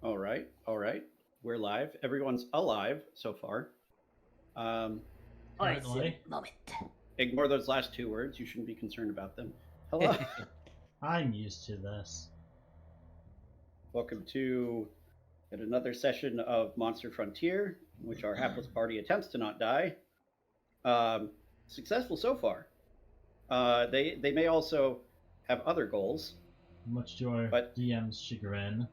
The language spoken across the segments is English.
All right, all right. We're live. Everyone's alive so far. Alright, Apparently. moment. Ignore those last two words. You shouldn't be concerned about them. Hello. I'm used to this. Welcome to yet another session of Monster Frontier, in which our hapless party attempts to not die. Successful so far. They may also have other goals, Much to our but DM's chagrin.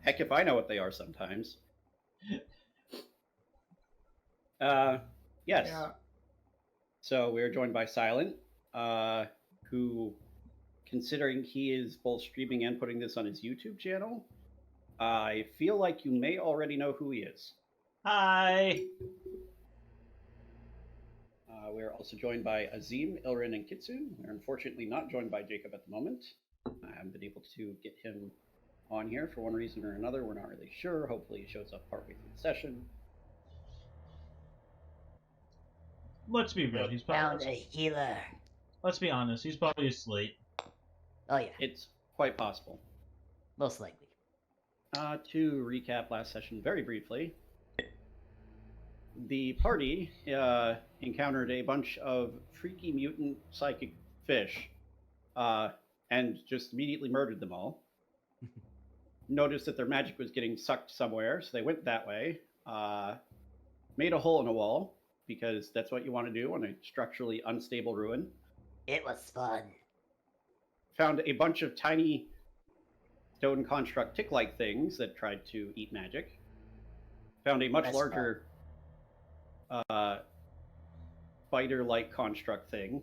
heck if I know what they are sometimes. Yes. Yeah. So we're joined by Silent, who, considering he is both streaming and putting this on his YouTube channel, I feel like you may already know who he is. Hi! We're also joined by Azim, Illiren, and Kitsune. We're unfortunately not joined by Jacob at the moment. I haven't been able to get him on here for one reason or another. We're not really sure. Hopefully, he shows up partway through the session. Let's be real, he's Found probably... a healer. Let's be honest, he's probably asleep. Oh yeah, It's quite possible. most likely. To recap last session very briefly, the party encountered a bunch of freaky mutant psychic fish and just immediately murdered them all. Noticed that their magic was getting sucked somewhere, so they went that way. Made a hole in a wall, because that's what you want to do on a structurally unstable ruin. It was fun. Found a bunch of tiny stone construct tick-like things that tried to eat magic. Found a much That's larger spider-like construct thing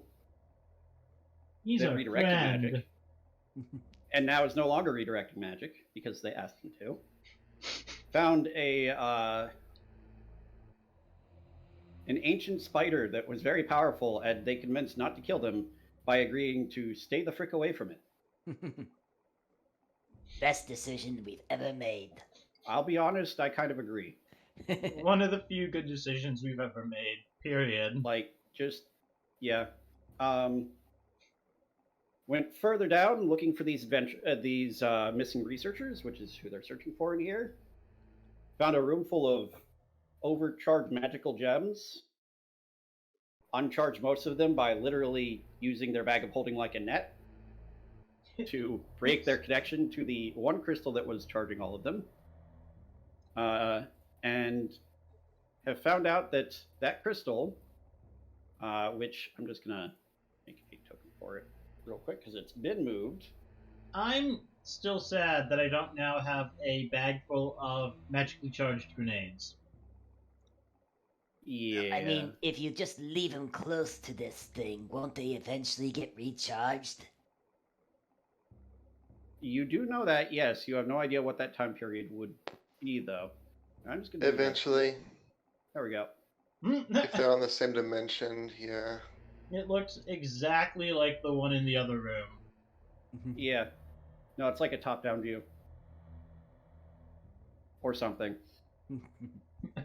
He's that our redirected friend. magic, and now is no longer redirecting magic because they asked him to. Found an ancient spider that was very powerful, and they convinced not to kill them by agreeing to stay the frick away from it. Best decision we've ever made. I'll be honest, I kind of agree. One of the few good decisions we've ever made, period. Like, just, yeah. Went further down looking for these missing researchers, which is who they're searching for in here. Found a room full of overcharged magical gems. Uncharged most of them by literally using their bag of holding like a net to break their connection to the one crystal that was charging all of them. And have found out that that crystal, which I'm just going to make a token for it real quick because it's been moved. I'm still sad that I don't now have a bag full of magically charged grenades. Yeah. I mean, if you just leave them close to this thing, won't they eventually get recharged? You do know that, yes. You have no idea what that time period would be, though. I'm just going to... Eventually, There we go. if they're on the same dimension, yeah. It looks exactly like the one in the other room. Yeah. No, it's like a top-down view. Or something.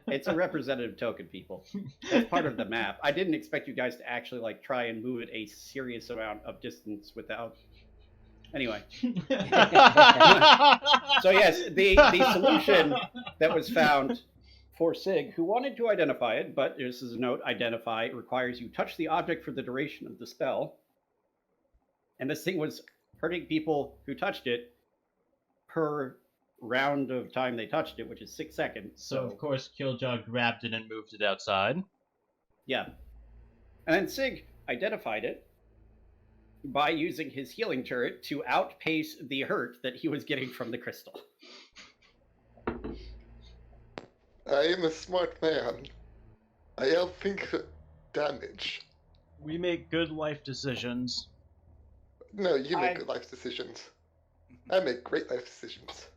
It's a representative token, people. It's part of the map. I didn't expect you guys to actually like try and move it a serious amount of distance without... Anyway. So yes, the solution that was found for Sig, who wanted to identify it, but this is a note, identify requires you touch the object for the duration of the spell. And this thing was hurting people who touched it per round of time they touched it, which is 6 seconds. So of course Kiljow grabbed it and moved it outside. Yeah. And then Sig identified it by using his healing turret to outpace the hurt that he was getting from the crystal. I am a smart man. I outthink damage. We make good life decisions. No, you make good life decisions. I make great life decisions.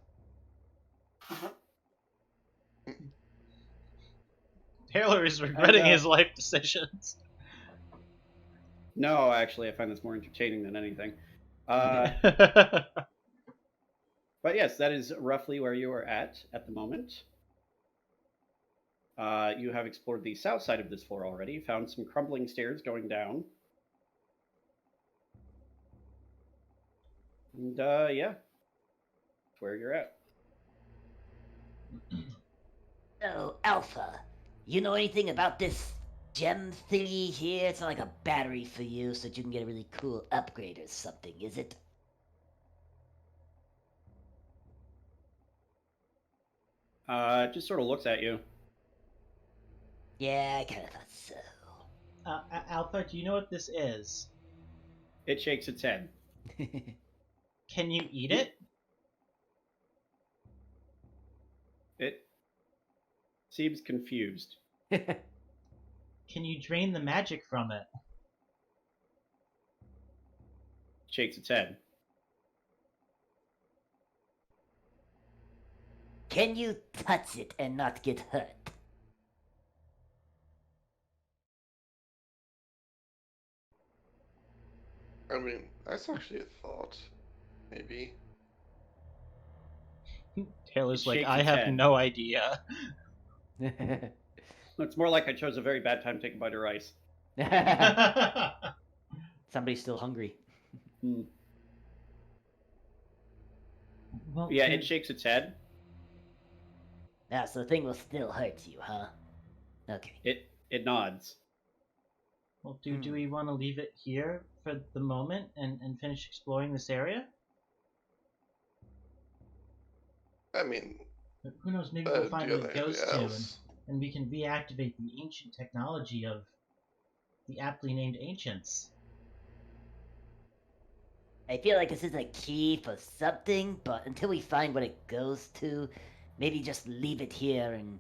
Taylor is regretting his life decisions. No, actually, I find this more entertaining than anything. But yes, that is roughly where you are at the moment. You have explored the south side of this floor already, found some crumbling stairs going down. And yeah, that's where you're at. So, Alpha, you know anything about this gem thingy here? It's not like a battery for you so that you can get a really cool upgrade or something, is it? It just sort of looks at you. Yeah, I kind of thought so. Alpha, do you know what this is? It shakes its head. Can you eat it? It seems confused. Can you drain the magic from it? Shakes its head. Can you touch it and not get hurt? I mean, that's actually a thought. Maybe. Taylor's It like, shakes I its have head. no idea. It's more like I chose a very bad time to take a bite of rice. Somebody's still hungry. Well, Yeah, it shakes its head. Ah, so the thing will still hurt you, huh? Okay. It nods. Well, do we want to leave it here for the moment and finish exploring this area? I mean, Who knows, maybe do we'll you find have what it goes anything to, else? and we can reactivate the ancient technology of the aptly named ancients. I feel like this is a key for something, but until we find what it goes to, maybe just leave it here and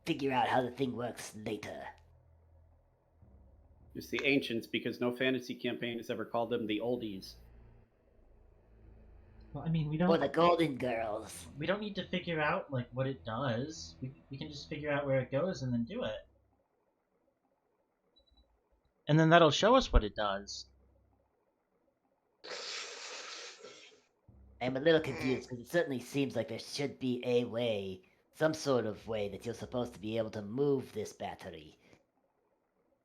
figure out how the thing works later. It's the ancients because no fantasy campaign has ever called them the oldies. Well, I mean, we Or don't. the Golden Girls. We don't need to figure out like what it does. We can just figure out where it goes and then do it. And then that'll show us what it does. I'm a little confused because it certainly seems like there should be a way, some sort of way that you're supposed to be able to move this battery.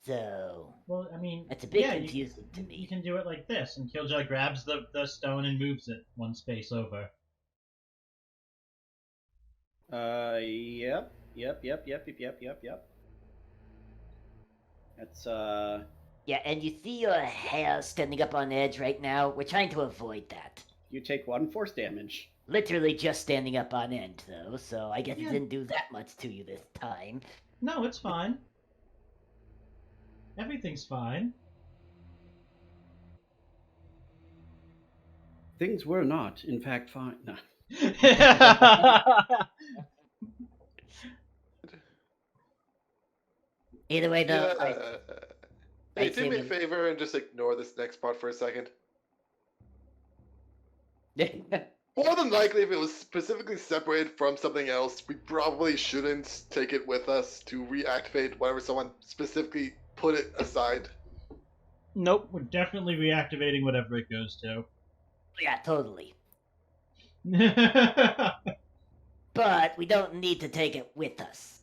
So, Well, I mean, it's a bit yeah, confusing to me. You can do it like this, and Kiljow grabs the stone and moves it one space over. Yep. That's, Yeah, and you see your hair standing up on edge right now? We're trying to avoid that. You take 1 force damage. Literally just standing up on end, though, so I guess Yeah. it didn't do that much to you this time. No, it's fine. Everything's fine. Things were not, in fact, fine. No. Either way, though, Hey, I'd do say me a we- favor and just ignore this next part for a second. More than likely, if it was specifically separated from something else, we probably shouldn't take it with us to reactivate whenever someone specifically put it aside. Nope, we're definitely reactivating whatever it goes to. yeah, totally. you But we don't need to take it with us.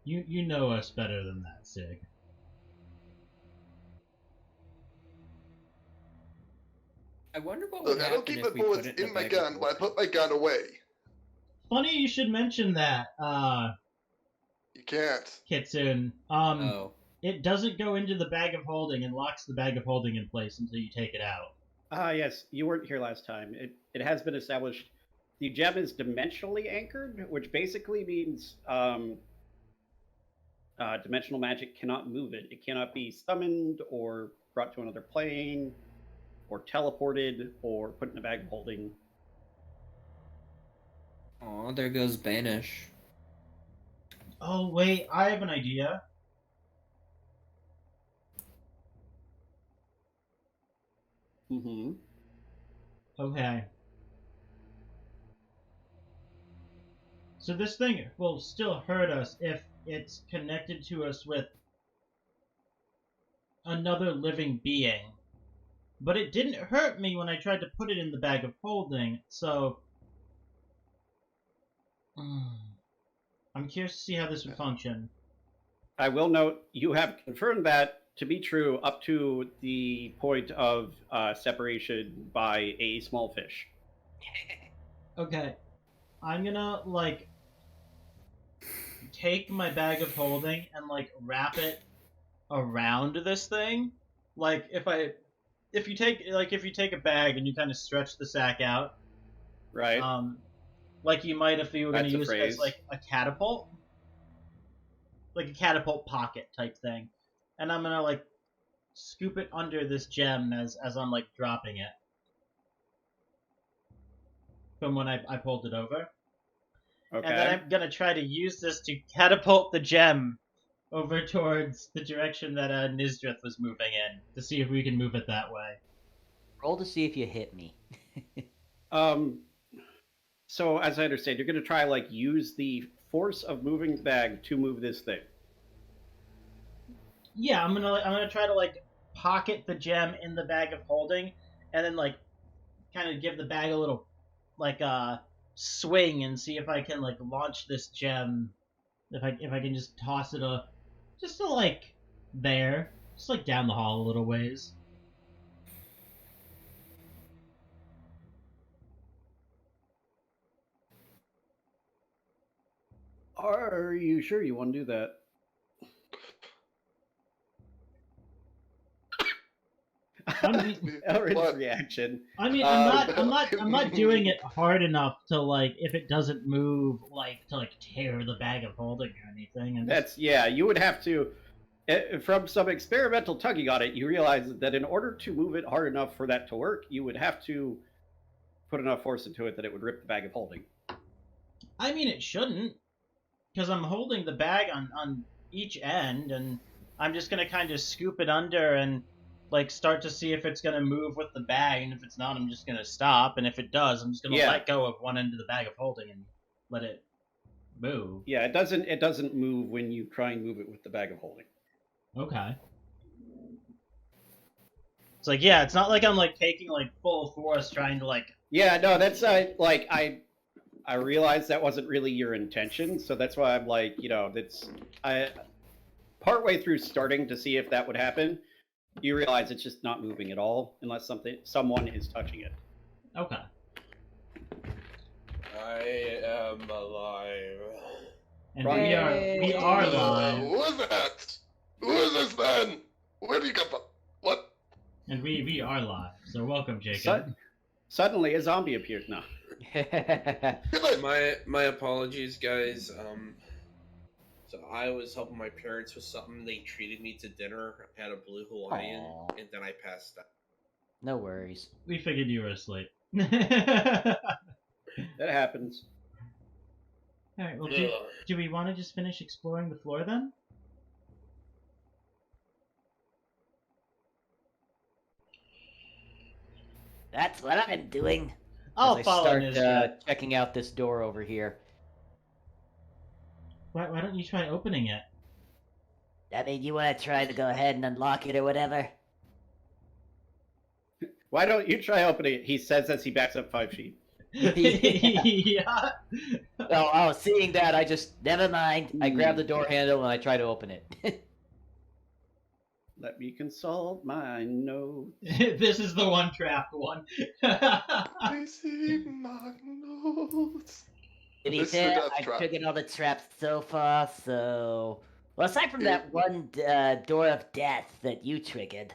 know us better than that, Sig. I wonder what would Look, I don't happen keep if the we put bullets it in in a my bag gun of when I holding. put my gun away. Funny you should mention that, You can't. Kitsune. Oh. It doesn't go into the bag of holding and locks the bag of holding in place until you take it out. Yes, you weren't here last time. It has been established. The gem is dimensionally anchored, which basically means dimensional magic cannot move it. It cannot be summoned or brought to another plane or teleported or put in a bag of holding. Aw, there goes Banish. Oh, wait, I have an idea. Mm-hmm. Okay. So this thing will still hurt us if it's connected to us with another living being. But it didn't hurt me when I tried to put it in the bag of holding, so... I'm curious to see how this would function. I will note you have confirmed that to be true up to the point of separation by a small fish. Okay. I'm gonna like take my bag of holding and like wrap it around this thing. Like if you take a bag and you kind of stretch the sack out, Right. like you might if you were gonna That's a use it as phrase. like a catapult, like a catapult pocket type thing, and I'm gonna like scoop it under this gem as I'm like dropping it from when I pulled it over. Okay. And then I'm gonna try to use this to catapult the gem over towards the direction that Nysdrith was moving in, to see if we can move it that way. Roll to see if you hit me. So as I understand, you're going to try like use the force of moving the bag to move this thing. Yeah, I'm gonna try to like pocket the gem in the bag of holding, and then like kind of give the bag a little like swing and see if I can like launch this gem. If I can just toss it just to like there, just like down the hall a little ways. Are you sure you want to do that? Elrin's What? reaction. I mean, I'm not doing it hard enough to like if it doesn't move like to like tear the bag of holding or anything. And That's you would have to. From some experimental tugging on it, you realize that in order to move it hard enough for that to work, you would have to put enough force into it that it would rip the bag of holding. I mean, it shouldn't, because I'm holding the bag on each end, and I'm just gonna kind of scoop it under and like start to see if it's gonna move with the bag, and if it's not, I'm just gonna stop, and if it does, I'm just gonna let go of one end of the bag of holding and let it move. Yeah, it doesn't move when you try and move it with the bag of holding. Okay. It's like, yeah, it's not like I'm like taking like full force trying to like. Yeah, no, that's like I realized that wasn't really your intention, so that's why I'm like, that's partway through starting to see if that would happen, you realize it's just not moving at all unless someone is touching it. Okay. I am alive. And Right. we are live. Who is that? Who is this man? Where do you come from? What? And we are live. So welcome, Jacob. Suddenly a zombie appears now. My apologies, guys. So I was helping my parents with something. They treated me to dinner. I had a blue Hawaiian, Aw. and then I passed out. No worries. We figured you were asleep. That happens. Alright, well, Ugh. do we want to just finish exploring the floor then? That's what I'm doing. I'll As I follow start Nysdrith. checking out this door over here. Why don't you try opening it? I mean, you want to try to go ahead and unlock it or whatever? Why don't you try opening it? He says as he backs up 5 feet. Yeah. Oh, seeing that, I just never mind. I grab the door handle and I try to open it. Let me consult my notes. This is the one trapped one. I see my notes. To be This is the fair, death I've trap. triggered all the traps so far, so... Well, aside from that one door of death that you triggered.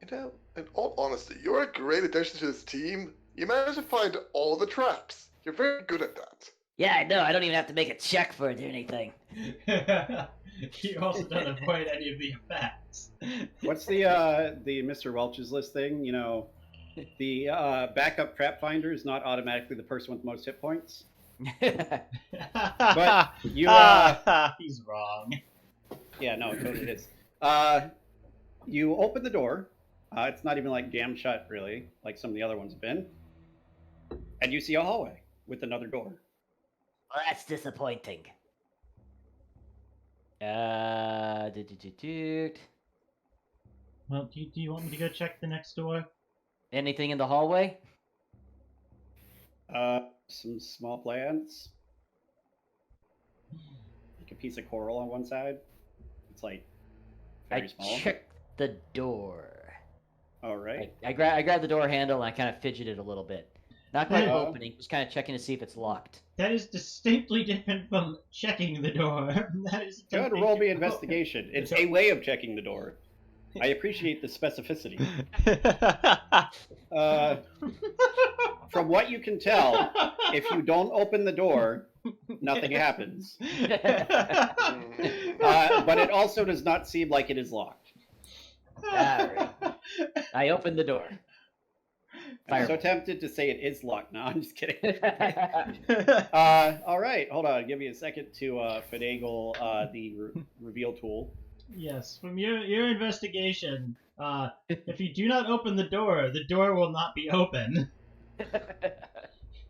You know, in all honesty, you're a great addition to this team. You managed to find all the traps. You're very good at that. Yeah, I know, I don't even have to make a check for it or anything. You also don't avoid any of the effects. What's the Mr. Welch's list thing? The backup trap finder is not automatically the person with the most hit points. But you he's wrong. yeah, no, it totally is. You open the door. It's not even like jammed shut, really, like some of the other ones have been. And you see a hallway with another door. Well, that's disappointing. Well, do you want me to go check the next door? Anything in the hallway? Some small plants. Like a piece of coral on one side. It's like very I small. check the door. All right. I grab the door handle and I kind of fidget it a little bit. Not quite Uh, opening, just kind of checking to see if it's locked. That is distinctly different from checking the door. That is Go ahead and attempting roll to me open. investigation. It's a way of checking the door. I appreciate the specificity. From what you can tell, if you don't open the door, nothing happens. But it also does not seem like it is locked. Alright. I opened the door. I'm so Fireball. tempted to say it is locked. No, I'm just kidding. All right, hold on. Give me a second to finagle the reveal tool. Yes, from your investigation, if you do not open the door will not be open.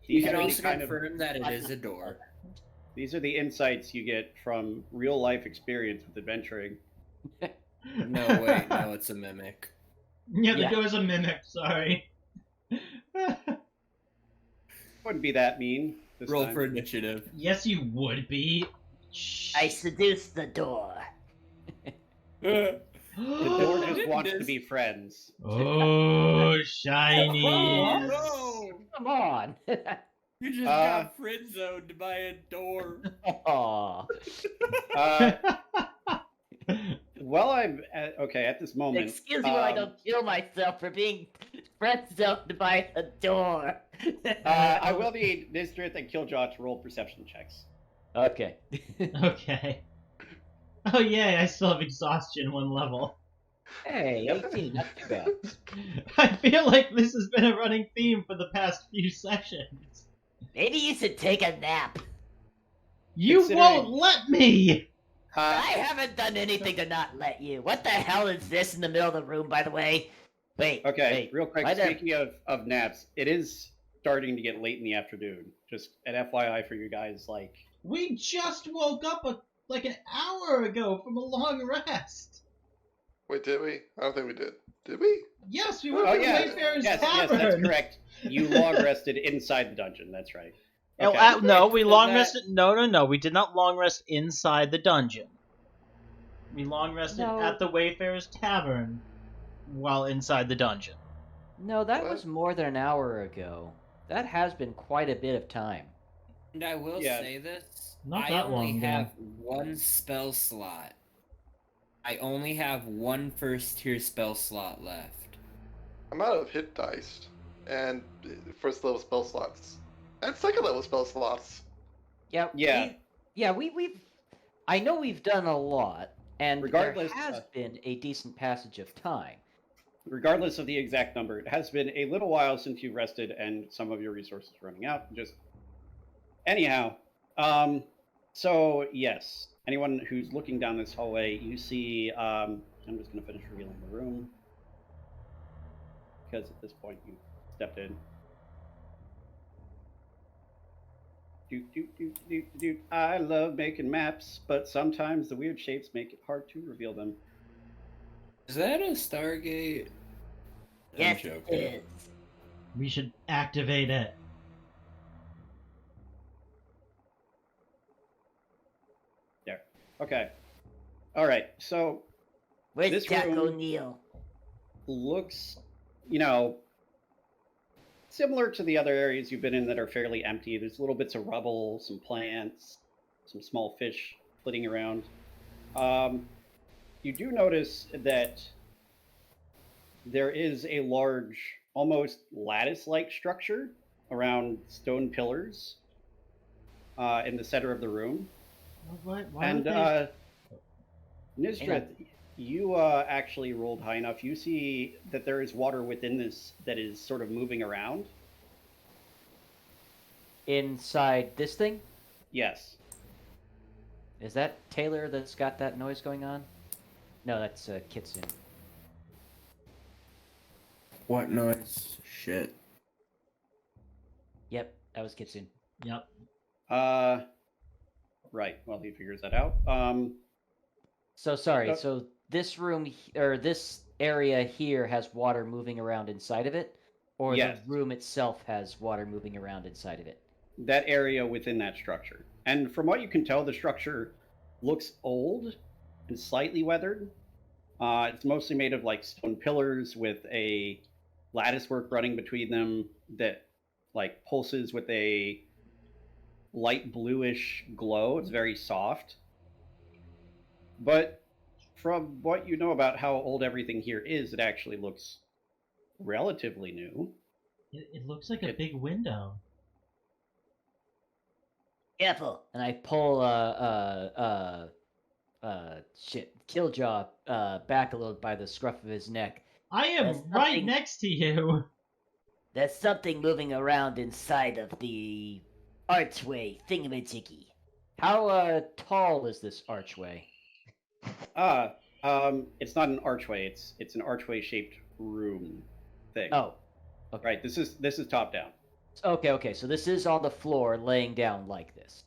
You These can are the also kind of- confirm that it is a door. These are the insights you get from real life experience with adventuring. No, wait, no, it's a mimic. Yeah, the Yeah. door's a mimic, sorry. Wouldn't be that mean. This Roll time. for initiative. Yes, you would be. I seduced the door. The door just Didn't wants to this- be friends. Oh, shinies. Oh, Come on. you just got friend zoned by a door. Aw. Well, I'm at this moment. Excuse me while I don't kill myself for being friend zoned by a door. I will need Nysdrith and Kiljow to roll perception checks. Okay. Okay. Oh, yay, I still have exhaustion 1 level. Hey, 18, not too bad. I feel like this has been a running theme for the past few sessions. Maybe you should take a nap. You Considering- won't let me! I haven't done anything to not let you. What the hell is this in the middle of the room, by the way? Wait. Okay, Wait. real quick, Why the- speaking of naps, it is starting to get late in the afternoon. Just an FYI for you guys, like... We just woke up like an hour ago from a long rest. Wait, did we? I don't think we did. Did we? Yes, we went Oh, to yeah. Wayfarer's Yes, Tavern. that's correct. You long rested inside the dungeon, that's right. Oh, Okay. no, we So long that- rested. No. We did not long rest inside the dungeon. We long rested No. at the Wayfarer's Tavern while inside the dungeon. No, that What? was more than an hour ago. That has been quite a bit of time. And I will Yeah. say this. Not I that only long, have 1 spell slot. I only have 1 first tier spell slot left. I'm out of hit dice and first level spell slots and second level spell slots. Yeah. We've. I know we've done a lot, and Regardless, there has been a decent passage of time. Regardless of the exact number, it has been a little while since you rested and some of your resources are running out. Just anyhow, so yes, anyone who's looking down this hallway, you see, I'm just going to finish revealing the room because at this point you stepped in. I love making maps, but sometimes the weird shapes make it hard to reveal them. Is that a Stargate? I'm Yes, joking. it is. We should activate it. Okay. All right. So Where's This Jack room- O'Neill? looks, similar to the other areas you've been in that are fairly empty. There's little bits of rubble, some plants, some small fish flitting around. You do notice that there is a large, almost lattice-like structure around stone pillars in the center of the room. Why And would Nysdrith, you actually rolled high enough. You see that there is water within this that is sort of moving around. Inside this thing? Yes. Is that Taylor that's got that noise going on? No, that's Kitsune. What noise? Shit. Yep, that was Kitsune. Yep. Right. Well, he figures that out. So sorry. Uh, So this room or this area here has water moving around inside of it, or Yes. the room itself has water moving around inside of it. That area within that structure. And from what you can tell, the structure looks old and slightly weathered. It's mostly made of like stone pillars with a lattice work running between them that like pulses with a light bluish glow. It's very soft. But from what you know about how old everything here is, it actually looks relatively new. It looks like a big window. Careful! And I pull Kiljow back a little by the scruff of his neck. I am There's right something- next to you. There's something moving around inside of the archway thingamajiggy. How tall is this archway? It's not an archway. It's an archway-shaped room thing. Oh, okay. Right. This is top down. Okay. So this is on the floor, laying down like this.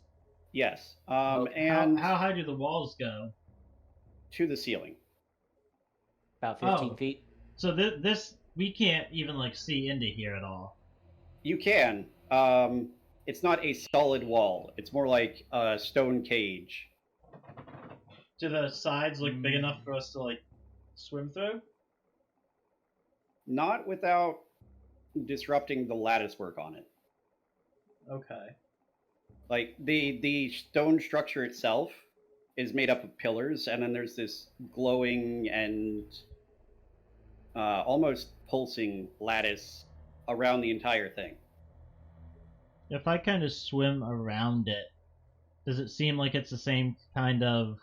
Yes. Okay. And How high do the walls go? to the ceiling. About 15 Oh. feet. So this we can't even like see into here at all. You can. It's not a solid wall. It's more like a stone cage. Do the sides look big enough for us to like swim through? Not without disrupting the lattice work on it. Okay. Like the stone structure itself is made up of pillars, and then there's this glowing and almost pulsing lattice around the entire thing. If I kind of swim around it, does it seem like it's the same kind of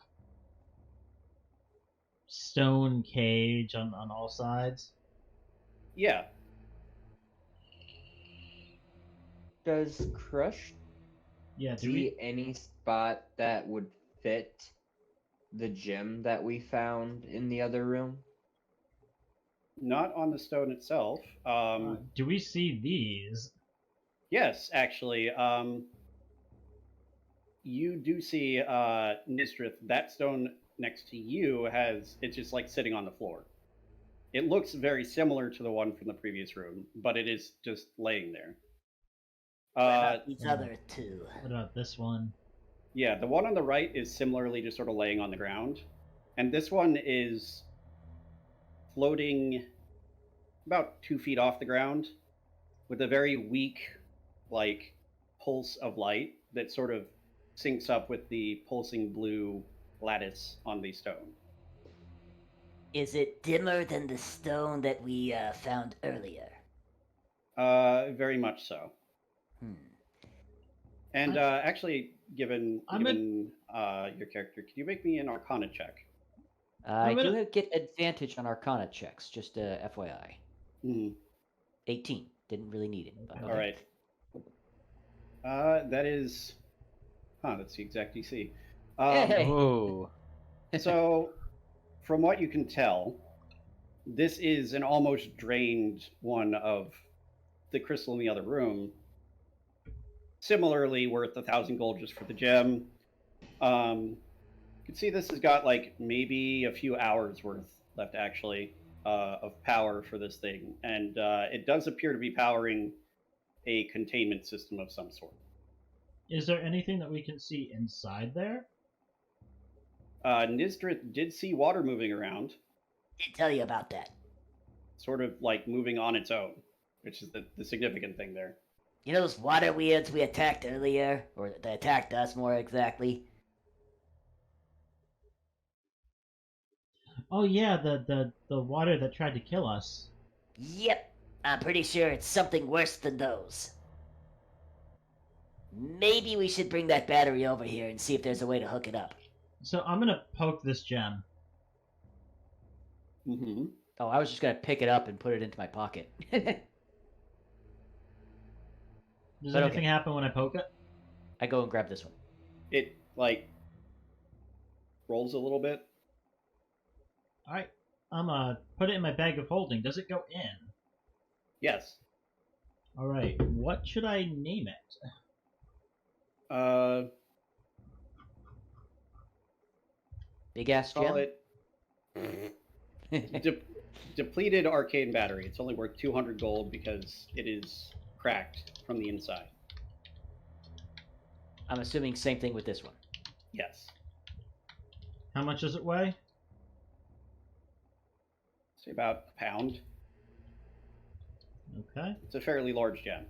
stone cage on all sides? Yeah. Does Crusch Yeah, do see we? any spot that would fit the gem that we found in the other room? Not on the stone itself. Do we see these? Yes, actually. You do see Nysdrith. That stone next to you it's just like sitting on the floor. It looks very similar to the one from the previous room, but it is just laying there. What about these other two? What about this one? Yeah, the one on the right is similarly just sort of laying on the ground. And this one is floating about 2 feet off the ground with a very weak, like, pulse of light that sort of syncs up with the pulsing blue lattice on the stone. Is it dimmer than the stone that we found earlier? Very much so. Hmm. And actually, given I'm your character, can you make me an Arcana check? I I'm do gonna- get advantage on Arcana checks, just FYI. Mm-hmm. 18. Didn't really need it. But All right. That is... that's the exact DC. Hey! Oh. So, from what you can tell, this is an almost drained one of the crystal in the other room. Similarly, worth 1,000 gold just for the gem. You can see this has got like maybe a few hours worth left, actually, of power for this thing, and it does appear to be powering a containment system of some sort. Is there anything that we can see inside there? Nysdrith did see water moving around, Didn't tell you about that. sort of like moving on its own, which is the significant thing there. You know those water weirds we attacked earlier? Or they attacked us, more exactly? Oh yeah, the water that tried to kill us. Yep. I'm pretty sure it's something worse than those. Maybe we should bring that battery over here and see if there's a way to hook it up. So I'm gonna poke this gem. Mm-hmm. Oh, I was just gonna pick it up and put it into my pocket. Does But anything okay. happen when I poke it? I go and grab this one. It like rolls a little bit. Alright. I'm gonna put it in my bag of holding. Does it go in? Yes. Alright. What should I name it? Big ass Call gem. it depleted arcane battery. It's only worth 200 gold because it is cracked from the inside. I'm assuming same thing with this one. Yes. How much does it weigh? Say about a pound. Okay. It's a fairly large gem.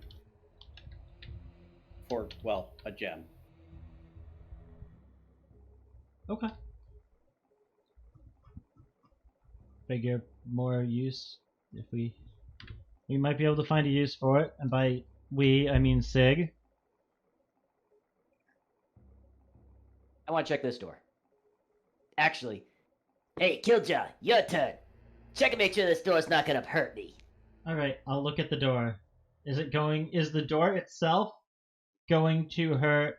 for, well, a gem. Okay. Figure more use if we might be able to find a use for it, and by we I mean Sig. I want to check this door. Actually, hey, Kiljow, your turn. Check and make sure this door's not gonna hurt me. All right, I'll look at the door. Is the door itself going to hurt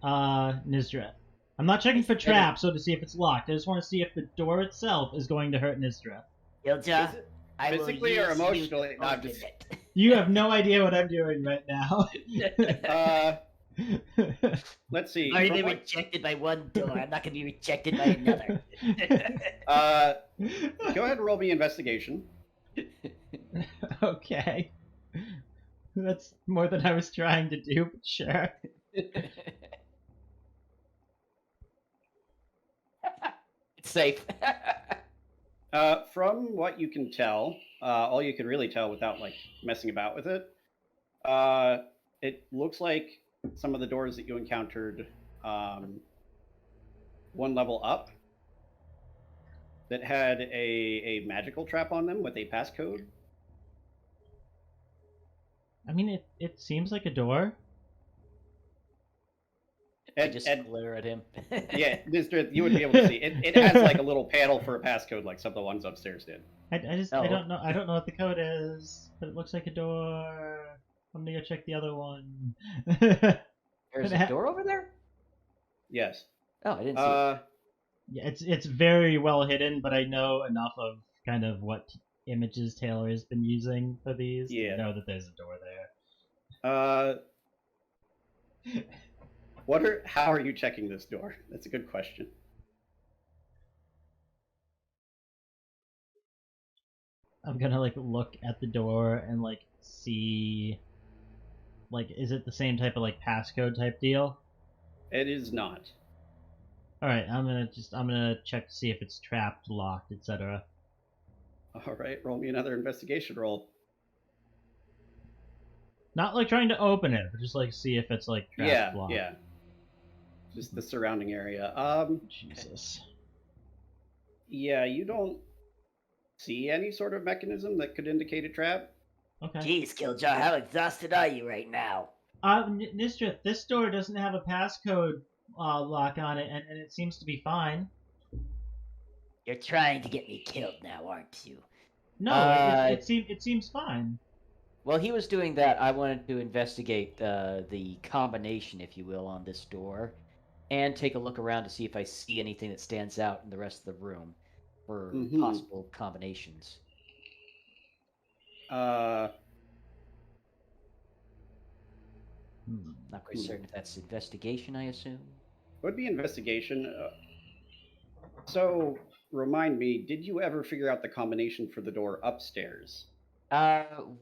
Nysdrith? I'm not checking for traps or to see if it's locked. I just want to see if the door itself is going to hurt Nysdrith. Kiljow, I will physically or use emotionally? you to No, I'm open just- it. You have no idea what I'm doing right now. Let's see. I've already From been what- rejected by one door. I'm not gonna be rejected by another. Go ahead and roll me investigation. Okay. That's more than I was trying to do, but sure. It's safe. From what you can tell, all you can really tell without like messing about with it, it looks like some of the doors that you encountered, one level up, that had a magical trap on them with a passcode. I mean, it seems like a door. I just glare at him. Yeah, Nysdrith, you would be able to see it. It has like a little panel for a passcode, like some of the ones upstairs did. I Oh. don't know what the code is, but it looks like a door. I'm gonna go check the other one. There's a door over there? Yes. Oh, I didn't see it. Yeah, it's very well hidden, but I know enough of kind of what images Taylor has been using for these Yeah. to know that there's a door there. How are you checking this door? That's a good question. I'm gonna like look at the door and like see, like, is it the same type of like passcode type deal? It is not. All right, I'm gonna check to see if it's trapped, locked, etc. All right, roll me another investigation roll. Not like trying to open it, but just like see if it's like trapped, Yeah, locked. yeah. Just the surrounding area. Jesus. Yeah, you don't see any sort of mechanism that could indicate a trap. Okay. Jeez, Kiljow, how exhausted are you right now? Nysdrith, this door doesn't have a passcode lock on it, and it seems to be fine. You're trying to get me killed now, aren't you? No, it seems fine. Well, he was doing that. I wanted to investigate the combination, if you will, on this door, and take a look around to see if I see anything that stands out in the rest of the room for possible combinations. Not quite certain if that's investigation, I assume. Would be investigation. So, remind me, did you ever figure out the combination for the door upstairs?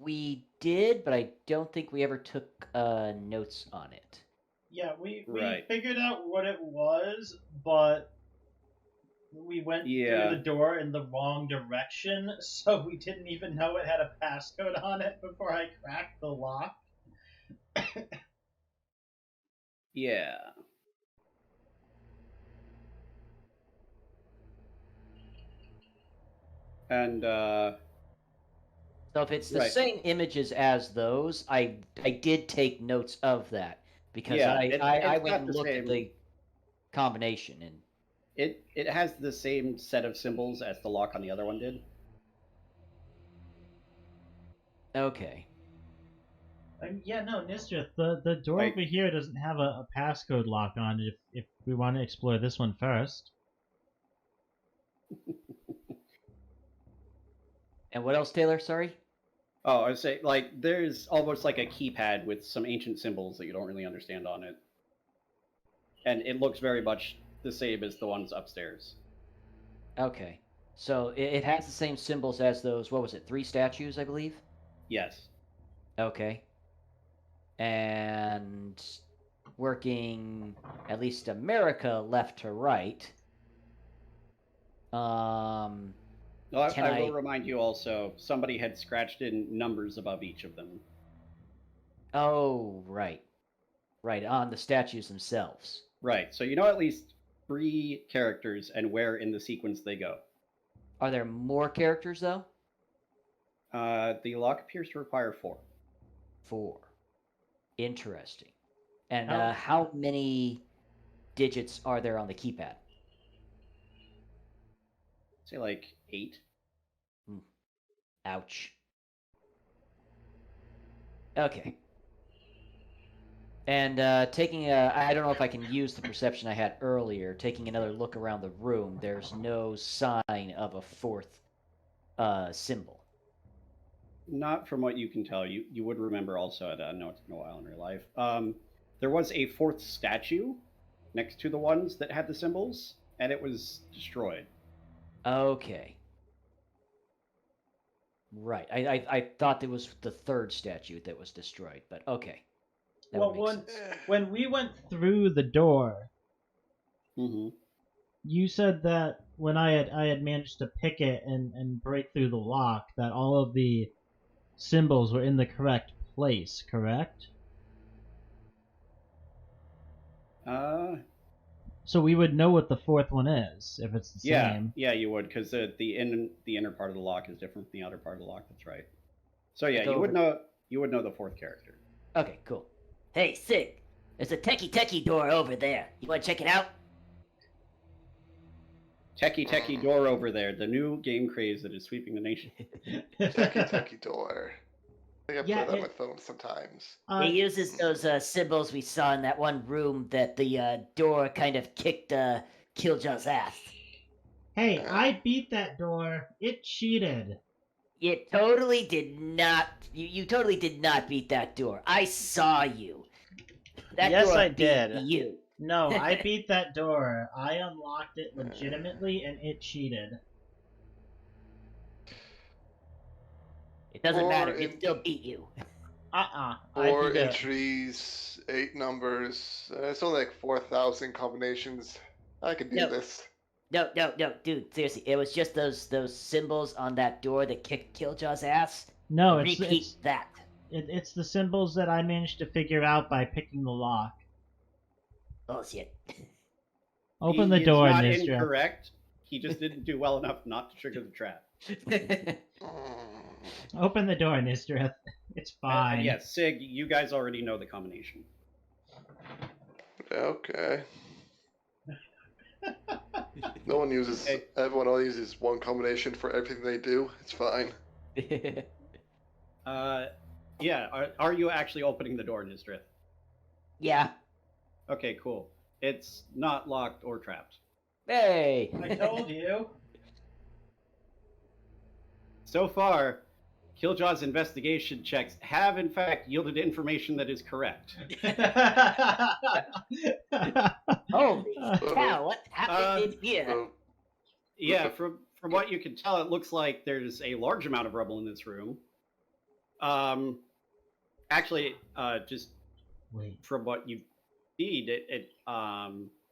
We did, but I don't think we ever took notes on it. Yeah, we Right. figured out what it was, but we went Yeah. through the door in the wrong direction, so we didn't even know it had a passcode on it before I cracked the lock. Yeah. And, So if it's the Right. same images as those, I did take notes of that because Yeah, I it's went not and the looked at same. the combination and it has the same set of symbols as the lock on the other one did. okay. Yeah, no, Nysdrith, the door Right. over here doesn't have a passcode lock on it if we want to explore this one first. And what else, Taylor? Sorry. Oh, I would say, like, there's almost like a keypad with some ancient symbols that you don't really understand on it. And it looks very much the same as the ones upstairs. Okay. So it has the same symbols as those. What was it? 3 statues, I believe. Yes. Okay. And working at least America left to right. No, I Can will I- remind you also, somebody had scratched in numbers above each of them. Oh, right. Right, on the statues themselves. Right. So you know at least 3 characters and where in the sequence they go. Are there more characters, though? The lock appears to require 4. 4. Interesting. And How- how many digits are there on the keypad? Say like 8. Ouch. Okay. And taking I don't know if I can use the perception I had earlier. Taking another look around the room, there's no sign of a 4th symbol. Not from what you can tell. You would remember also, I know it's been a while in real life. There was a 4th statue next to the ones that had the symbols, and it was destroyed. Okay. Right. I thought it was the 3rd statue that was destroyed, but okay. That Well, would make sense. when we went through the door, Mm-hmm. you said that when I had managed to pick it and break through the lock, that all of the symbols were in the correct place, correct? So we would know what the 4th one is if it's the same. Yeah, you would, because the inner part of the lock is different from the outer part of the lock. That's right. So yeah, you would know the 4th character. Okay, cool. Hey, Sig, there's a techie door over there. You want to check it out? Techie door over there, the new game craze that is sweeping the nation. Techie door. I think I Yeah, play that on my phone sometimes. It uses those symbols we saw in that one room that the door kind of kicked Kiljow's ass. Hey, I beat that door. It cheated. You totally did not. You totally did not beat that door. I saw you. That Yes, door I beat did. You. No, I beat that door. I unlocked it legitimately, and it cheated. It doesn't Or matter. It in- still beat you. I 4 beat it. entries, 8 numbers. It's only like 4,000 combinations. I could do No. this. No, dude. Seriously, it was just those symbols on that door that kicked Kiljow's ass. No, Repeat that. it's the symbols that I managed to figure out by picking the lock. Bullshit. Open the He door, is not Nysdrith. incorrect. He just didn't do well enough not to trigger the trap. Open the door, Nysdrith. It's fine. Yes, Sig, you guys already know the combination. Okay. No one uses. Okay. Everyone only uses one combination for everything they do. It's fine. Yeah, are you actually opening the door, Nysdrith? Yeah. Okay, cool. It's not locked or trapped. Hey! I told you. So far, Kiljaw's investigation checks have in fact yielded information that is correct. Holy cow! What happened in here? So, Yeah, from what you can tell, it looks like there's a large amount of rubble in this room. Actually, just Wait. from what you see, it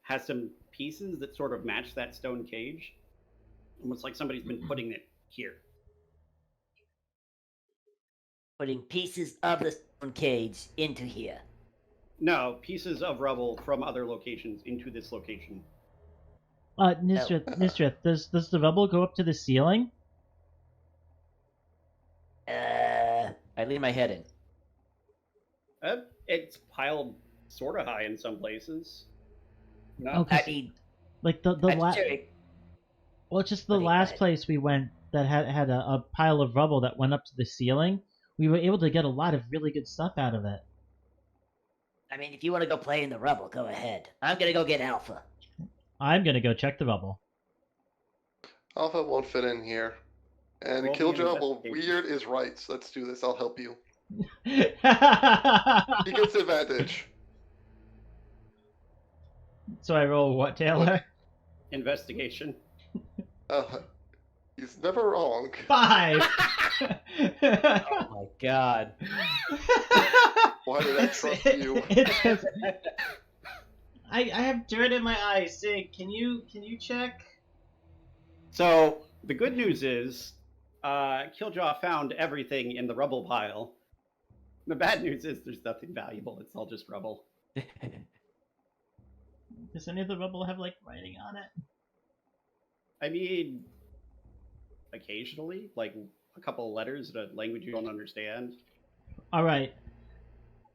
has some pieces that sort of match that stone cage. Almost like somebody's been putting it here. Putting pieces of the stone cage into here. No, pieces of rubble from other locations into this location. Nysdrith, does the rubble go up to the ceiling? I lean my head in. It's piled sort of high in some places. No, Okay. I mean, Like the I'm last. sure Well, it's just the Wait, last what? place we went that had a pile of rubble that went up to the ceiling. We were able to get a lot of really good stuff out of it. I mean, if you want to go play in the rubble, go ahead. I'm gonna go get Alpha. I'm gonna go check the rubble. Alpha won't fit in here. And Roll me an Kiljow, well, investigation. weird is right. So let's do this. I'll help you. so He gets advantage. I roll what, Taylor? investigation. He's never wrong. 5. Oh my god. Why did I trust you? It's 'cause I have dirt in my eyes. Sig, can you check? So the good news is, Killjaw found everything in the rubble pile. The bad news is there's nothing valuable. It's all just rubble. Does any of the rubble have like writing on it? I mean, occasionally, like a couple of letters in a language you don't understand. All right.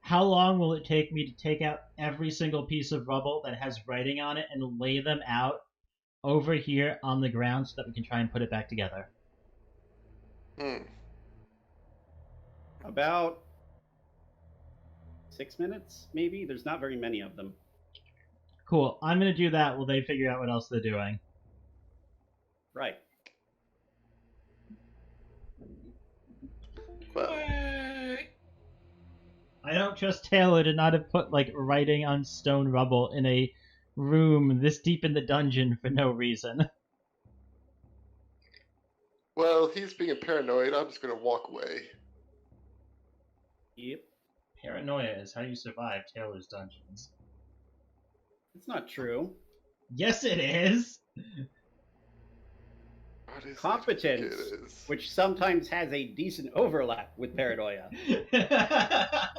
How long will it take me to take out every single piece of rubble that has writing on it and lay them out over here on the ground so that we can try and put it back together? About 6 minutes, maybe? There's not very many of them. Cool. I'm gonna do that while they figure out what else they're doing. Right. Well, I don't trust Taylor to not have put like writing on stone rubble in a room this deep in the dungeon for no reason. well, he's being paranoid. I'm just gonna walk away. Yep. Paranoia is how you survive Taylor's dungeons. It's not true. Yes, it is. What is Competence, it is? which sometimes has a decent overlap with paranoia,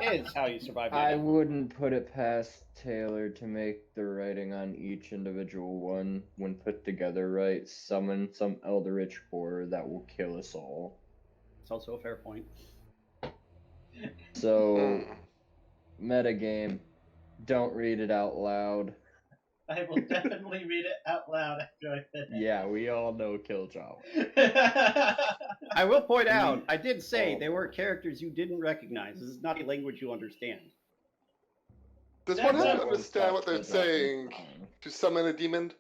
is how you survive. I that. wouldn't put it past Taylor to make the writing on each individual one, when put together right, summon some eldritch horror that will kill us all. It's also a fair point. So, metagame, don't read it out loud. I will definitely read it out loud after I finish. Yeah, we all know Kiljow. I will point out, I did say they were characters you didn't recognize. This is not a language you understand. Does one have That to understand what they're saying to summon a demon?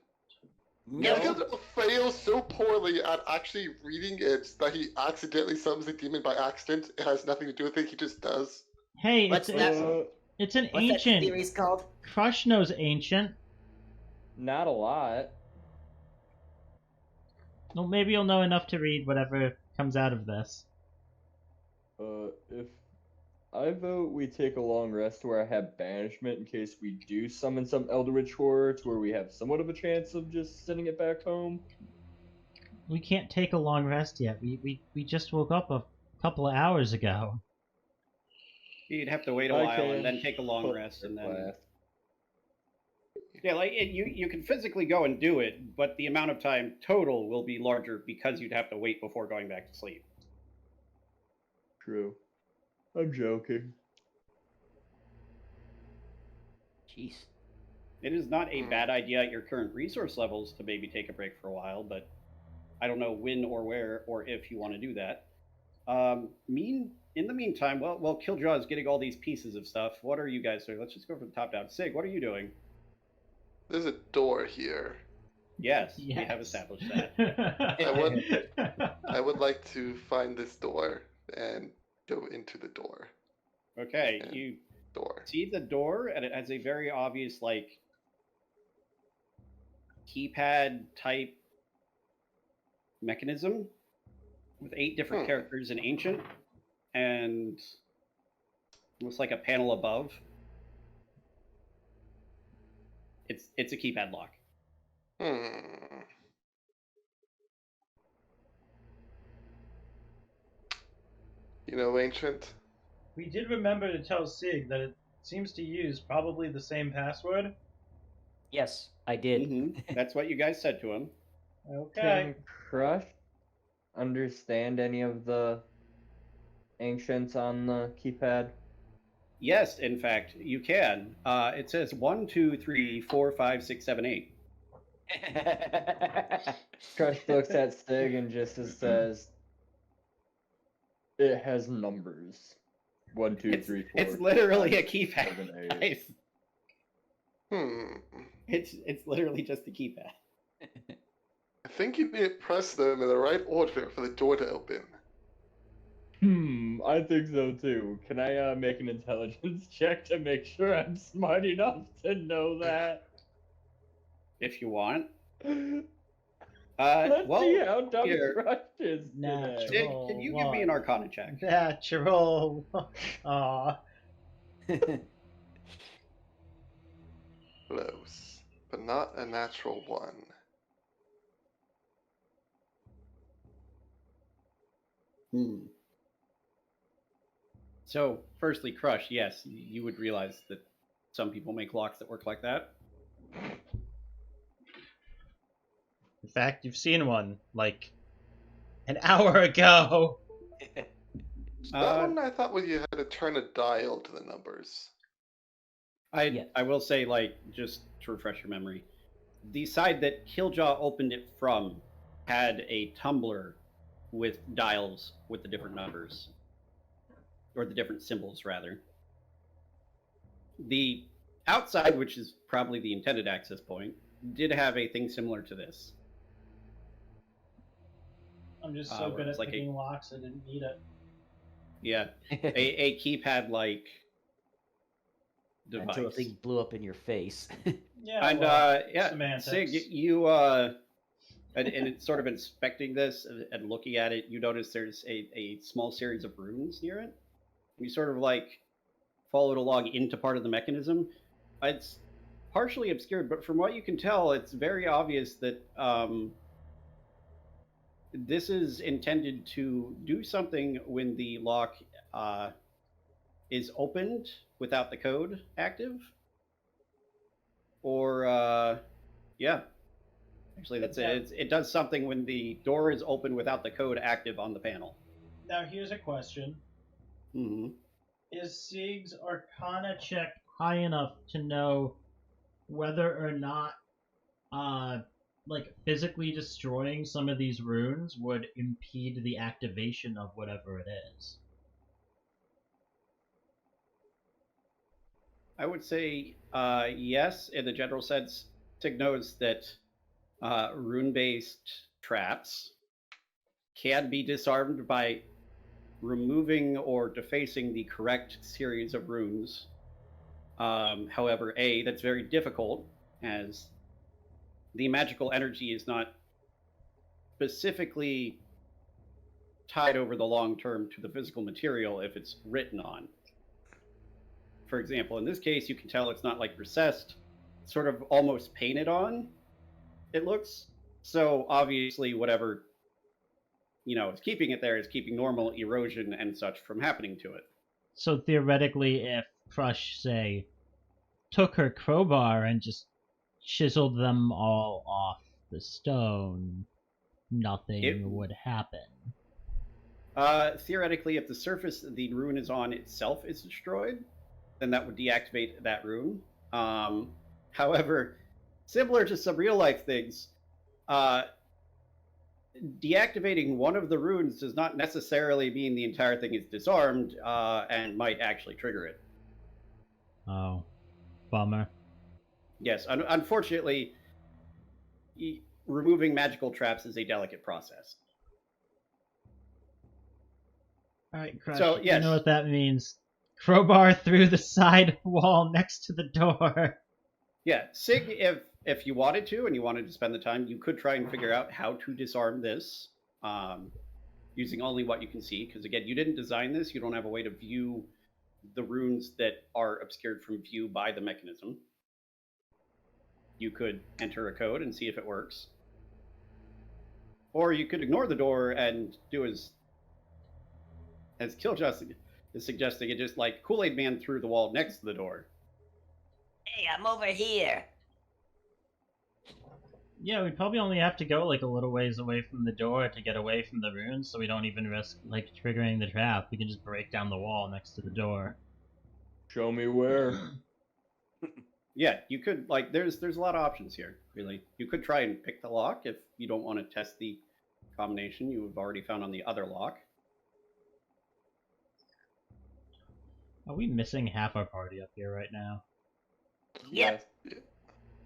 No. Kiljow fails so poorly at actually reading it that he accidentally summons the demon by accident. It has nothing to do with it. He just does. Hey, What's it's that? it's an What's that ancient. series called? Crusch knows ancient. Not a lot. Well, maybe you'll know enough to read whatever comes out of this. If I vote we take a long rest where I have banishment in case we do summon some eldritch horror to where we have somewhat of a chance of just sending it back home. We can't take a long rest yet. We just woke up a couple of hours ago. You'd have to wait a while and then take a long rest and then. Yeah, like you can physically go and do it, but the amount of time total will be larger because you'd have to wait before going back to sleep. True. I'm joking. Jeez. It is not a bad idea at your current resource levels to maybe take a break for a while, but I don't know when or where or if you want to do that. In the meantime, while Kiljow is getting all these pieces of stuff, what are you guys doing? Let's just go from the top down. Sig, what are you doing? There's a door here. Yes, we have established that. I would like to find this door and go into the door. Okay, And you door. see the door, and it has a very obvious, like, keypad type mechanism with 8 different characters in Ancient, and looks like a panel above. It's a keypad lock. You know, Ancient? We did remember to tell Sig that it seems to use probably the same password. Yes, I did. That's what you guys said to him. Okay. Can Crusch understand any of the ancients on the keypad? Yes, in fact, you can. It says 1, 2, 3, 4, 5, 6, 7, 8. Crusch looks at Stig and just says, "It has numbers. 1, 2, 3, 4. It's literally 5, a keypad. 7, 8." Guys. It's literally just a keypad. I think you need to press them in the right order for the door to open. I think so too. Can I make an intelligence check to make sure I'm smart enough to know that? If you want. Let's well, see how dumb here. Crusch is Natural. today. Dig, can you give me an Arcana check? Natural. Aw. Close, but not a natural one. So, firstly, Crusch, yes, you would realize that Some people make locks that work like that. In fact, you've seen one, like, an hour ago. That one I thought you had to turn a dial to the numbers. Yeah. I will say, like, just to refresh your memory, the side that Kiljow opened it from had a tumbler with dials with the different numbers, or the different symbols, rather. The outside, which is probably the intended access point, did have a thing similar to this. I'm just so where good it's at like picking locks, I didn't need it. Yeah, a keypad-like device. Until a thing blew up in your face. Yeah, And well, yeah, semantics. Sig, you and it's sort of inspecting this and looking at it, you notice there's a small series of runes near it. You sort of like followed along into part of the mechanism. It's partially obscured, but from what you can tell, it's very obvious that this is intended to do something when the lock is opened without the code active. Or, yeah. Actually, that's it. It does something when the door is open without the code active on the panel. Now, here's a question. Mm-hmm. Is Sig's Arcana check high enough to know whether or not, like, physically destroying some of these runes would impede the activation of whatever it is? I would say yes, in the general sense. Sig knows that rune-based traps can be disarmed by removing or defacing the correct series of runes. However, that's very difficult, as the magical energy is not specifically tied over the long term to the physical material if it's written on. For example, in this case, you can tell it's not like recessed, sort of almost painted on, it looks. So obviously whatever, is keeping it there is keeping normal erosion and such from happening to it. So theoretically, if Crusch, say, took her crowbar and just chiseled them all off the stone, nothing would happen. Theoretically, if the surface the rune is on itself is destroyed, then that would deactivate that rune. However, similar to some real life things, deactivating one of the runes does not necessarily mean the entire thing is disarmed, and might actually trigger it. Oh, bummer. Yes, unfortunately, removing magical traps is a delicate process. Alright, Crusch, So, yes. you know what that means. Crowbar through the side wall next to the door. Yeah, Sig, if you wanted to and you wanted to spend the time, you could try and figure out how to disarm this using only what you can see. Because again, you didn't design this. You don't have a way to view the runes that are obscured from view by the mechanism. You could enter a code and see if it works. Or you could ignore the door and do as Kiljow is suggesting, it just like Kool-Aid Man through the wall next to the door. Hey, I'm over here. Yeah, we'd probably only have to go like a little ways away from the door to get away from the runes, so we don't even risk like triggering the trap. We can just break down the wall next to the door. Show me where. Yeah, you could, like, there's a lot of options here, really. You could try and pick the lock if you don't want to test the combination you have already found on the other lock. Are we missing half our party up here right now? Yep.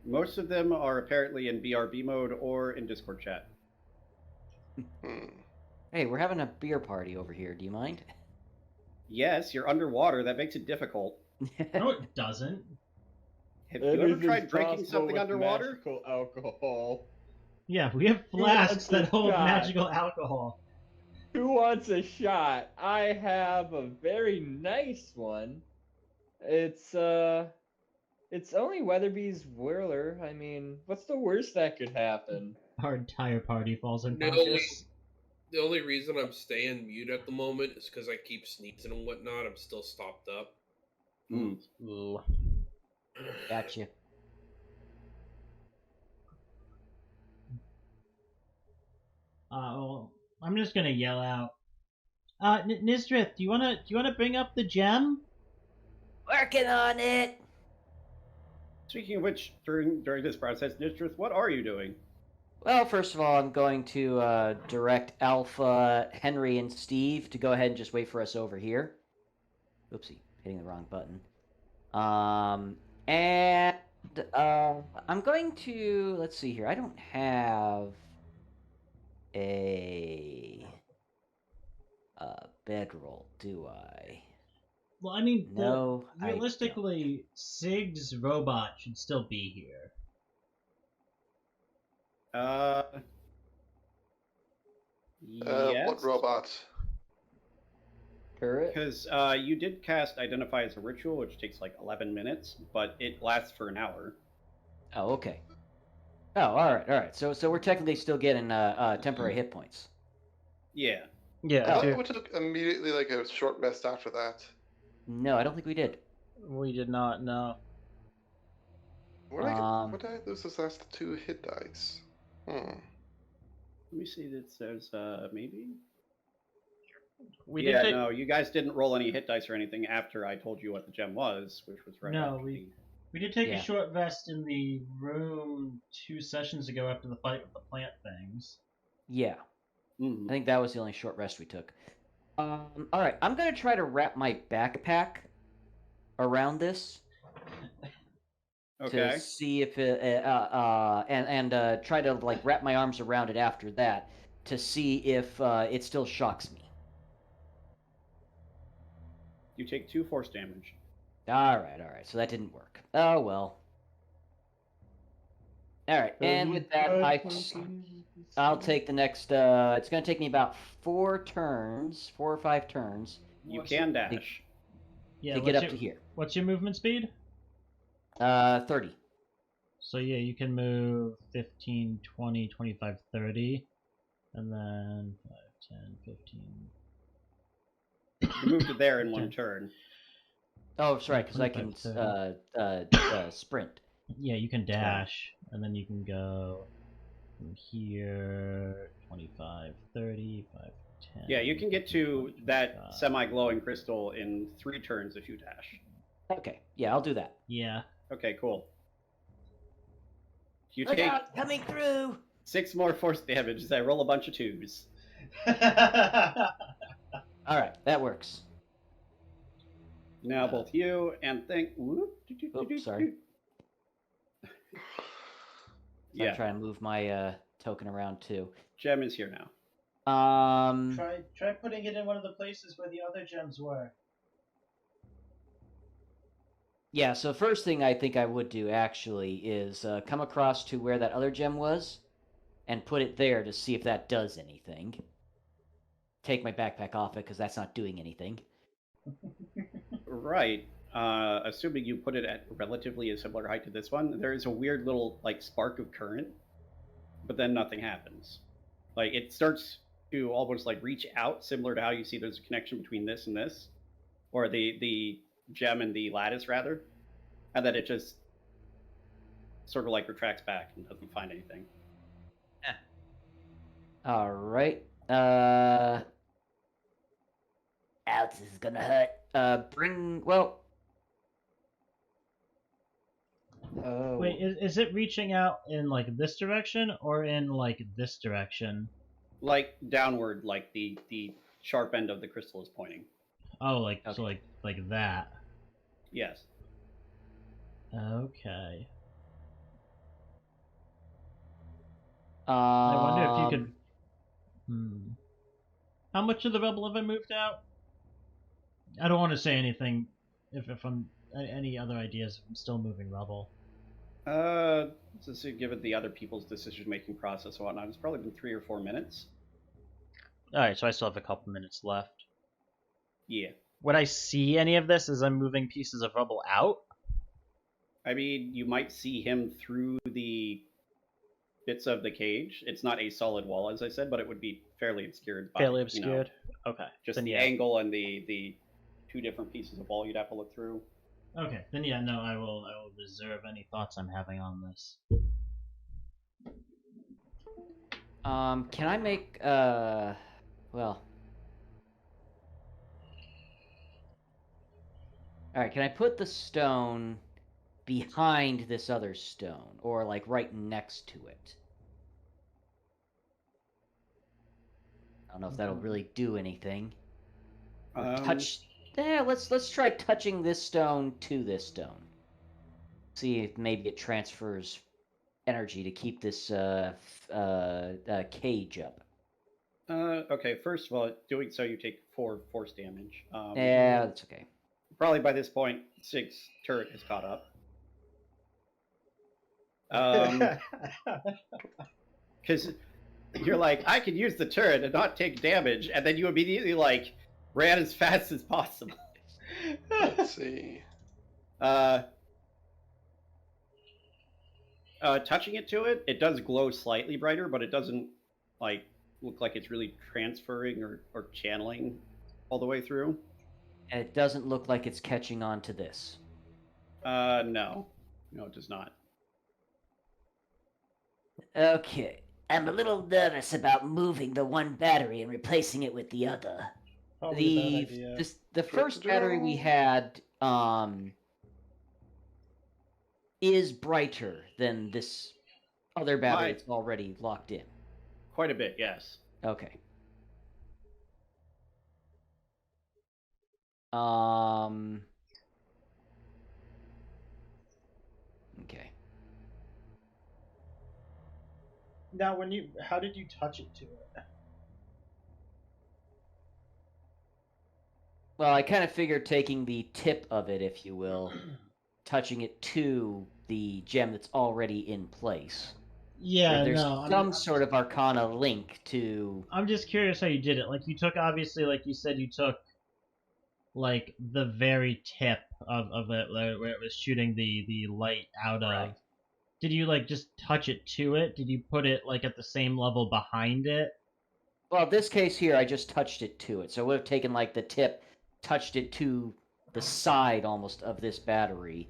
Most of them are apparently in BRB mode or in Discord chat. Hey, we're having a beer party over here. Do you mind? Yes, you're underwater. That makes it difficult. No, it doesn't. Have you ever tried drinking something underwater? Magical alcohol. Yeah, we have flasks that hold magical alcohol. Who wants a shot? I have a very nice one. It's only Weatherby's Whirler. I mean, what's the worst that could happen? Our entire party falls unconscious. The only reason I'm staying mute at the moment is because I keep sneezing and whatnot. I'm still stopped up. Ugh. Gotcha. Well, I'm just gonna yell out. Nysdrith, do you wanna bring up the gem? Working on it. Speaking of which, during this process, Nysdrith, what are you doing? Well, first of all, I'm going to direct Alpha, Henry, and Steve to go ahead and just wait for us over here. Oopsie, hitting the wrong button. And I'm going to, let's see here. I don't have a bedroll, do I? Well, I mean, No, I don't. realistically, Sig's robot should still be here. Yes. What robot? Turret? Because you did cast Identify as a Ritual, which takes like 11 minutes, but it lasts for an hour. Oh, okay. Oh, all right. So we're technically still getting temporary hit points. Yeah. Yeah, I thought we took immediately like a short rest after that. No, I don't think we did. we did not know. Where did I lose those last 2 hit dice? Let me see. That says maybe. We Yeah, did take, no, you guys didn't roll any hit dice or anything after I told you what the gem was, which was right. No, after we- the- we did take Yeah. a short rest in the room 2 sessions ago after the fight with the plant things. Yeah, Mhm. I think that was the only short rest we took. All right, I'm gonna try to wrap my backpack around this Okay. to see if it, and try to like wrap my arms around it after that to see if it still shocks me. You take 2 force damage. All right. So that didn't work. Oh well. All right, and with that, I'll take the next. It's going to take me about 4 or 5 turns You What's can dash. Yeah, to get up to here. What's your movement speed? 30. So yeah, you can move 15, 20, 25, 30, and then 5, 10, 15. You moved to there in 1 turn. Oh, that's right, because I can 25, sprint. Yeah, you can dash, and then you can go from here 25, 30, 5, 10. Yeah, you can get to 20, that 25. semi-glowing crystal in 3 turns if you dash. Okay, yeah, I'll do that. Yeah. Okay, cool. You Look take out, coming through. 6 more force damage as I roll a bunch of 2s. All right, that works. Now both you and sorry. So Yeah, I'm trying to move my token around too. gem is here now. Try putting it in one of the places where the other gems were. Yeah, so first thing I think I would do actually is come across to where that other gem was and put it there to see if that does anything. Take my backpack off it because that's not doing anything. Right. Assuming you put it at relatively a similar height to this one, there is a weird little like spark of current, but then nothing happens. Like it starts to almost like reach out, similar to how you see there's a connection between this and this, or the gem and the lattice rather, and then it just sort of like retracts back and doesn't find anything. All right. Ouch, this is gonna hurt. Oh. Wait, is it reaching out in like this direction or in like this direction? Like downward, like the sharp end of the crystal is pointing. Oh, like Okay. so like that. Yes. Okay. I wonder if you could. How much of the rubble have I moved out? I don't want to say anything if I'm any other ideas. If I'm still moving rubble. Just to give it the other people's decision-making process and whatnot, it's probably been 3 or 4 minutes. All right, so I still have a couple minutes left. Yeah. Would I see any of this as I'm moving pieces of rubble out? I mean, you might see him through the bits of the cage. It's not a solid wall, as I said, but it would be fairly obscured. By, Fairly obscured. Okay. just Then the yeah. angle and the 2 different pieces of wall you'd have to look through. Okay, then yeah, no, I will reserve any thoughts I'm having on this. Can I make well, all right, can I put the stone behind this other stone, or like right next to it? I don't know if that'll really do anything. Or touch. Yeah, let's try touching this stone to this stone. See if maybe it transfers energy to keep this cage up. Okay, first of all, doing so you take 4 force damage. Yeah, that's okay. Probably by this point, Sig's turret is caught up. Because you're like, I can use the turret and not take damage, and then you immediately like ran as fast as possible. Let's see. Touching it to it, it does glow slightly brighter, but it doesn't like look like it's really transferring or channeling all the way through. And it doesn't look like it's catching on to this. No, it does not. Okay. I'm a little nervous about moving the one battery and replacing it with the other. Probably a bad idea. The first battery we had is brighter than this other battery that's already locked in. Quite a bit, yes. Okay. Okay. Now, how did you touch it to it? Well, I kind of figured taking the tip of it, if you will, touching it to the gem that's already in place. Yeah, there's no. some sort of arcana link to. I'm just curious how you did it. Like, you took, obviously, like you said, you took, like, the very tip of it, where it was shooting the light out of. Right. Did you, like, just touch it to it? Did you put it, like, at the same level behind it? Well, this case here, I just touched it to it. So I would have taken, like, the tip, touched it to the side, almost, of this battery,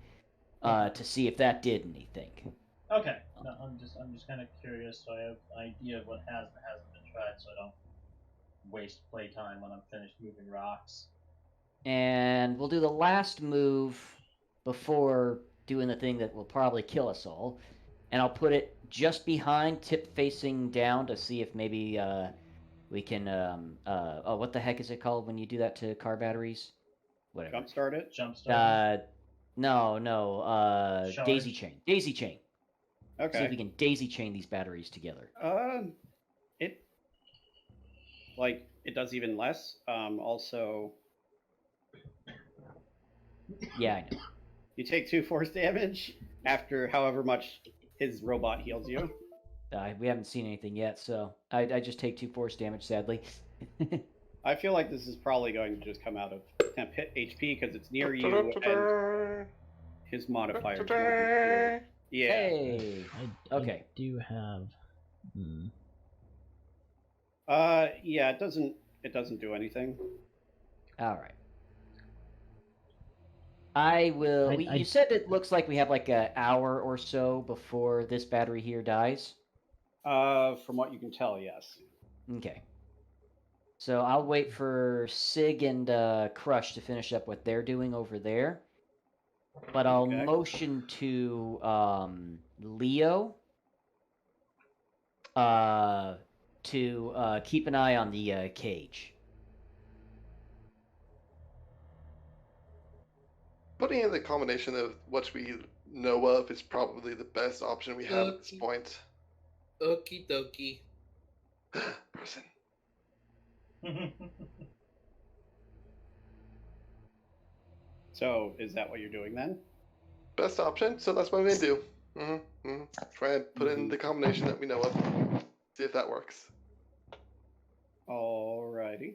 to see if that did anything. Okay. No, I'm just kind of curious, so I have an idea of what has and hasn't been tried, so I don't waste playtime when I'm finished moving rocks. And we'll do the last move before doing the thing that will probably kill us all. And I'll put it just behind, tip facing down, to see if maybe we can... what the heck is it called when you do that to car batteries? Whatever. Jumpstart it? Jumpstart? No. Daisy chain. Daisy chain. Okay. See if we can daisy chain these batteries together. It does even less. Also... Yeah, I know. You take 2 force damage after however much his robot heals you. We haven't seen anything yet, so I just take 2 force damage, sadly. I feel like this is probably going to just come out of temp hit HP because it's near you and his modifier. Yeah. Hey. Okay. I do have. Yeah. It doesn't do anything. All right. I will. You said it looks like we have like an hour or so before this battery here dies. From what you can tell, yes. Okay. So I'll wait for Sig and Crusch to finish up what they're doing over there. But I'll motion to Leo to keep an eye on the cage. Putting in the combination of what we know of is probably the best option we have at this point. Okie dokie. Person. So, is that what you're doing then? Best option, so that's what I'm going to do. Try and put in the combination that we know of. See if that works. Alrighty.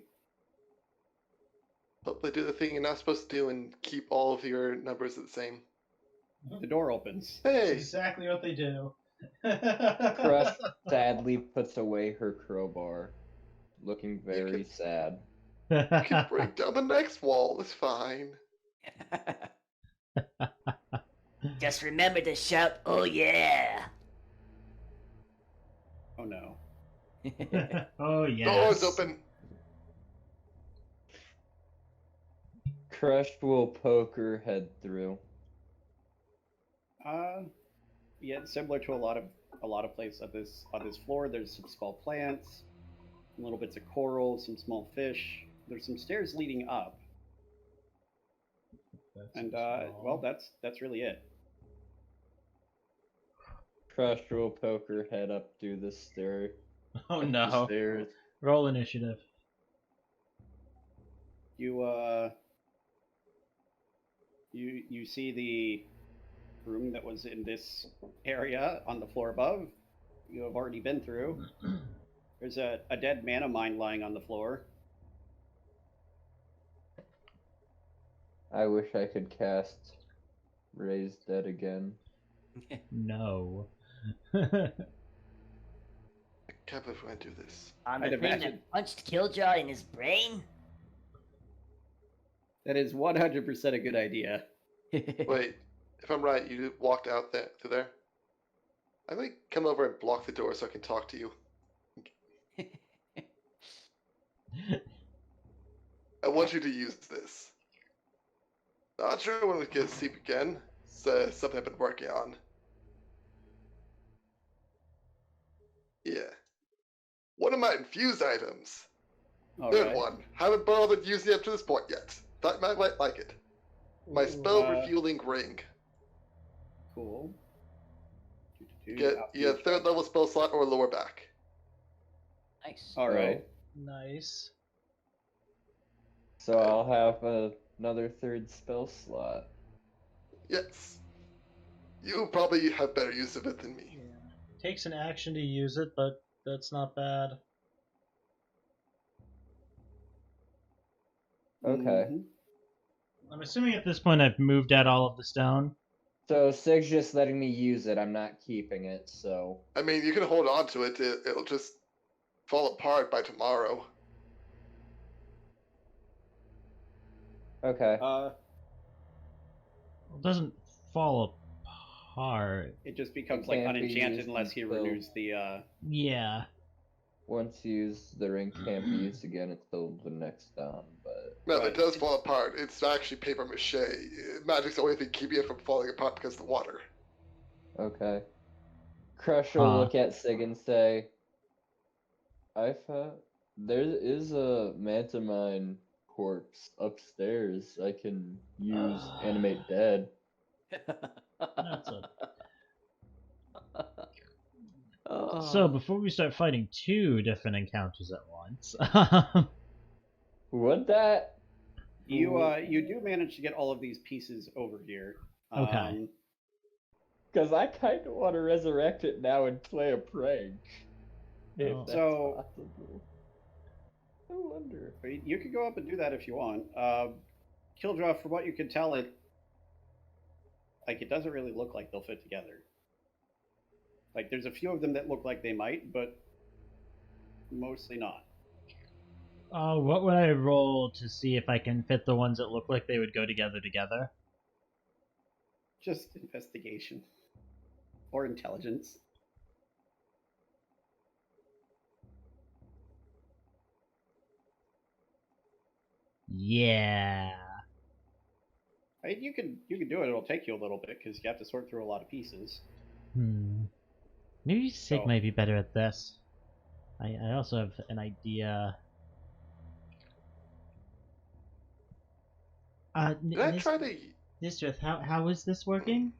Hopefully do the thing you're not supposed to do and keep all of your numbers the same. The door opens. Hey! Exactly what they do. Crusch sadly puts away her crowbar, looking very sad. You can break down the next wall, it's fine. Just remember to shout, "Oh yeah!" Oh no. Oh yes. Doors open. Crusch will poke her head through. Yeah, similar to a lot of places on this floor. There's some small plants, little bits of coral, some small fish. There's some stairs leading up, and well, that's really it. Crusch will poke her head up through the stair. Oh the no. stairs. Roll initiative. You you see the room that was in this area on the floor above. You have already been through. There's a dead mana mine lying on the floor. I wish I could cast Raise Dead again. No. I can't believe we're gonna do this. On the I'd thing imagine. that punched Kiljow in his brain? That is 100% a good idea. Wait, if I'm right, you walked out there through there. I think come over and block the door so I can talk to you. I want you to use this. Not sure when we get sleep again. It's something I've been working on. Yeah. One of my infused items. All Good right. one. Haven't bothered using it up to this point yet. Thought you might like it. My spell refueling ring. Cool. Get either third level spell slot or lower back. Nice. All right. Nice. So I'll have another third spell slot. Yes. You probably have better use of it than me. Yeah. Takes an action to use it, but that's not bad. Okay. Mhm. I'm assuming at this point I've moved out all of the stone. So Sig's just letting me use it. I'm not keeping it, so. I mean, you can hold on to it. It'll just fall apart by tomorrow. Okay. It doesn't fall apart. It just becomes It like can't be unenchanted used unless he until- renews the. Yeah. Once used, the ring can't be used again until the next dawn, but. No, Right. it does fall apart. It's actually paper mache. Magic's the only thing keeping it from falling apart because of the water. Okay. Crusch will Huh. look at Sig and say, I found there is a manta mine corpse upstairs. I can use animate dead. That's a... Oh. So before we start fighting two different encounters at once, Would that? You do manage to get all of these pieces over here. Okay. Because I kind of want to resurrect it now and play a prank. If Oh. that's So- possible. I wonder. You could go up and do that if you want. Kiljow, from what you can tell, it doesn't really look like they'll fit together. Like there's a few of them that look like they might, but mostly not. what would I roll to see if I can fit the ones that look like they would go together? Just investigation or intelligence. Yeah. I mean, you can do it. It'll take you a little bit because you have to sort through a lot of pieces. Maybe Sig So- might be better at this. I also have an idea. Did I try to... Nysdrith, how is this working?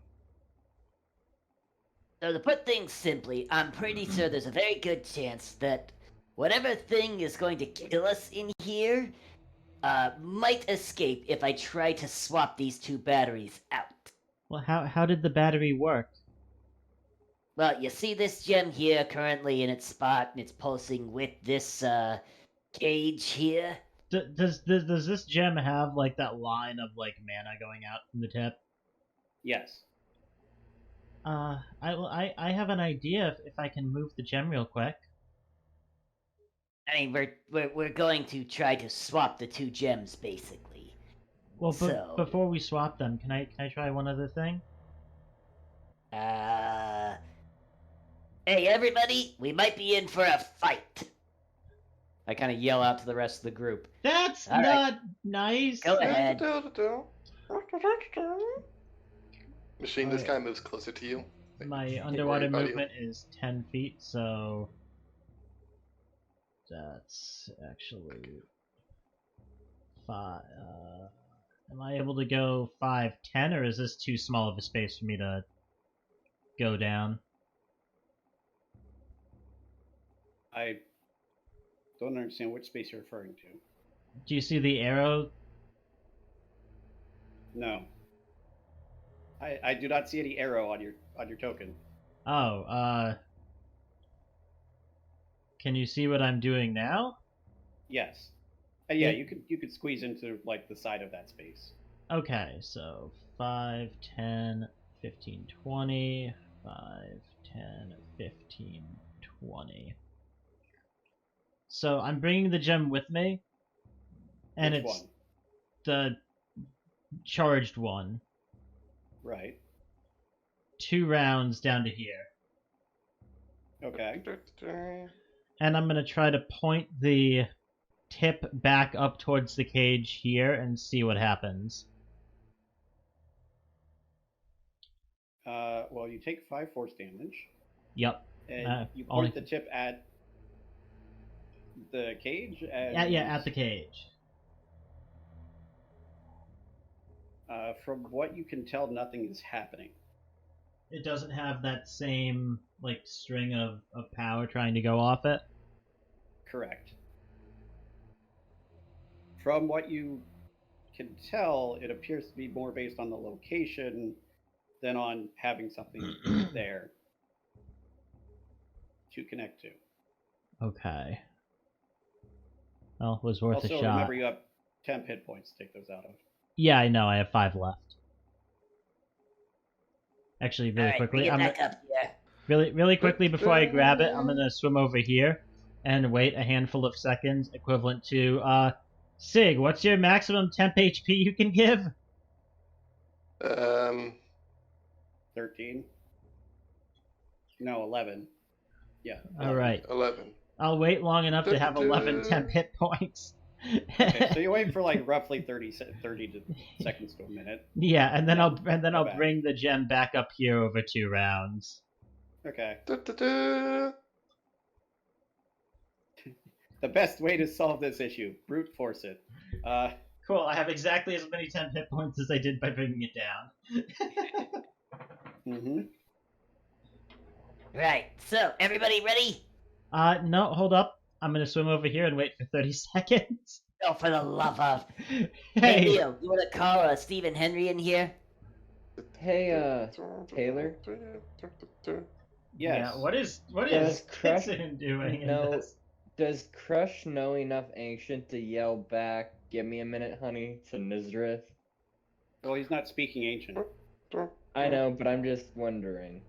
So to put things simply, I'm pretty sure there's a very good chance that whatever thing is going to kill us in here might escape if I try to swap these two batteries out. Well, how did the battery work? Well, you see this gem here currently in its spot, and it's pulsing with this cage here. Does this gem have like that line of like mana going out from the tip? Yes. I have an idea if I can move the gem real quick. I mean, we're going to try to swap the two gems, basically. Well, So- before we swap them, can I try one other thing? Hey, everybody, we might be in for a fight. I kind of yell out to the rest of the group. That's All right. not nice. Go ahead. Machine just kind of moves closer to you. My underwater about you. movement is 10 feet, so that's actually 5. Am I able to go 5, 10, or is this too small of a space for me to go down? I don't understand which space you're referring to. Do you see the arrow? No. I do not see any arrow on your token. Oh, can you see what I'm doing now? Yes. Yeah, you could squeeze into like the side of that space. Okay, so 5, 10, 15, 20, 5, 10, 15, 20. So I'm bringing the gem with me, and Which it's one? the charged one. Right. 2 rounds down to here. Okay. And I'm going to try to point the tip back up towards the cage here and see what happens. Well, you take 5 force damage, Yep. and you only- point the tip at the cage. And, Yeah, at the cage. From what you can tell, nothing is happening. It doesn't have that same like string of power trying to go off it. Correct. From what you can tell, it appears to be more based on the location than on having something there to connect to. Okay. Well, it was worth Also, a shot. remember you have 10 hit points to take those out of. Yeah, I know. I have 5 left. Actually, really Alright, bring quickly, it back up here. really quickly before I grab it, I'm gonna swim over here and wait a handful of seconds, equivalent to Sig. What's your maximum temp HP you can give? 13? No, 11. Yeah. All right, 11. I'll wait long enough to have 11 temp hit points. Okay, so you wait for like roughly 30 seconds to a minute. Yeah, and then I'll Go back. bring the gem back up here over 2 rounds. Okay. Da-da-da. The best way to solve this issue, brute force it. Cool. I have exactly as many temp hit points as I did by bringing it down. Mm-hmm. Right, so, everybody ready? No, hold up. I'm gonna swim over here and wait for 30 seconds. Oh, for the love of... Hey, Hey, Leo, you want to call Stephen Henry in here? Hey, Taylor? Yes. yeah, what is Does Crusch Kitson doing in know- this? Does Crusch know enough ancient to yell back, "Give me a minute, honey," to Nysdrith? Well, he's not speaking ancient. I know, but I'm just wondering.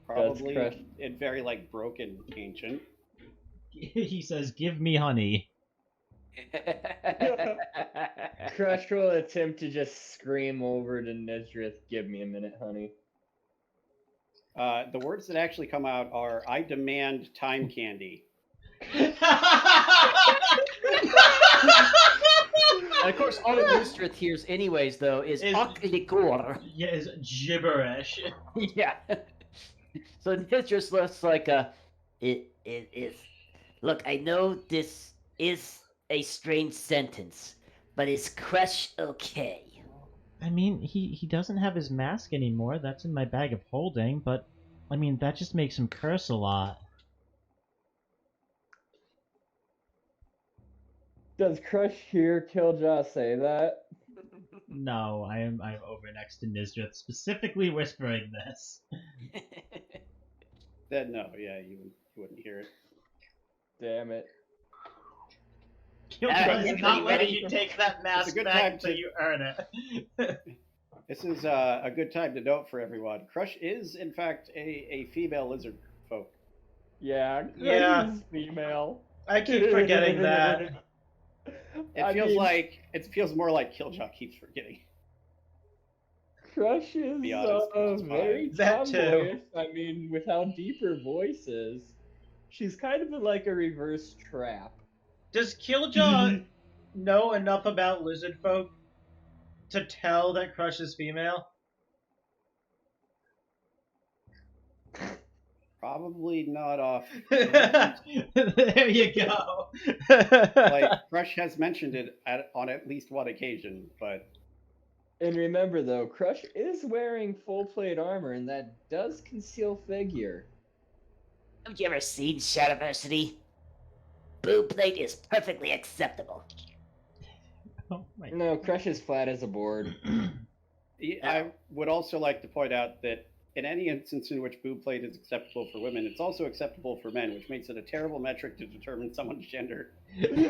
Probably Crusch- in very like broken ancient. He says, "Give me honey." Crusch will attempt to just scream over to Nysdrith, "Give me a minute, honey." The words that actually come out are, "I demand time candy." And of course, all that Nysdrith hears, anyways, though, is Is- Akambherylliax. Yeah, is gibberish. Yeah. So Nysdrith looks like a. It is... Look, I know this is a strange sentence, but is Crusch okay? I mean, he doesn't have his mask anymore. That's in my bag of holding, but I mean, that just makes him curse a lot. Does Crusch hear Kiljow say that? No, I'm over next to Nysdrith, specifically whispering this. Then no, yeah, you wouldn't hear it. Damn it. Killjoy Alright, is everybody not letting ready? you take that mask good back time until to- you earn it. This is a good time to note for everyone. Crusch is, in fact, a female lizard folk. Yeah, Crusch Yeah. is female. I keep forgetting that. It feels more like Kiljow keeps forgetting. Crusch is Be honest, it's very fine. That too. tomboyish. I mean, with how deep her voice is, she's kind of like a reverse trap. Does Kiljow know enough about lizard folk to tell that Crusch is female? Probably not off. There you go. Like, Crusch has mentioned it on at least one occasion, but... And remember, though, Crusch is wearing full plate armor, and that does conceal figure. Have you ever seen Shadowversity? Blue plate is perfectly acceptable. Oh my No, Crusch is flat as a board. I would also like to point out that in any instance in which boob plate is acceptable for women, it's also acceptable for men, which makes it a terrible metric to determine someone's gender. No.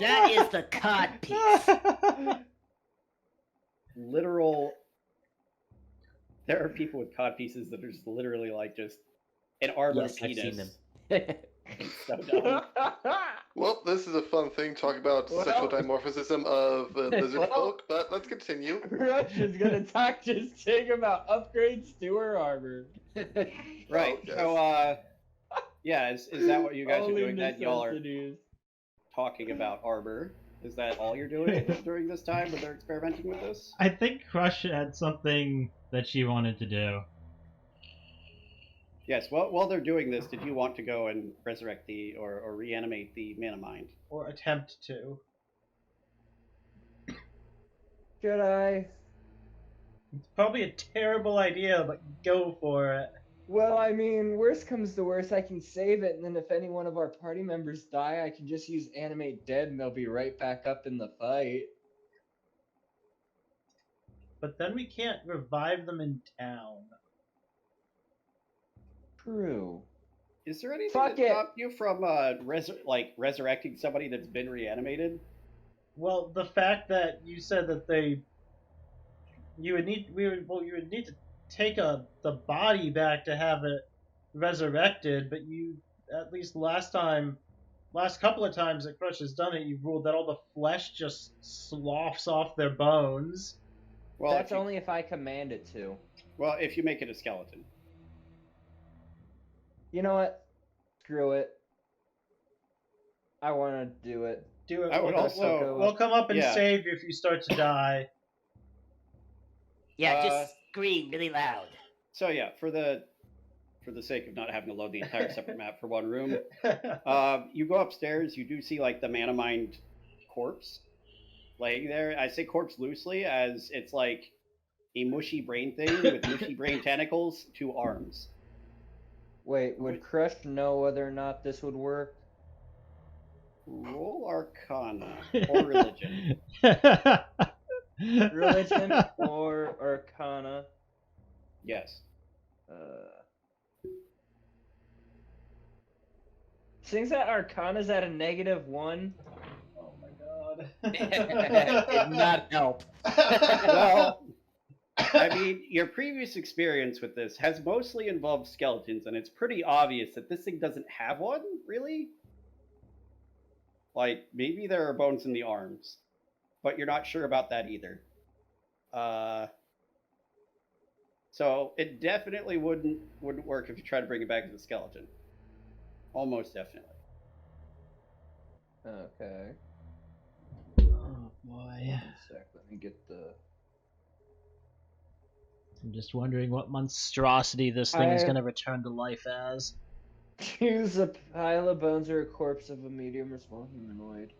That is the cod piece. Literal. There are people with cod pieces that are just literally like just an armor Yes, I've penis. seen them. It's so dumb. Well, this is a fun thing, talk about sexual dimorphism of lizard folk, but let's continue. Crusch is gonna talk to Sig about upgrades to her armor. Right. yes. So, yeah, is that what you guys are Only doing? That y'all are necessities. talking about armor? Is that all you're doing during this time when they're experimenting with this? I think Crusch had something that she wanted to do. Yes. Well, while they're doing this, did you want to go and resurrect or reanimate the mana mind? Or attempt to. Should I? It's probably a terrible idea, but go for it. Well, I mean, worst comes to worst, I can save it, and then if any one of our party members die, I can just use Animate Dead, and they'll be right back up in the fight. But then we can't revive them in town. True. Is there anything Fuck that it. stopped you from resurrecting somebody that's been reanimated? Well, the fact that you said that you would need to take the body back to have it resurrected, but you, at least last couple of times that Crusch has done it, you've ruled that all the flesh just sloughs off their bones. Well, That's only if I command it to. Well, if you make it a skeleton. You know what? Screw it. I want to do it. Do it. I would also- We'll come up and yeah. save you if you start to die. Yeah, just scream really loud. So yeah, for the sake of not having to load the entire separate map for one room, you go upstairs. You do see like the mana mind corpse laying there. I say corpse loosely as it's like a mushy brain thing with mushy brain tentacles, 2 arms. Wait, would Crusch know whether or not this would work? Roll Arcana or Religion. Religion or Arcana? Yes. Seeing that Arcana's at a -1. Oh my god. Did not help. Well, I mean, your previous experience with this has mostly involved skeletons, and it's pretty obvious that this thing doesn't have one, really. Like, maybe there are bones in the arms, but you're not sure about that either. So it definitely wouldn't work if you try to bring it back as a skeleton. Almost definitely. Okay. Oh boy. One sec, let me get the... I'm just wondering what monstrosity this thing is going to return to life as. Choose a pile of bones or a corpse of a medium or small humanoid.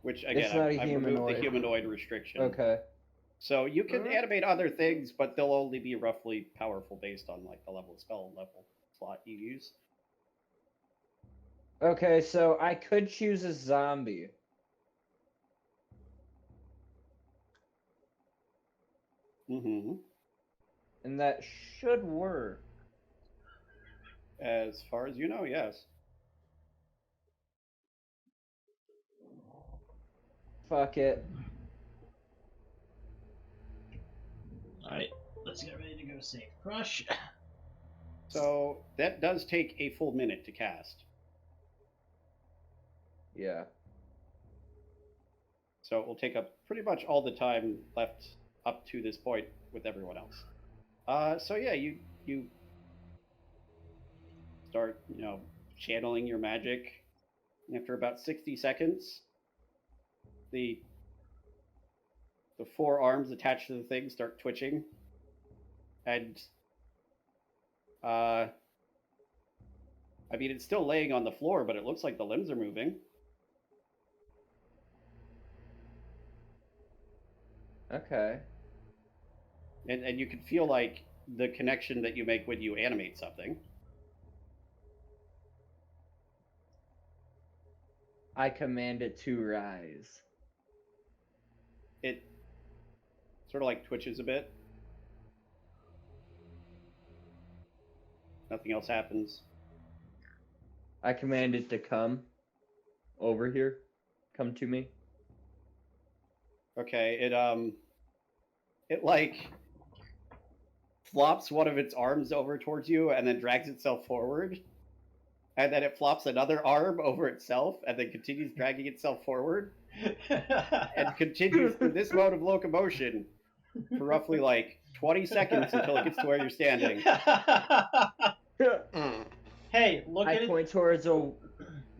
Which, It's again, not a I've removed the humanoid. humanoid restriction. Okay. So you can animate other things, but they'll only be roughly powerful based on like the level of spell level slot you use. Okay, so I could choose a zombie. Mm-hmm. And that should work. As far as you know, yes. Fuck it. Alright, let's get ready to go save Crusch. So that does take a full minute to cast. Yeah. So it will take up pretty much all the time left up to this point with everyone else. So yeah, you start, channeling your magic. After about 60 seconds, the four arms attached to the thing start twitching, and it's still laying on the floor, but it looks like the limbs are moving. Okay. And you can feel like the connection that you make when you animate something. I command it to rise. It sort of like twitches a bit. Nothing else happens. I command it to come over here. Come to me. Okay, it like flops one of its arms over towards you and then drags itself forward. And then it flops another arm over itself and then continues dragging itself forward. And continues through this mode of locomotion for roughly like 20 seconds until it gets to where you're standing. Hey, look at I it. point towards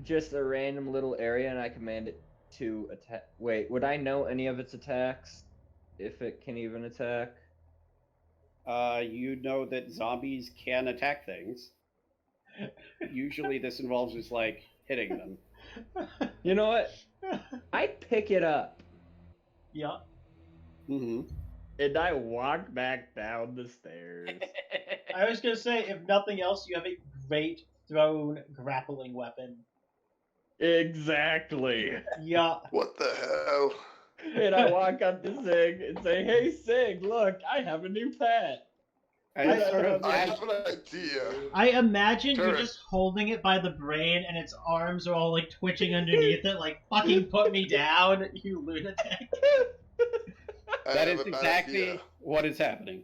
just a random little area and I command it to attack. Wait, would I know any of its attacks? If it can even attack? You know that zombies can attack things. Usually this involves just like hitting them. You know what? I pick it up. Yeah. Mm-hmm. And I walk back down the stairs. I was gonna say, if nothing else, you have a great thrown grappling weapon. Exactly. Yeah. What the hell? And I walk up to Sig and say, "Hey Sig, look, I have a new pet." And sort of I as, have an idea. I imagine you're Turret. just holding it by the brain, and its arms are all like twitching underneath it, like "fucking put me down, you lunatic." I that have is a bad exactly idea. what is happening.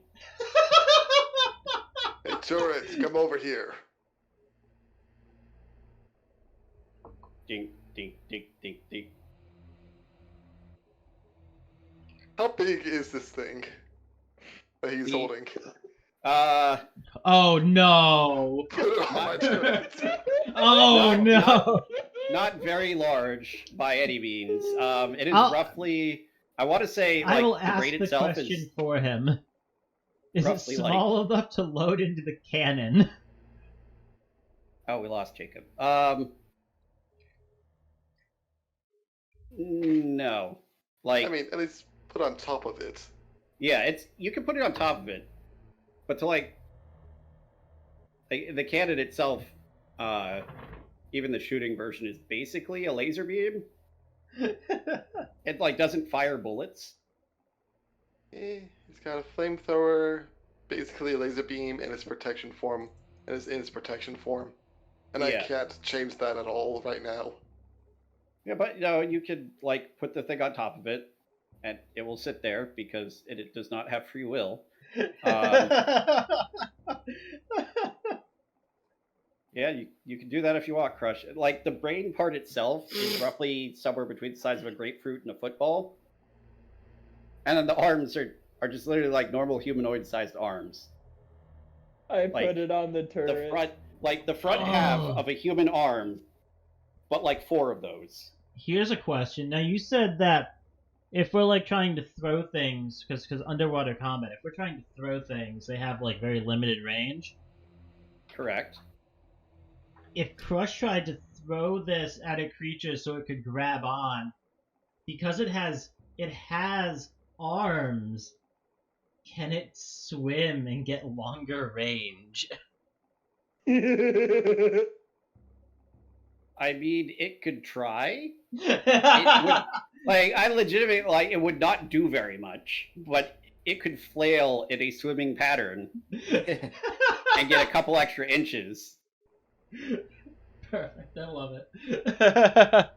Hey, turrets, come over here. Ding, ding, ding, ding, ding. How big is this thing that he's The- holding? Oh no! Put it on my turret. Oh no! Not very large by any means. It is I'll- roughly, I want to say, I will like the ask brain the itself question is for him. Is it roughly, like- small enough to load into the cannon? Oh, we lost Jacob. No. Like, I mean, at least put on top of it. yeah, you can put it on top of it, but to like the cannon itself, even the shooting version is basically a laser beam. It like doesn't fire bullets. He's got a flamethrower, basically a laser beam, and its protection form, and it's in its protection form. And I Yeah. can't change that at all right now. Yeah, but you could like put the thing on top of it, and it will sit there because it does not have free will. Yeah, you can do that if you want, Crusch. Like the brain part itself is roughly somewhere between the size of a grapefruit and a football, and then the arms are just literally like normal humanoid-sized arms. I Like, put it on the turret. The front half of a human arm, but like 4 of those. Here's a question. Now, you said that if we're like trying to throw things, because underwater combat, if we're trying to throw things, they have like very limited range. Correct. If Crusch tried to throw this at a creature so it could grab on, because it has arms, can it swim and get longer range? I mean, it could try. I legitimately it would not do very much, but it could flail in a swimming pattern and get a couple extra inches. Perfect. I love it.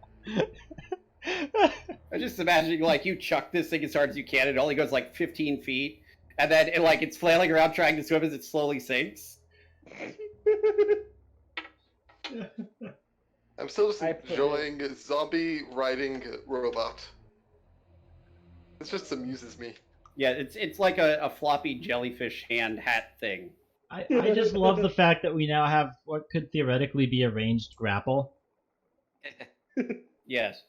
I'm just imagining like you chuck this thing as hard as you can, it only goes like 15 feet, and then it's flailing around trying to swim as it slowly sinks. I'm still just I put enjoying zombie riding robot. This just amuses me. Yeah, it's like a floppy jellyfish hand hat thing. I just love the fact that we now have what could theoretically be a ranged grapple. Yes.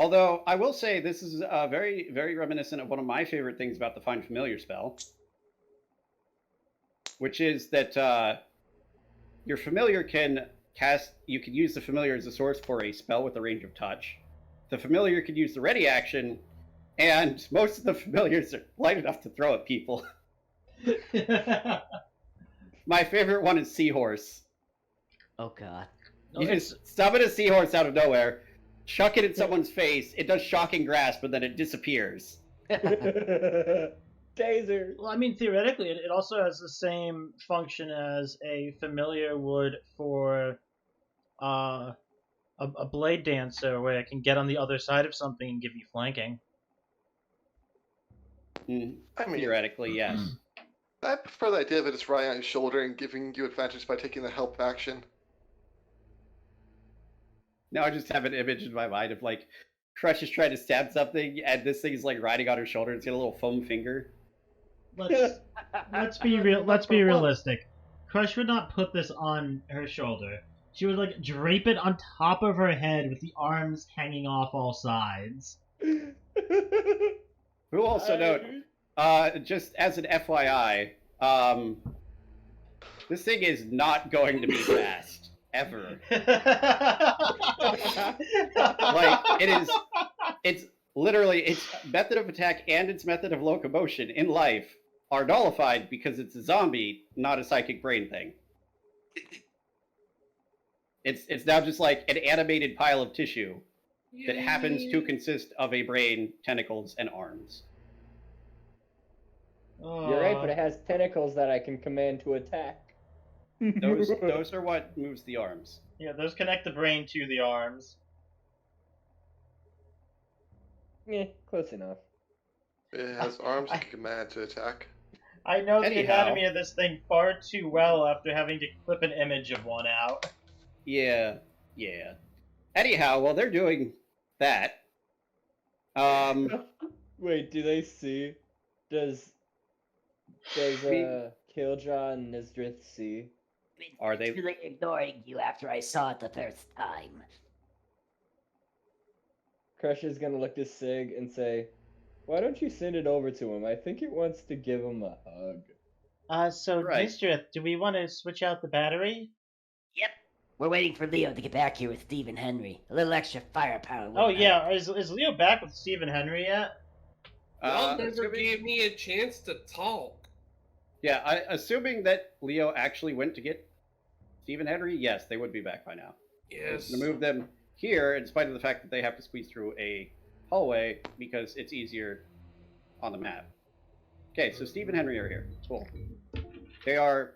Although I will say this is very, very reminiscent of one of my favorite things about the Find Familiar spell, which is that your familiar can cast. You can use the familiar as a source for a spell with a range of touch. The familiar can use the ready action, and most of the familiars are light enough to throw at people. My favorite one is Seahorse. Oh god. You just summon a seahorse out of nowhere, chuck it at someone's face, it does shocking grasp, but then it disappears. Taser. Well, I mean, theoretically, it also has the same function as a familiar would for a blade dancer, where it can get on the other side of something and give you flanking. I mean, Theoretically, yes. I prefer the idea of it just riding on your shoulder and giving you advantage by taking the help action. Now I just have an image in my mind of like Crusch is trying to stab something, and this thing is like riding on her shoulder. It's got a little foam finger. Let's be real. Let's be realistic. Crusch would not put this on her shoulder. She would like drape it on top of her head with the arms hanging off all sides. Who also note, just as an FYI, this thing is not going to be fast ever. Like it's literally its method of attack and its method of locomotion in life are nullified because it's a zombie, not a psychic brain thing. It's now just like an animated pile of tissue that happens to consist of a brain, tentacles, and arms. You're right, but it has tentacles that I can command to attack. Those are what moves the arms. Yeah, those connect the brain to the arms. Close enough. It has arms and can command to attack. I know the Anyhow. anatomy of this thing far too well after having to clip an image of one out. Yeah. Anyhow, while they're doing that, Wait, do they see? Does Kiljow and Nysdrith see? Are they- Really ignoring you after I saw it the first time? Crusch is gonna look to Sig and say, "Why don't you send it over to him? I think it wants to give him a hug." So Right. Nysdrith, do we want to switch out the battery? Yep. We're waiting for Leo to get back here with Steve and Henry. A little extra firepower. Oh wouldn't yeah, is Leo back with Steve and Henry yet? Y'all never gave me a chance to talk. Yeah, assuming that Leo actually went to get Stephen Henry, yes, they would be back by now. Yes. To move them here, in spite of the fact that they have to squeeze through a hallway because it's easier on the map. Okay, so Steve and Henry are here. Cool. They are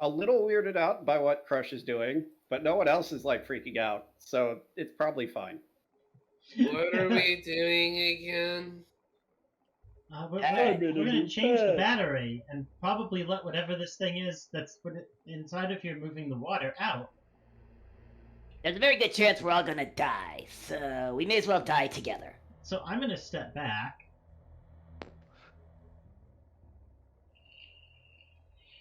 a little weirded out by what Crusch is doing, but no one else is like freaking out, so it's probably fine. What are we doing again? We're Hey, gonna change the battery and probably let whatever this thing is that's inside of here moving the water out. There's a very good chance we're all gonna die, so we may as well die together. So I'm gonna step back.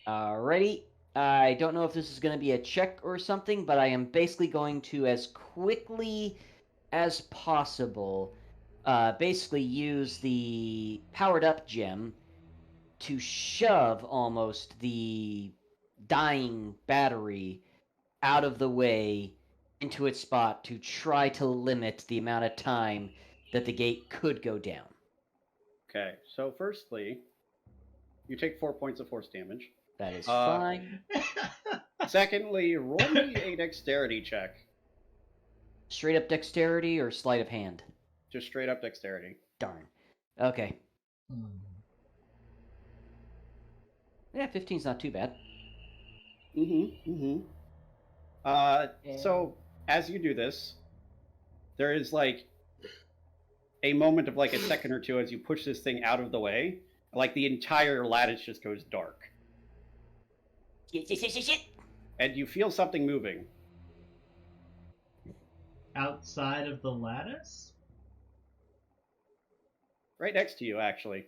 Alrighty. I don't know if this is going to be a check or something, but I am basically going to, as quickly as possible, basically use the powered up gem to shove almost the dying battery out of the way into its spot to try to limit the amount of time that the gate could go down. Okay, so firstly, you take 4 points of force damage. That is fine. Secondly, roll me a dexterity check. Straight up dexterity or sleight of hand? Just straight up dexterity. Darn. Okay. Yeah, 15's not too bad. So, as you do this, there is like a moment of like a second or two as you push this thing out of the way. Like the entire lattice just goes dark. Shit. And you feel something moving. outside of the lattice? Right next to you, actually.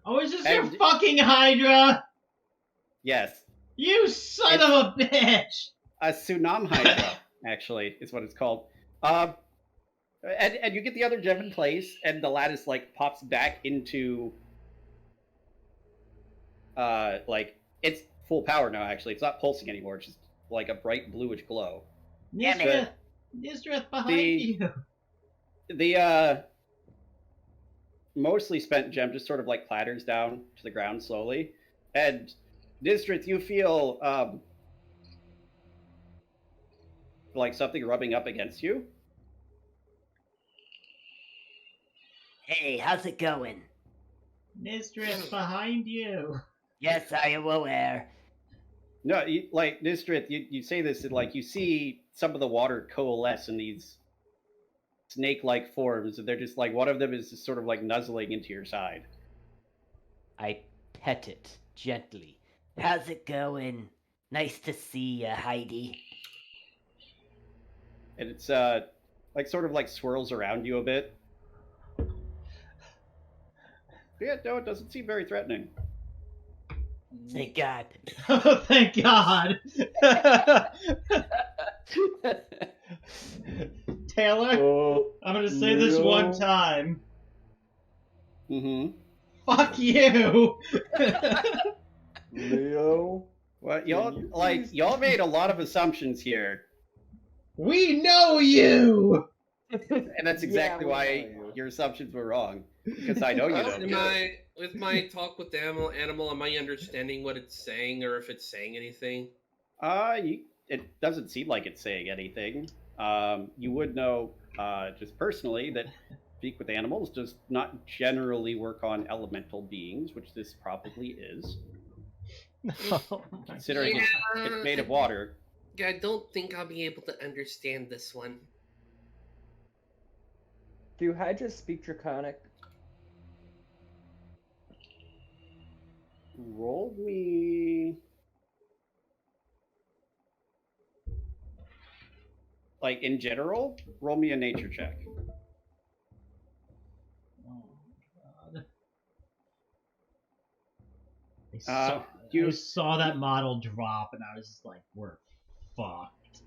Oh, is this your And- fucking Hydra? Yes. You son of a bitch! A Tsunami Hydra, actually, is what it's called. And you get the other gem in place, and the lattice like pops back into like it's full power now. Actually, it's not pulsing anymore. It's just like a bright bluish glow. Nysdrith, Nysdrith behind you. The mostly spent gem just sort of like clatters down to the ground slowly, and Nysdrith, you feel like something rubbing up against you. Hey, how's it going? Nysdrith behind you. Yes, I am aware. No, like Nysdrith, you say this, and like you see some of the water coalesce in these snake-like forms, and they're just like one of them is just sort of like nuzzling into your side. I pet it gently. How's it going? Nice to see ya, Heidi. And it's like sort of like swirls around you a bit. Yeah, no, it doesn't seem very threatening. Thank God. Oh, thank God. Taylor, I'm gonna say this one Leo. time. Mm-hmm. Fuck you. Leo. Well, Can y'all you like please- y'all made a lot of assumptions here, We know you. and that's exactly Yeah, why we know you. your assumptions were wrong. Because I know you don't. With my talk with the animal, am I understanding what it's saying, or if it's saying anything? It doesn't seem like it's saying anything. You would know, just personally, that Speak with Animals does not generally work on elemental beings, which this probably is, considering it's made of water. Yeah, I don't think I'll be able to understand this one. Do Hydras speak Draconic? Roll me. Like, in general, roll me a nature check. Oh, God. Uh, I saw that model drop, and I was just like, "We're fucked."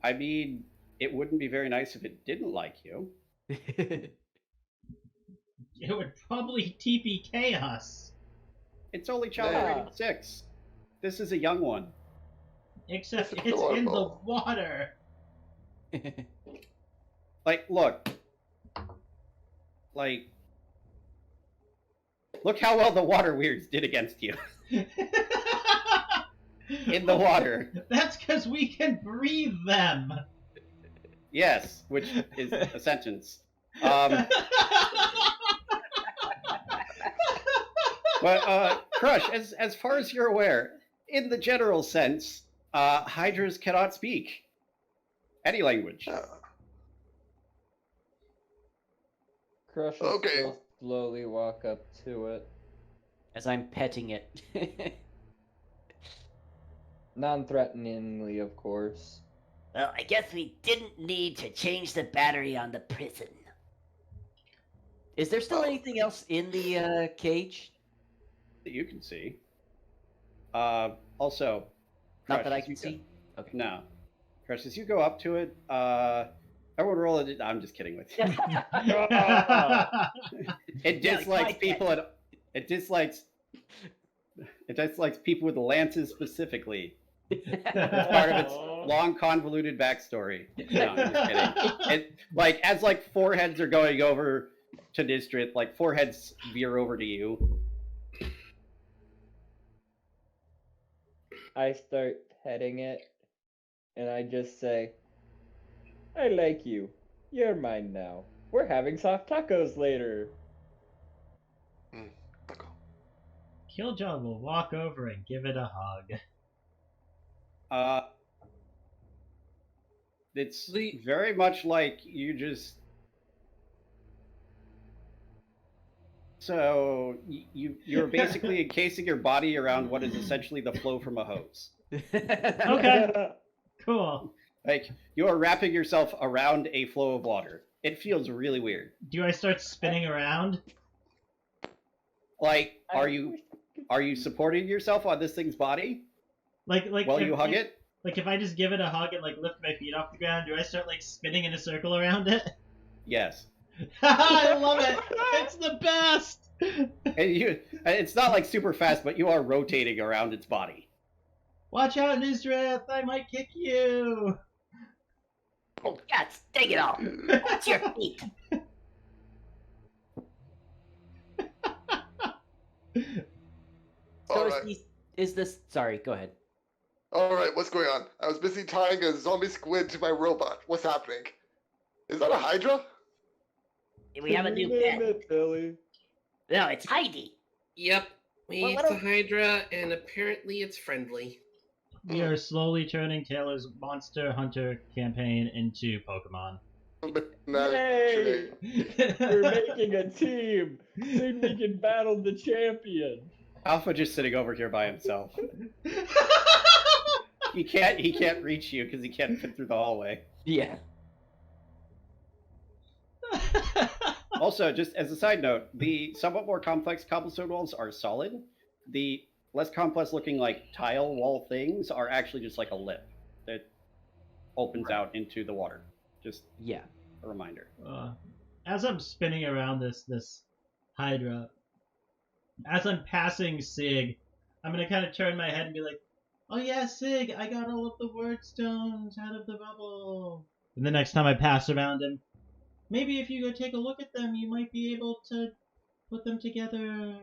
I mean, it wouldn't be very nice if it didn't like you. It would probably TPK us. It's only child rated 6. This is a young one. Except It's it's in the adorable. water. Like, look how well the water weirds did against you in the water. That's because we can breathe them. Yes, which is a sentence. But Crusch, as far as you're aware, in the general sense, hydras cannot speak any language. Crush will Okay. still slowly walk up to it. As I'm petting it. Non-threateningly, of course. Well, I guess we didn't need to change the battery on the prison. Is there still anything else in the cage? That you can see. Also, Not Crusch, that I as can you go- see? Okay. No. Crush, as you go up to it, everyone roll it. I'm just kidding with you. It Yeah, dislikes like people and it dislikes people with lances specifically. It's part of its long convoluted backstory. No, I'm just kidding. It, like, as like 4 heads are going over to Nysdrith, like 4 heads veer over to you. I start petting it, and I just say, I like you. You're mine now. We're having soft tacos later. Kiljow will walk over and give it a hug. It's The- very much like you just. So you're basically encasing your body around what is essentially the flow from a hose. Okay. Cool. Like, you are wrapping yourself around a flow of water. It feels really weird. Do I start spinning around? Like, are you supporting yourself on this thing's body Like while if, you hug like, it? Like if I just give it a hug and like lift my feet off the ground, do I start like spinning in a circle around it? Yes. I love it. It's the best. And it's not like super fast, but you are rotating around its body. Watch out, Nysdrith! I might kick you. Oh, God, take it all. Watch your feet. So All right. is this? Sorry, go ahead. All right, what's going on? I was busy tying a zombie squid to my robot. What's happening? Is that a Hydra? We have a new Name pet. it, Billy. No, it's Heidi. Yep, it's what a a- Hydra, and apparently it's friendly. We are slowly turning Taylor's Monster Hunter campaign into Pokemon. Yay! We're making a team. Soon we can battle the champion. Alpha just sitting over here by himself. He can't reach you because he can't fit through the hallway. Yeah. Also, just as a side note, the somewhat more complex cobblestone walls are solid. The less complex looking like tile wall things are actually just like a lip that opens out into the water. Just Yeah. a reminder. As I'm spinning around this Hydra, as I'm passing Sig, I'm gonna kind of turn my head and be like, "Oh yeah, Sig, I got all of the word stones out of the rubble." And the next time I pass around him, maybe if you go take a look at them, you might be able to put them together.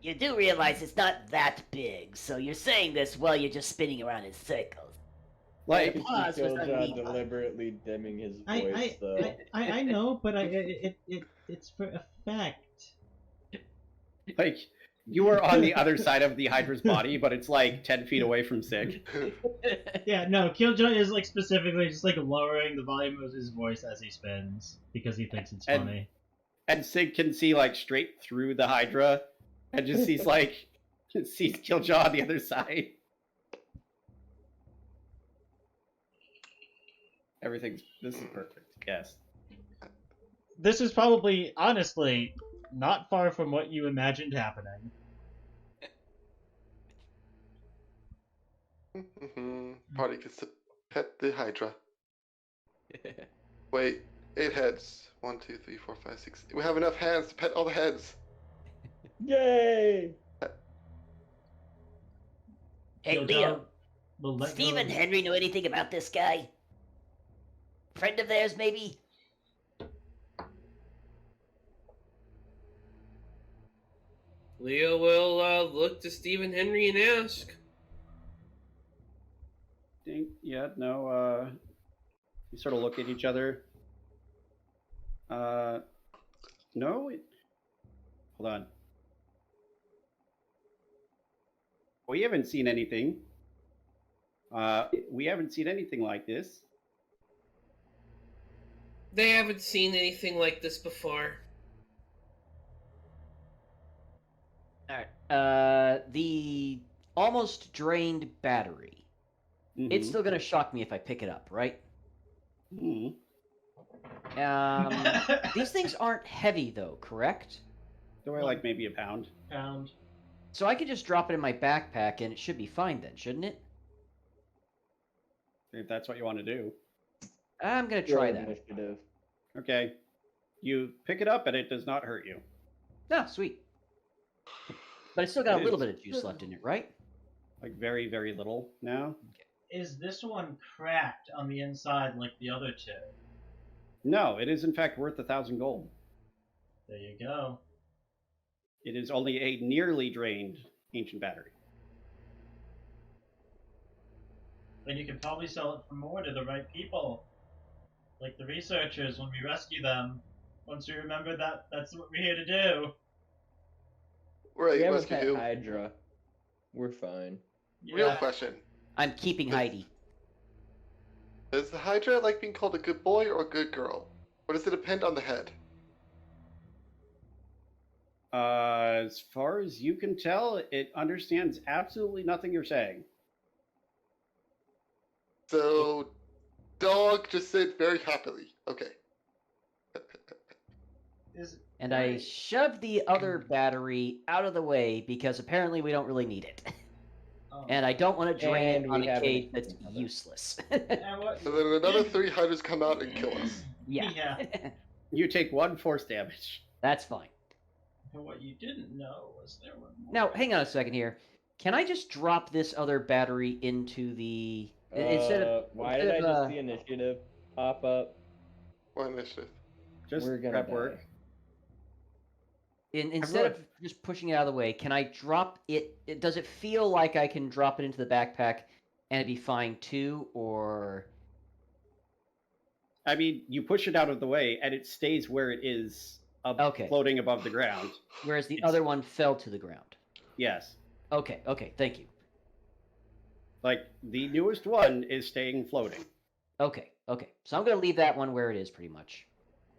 You do realize it's not that big, so you're saying this while you're just spinning around in circles. Like, Pause was Kiljow unneeded. deliberately dimming his voice, though. I know, but it's for effect. like you are on the other side of the Hydra's body, but it's like 10 feet away from Sig. Yeah, no, Kiljow is like specifically just like lowering the volume of his voice as he spins because he thinks it's And- funny. And Sig can see like straight through the Hydra and just sees Kiljaw on the other side. This is perfect. Yes. This is probably, honestly, not far from what you imagined happening. Party gets to pet the Hydra. Wait, 8 heads. 1, 2, 3, 4, 5, 6. We have enough hands to pet all the heads. Yay! Hey, Kiljow Leo, will let Steve go and of- Henry know anything about this guy? Friend of theirs, maybe? Leo will look to Stephen Henry and ask. Yeah, no, you sort of look at each other. No? Hold on. We haven't seen anything. We haven't seen anything like this. They haven't seen anything like this before. Alright. The almost drained battery. It's Mhm. still gonna shock me if I pick it up, right? Mhm. These things aren't heavy though, correct? They weigh like maybe a pound. Pound. So I could just drop it in my backpack and it should be fine then, shouldn't it? If that's what you want to do. I'm gonna try Roll that. initiative. Okay. You pick it up and it does not hurt you. Oh, sweet. But it's still got It a little is. bit of juice left in it, right? Like very, very little now. Is this one cracked on the inside like the other two? No, it is in fact worth 1,000 gold. There you go. It is only a nearly drained ancient battery. And you can probably sell it for more to the right people. Like the researchers when we rescue them. Once we remember that that's what we're here to do. Right, We have a rescue pet who? Hydra. We're fine. Real Yeah. question. I'm keeping Heidi. Does the Hydra like being called a good boy or a good girl? Or does it depend on the head? As far as you can tell, it understands absolutely nothing you're saying. So, dog just said very happily. Okay. And I shoved the other battery out of the way because apparently we don't really need it. And I don't want to drain And it on we a have cage an- that's useless. And what, And then another 3 hydras come out and kill us. Yeah. You take 1 force damage. That's fine. and what you didn't know was there were more. Now, hang on a second here. Can I just drop this other battery into the... instead of... Why did I just see initiative pop up? One initiative. Just We're gonna prep die. work. Instead of just pushing it out of the way, can I drop it? Does it feel like I can drop it into the backpack and it'd be fine too, or... I mean, you push it out of the way, and it stays where it is, Okay. floating above the ground. Whereas the other one fell to the ground. Yes. Okay, thank you. Like, the newest one is staying floating. Okay. So I'm going to leave that one where it is, pretty much.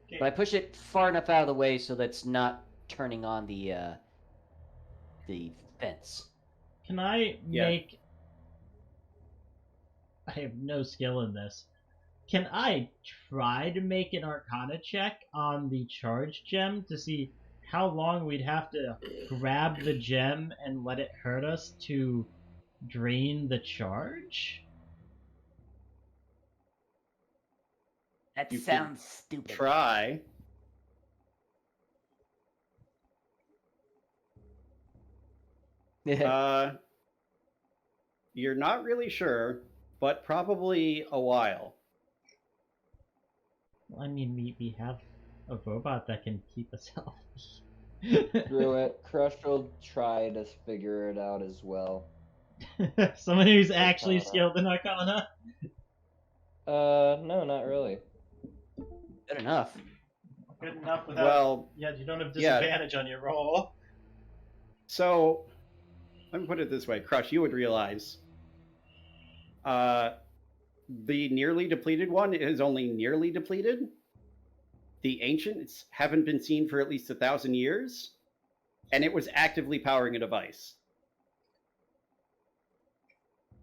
Okay. But I push it far enough out of the way so that's not turning on the fence. Can I Yeah. make... I have no skill in this. Can I try to make an Arcana check on the charge gem to see how long we'd have to grab the gem and let it hurt us to drain the charge? That You could sounds stupid. Try. You're not really sure, but probably a while. Well, I mean, we have a robot that can keep us healthy. Screw it. Crush will try to figure it out as well. Someone who's actually Arcana. skilled in Arcana? No, not really. Good enough. Good enough without... Well, yeah, you don't have yeah. disadvantage on your roll. so let me put it this way, Crush, you would realize the nearly depleted one is only nearly depleted. The ancients haven't been seen for at least 1,000 years, and it was actively powering a device.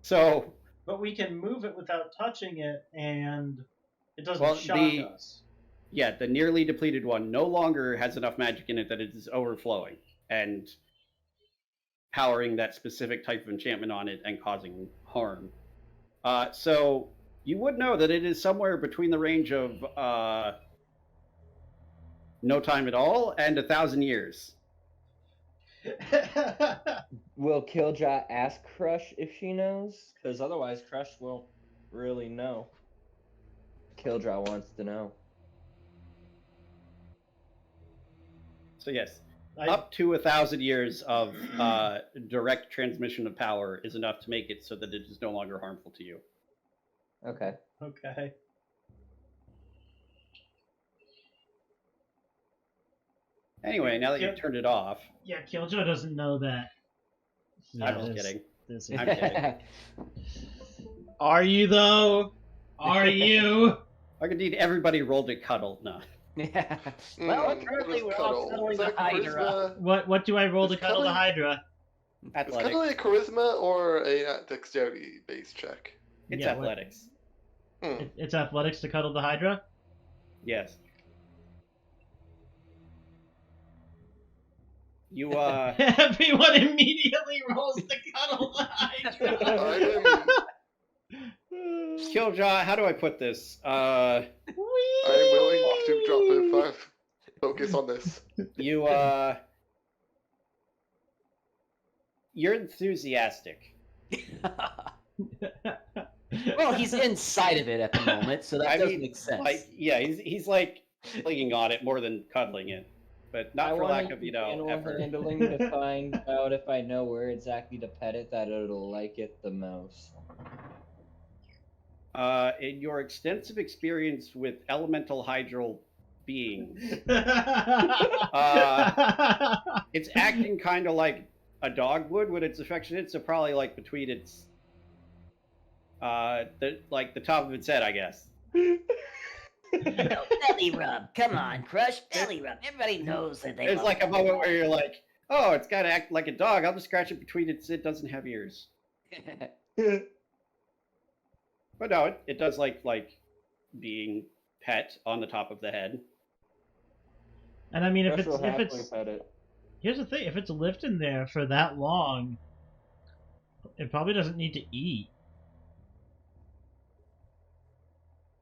So, But we can move it without touching it, and it doesn't Well, shock us. yeah, the nearly depleted one no longer has enough magic in it that it is overflowing and powering that specific type of enchantment on it and causing harm. So you would know that it is somewhere between the range of no time at all and 1,000 years. Will Kiljow ask Crush if she knows? Because otherwise, Crush won't really know. Kiljow wants to know. So yes, I- up to 1,000 years of direct transmission of power is enough to make it so that it is no longer harmful to you. Okay. Okay. Anyway, now that Yeah. you've turned it off, Yeah, Kiljow doesn't know that. I'm just kidding. This I'm kidding. Are you, though? Are you? Like indeed, everybody rolled a cuddle. No. Well, What currently is we're all cuddle? cuddling Is the that Hydra. charisma? What do I roll to Is cuddle the cuddling- Hydra? Is Athletics. cuddling a charisma or a dexterity-based check? It's Yeah, what- athletics. It's athletics to cuddle the Hydra? Yes. You Everyone immediately rolls to cuddle the Hydra. I am Kiljaw, how do I put this? willing to drop a 5. Focus on this. You're enthusiastic. Well, he's inside of it at the moment, so that I does mean, make sense. Like, yeah, he's like clinging on it more than cuddling it, but not for lack of animal effort. handling to find out if I know where exactly to pet it that it'll like it the most. In your extensive experience with elemental hydral beings, it's acting kind of like a dog would when it's affectionate, so probably like between its the top of its head, I guess. No, belly rub. Come on, Crush. Belly rub. Everybody knows that they There's love like a belly moment rub. where you're like, oh, it's got to act like a dog. I'll just scratch it between its. It doesn't have ears. But no, it does like being pet on the top of the head. And I mean, if Crusch it's will happily pet it. here's the thing: if it's lived in there for that long, it probably doesn't need to eat.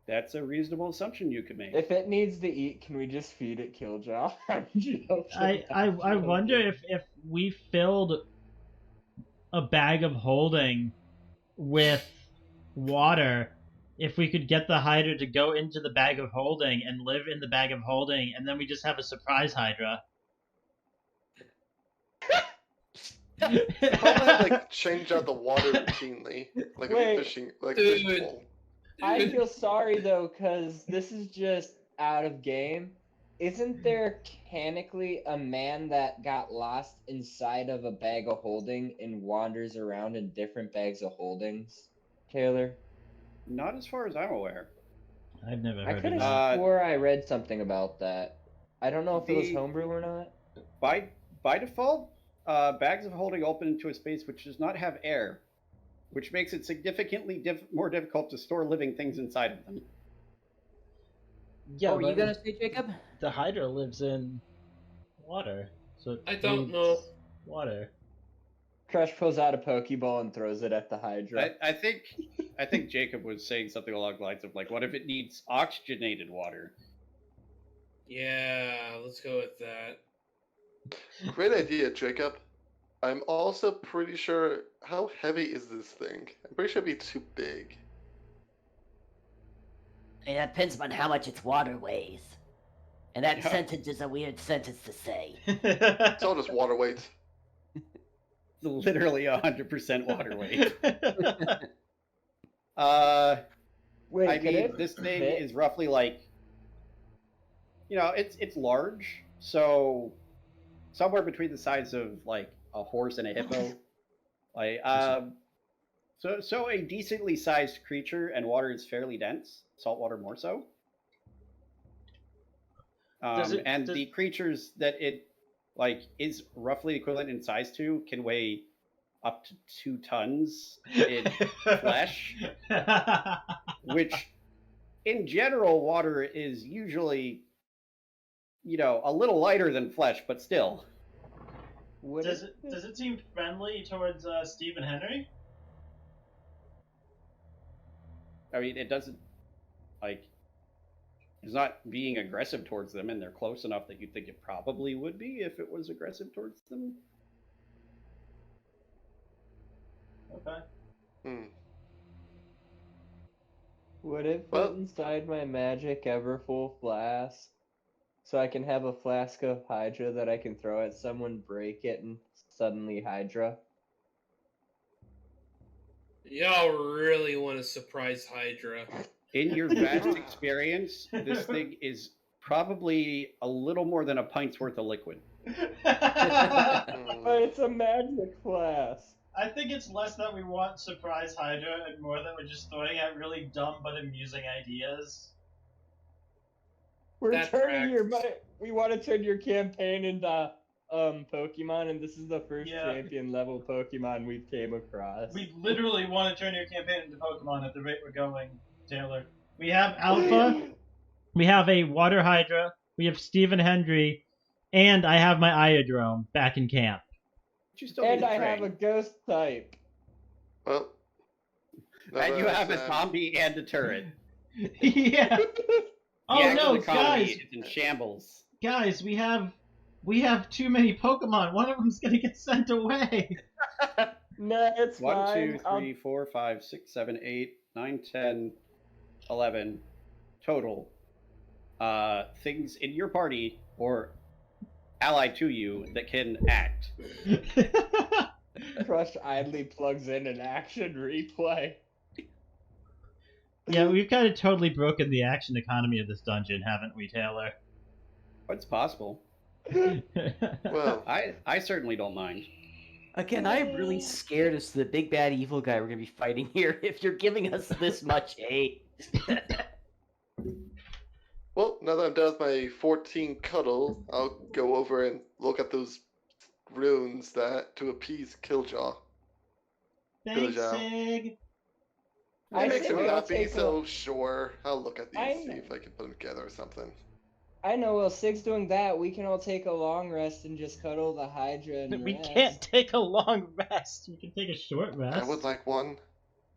That's a reasonable assumption you could make. If it needs to eat, can we just feed it Kiljow? I'm joking, I wonder if we filled a bag of holding with water, if we could get the Hydra to go into the bag of holding and live in the bag of holding, and then we just have a surprise Hydra. Probably like change out the water routinely, like Wait. a fishing, like Dude. fish bowl. I feel sorry though, because this is just out of game. Isn't there mechanically a man that got lost inside of a bag of holding and wanders around in different bags of holdings, Taylor? Not as far as I'm aware. I've never I heard could of have that. swore I read something about that. I don't know if it was The- homebrew or not. By default, bags of holding open into a space which does not have air, which makes it significantly more difficult to store living things inside of them. Yeah, what were you gonna say, Jacob? the Hydra lives in water, so it I don't needs know. water. Crusch pulls out a Pokeball and throws it at the Hydra. I think Jacob was saying something along the lines of like, what if it needs oxygenated water? Yeah, let's go with that. Great idea, Jacob. I'm also pretty sure. How heavy is this thing? I'm pretty sure it'd be too big. It depends on how much its water weighs. And that Yeah. sentence is a weird sentence to say. It's all just water weight. It's literally 100% water weight. Wait, I could mean, it this thing fit? is roughly like, it's large, so somewhere between the size of like a horse and a hippo. Like, so a decently sized creature, and water is fairly dense. Saltwater more so. The creatures that it is roughly equivalent in size to can weigh up to 2 tons in flesh, which in general water is usually a little lighter than flesh, but still. Does it seem friendly towards Steve and Henry? I mean, it doesn't it's not being aggressive towards them, and they're close enough that you'd think it probably would be if it was aggressive towards them. Okay. Would it fit Well- inside my magic Everfull flask? So I can have a flask of Hydra that I can throw at someone, break it, and suddenly Hydra? Y'all really want to surprise Hydra. In your vast experience, this thing is probably a little more than a pint's worth of liquid. But it's a magic flask. I think it's less that we want surprise Hydra and more that we're just throwing out really dumb but amusing ideas. We're That turning tracks. we want to turn your campaign into Pokemon, and this is the first Yeah. champion level Pokemon we've came across. We literally want to turn your campaign into Pokemon at the rate we're going, Taylor. We have Alpha, we have a Water Hydra, we have Stephen Hendry, and I have my Iodrome back in camp. But you still And need to I have a train. ghost type. Well. And you never have a said- zombie and a turret. Yeah. The Oh actual no, economy guys, is in shambles. guys, we have too many Pokemon. One of them's gonna get sent away. No, it's 1, fine. 2, 3, 4, 5, 6, 7, 8, 9, 10, 11 total things in your party or allied to you that can act. Crusch idly plugs in an action replay. Yeah, we've kind of totally broken the action economy of this dungeon, haven't we, Taylor? It's possible. Well, I certainly don't mind. Again, I am really scared as to the big bad evil guy we're gonna be fighting here if you're giving us this much aid. well, now that I'm done with my 14 cuddle, I'll go over and look at those runes to appease Kiljow. Thanks, Kiljow. Sig. It makes say me we all happy, take so sure. I'll look at I these, see know. if I can put them together or something. I know, while Sig's doing that, we can all take a long rest and just cuddle the Hydra and We rest. can't take a long rest. We can take a short rest. I would like one.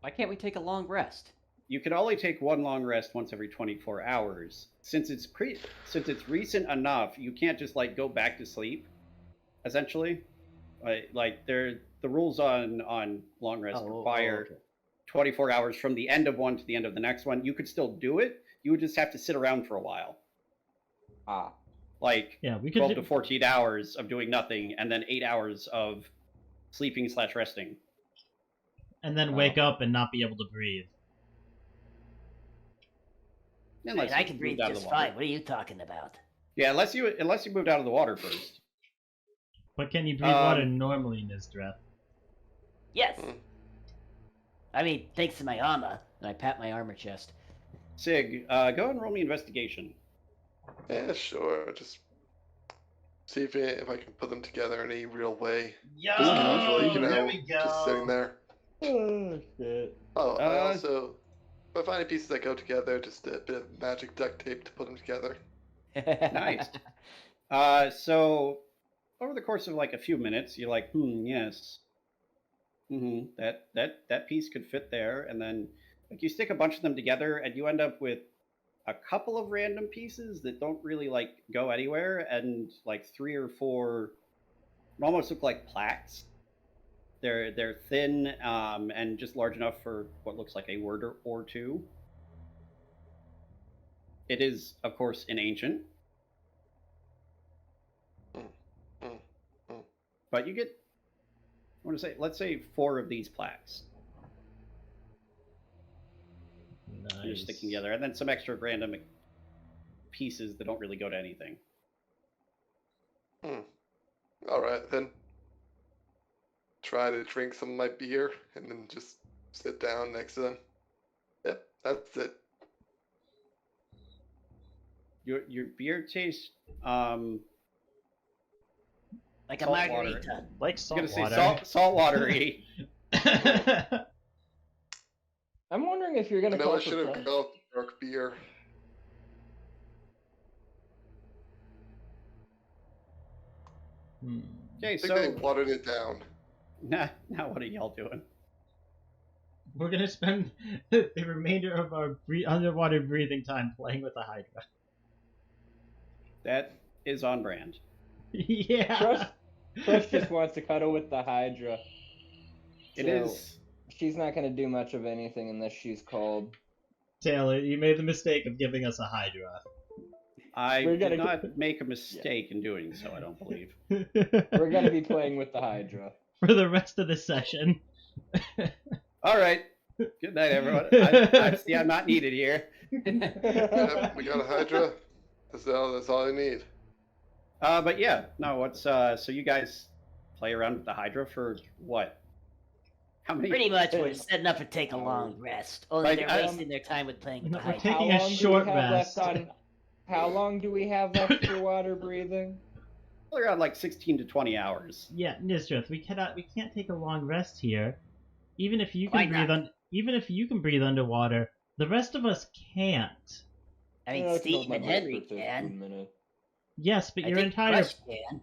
Why can't we take a long rest? You can only take one long rest once every 24 hours. Since it's recent enough, you can't just like go back to sleep. Essentially, the rules on long rest require 24 hours from the end of one to the end of the next one. You could still do it. You would just have to sit around for a while. Ah. Like Yeah, we could 12 to 14 hours of doing nothing, and then 8 hours of sleeping/resting. and then wake up and not be able to breathe. Unless I you can breathe moved out of just the water. fine. What are you talking about? Yeah, unless you moved out of the water first. But can you breathe water normally, Nysdrith? Yes. I mean, thanks to my armor. And I pat my armor chest. Sig, go ahead and roll me investigation. Yeah, sure. Just see if I can put them together in any real way. Yo, Just casually, there we go. just sitting there. Oh, shit. Oh, I also, if I find any pieces that go together, just a bit of magic duct tape to put them together. Nice. So over the course of like a few minutes, you're like, yes. That piece could fit there, and then like you stick a bunch of them together and you end up with a couple of random pieces that don't really like go anywhere, and like 3 or 4 almost look like plaques. They're thin and just large enough for what looks like a word or two. It is, of course, an ancient. But you get, I want to say, let's say 4 of these plaques. Nice. You're sticking together, and then some extra random pieces that don't really go to anything. All right, then. Try to drink some of my beer and then just sit down next to them. Yep, that's it. Your beer tastes Like a salt water. margarita. Like I salt was gonna water. say salt watery. I'm wondering if you're gonna No, call I for should have Crusch. gone with dark beer. Okay, I think they so watered it down. now what are y'all doing? We're gonna spend the remainder of our underwater breathing time playing with the Hydra. That is on brand. Yeah. Crusch just wants to cuddle with the Hydra. It So, is. She's not gonna do much of anything unless she's called. Taylor, you made the mistake of giving us a Hydra. I We're did gonna- not make a mistake in doing so. I don't believe. We're gonna be playing with the Hydra. For the rest of the session. All right. Good night, everyone. I'm not needed here. Yep, we got a Hydra. That's all I need. But yeah, no. What's so you guys play around with the Hydra for what? How many? Pretty much, we're setting up to take a long rest. Only Like, they're wasting their time with playing with the We're Hydra. taking How a long do we short have rest. left on? How long do we have left for water breathing? Around like 16 to 20 hours. Yeah, Nysdrith, we can't take a long rest here. Even if you Why can breathe not? even if you can breathe underwater, the rest of us can't. I mean, I can hold Steve my and breath Henry for 15 can. minutes. Yes, but I your think entire Crush can.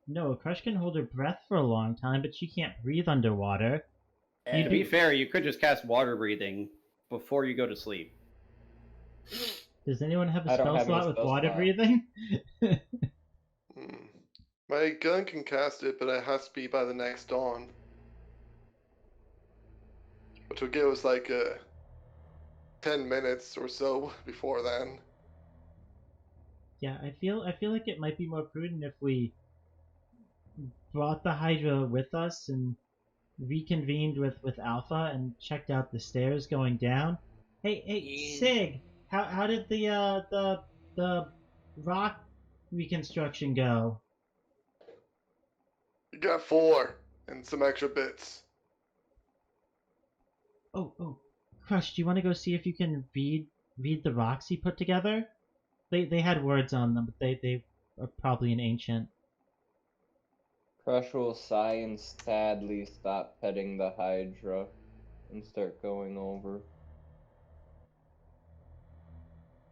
No, Crush can hold her breath for a long time, but she can't breathe underwater. To be fair, you could just cast water breathing before you go to sleep. Does anyone have a I don't spell have any slot with spell water slot. breathing? My gun can cast it, but it has to be by the next dawn. Which will give us like 10 minutes or so before then. Yeah, I feel like it might be more prudent if we brought the Hydra with us and reconvened with Alpha and checked out the stairs going down. Hey, Sig, how did the rock reconstruction go? You got 4 and some extra bits. Oh, Crush, do you want to go see if you can read the rocks he put together? They had words on them, but they are probably an ancient. Crush will sigh and sadly stop petting the Hydra and start going over.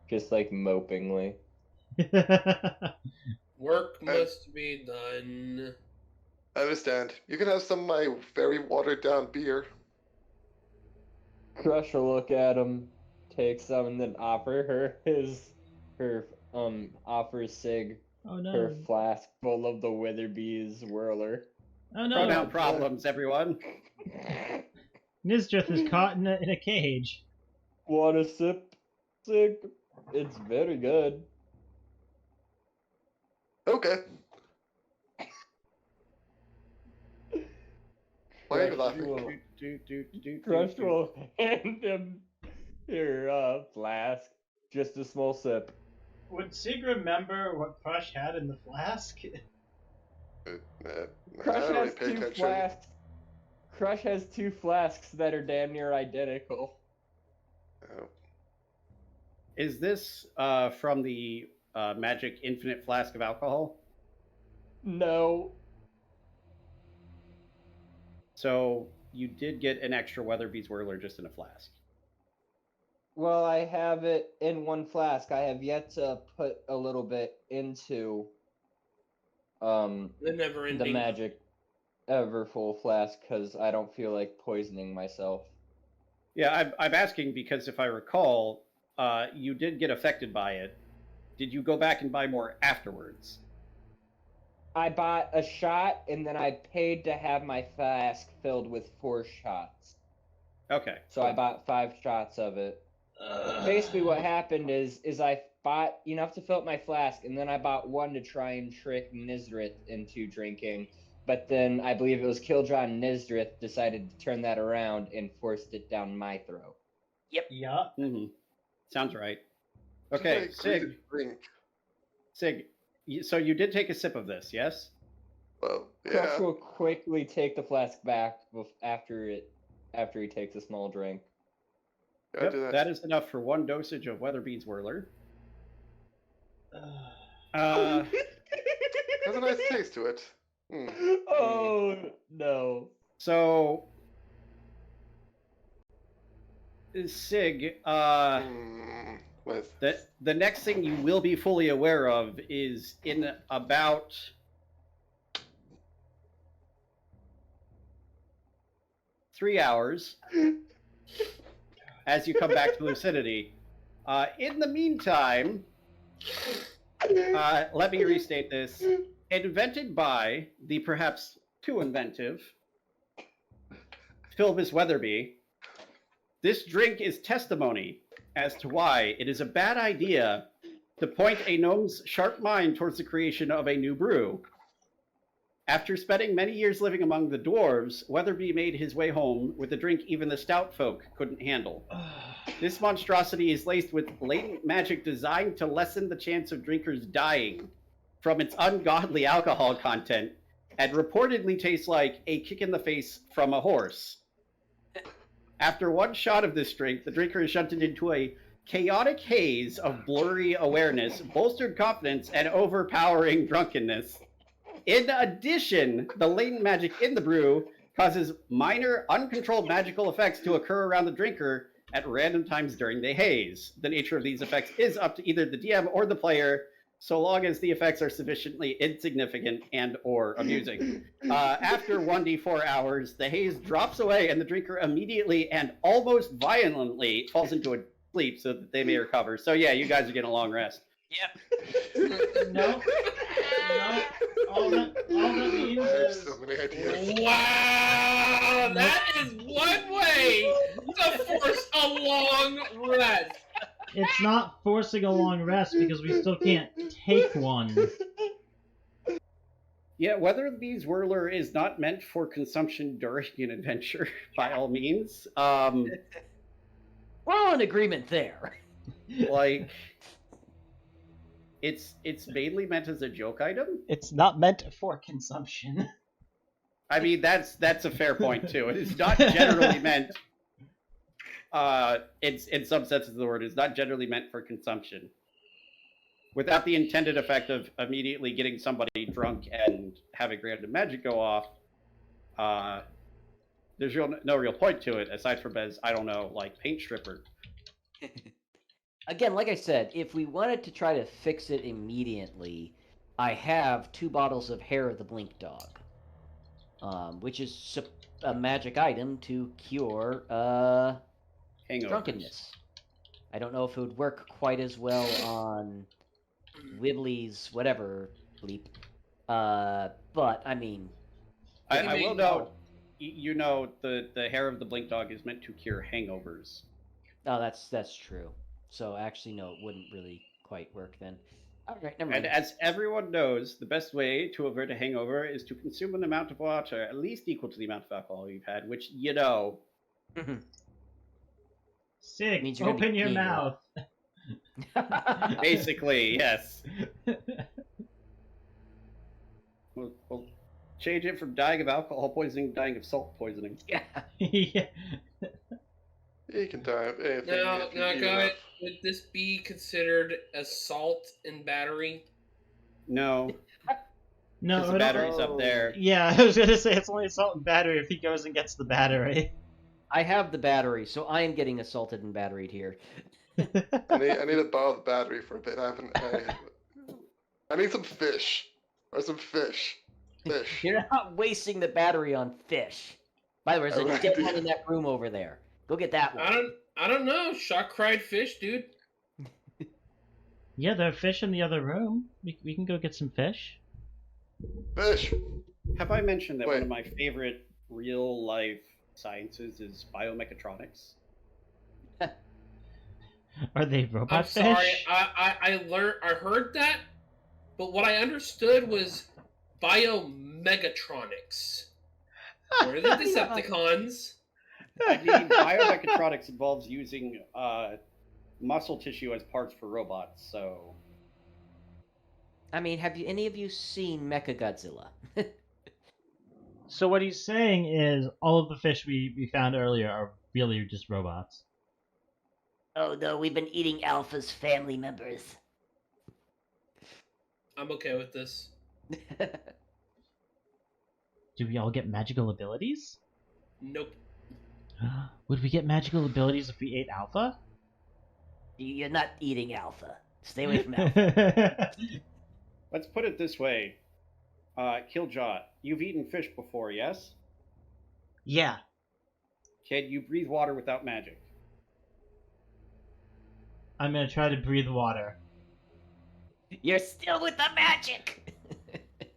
Just like mopingly. Work must be done. I understand. You can have some of my very watered down beer. Crusch will look at him, take some, and then offer Sig Oh no. her flask full of the Witherbee's whirler. Oh no. Pronoun problems, everyone. Nysdrith is caught in a cage. Want a sip, Sig? It's very good. Okay. Why are you Crusch laughing? Crusch will hand him your flask. Just a small sip. Would Sig remember what Crusch had in the flask? I Crusch don't really has pay two attention. flasks. Crusch has two flasks that are damn near identical. Oh. Is this from the magic infinite flask of alcohol? No. So you did get an extra Weatherby's Whirler just in a flask. Well, I have it in one flask. I have yet to put a little bit into The never the ending. magic ever full flask because I don't feel like poisoning myself. Yeah, I'm asking because if I recall, you did get affected by it. Did you go back and buy more afterwards? I bought a shot and then I paid to have my flask filled with 4 shots. Okay. So I bought 5 shots of it. Basically what happened is I bought enough to fill up my flask and then I bought one to try and trick Nysdrith into drinking. But then I believe it was Kiljow and Nysdrith decided to turn that around and forced it down my throat. Yeah. Mm-hmm. Sounds right. It's a Okay, very greasy drink. Sig, so you did take a sip of this, yes? Well, Crusch yeah. will quickly take the flask back after he takes a small drink. Yeah, I do that. That is enough for 1 dosage of Weatherby's Whirler. Uh, Has a nice taste to it. Oh no. so Sig, With the next thing you will be fully aware of is in about 3 hours, as you come back to lucidity. In the meantime, let me restate this. Invented by the perhaps too inventive Philbus Weatherby, this drink is testimony as to why it is a bad idea to point a gnome's sharp mind towards the creation of a new brew. After spending many years living among the dwarves, Weatherby made his way home with a drink even the stout folk couldn't handle. This monstrosity is laced with latent magic designed to lessen the chance of drinkers dying from its ungodly alcohol content, and reportedly tastes like a kick in the face from a horse. After 1 shot of this drink, the drinker is shunted into a chaotic haze of blurry awareness, bolstered confidence, and overpowering drunkenness. In addition, the latent magic in the brew causes minor, uncontrolled magical effects to occur around the drinker at random times during the haze. The nature of these effects is up to either the DM or the player, so long as the effects are sufficiently insignificant and or amusing. After 1d4 hours, the haze drops away and the drinker immediately and almost violently falls into a sleep so that they may recover. So yeah, you guys are getting a long rest. Yep. No. All that means I have is so many ideas. Wow! That is one way to force a long rest. it's not forcing a long rest because we still can't take one. Yeah, Weatherby's Whirler is not meant for consumption during an adventure, by all means. We're all in agreement there. Like, it's mainly meant as a joke item. It's not meant for consumption. I mean, that's a fair point too. It is not generally meant. It's in some sense of the word, it's not generally meant for consumption. Without the intended effect of immediately getting somebody drunk and having random magic go off, there's no real point to it aside from as, I don't know, like paint stripper. Again, like I said, if we wanted to try to fix it immediately, I have 2 bottles of hair of the blink dog, which is a magic item to cure Hangovers. drunkenness. I don't know if it would work quite as well on Wibbly's whatever bleep, but I mean, I will note, you know, the hair of the blink dog is meant to cure hangovers. oh, that's true. So actually, no, it wouldn't really quite work then. All right, never And mind. as everyone knows, the best way to avert a hangover is to consume an amount of water at least equal to the amount of alcohol you've had, which, you know. Sig, Means you're gonna open be your peeing a mouth. Basically, yes. We'll change it from dying of alcohol poisoning to dying of salt poisoning. Yeah. Yeah. You can die of anything. Now, if you eat guys, enough. would this be considered assault and battery? No, No, because the battery's up there. Yeah, I was gonna say it's only assault and battery if he goes and gets the battery. I have the battery, so I am getting assaulted and batteried here. I need to borrow the battery for a bit. I need some fish. Or some fish. Fish. You're not wasting the battery on fish. By the way, there's a Alright, dead yeah. one in that room over there. Go get that one. I don't know. Shock cried fish, dude. Yeah, there are fish in the other room. We can go get some fish. Fish. Have I mentioned that one Wait. of my favorite real life sciences is biomechatronics? Are they robot I'm fish? sorry. I heard that, but what I understood was biomegatronics. What are the Decepticons? I mean, biomechatronics involves using muscle tissue as parts for robots, so... I mean, have any of you seen Mechagodzilla? So what he's saying is all of the fish we found earlier are really just robots. Oh no, we've been eating Alpha's family members. I'm okay with this. Do we all get magical abilities? Nope. Would we get magical abilities if we ate Alpha? You're not eating Alpha. Stay away from Alpha. Let's put it this way. Kiljow, you've eaten fish before, yes? Yeah. Can you breathe water without magic? I'm gonna try to breathe water. You're still with the magic.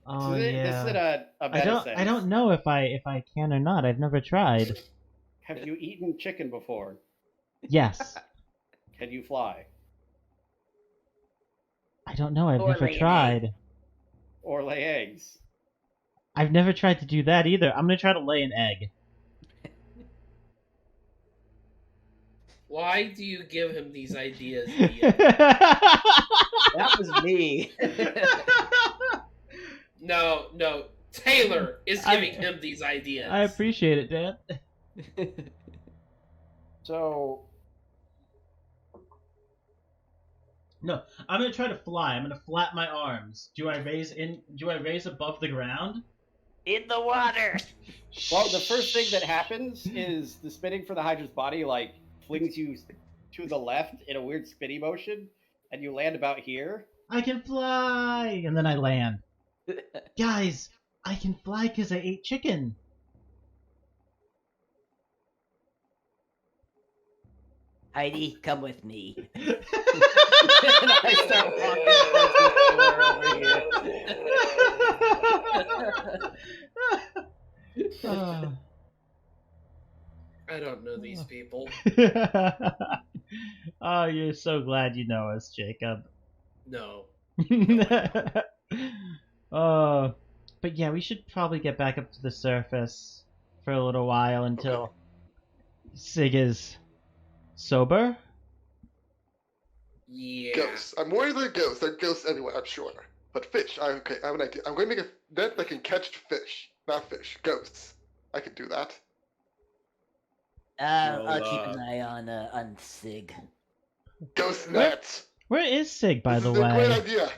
Oh this yeah. isn't a meta sense. I don't know if I can or not. I've never tried. Have you eaten chicken before? Yes. Can you fly? I don't know. I've Or never lay an tried. Or lay eggs? I've never tried to do that either. I'm gonna try to lay an egg. Why do you give him these ideas, Ian? That was me. No, Taylor is giving him these ideas. I appreciate it, Dan. So, No, I'm gonna try to fly. I'm gonna flap my arms. Do I raise above the ground? In the water. well, the first thing that happens is the spinning for the Hydra's body, like, flings you to the left in a weird spinny motion, and you land about here. I can fly, and then I land. Guys, I can fly because I ate chicken. Heidi, come with me. And I start walking towards the door over here. I don't know these people. Oh, you're so glad you know us, Jacob. No. But yeah, we should probably get back up to the surface for a little while until Sig is sober. Yeah. Ghosts. I'm worried they're ghosts. They're ghosts anyway, I'm sure. But fish, I have an idea. I'm going to make a net that can catch fish. Not fish. Ghosts. I can do that. I'll keep an eye on Sig. Ghost Where- nets. Where is Sig, by This the is a great way? idea.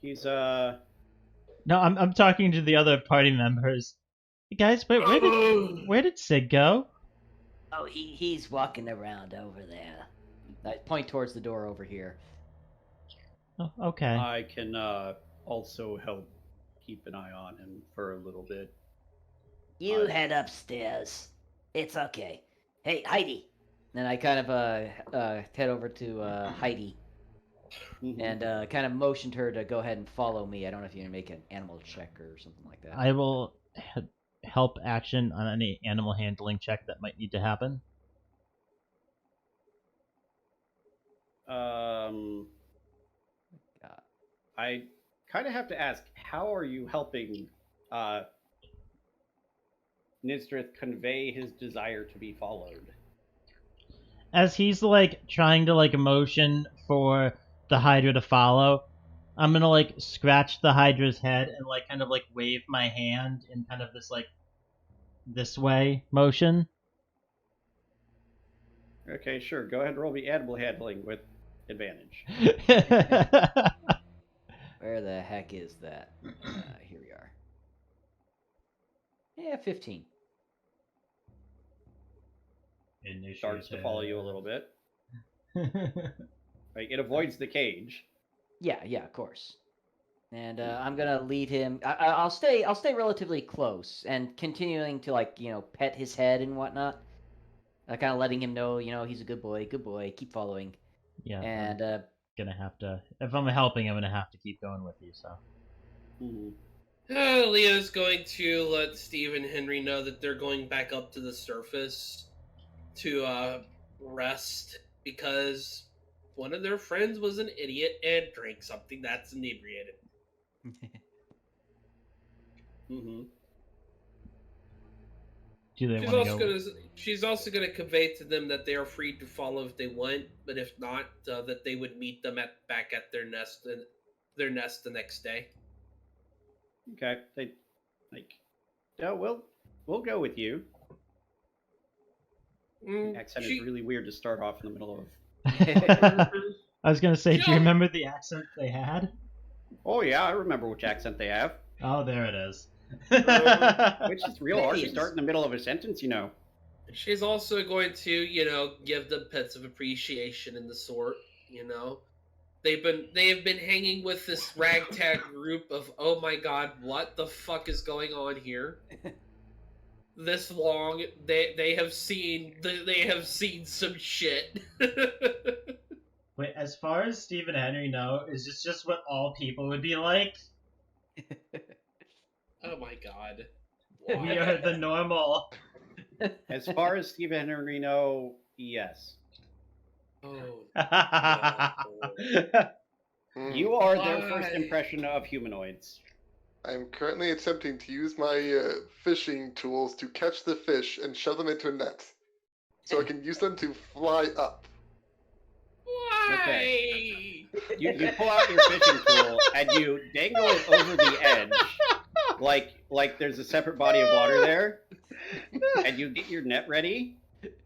He's, No, I'm talking to the other party members. Guys, where did Sig go? Oh, he's walking around over there. I point towards the door over here. Oh, okay. I can also help keep an eye on him for a little bit. You head upstairs. It's okay. Hey, Heidi. Then I kind of head over to Heidi and kind of motioned her to go ahead and follow me. I don't know if you're gonna make an animal check or something like that. I will help action on any animal handling check that might need to happen. I kind of have to ask, how are you helping Nysdrith convey his desire to be followed? As he's like trying to like motion for the Hydra to follow, I'm gonna like scratch the Hydra's head and like kind of like wave my hand in kind of this like this way motion. Okay, sure. Go ahead and roll me animal handling with advantage. Where the heck is that? Here we are. Yeah, 15. Starts to follow you a little bit. Like, it avoids the cage. Yeah, of course. And I'm gonna lead him. I'll stay relatively close and continuing to pet his head and whatnot. Kind of letting him know, he's a good boy, keep following. Yeah. And Gonna have to. If I'm helping, I'm gonna have to keep going with you. So. Leo's going to let Steve and Henry know that they're going back up to the surface to rest because one of their friends was an idiot and drank something that's inebriated. Do they want to go? She's also going to convey to them that they are free to follow if they want, but if not, that they would meet them back at their nest the next day. Okay, no, we'll go with you. Accent is really weird to start off in the middle of. I was gonna say, do you remember the accent they had? Oh yeah, I remember which accent they have. Oh, there it is. Which is real hard to start in the middle of a sentence, She's also going to, give them pets of appreciation and the sort, They have been hanging with this ragtag group of, oh my god, what the fuck is going on here? This long, they have seen some shit. Wait, as far as Steve and Henry know, is this just what all people would be like? Oh my god. Why? We are the normal. As far as Steve and Henry know, yes. Oh. No. You are their first impression of humanoids. I'm currently attempting to use my fishing tools to catch the fish and shove them into a net, so I can use them to fly up. Why? Okay. You pull out your fishing tool and you dangle it over the edge, like there's a separate body of water there, and you get your net ready.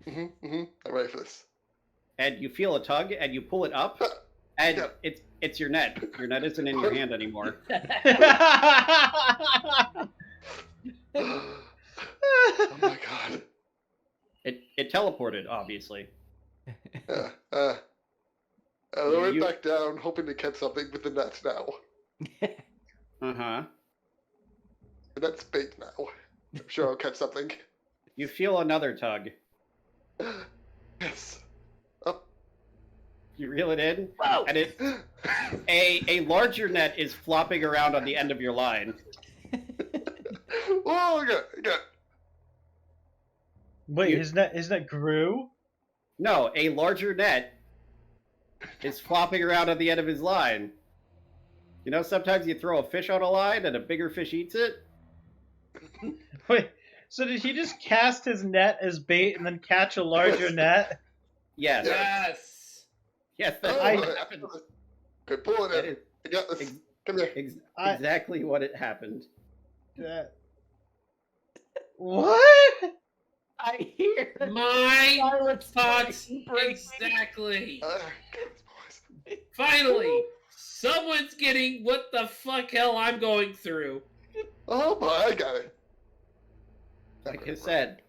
I'm ready for this. And you feel a tug, and you pull it up, and it's your net. Your net isn't in your hand anymore. Oh my god. It teleported, obviously. I lower it back down, hoping to catch something with the net now. The net's bait now. I'm sure I'll catch something. You feel another tug. Yes. You reel it in, Whoa! and a larger net is flopping around on the end of your line. Oh, okay. Wait, his net grew? No, a larger net is flopping around on the end of his line. Sometimes you throw a fish on a line and a bigger fish eats it. Wait, so did he just cast his net as bait and then catch a larger net? Yes. Yes, that's what happened. Okay, pull it in. I got this. Come here. Exactly what it happened. What? I hear My thoughts exactly. Finally, someone's getting what the fuck hell I'm going through. Oh boy, I got it. Like I said,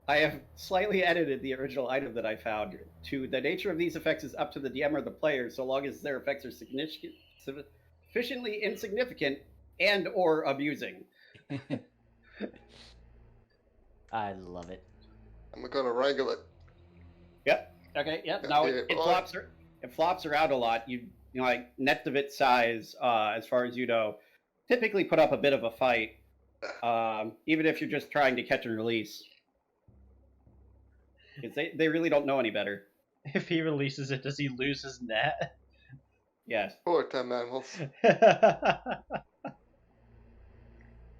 I have slightly edited the original item that I found to the nature of these effects is up to the DM or the player, so long as their effects are sufficiently insignificant and or abusing. I love it. I'm gonna wrangle it. Yep. Okay. Yep. No, Okay, it boy. flops around a lot. You know, like net of its size, as far as you know, typically put up a bit of a fight, even if you're just trying to catch and release, because they really don't know any better. If he releases it, does he lose his net? Yes. Poor 10 animals.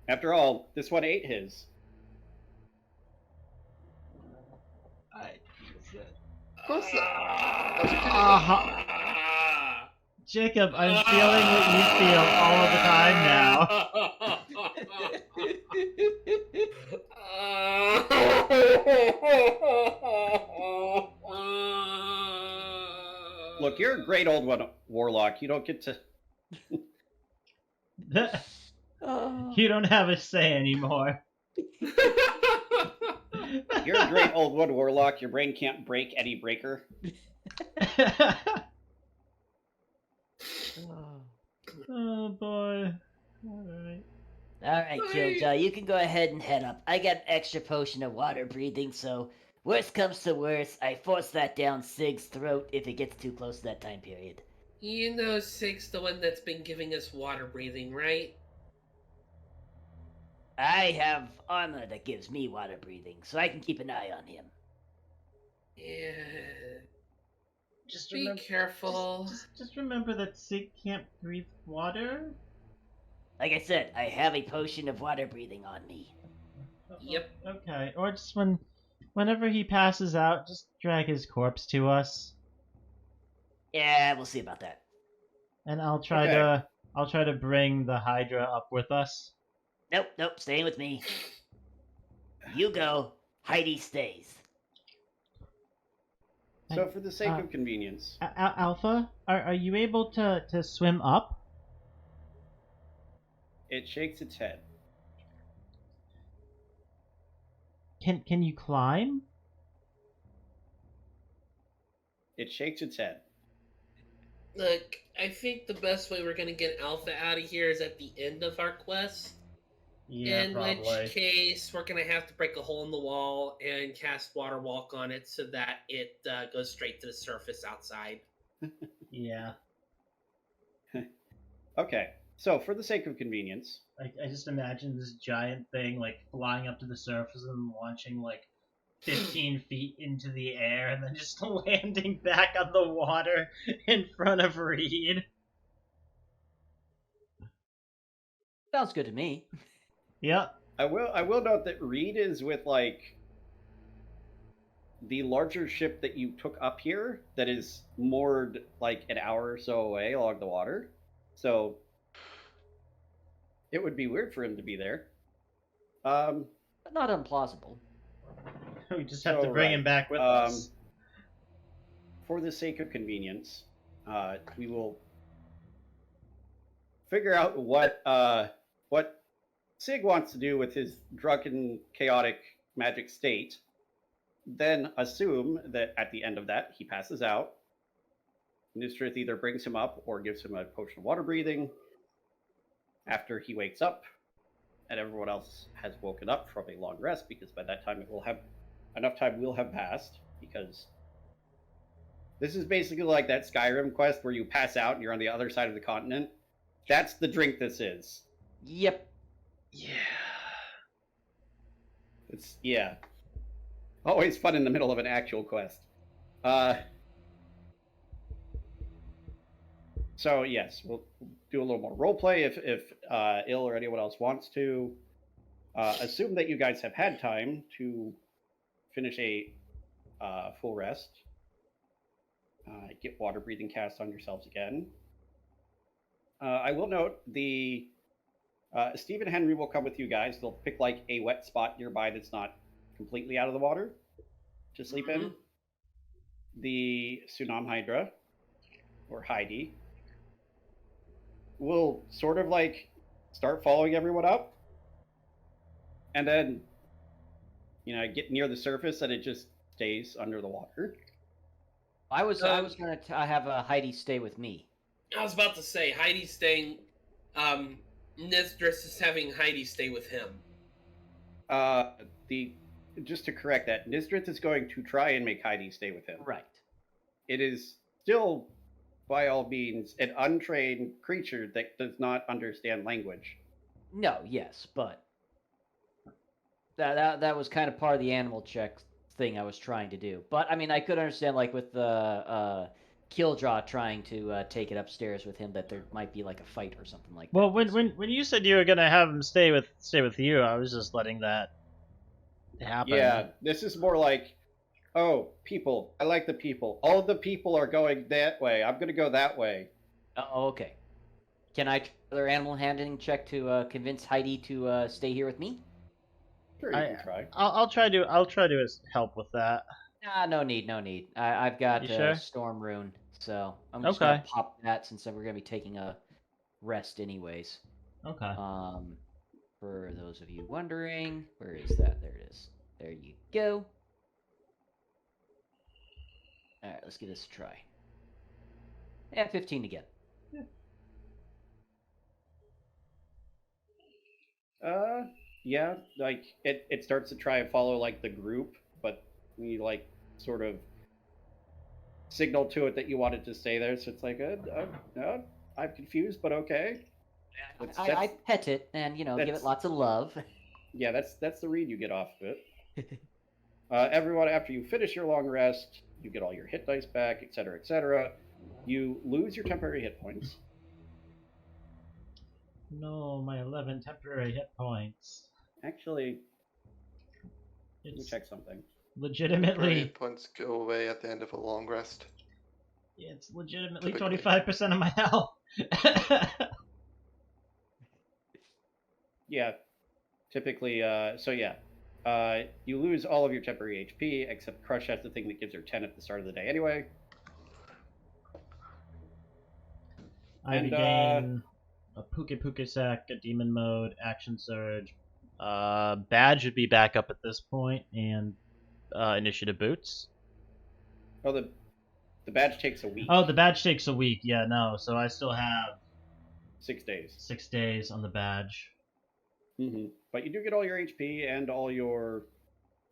After all, this one ate his. Of course not. I was kidding. Jacob, I'm feeling what you feel all of the time now. Look, you're a great old one, Warlock. You don't get to. You don't have a say anymore. You're a great old one, Warlock. Your brain can't break any breaker. Oh boy. Alright. Alright, Kiljow, you can go ahead and head up. I got an extra potion of water breathing, so worst comes to worst, I force that down Sig's throat if it gets too close to that time period. You know Sig's the one that's been giving us water breathing, right? I have armor that gives me water breathing, so I can keep an eye on him. Yeah. Just Be remember, careful. Just remember that Sig can't breathe water. Like I said, I have a potion of water breathing on me. Yep. Okay. Or just whenever he passes out, just drag his corpse to us, Yeah, we'll see about that. and I'll try to bring the Hydra up with us. Nope, staying with me. You go, Heidi stays. So, for the sake of convenience, Alpha, are you able to swim up? it shakes its head. Can you climb? It shakes its head. Look, I think the best way we're gonna get Alpha out of here is at the end of our quest. Yeah, in which case, we're gonna have to break a hole in the wall and cast Water Walk on it so that it goes straight to the surface outside. Yeah. Okay, so for the sake of convenience, I just imagine this giant thing like flying up to the surface and launching like 15 feet into the air and then just landing back on the water in front of Reed. Sounds good to me. Yep. I will note that Reed is with like the larger ship that you took up here that is moored like an hour or so away along the water. So it would be weird for him to be there. But not implausible. We just have to bring him back with us. For the sake of convenience, we will figure out what Sig wants to do with his drunken, chaotic magic state, then assume that at the end of that he passes out. Nysdrith either brings him up or gives him a potion of water breathing after he wakes up, and everyone else has woken up from a long rest, because by that time enough time will have passed, because this is basically like that Skyrim quest where you pass out and you're on the other side of the continent. That's the drink this is. Yep. Yeah. Always fun in the middle of an actual quest. So yes, we'll do a little more roleplay if Ill or anyone else wants to. Assume that you guys have had time to finish a full rest. Get water breathing cast on yourselves again. I will note the Steve and Henry will come with you guys. They'll pick like a wet spot nearby that's not completely out of the water to sleep in. The Tsunam Hydra, or Heidi, will sort of like start following everyone up. And then get near the surface and it just stays under the water. I was going to have Heidi stay with me. I was about to say Heidi's staying. Nysdrith is having Heidi stay with him. Just to correct that, Nysdrith is going to try and make Heidi stay with him. Right. It is still, by all means, an untrained creature that does not understand language. No, yes, but that was kind of part of the animal check thing I was trying to do. But I mean, I could understand, like with the Kiljow trying to take it upstairs with him, that there might be like a fight or something like Well, that. when you said you were gonna have him stay with you, I was just letting that happen. Yeah, this is more like, oh, people. I like the people. All of the people are going that way. I'm going to go that way. Oh, okay. Can I try another animal handling check to convince Heidi to stay here with me? Sure, you can try. I'll try to help with that. Nah, no need. I've got You sure? Storm Rune, so I'm just gonna Okay. pop that since we're gonna be taking a rest anyways. Okay. For those of you wondering, where is that? There it is. There you go. All right, let's give this a try. Yeah, 15 again. Yeah, like it starts to try and follow like the group, but we like sort of signal to it that you wanted to stay there, so it's like, I'm confused, but okay. I pet it and give it lots of love. Yeah, that's the read you get off of it. Everyone, after you finish your long rest, you get all your hit dice back, etc., etc. You lose your temporary hit points. No, my 11 temporary hit points. Actually, let me It's check something. legitimately. Hit points go away at the end of a long rest. It's legitimately Typically. 25% of my health. Yeah, typically, you lose all of your temporary HP, except Crusch has the thing that gives her 10 at the start of the day anyway. I And, regain a Puke Sack, a Demon Mode, Action Surge. Badge would be back up at this point, and Initiative Boots. Oh, the badge takes a week. Oh, the badge takes a week. Yeah, no. So I still have 6 days. 6 days on the badge. Mm-hmm. But you do get all your HP and all your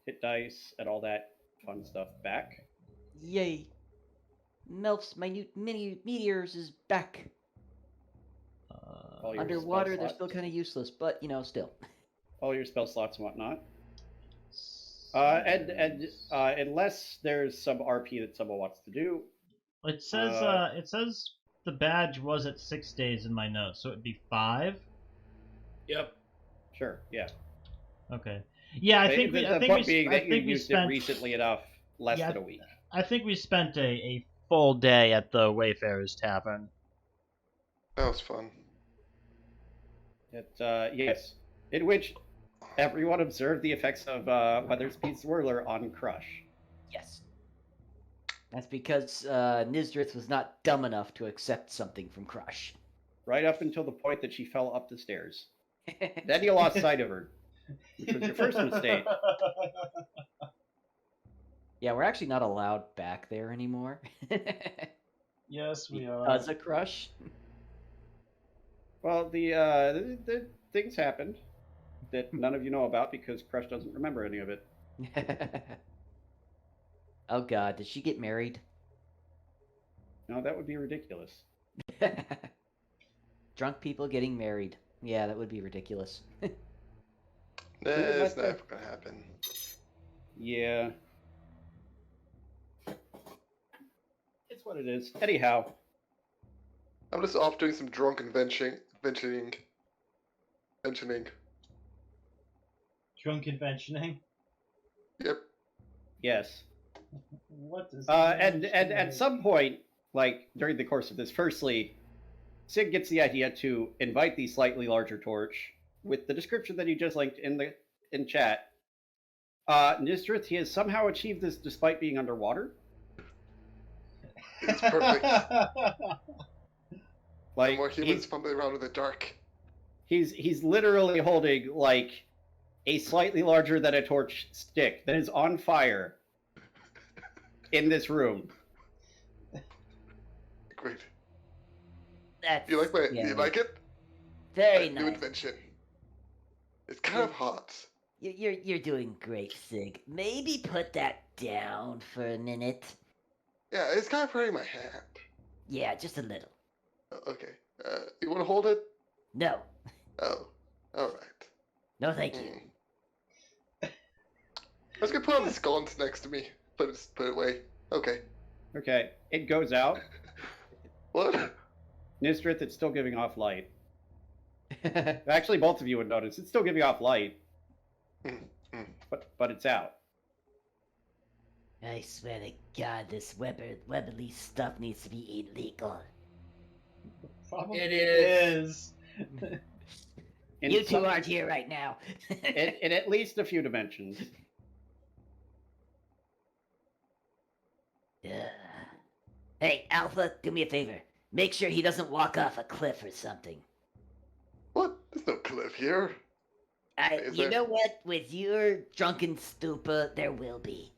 hit dice and all that fun stuff back. Yay! Melf's minute mini meteors is back. All your Underwater, spell they're slots. still kind of useless, but still. All your spell slots and whatnot. And unless there's some RP that someone wants to do, It says the badge was at 6 days in my notes, so it'd be 5. Yep. sure, yeah. Okay. Yeah, I think the we point being that you think we used spent it recently enough, less Yeah, than a week. I think we spent a full day at the Wayfarer's Tavern. That was fun. Yes, in which everyone observed the effects of Weatherspeed Swirler on Crusch. Yes. That's because Nysdrith was not dumb enough to accept something from Crusch. Right up until the point that she fell up the stairs. Then you lost sight of her, which was your first mistake. Yeah, we're actually not allowed back there anymore. Yes, we are. Because of Crusch. Well, the things happened that none of you know about because Crusch doesn't remember any of it. Oh god, did she get married? No, that would be ridiculous. Drunk people getting married. Yeah, that would be ridiculous. That's never gonna happen. Yeah. It's what it is. Anyhow, I'm just off doing some drunken venturing. Drunk conventioning. Yep. yes. What is And at some point, like during the course of this, firstly, Sig gets the idea to invite the slightly larger torch with the description that he just linked in chat. Nysdrith, he has somehow achieved this despite being underwater. It's perfect. Like More humans fumbling around in the dark. he's literally holding like a slightly larger than a torch stick that is on fire in this room. Great. That's You like you like it? very New nice. invention. It's kind of hot. You're doing great, Sig. Maybe put that down for a minute. Yeah, it's kind of hurting my hand. Yeah, just a little. Okay. You want to hold it? No. Oh, all right. No, thank you. I was gonna put on the scones next to me. Put it away. Okay. Okay, it goes out. What? Nysdrith, it's still giving off light. Actually, both of you would notice. It's still giving off light, but it's out. I swear to God, this Weberly stuff needs to be illegal. Probably It is. You two aren't here right now. in at least a few dimensions. Hey, Alpha, do me a favor. Make sure he doesn't walk off a cliff or something. What? There's no cliff here. You know what? With your drunken stupor, there will be.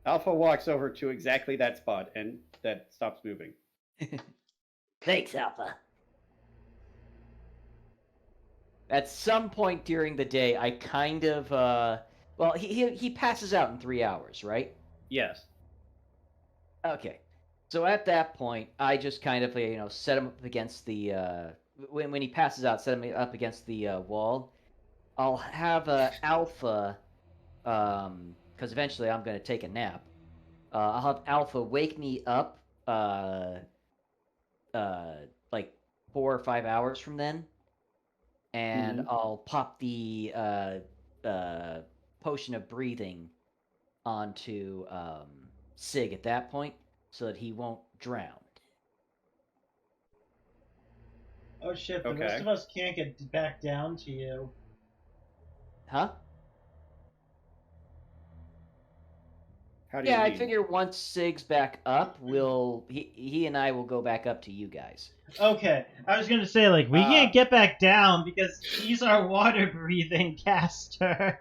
Alpha walks over to exactly that spot, and that stops moving. Thanks, Alpha. At some point during the day, I kind of, well, he passes out in 3 hours, right? Yes. Okay. So at that point, I just kind of, set him up against the, when he passes out, set him up against the wall. I'll have Alpha, because eventually I'm going to take a nap. I'll have Alpha wake me up, like 4 or 5 hours from then. And I'll pop the potion of breathing onto Sig at that point, so that he won't drown. Oh shit, the Okay. rest of us can't get back down to you. Huh? How do you Yeah, I mean? figure once Sig's back up, he and I will go back up to you guys. Okay, I was gonna say, like, we can't get back down because he's our water-breathing caster.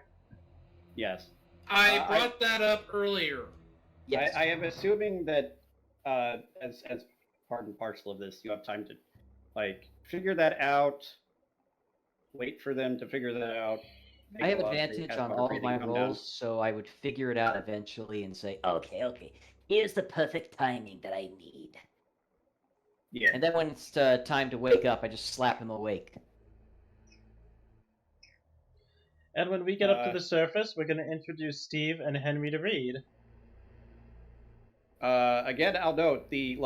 Yes. I brought that up earlier. Yes. I am assuming that as part and parcel of this, you have time to figure that out. Wait for them to figure that out. I have advantage on all of my rolls, so I would figure it out eventually and say, Okay. Here's the perfect timing that I need. Yeah. and then when it's time to wake up, I just slap him awake. And when we get up to the surface, we're gonna introduce Steve and Henry to Reed. Again, I'll note the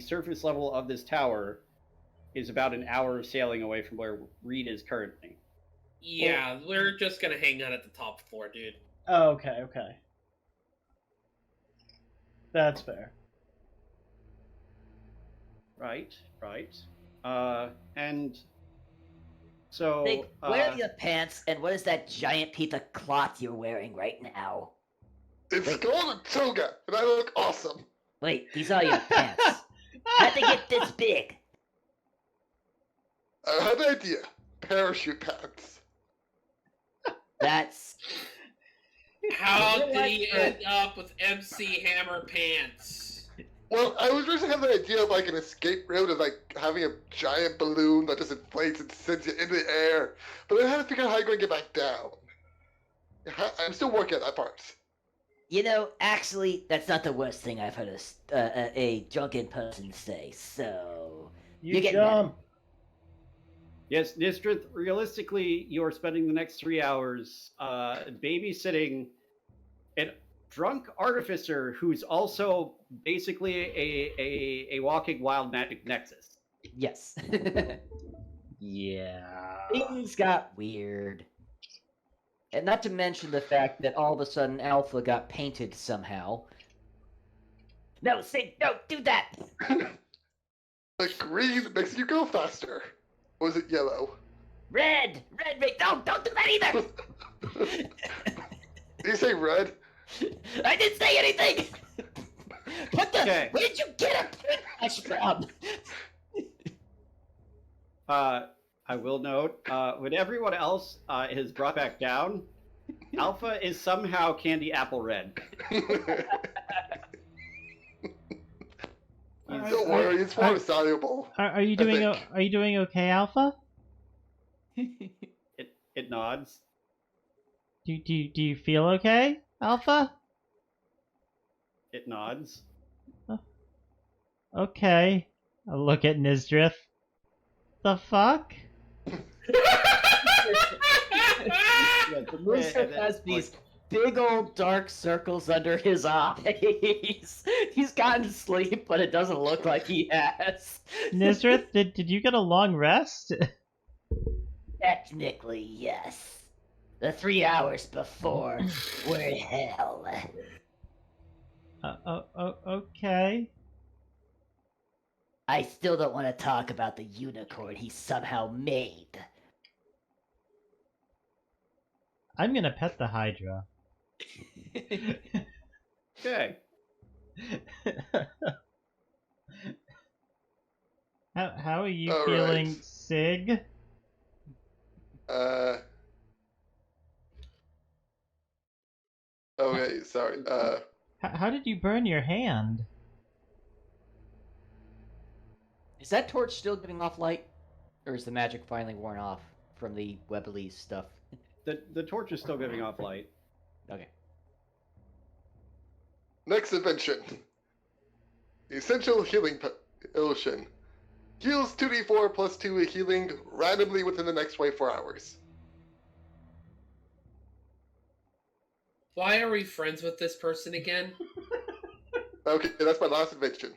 surface level of this tower is about an hour of sailing away from where Reed is currently. Yeah, we're just gonna hang out at the top floor, dude. Oh, okay. That's fair. Right. And so Sig, where are your pants, and what is that giant piece of cloth you're wearing right now? It's called a toga, and I look awesome. Wait, these are your pants. How'd they get this big? I had an idea. Parachute pants. That's... How did he end up with MC Hammer pants? Well, I was originally having the idea of an escape route of having a giant balloon that just inflates and sends you into the air. But I had to figure out how you're going to get back down. I'm still working on that part. Actually, that's not the worst thing I've heard a drunken person say, so... You get jump. yes, Nysdrith, realistically, you're spending the next 3 hours babysitting a drunk artificer who's also basically a walking wild magic nexus. Yes. Yeah. Things got weird. And not to mention the fact that all of a sudden Alpha got painted somehow. No, Sig, no, do that! Green makes you go faster. Or was it yellow? Red, don't do that either! Did you say red? I didn't say anything! Okay. Where did you get a paintbrush from? I will note, when everyone else is brought back down, Alpha is somehow candy apple red. Don't worry, it's more soluble. Are you I doing think. Are you doing okay, Alpha? It nods. Do you feel okay, Alpha? It nods. Okay. I'll look at Nysdrith. The fuck? Yeah, Nysdrith has these big old dark circles under his eyes. He's gotten sleep, but it doesn't look like he has. Nysdrith, did you get a long rest? Technically, yes. The 3 hours before were hell. Okay. I still don't want to talk about the unicorn he somehow made. I'm gonna pet the Hydra. Okay. How are you All feeling, right. Sig? Okay, sorry. How did you burn your hand? Is that torch still giving off light? Or is the magic finally worn off from the Webley stuff? The torch is still giving off light. Okay. Next invention. Essential Healing Potion. Heals 2d4 plus 2 healing randomly within the next 24 hours. Why are we friends with this person again? Okay, that's my last invention.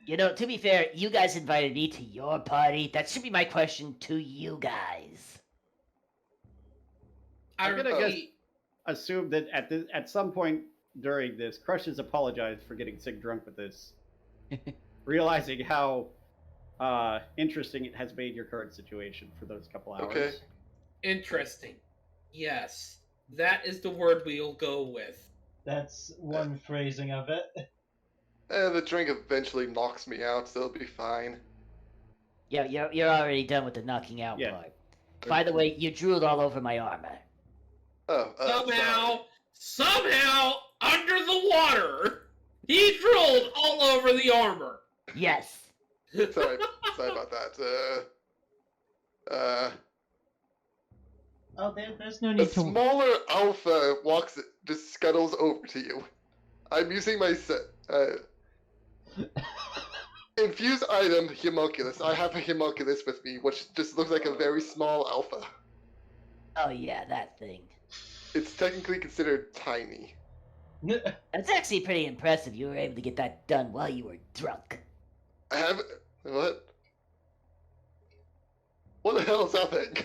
You know, to be fair, you guys invited me to your party. That should be my question to you guys. I'm gonna assume that at some point during this, Crusch has apologized for getting Sig drunk with this, realizing how interesting it has made your current situation for those couple hours. Okay. Interesting. Yes. That is the word we'll go with. That's one phrasing of it. The drink eventually knocks me out, so it'll be fine. Yeah, you're already done with the knocking out Yeah. part. By the way, you drooled all over my armor. Somehow, under the water, he drooled all over the armor. Yes. Sorry about that. There's no A need to. smaller alpha just scuttles over to you. I'm using my infused item, Homunculus. I have a Homunculus with me, which just looks like a very small alpha. Oh yeah, that thing. It's technically considered tiny. That's actually pretty impressive. You were able to get that done while you were drunk. I have what? What the hell is that thing?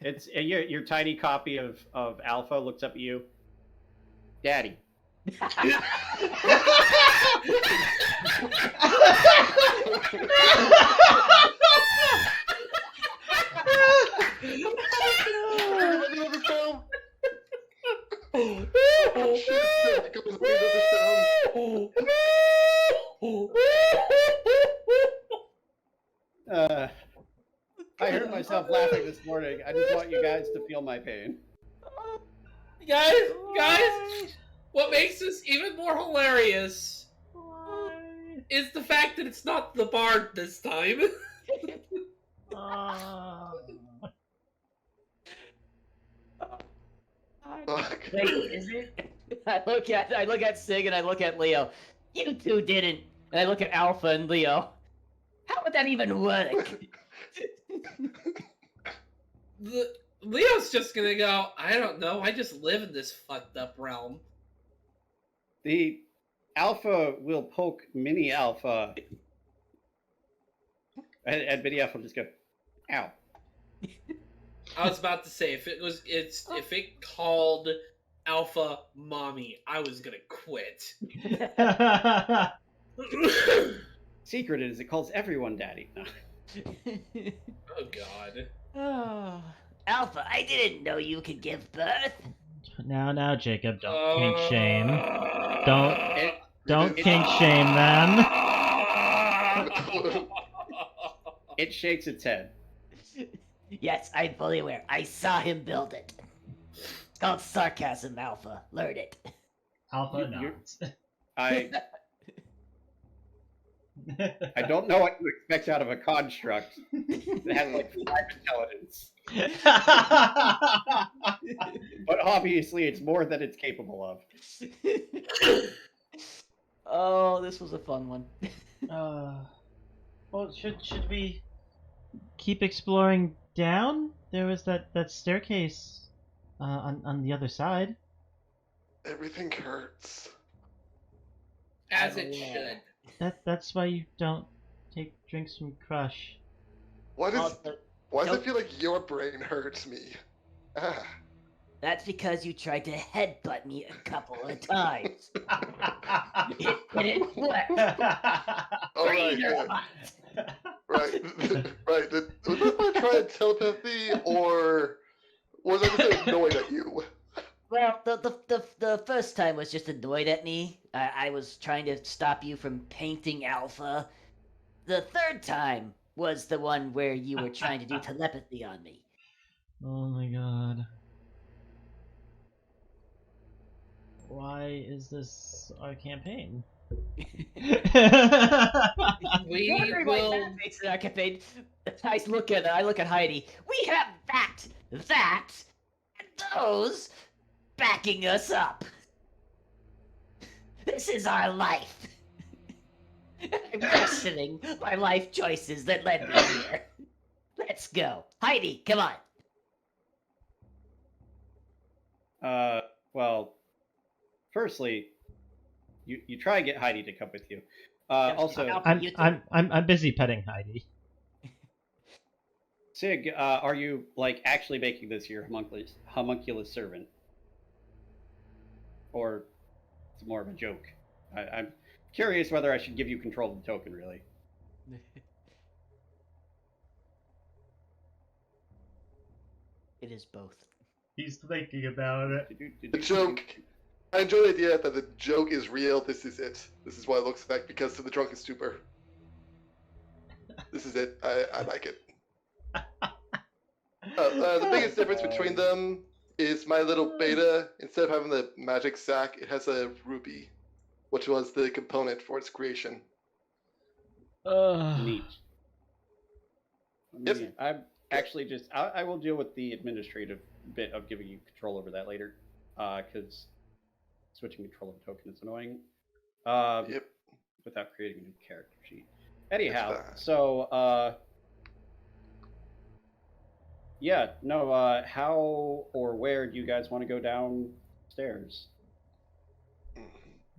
It's your tiny copy of Alpha looks up at you. Daddy. I heard myself laughing this morning. I just want you guys to feel my pain. Guys, what makes this even more hilarious is the fact that it's not the bard this time. Fuck. Wait, is it? I look at Sig and I look at Leo. You two didn't. And I look at Alpha and Leo. How would that even work? Leo's just gonna go, I don't know, I just live in this fucked up realm. The Alpha will poke Mini Alpha, and Mini Alpha will just go, ow. I was about to say, if it called Alpha Mommy, I was gonna quit. Secret is it calls everyone daddy. No. Oh god. Oh, Alpha, I didn't know you could give birth. Now, Jacob, don't kink shame. Don't kink shame them. It shakes its head. Yes, I'm fully aware. I saw him build it. It's called sarcasm, Alpha. Learn it. Alpha You- nods. I don't know what you expect out of a construct that has like 5 intelligence, but obviously it's more than it's capable of. Oh, this was a fun one. Well, should we keep exploring down? There was that staircase on the other side. Everything hurts. As I'm it aware. should. That's why you don't take drinks from Crusch. Why does Also, it don't- feel like your brain hurts me? Ah. That's because you tried to headbutt me a couple of times. It didn't work. All right, Brain or yeah. what? Right, right. Was that my trying telepathy, or was I just annoyed at you? Well, the first time was just annoyed at me. I was trying to stop you from painting Alpha. The third time was the one where you were trying to do telepathy on me. Oh my god. Why is this our campaign? We Wondering why will. that makes it our campaign. I look at Heidi. We have that, and those backing us up. This is our life. I'm questioning my life choices that led me here. Let's go. Heidi, come on. Well, firstly, you try and get Heidi to come with you. Also, I'm busy petting Heidi. Sig, are you like actually making this your homunculus servant, or it's more of a joke? I'm curious whether I should give you control of the token, really. It is both. He's thinking about it. The joke. I enjoy the idea that the joke is real. This is it. This is what it looks like because of the drunken stupor. This is it. I like it. The biggest difference between them is my little beta, instead of having the magic sack, it has a rupee, which was the component for its creation. Neat. Yep. I'm actually just. I will deal with the administrative bit of giving you control over that later, because switching control of a token is annoying. Yep. Without creating a new character sheet. Anyhow, fine. so yeah, no. How or where do you guys want to go downstairs?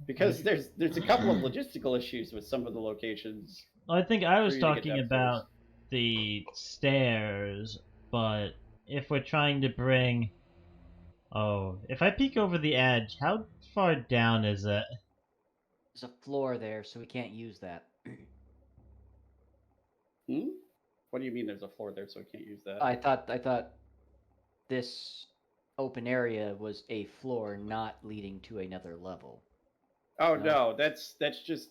Because there's a couple of logistical issues with some of the locations. I think I was For you to get talking downstairs. about the stairs, but if we're trying to bring... Oh, if I peek over the edge, how far down is it? There's a floor there, so we can't use that. Hmm? What do you mean there's a floor there, so we can't use that? I thought this open area was a floor not leading to another level. Oh No. no, that's just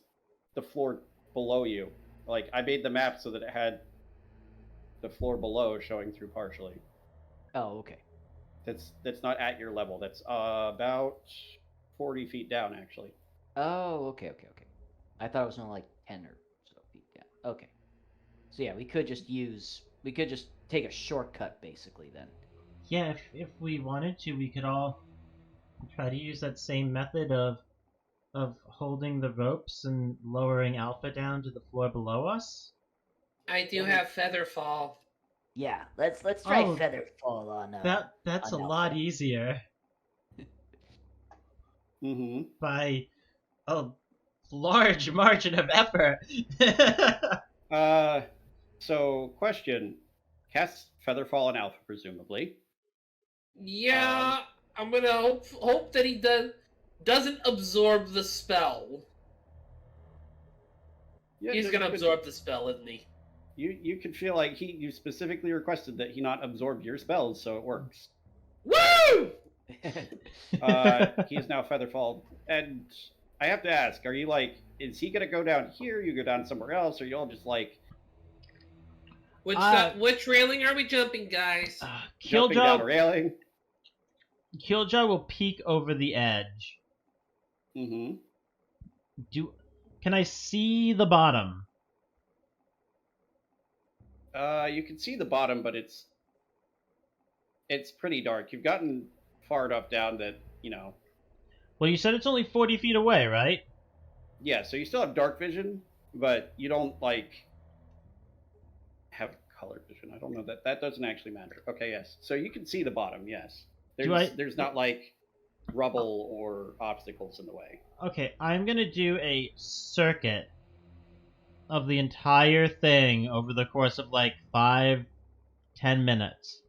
the floor below you. Like I made the map so that it had the floor below showing through partially. Oh, okay. That's not at your level. That's about 40 feet down, actually. Oh, okay. I thought it was only like 10 or so feet down. Okay. So yeah, we could just take a shortcut basically then. Yeah, if we wanted to, we could all try to use that same method of holding the ropes and lowering Alpha down to the floor below us. I do have Featherfall. Yeah, let's try Oh, Featherfall on That's a on lot Alpha. easier Mm-hmm. by a large margin of effort. So question. Cast Featherfall on Alpha, presumably. Yeah, I'm gonna hope that he doesn't absorb the spell. Yeah, He's just- gonna absorb the spell, isn't he? You can feel like you specifically requested that he not absorb your spells, so it works. Woo! He is now Featherfall, and I have to ask: are you like, is he gonna go down here? You go down somewhere else, or you all just like? Which railing are we jumping, guys? Jumping down a Kiljow, railing. Kiljow will peek over the edge. Mm-hmm. Can I see the bottom? You can see the bottom, but it's pretty dark. You've gotten far enough down that, Well, you said it's only 40 feet away, right? yeah, so you still have dark vision, but you don't, have color vision. I don't know that doesn't actually matter. Okay, yes. So you can see the bottom, yes. There's not, rubble or obstacles in the way. Okay, I'm gonna do a circuit of the entire thing over the course of 5-10 minutes.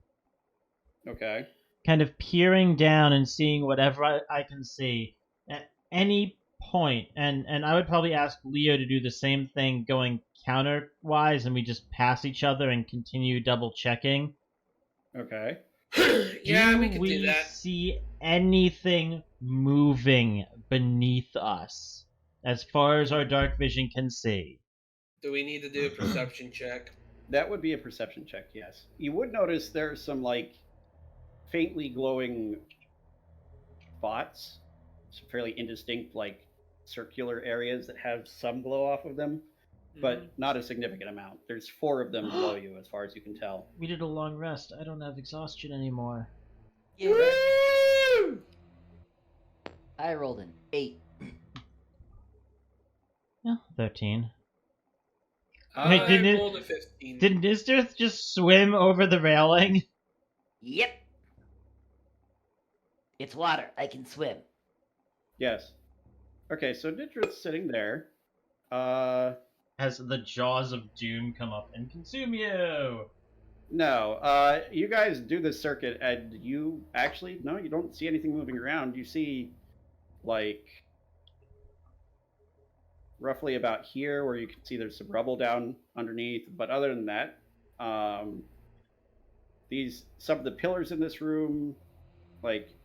Okay. Kind of peering down and seeing whatever I can see at any point. And I would probably ask Leo to do the same thing going counterwise, and we just pass each other and continue double checking. Okay. Yeah, we Do could do that. see anything moving beneath us as far as our dark vision can see? Do we need to do a perception check? That would be a perception check, yes. You would notice there are some, faintly glowing spots, some fairly indistinct, circular areas that have some glow off of them, but not a significant amount. There's 4 of them below you, as far as you can tell. We did a long rest. I don't have exhaustion anymore. Woo! I rolled an 8. Yeah, 13. I Wait, didn't rolled a 15. Did Nysdrith just swim over the railing? Yep. It's water. I can swim. Yes. Okay, so Nysdrith's sitting there. Has the jaws of doom come up and consume you? No. You guys do this circuit, and you actually, no, you don't see anything moving around. You see, roughly about here, where you can see there's some rubble down underneath. But other than that, some of the pillars in this room,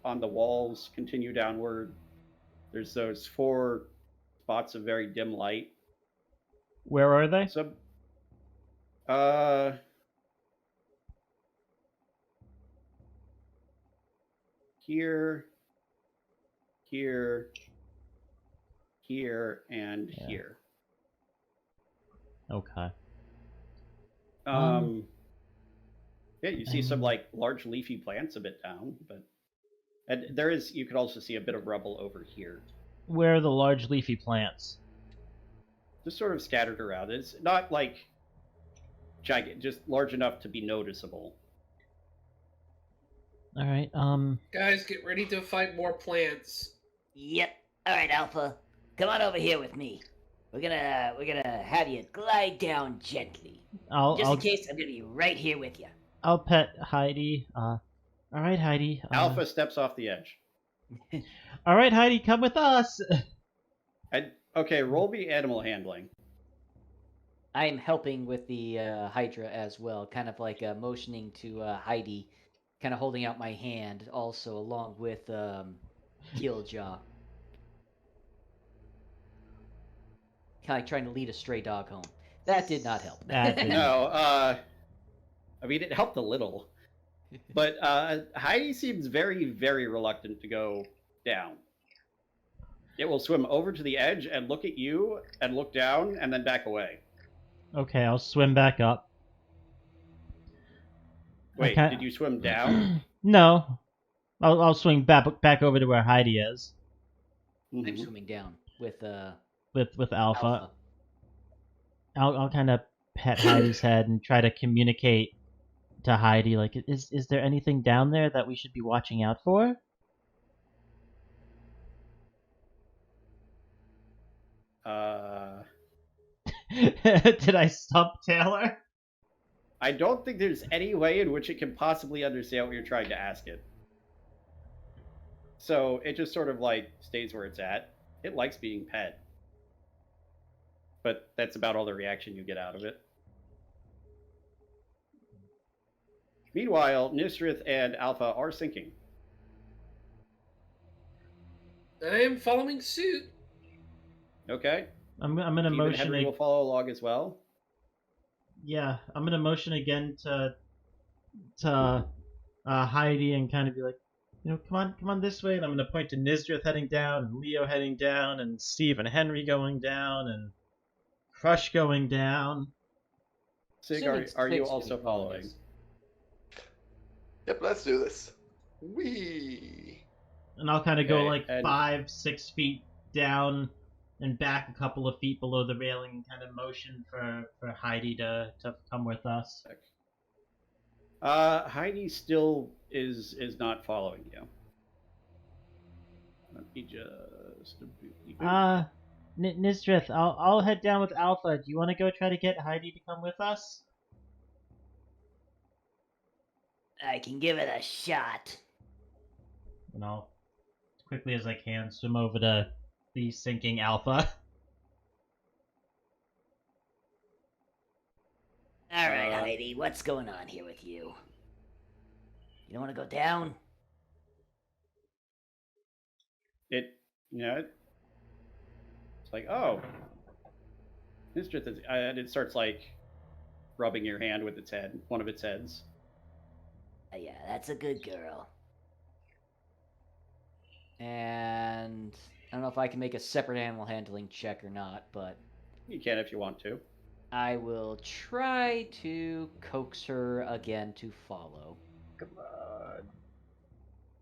on the walls, continue downward. There's those 4 spots of very dim light. Where are they? So, here, and here. Okay. Yeah, you see some large leafy plants a bit down, and you could also see a bit of rubble over here. Where are the large leafy plants? Just sort of scattered around. It's not giant, just large enough to be noticeable. All right. Guys, get ready to fight more plants. Yep. All right, Alpha. Come on over here with me. We're gonna have you glide down gently. In case, I'm gonna be right here with you. I'll pet Heidi. All right, Heidi. Alpha steps off the edge. All right, Heidi, come with us. Okay, roll me animal handling. I am helping with the Hydra as well, kind of motioning to Heidi, kind of holding out my hand also along with Kiljow. Kind of trying to lead a stray dog home. That did not help. No, I mean, it helped a little. But Heidi seems very, very reluctant to go down. It will swim over to the edge and look at you and look down and then back away. Okay, I'll swim back up. Wait, did you swim down? No. I'll swing back over to where Heidi is. I'm swimming down with Alpha. I'll kind of pet Heidi's head and try to communicate to Heidi, is there anything down there that we should be watching out for? Did I stump Taylor? I don't think there's any way in which it can possibly understand what you're trying to ask it. So it just sort of stays where it's at. It likes being pet. But that's about all the reaction you get out of it. Meanwhile, Nysdrith and Alpha are sinking. I am following suit. Okay. I'm gonna motion. Henry will follow along as well. Yeah, I'm gonna motion again to Heidi and kind of be like, come on this way. And I'm gonna point to Nysdrith heading down, and Leo heading down, and Steve and Henry going down, and Crusch going down. Sig, Assuming are you Sig's also following following? us. Yep, let's do this. Wee. And I'll kind of go Okay, like and- 5-6 feet down and back a couple of feet below the railing and kind of motion for Heidi to come with us. Heidi still is not following you. Let me just. Nysdrith, I'll head down with Alpha. Do you want to go try to get Heidi to come with us? I can give it a shot. And I'll, as quickly as I can, swim over to the sinking Alpha. All right, Heidi, what's going on here with you? You don't want to go down? It's like, oh, Nysdrith is, and it starts like rubbing your hand with its head, one of its heads. Yeah, that's a good girl. And I don't know if I can make a separate animal handling check or not, but You can if you want to. I will try to coax her again to follow. Come on.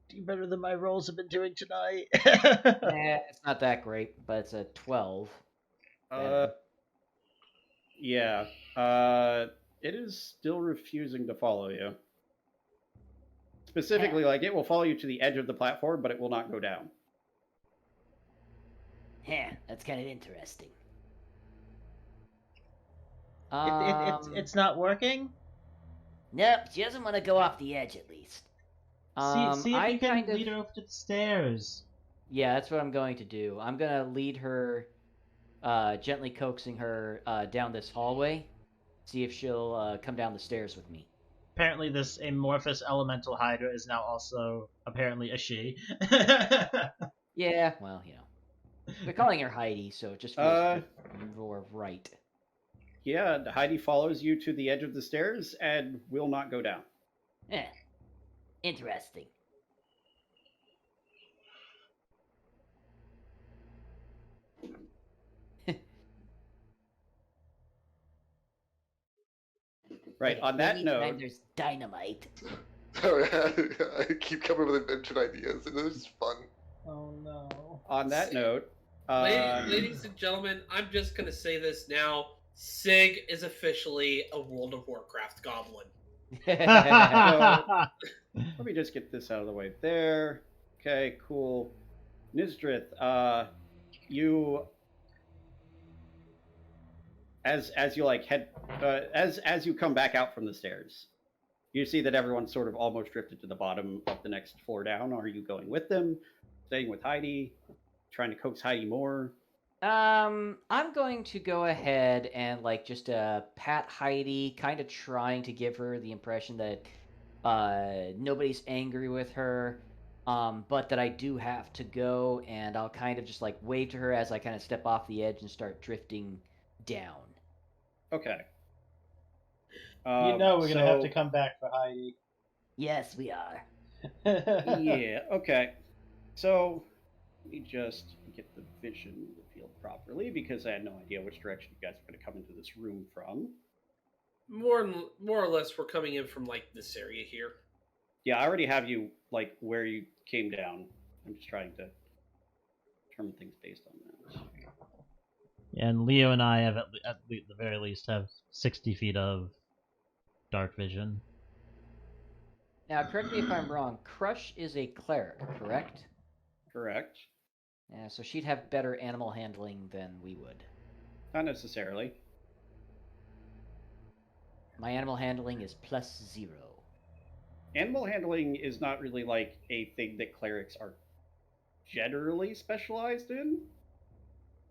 Do better than my rolls have been doing tonight. It's not that great, but it's a 12. Yeah. It is still refusing to follow you. Specifically, like, it will follow you to the edge of the platform, but it will not go down. Yeah, that's kind of interesting. It's not working? Nope, she doesn't want to go off the edge at least. See if I you can kind of- lead her over to the stairs. Yeah, that's what I'm going to do. I'm going to lead her, gently coaxing her down this hallway. See if she'll come down the stairs with me. Apparently this amorphous elemental hydra is now also apparently a she. Yeah, well, we're calling her Heidi, so it just feels more right. Yeah, Heidi follows you to the edge of the stairs and will not go down. Yeah, interesting. Right, on that Anytime note... there's dynamite. Sorry, I keep coming with invention ideas, and it's fun. Oh no. On that note... Ladies and gentlemen, I'm just going to say this now. Sig is officially a World of Warcraft goblin. Let me just get this out of the way there. Okay, cool. Nysdrith, you... As you like head... as you come back out from the stairs, you see that everyone's sort of almost drifted to the bottom of the next floor down. Are you going with them? Staying with Heidi? Trying to coax Heidi more? I'm going to go ahead and just pat Heidi, kind of trying to give her the impression that nobody's angry with her, but that I do have to go, and I'll kind of just wave to her as I kind of step off the edge and start drifting down. Okay. We're gonna have to come back for Heidi. Yes, we are. Yeah, okay. So, let me just get the vision of the field properly, because I had no idea which direction you guys are going to come into this room from. More or less, we're coming in from this area here. Yeah, I already have you where you came down. I'm just trying to determine things based on that. And Leo and I have at the very least have 60 feet of dark vision. Now, correct me if I'm wrong, Crusch is a cleric, correct? Correct. Yeah, so she'd have better animal handling than we would. Not necessarily. My animal handling is +0. Animal handling is not really a thing that clerics are generally specialized in.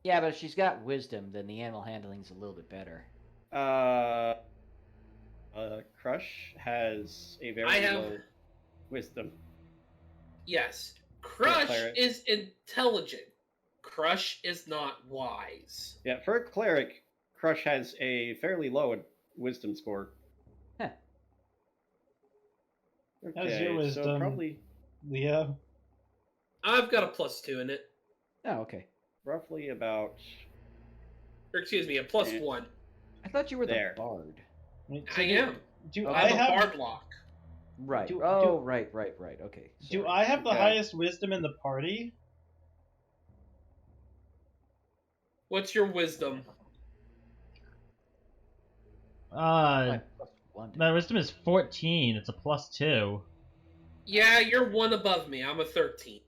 Yeah, but if she's got wisdom, then the animal handling's a little bit better. Crusch has a very low wisdom. Yes. Crusch cleric. is intelligent. Crusch is not wise. Yeah, for a cleric, Crusch has a fairly low wisdom score. Huh. How's your wisdom? So probably Leo? I've got a +2 in it. Oh, okay. roughly about Or excuse me, a +1. I thought you were There. the bard. I am. Do Okay. I I'm a have bard lock. Right. Do- right. Okay. do sorry. I have the Okay. highest wisdom in the party? What's your wisdom? Uh, +1. my wisdom is 14. It's a +2. Yeah, you're one above me. I'm a 13.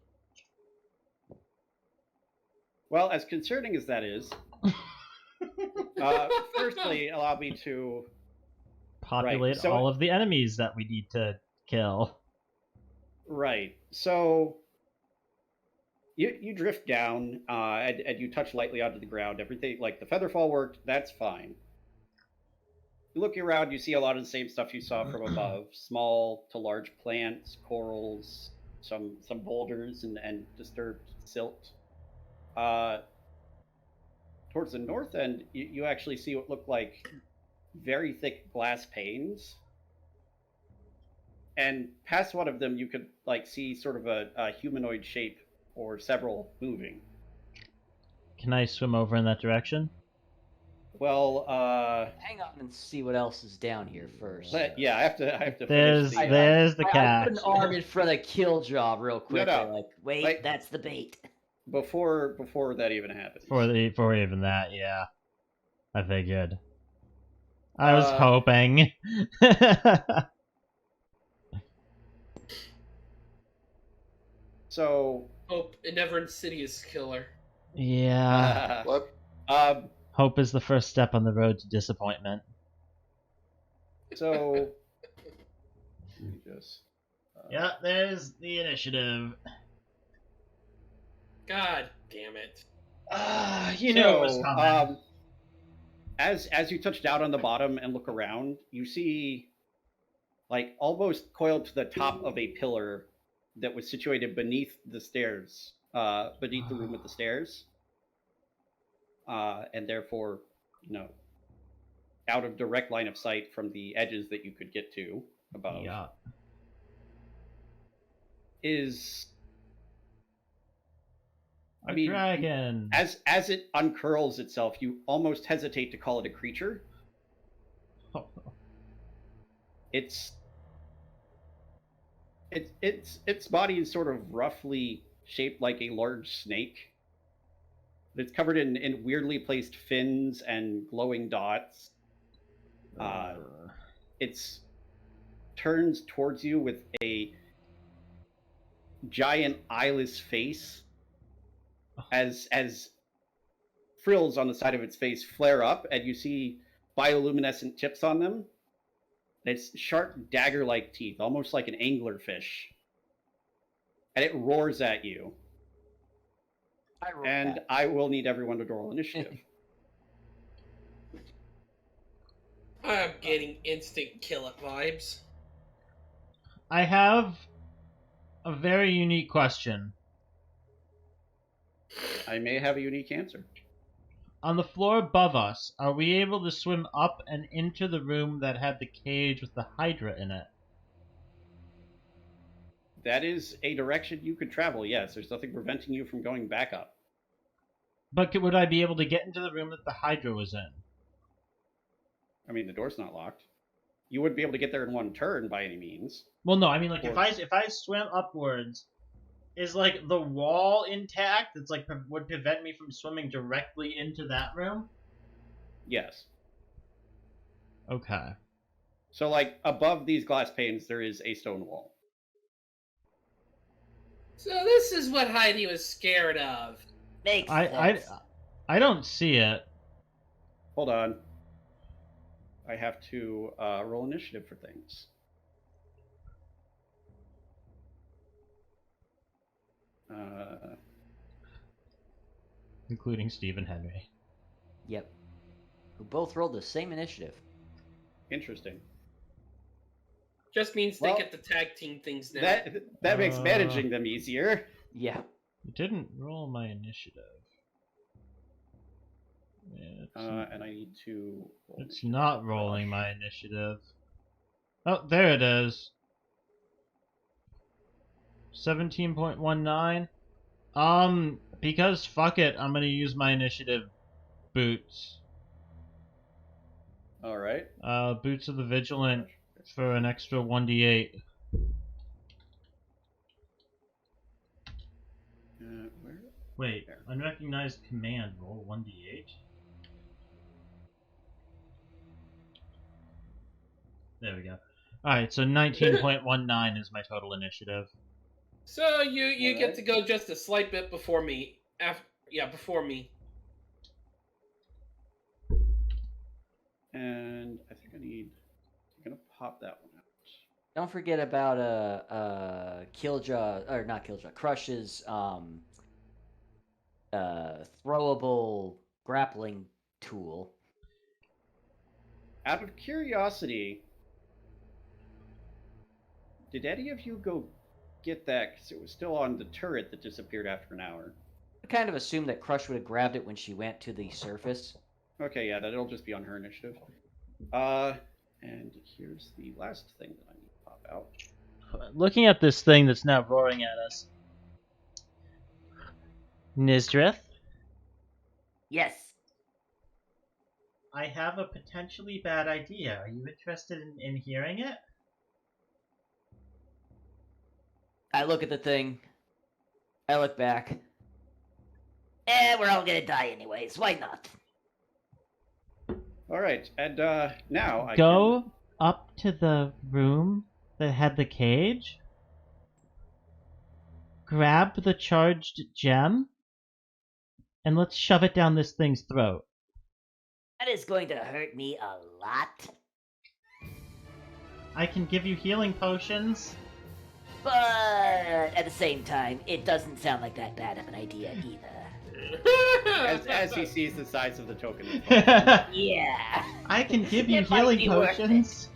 well, as concerning as that is. Firstly, allow me to. Populate so- all of the enemies that we need to kill. Right. So you drift down, and you touch lightly onto the ground. Everything like the featherfall worked. That's fine. You look around. You see a lot of the same stuff you saw from above: small to large plants, corals, some boulders, and disturbed silt. Towards the north end, you actually see what look like very thick glass panes. And past one of them, you could like see sort of a humanoid shape or several moving. Can I swim over in that direction? Well, Hang on and see what else is down here first. yeah, I have to There's finish the. there's the I catch. put an arm in front of Kiljow real quick. No. Like, Wait, Like- that's the bait. Before that even happens. For even that, yeah. I figured. I was Uh, hoping. So. Hope, a never insidious killer. Yeah. What? Hope is the first step on the road to disappointment. So. Let me just. Yeah, there's the initiative. God damn it. You know it was coming. As you touch down on the bottom and look around, you see, like almost coiled to the top of a pillar that was situated beneath the stairs, beneath the room with the stairs, and therefore, out of direct line of sight from the edges that you could get to above. Yeah. Is A I mean, dragon. as it uncurls itself, you almost hesitate to call it a creature. Its body is sort of roughly shaped like a large snake. It's covered in weirdly placed fins and glowing dots. It turns towards you with a giant eyeless face as frills on the side of its face flare up, and you see bioluminescent tips on them. It's sharp dagger-like teeth, almost like an anglerfish. And it roars at you. I roll And back. I will need everyone to roll initiative. I'm getting instant kill it vibes. I have a very unique question. I may have a unique answer. On the floor above us, are we able to swim up and into the room that had the cage with the Hydra in it? That is a direction you could travel, yes. There's nothing preventing you from going back up. But would I be able to get into the room that the Hydra was in? I mean, the door's not locked. You wouldn't be able to get there in one turn by any means. Well, no, I mean, like, Or- if I swim upwards, is, like, the wall intact? It's, like, would prevent me from swimming directly into that room? Yes. Okay. So, like, above these glass panes, there is a stone wall. So this is what Heidi was scared of. Makes I sense. don't see it. Hold on. I have to roll initiative for things. Including Stephen Henry. Yep. Who both rolled the same initiative. Interesting. Just means they Well, get the tag team things now. That makes managing them easier. Yeah. You didn't roll my initiative. And I need to. It's not rolling my initiative. Oh, there it is. 17.19. Because fuck it, I'm gonna use my initiative boots. All right. Boots of the Vigilant for an extra 1d8. Where? Wait, There. unrecognized command roll 1d8. There we go. Alright, so 19.19 is my total initiative. So you Alright. get to go just a slight bit before me. Before me. And I think I'm gonna pop that one out. Don't forget about Kiljow, or not Kiljow, Crusch's throwable grappling tool. Out of curiosity, did any of you go get that? Because it was still on the turret that disappeared after an hour. I kind of assumed that Crusch would have grabbed it when she went to the surface. Okay, yeah, that'll just be on her initiative. And here's the last thing that I need to pop out. Looking at this thing that's now roaring at us. Nysdrith? Yes. I have a potentially bad idea. Are you interested in hearing it? I look at the thing. I look back. We're all gonna die anyways. Why not? All right, and now I Go up to the room that had the cage. Grab the charged gem. And let's shove it down this thing's throat. That is going to hurt me a lot. I can give you healing potions. But at the same time, it doesn't sound like that bad of an idea either. as he sees the size of the token. Yeah. I can give you It might healing be worth potions.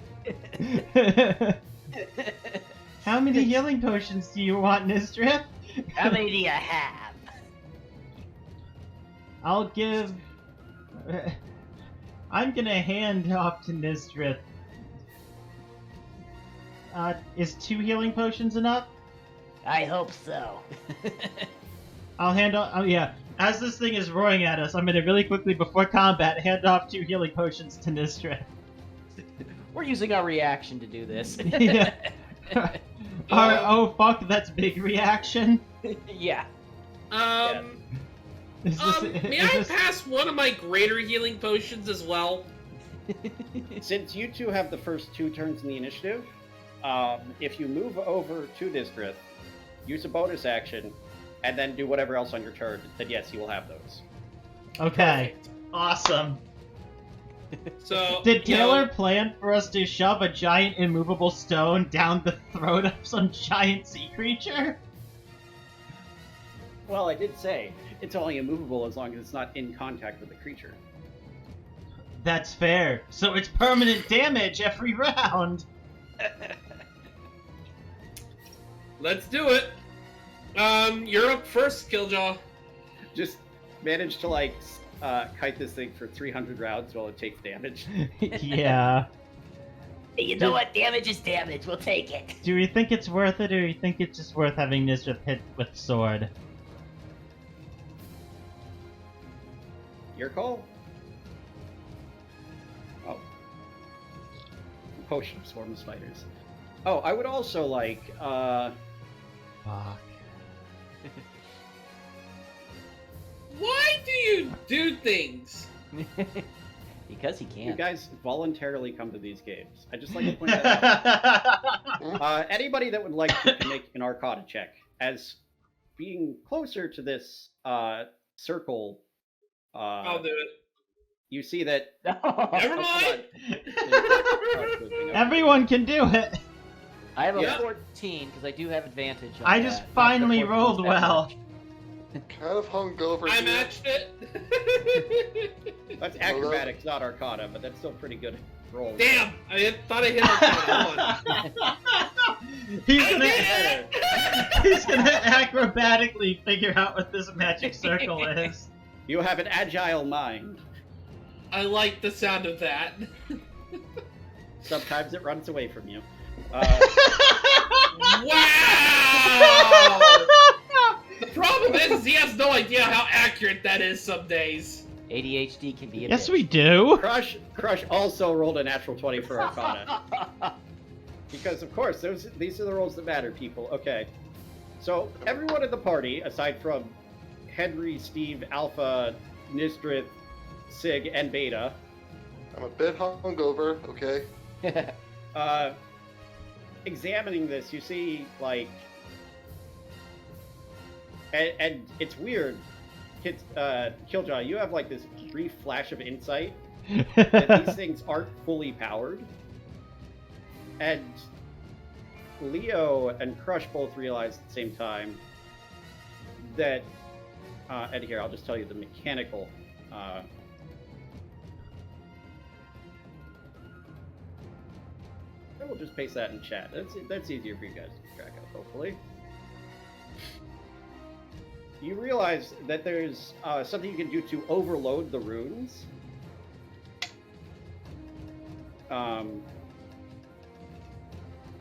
How many healing potions do you want, Nysdrith? How many do you have? I'll give... I'm gonna hand off to Nysdrith. Is 2 healing potions enough? I hope so. I'll hand off... Oh, yeah. As this thing is roaring at us, I'm gonna really quickly, before combat, hand off 2 healing potions to Nysdrith. We're using our reaction to do this. Yeah. Oh, fuck, that's big reaction. Yeah. Is this, May is I this... pass one of my greater healing potions as well? Since you two have the first 2 turns in the initiative, if you move over to Nysdrith, use a bonus action, and then do whatever else on your turn, then yes, you will have those. Okay. Awesome. So Did Taylor plan for us to shove a giant immovable stone down the throat of some giant sea creature? Well, I did say it's only immovable as long as it's not in contact with the creature. That's fair. So it's permanent damage every round. Let's do it. You're up first, Kiljow. Just manage to kite this thing for 300 rounds while it takes damage. Yeah. Hey, you know what? Damage is damage. We'll take it. Do we think it's worth it, or do you think it's just worth having Nysdrith hit with sword? Your call? Oh. Potion of Swarm of Spiders. Oh, I would also Fuck. Why do you do things? Because he you can. guys voluntarily come to these games. I just like to point that out. Anybody that would like to make an Arcana check, as being closer to this circle, I'll do it. you see that. Never mind. Everyone can do it. I have a Yeah. 14 because I do have advantage. On I just that. finally Not that 14 rolled is that well. much. Kind of hungover. I here. matched it. That's acrobatics, not Arcana, but that's still pretty good roll. Damn! I thought I hit Arcana. He's I gonna did it! he's gonna acrobatically figure out what this magic circle is. You have an agile mind. I like the sound of that. Sometimes it runs away from you. Wow! The problem is he has no idea how accurate that is some days. ADHD can be a Yes, bitch. we do. Crusch also rolled a natural 20 for Arcana. Because, of course, these are the rolls that matter, people. Okay. So, everyone in the party, aside from Henry, Steve, Alpha, Nysdrith, Sig, and Beta, I'm a bit hungover, okay? examining this, you see, like... And it's weird. Kiljow, you have, like, this brief flash of insight that these things aren't fully powered. And Leo and Crusch both realize at the same time that, and here, I'll just tell you the mechanical, I will just paste that in chat. That's easier for you guys to keep track of, hopefully. You realize that there's something you can do to overload the runes.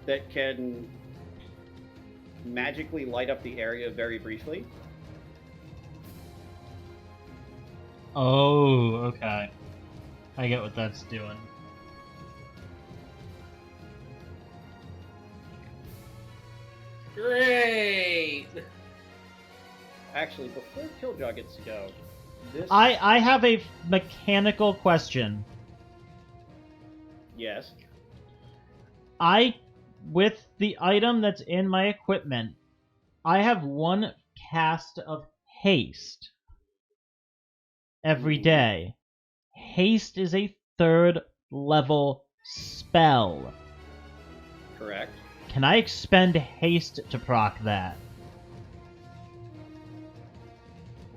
That can magically light up the area very briefly. Oh, okay. I get what that's doing. Great! Actually, before Kiljow gets to go, this... I have a mechanical question. Yes. With the item that's in my equipment, I have 1 cast of haste every day. Haste is a 3rd level spell. Correct. Can I expend haste to proc that?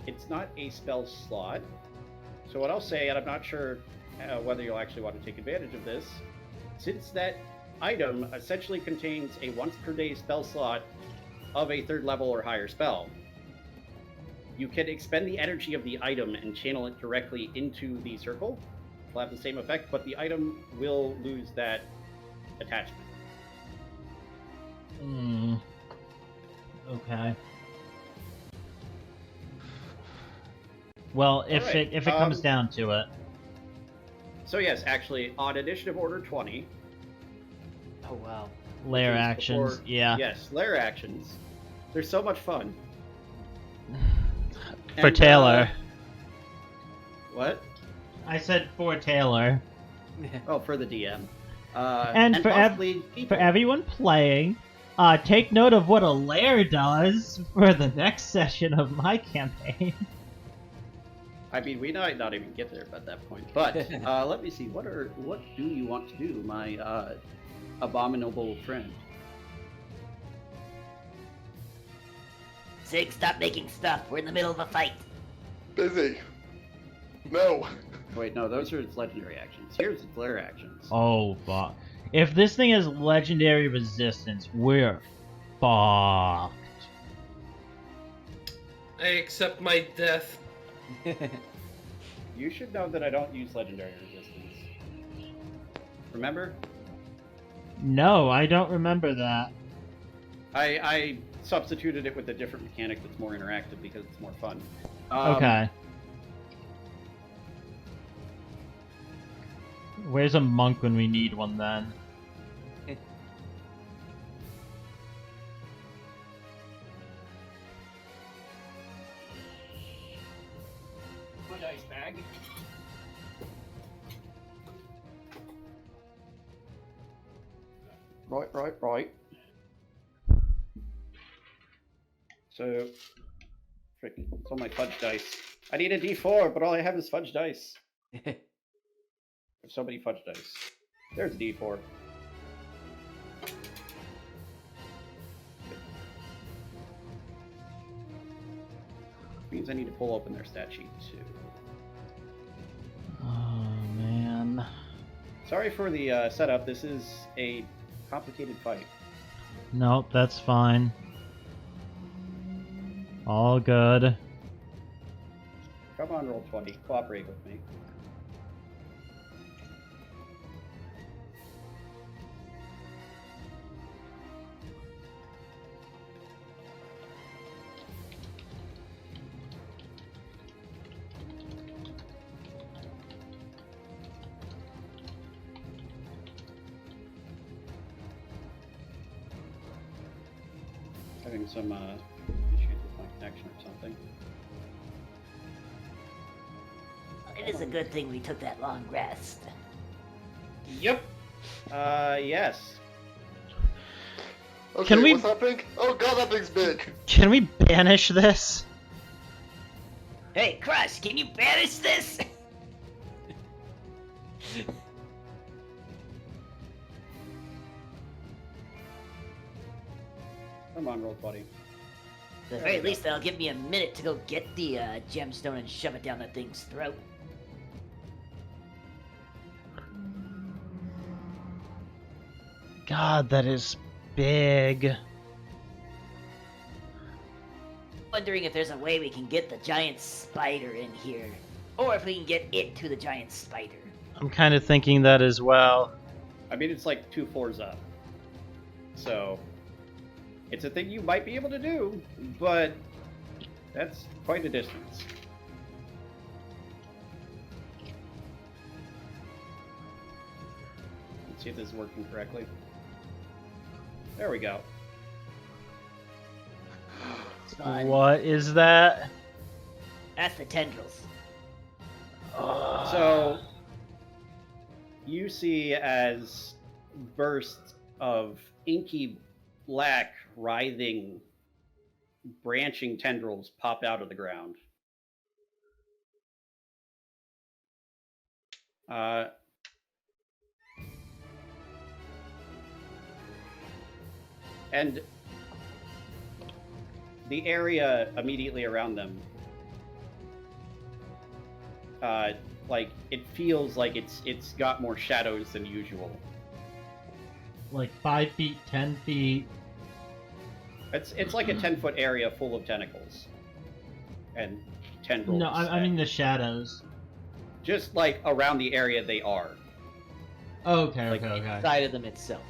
It's not a spell slot. So what I'll say, and I'm not sure whether you'll actually want to take advantage of this, since that item essentially contains a once per day spell slot of a 3rd level or higher spell, you can expend the energy of the item and channel it directly into the circle. It'll have the same effect, but the item will lose that attachment. Okay. Well, if Alright, it comes down to it. So yes, actually, on initiative order 20... Oh, wow. Layer which is actions, before- yeah. Yes, layer actions. They're so much fun. For And, Taylor. What? I said for Taylor. Oh, for the DM. And for possibly people. For everyone playing, take note of what a lair does for the next session of my campaign. I mean, we might not even get there at that point. But let me see. What do you want to do, my abominable friend? Sig, stop making stuff. We're in the middle of a fight. Busy. No. Wait, no, those are its legendary actions. Here's its lair actions. Oh, fuck. If this thing has legendary resistance, we're fucked. I accept my death. You should know that I don't use legendary resistance. Remember? No, I don't remember that. I substituted it with a different mechanic that's more interactive because it's more fun. Okay. Where's a monk when we need one then? My dice bag. Right. So, freaking, it's on my fudge dice. I need a D4, but all I have is fudge dice. There's so many fudge dice. There's a D4. Means I need to pull open their stat sheet too. Oh, man. Sorry for the setup. This is a complicated fight. Nope, that's fine. All good. Come on, roll 20. Cooperate with me. Having some issues with my connection or something. It is a good thing we took that long rest. Yep. Yes. Okay, Can we- what's that thing? Oh god, that thing's big. Can we banish this? Hey, Crusch, can you banish this? Come on, roll buddy. At the very least, that'll give me a minute to go get the gemstone and shove it down that thing's throat. God, that is big. Wondering if there's a way we can get the giant spider in here. Or if we can get it to the giant spider. I'm kind of thinking that as well. I mean, it's like 2 floors up. So, it's a thing you might be able to do, but that's quite a distance. Let's see if this is working correctly. There we go. Fun. What is that? That's the tendrils. So, you see as bursts of inky black, writhing, branching tendrils pop out of the ground. And the area immediately around them, like, it feels like it's got more shadows than usual. Like 5 feet, 10 feet. It's like a 10-foot area full of tentacles and tendrils. No, I mean the shadows. just like around the area they are. Okay, Like okay, okay. Inside of them itself.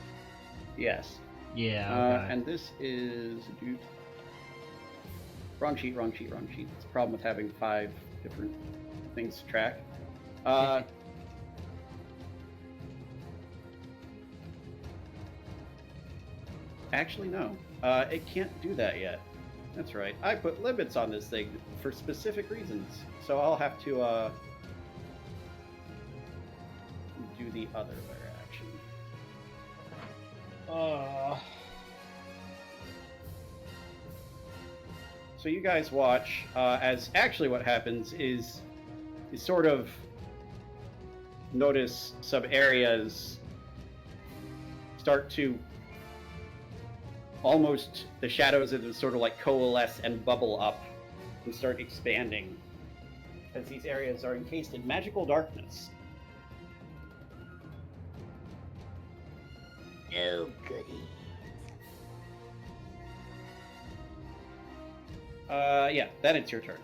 Yes. Yeah, okay. And this is wrong sheet. It's a problem with having 5 different things to track. Actually, no. It can't do that yet. That's right. I put limits on this thing for specific reasons, so I'll have to do the other layer action. So you guys watch as actually what happens is you sort of notice some areas start to almost, the shadows of them sort of like coalesce and bubble up and start expanding as these areas are encased in magical darkness. Oh, goody. Yeah, then it's your turn.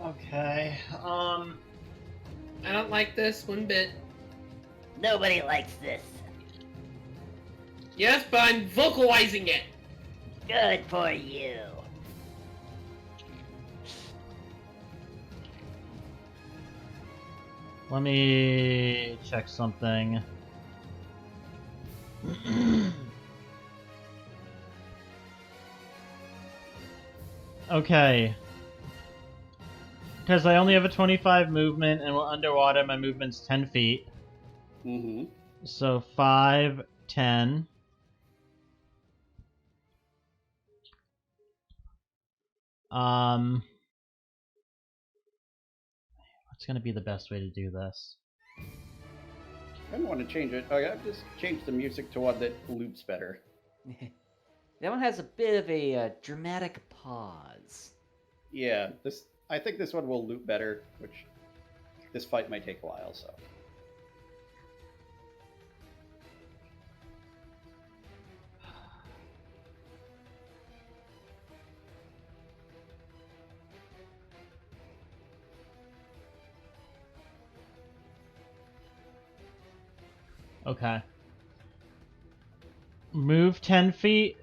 Okay. I don't like this one bit. Nobody likes this. Yes, but I'm vocalizing it. Good for you. Let me check something. Okay. Because I only have a 25 movement, and we're underwater, my movement's 10 feet. Mm-hmm. So 5, 10. What's gonna be the best way to do this? I don't want to change it. Oh, yeah, I've just changed the music to one that loops better. That one has a bit of a dramatic pause. Yeah, I think this one will loop better, which this fight might take a while, so. Okay. Move 10 feet.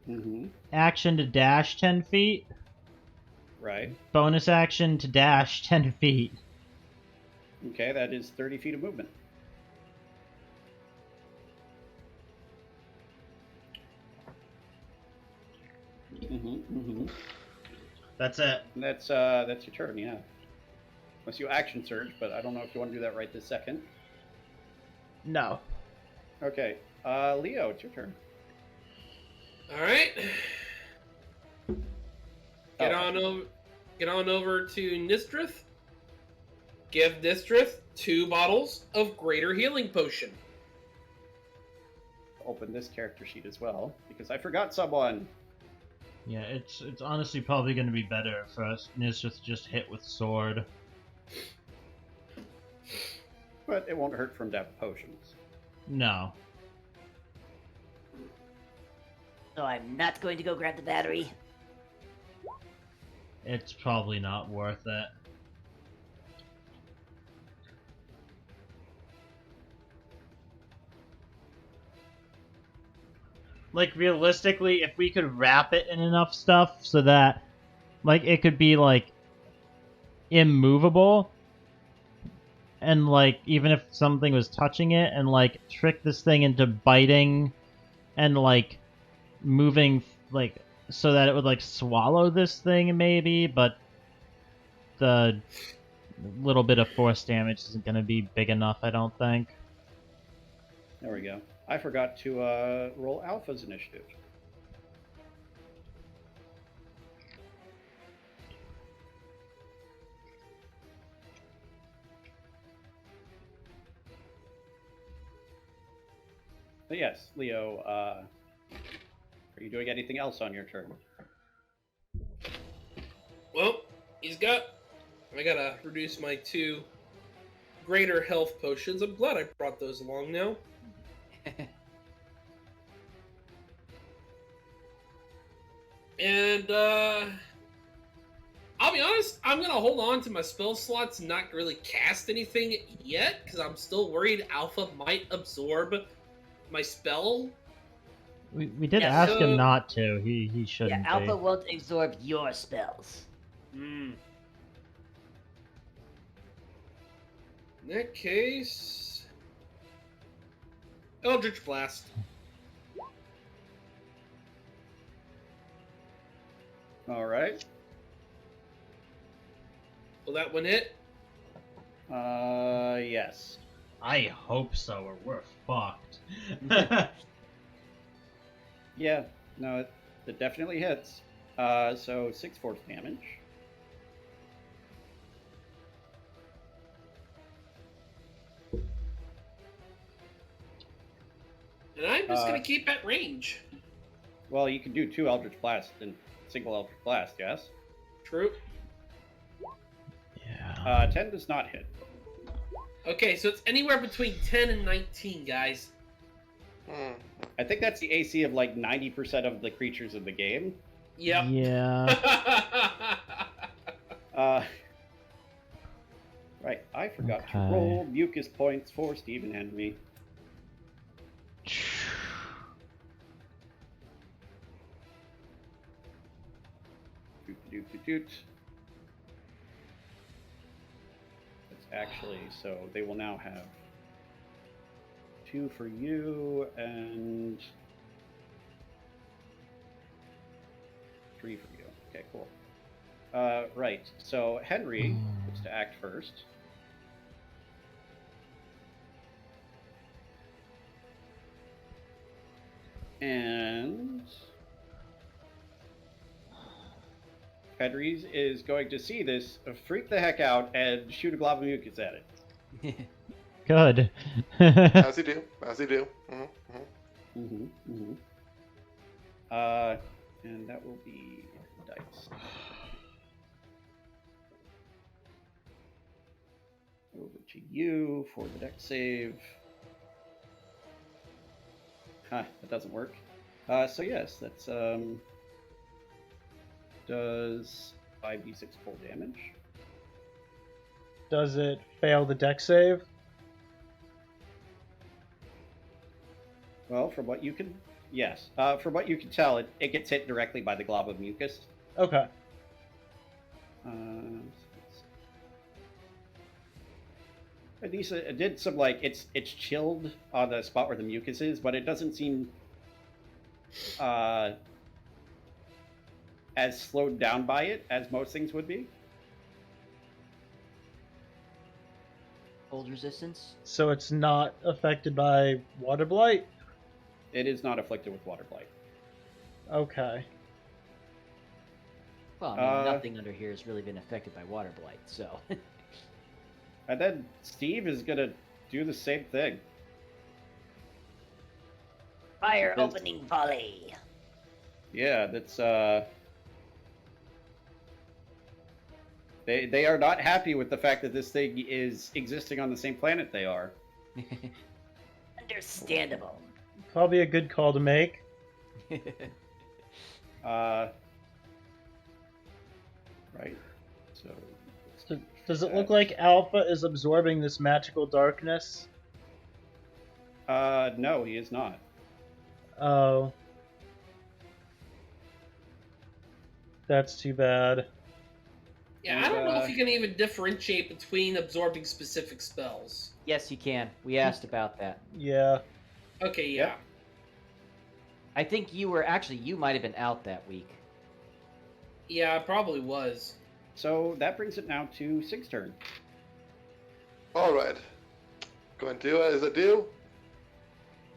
Mm-hmm. Action to dash 10 feet. Right. Bonus action to dash 10 feet. Okay, that is 30 feet of movement. That's it. That's your turn, yeah. Unless you action surge, but I don't know if you want to do that right this second. No. Okay, Leo, it's your turn. All right. Get Oh. on over to Nysdrith. Give Nysdrith 2 bottles of Greater Healing Potion. Open this character sheet as well, because I forgot someone. Yeah, it's honestly probably going to be better for us Nysdrith just hit with sword. But it won't hurt from death potions. No. So I'm not going to go grab the battery. It's probably not worth it. Like, realistically, if we could wrap it in enough stuff so that, like, it could be, like, immovable, and, like, even if something was touching it, and, like, trick this thing into biting and, like, moving, like, so that it would, like, swallow this thing, maybe, but the little bit of force damage isn't going to be big enough, I don't think. There we go. I forgot to roll Alpha's initiative. But yes, Leo, are you doing anything else on your turn? Well, I gotta reduce my 2 greater health potions. I'm glad I brought those along now. And, I'll be honest, I'm gonna hold on to my spell slots and not really cast anything yet, because I'm still worried Alpha might absorb my spell. We did Yeah, ask so- him not to. He Yeah, shouldn't Alpha be. won't absorb your spells. In that case... Eldritch Blast. All right. Will that one hit? Yes. I hope so, or we're fucked. Yeah, no, it definitely hits. So 6 force damage. And I'm just gonna keep at range. Well, you can do 2 Eldritch Blasts and single Eldritch Blast, yes? True. Yeah. 10 does not hit. Okay, so it's anywhere between 10 and 19, guys. I think that's the AC of like 90% of the creatures in the game. Yep. Yeah. Right, I forgot to Okay. roll mucus points for Stephen and me. Doot. That's actually, so they will now have 2 for you and 3 for you. Okay, cool. Right, so Henry gets to act first. And Henry is going to see this, freak the heck out, and shoot a glob of mucus at it. Good. As you do. As you do. And that will be dice. Over to you for the dex save. That doesn't work. So yes, that's does 5d6 full damage. Does it fail the dex save? Well, from what you can, yes. From what you can tell, it gets hit directly by the glob of mucus. Okay. Anissa, it did some like it's chilled on the spot where the mucus is, but it doesn't seem as slowed down by it as most things would be. Cold resistance? So it's not affected by water blight? It is not afflicted with water blight. Okay. Well, I mean, nothing under here has really been affected by water blight, so. And then Steve is gonna do the same thing. Fire Yes. opening volley. Yeah, that's They are not happy with the fact that this thing is existing on the same planet they are. Understandable. Probably a good call to make. Right. So Does it look like Alpha is absorbing this magical darkness? no, he is not. Oh. That's too bad. Yeah, I don't know if you can even differentiate between absorbing specific spells. Yes, you can. We asked about that. Yeah. Okay, yeah. Yep. I think you might have been out that week. Yeah, it probably was. So that brings it now to Sig's turn. Alright. Going to do as I do.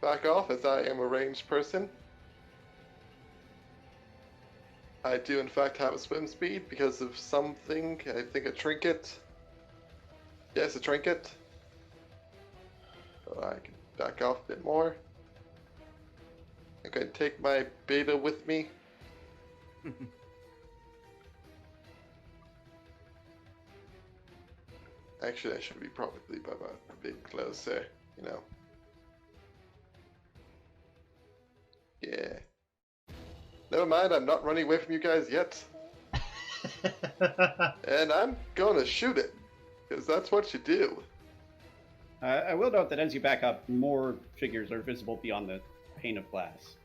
Back off, as I am a ranged person. I do in fact have a swim speed because of something, I think a trinket. Yes, a trinket. So I can back off a bit more. I'm going to take my beta with me. Actually, I should be probably a bit closer, you know. Yeah. Never mind, I'm not running away from you guys yet. And I'm gonna shoot it, because that's what you do. I will note that as you back up, more figures are visible beyond the pane of glass.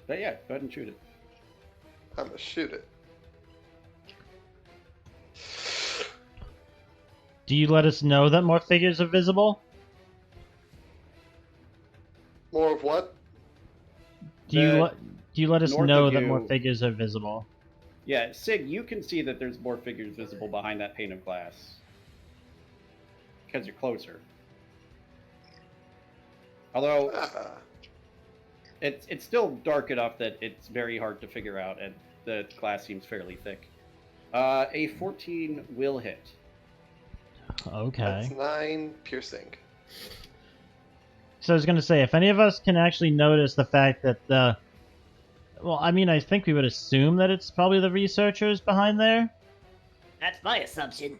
But yeah, go ahead and shoot it. I'm gonna shoot it. Do you let us know that more figures are visible? More of what? Do you let us north know of that you- more figures are visible? Yeah, Sig, you can see that there's more figures visible behind that pane of glass. Because you're closer. Although, Ah, it's still dark enough that it's very hard to figure out, and the glass seems fairly thick. A 14 will hit. Okay. that's 9 piercing. So I was going to say, if any of us can actually notice the fact that the... Well, I mean, I think we would assume that it's probably the researchers behind there. That's my assumption.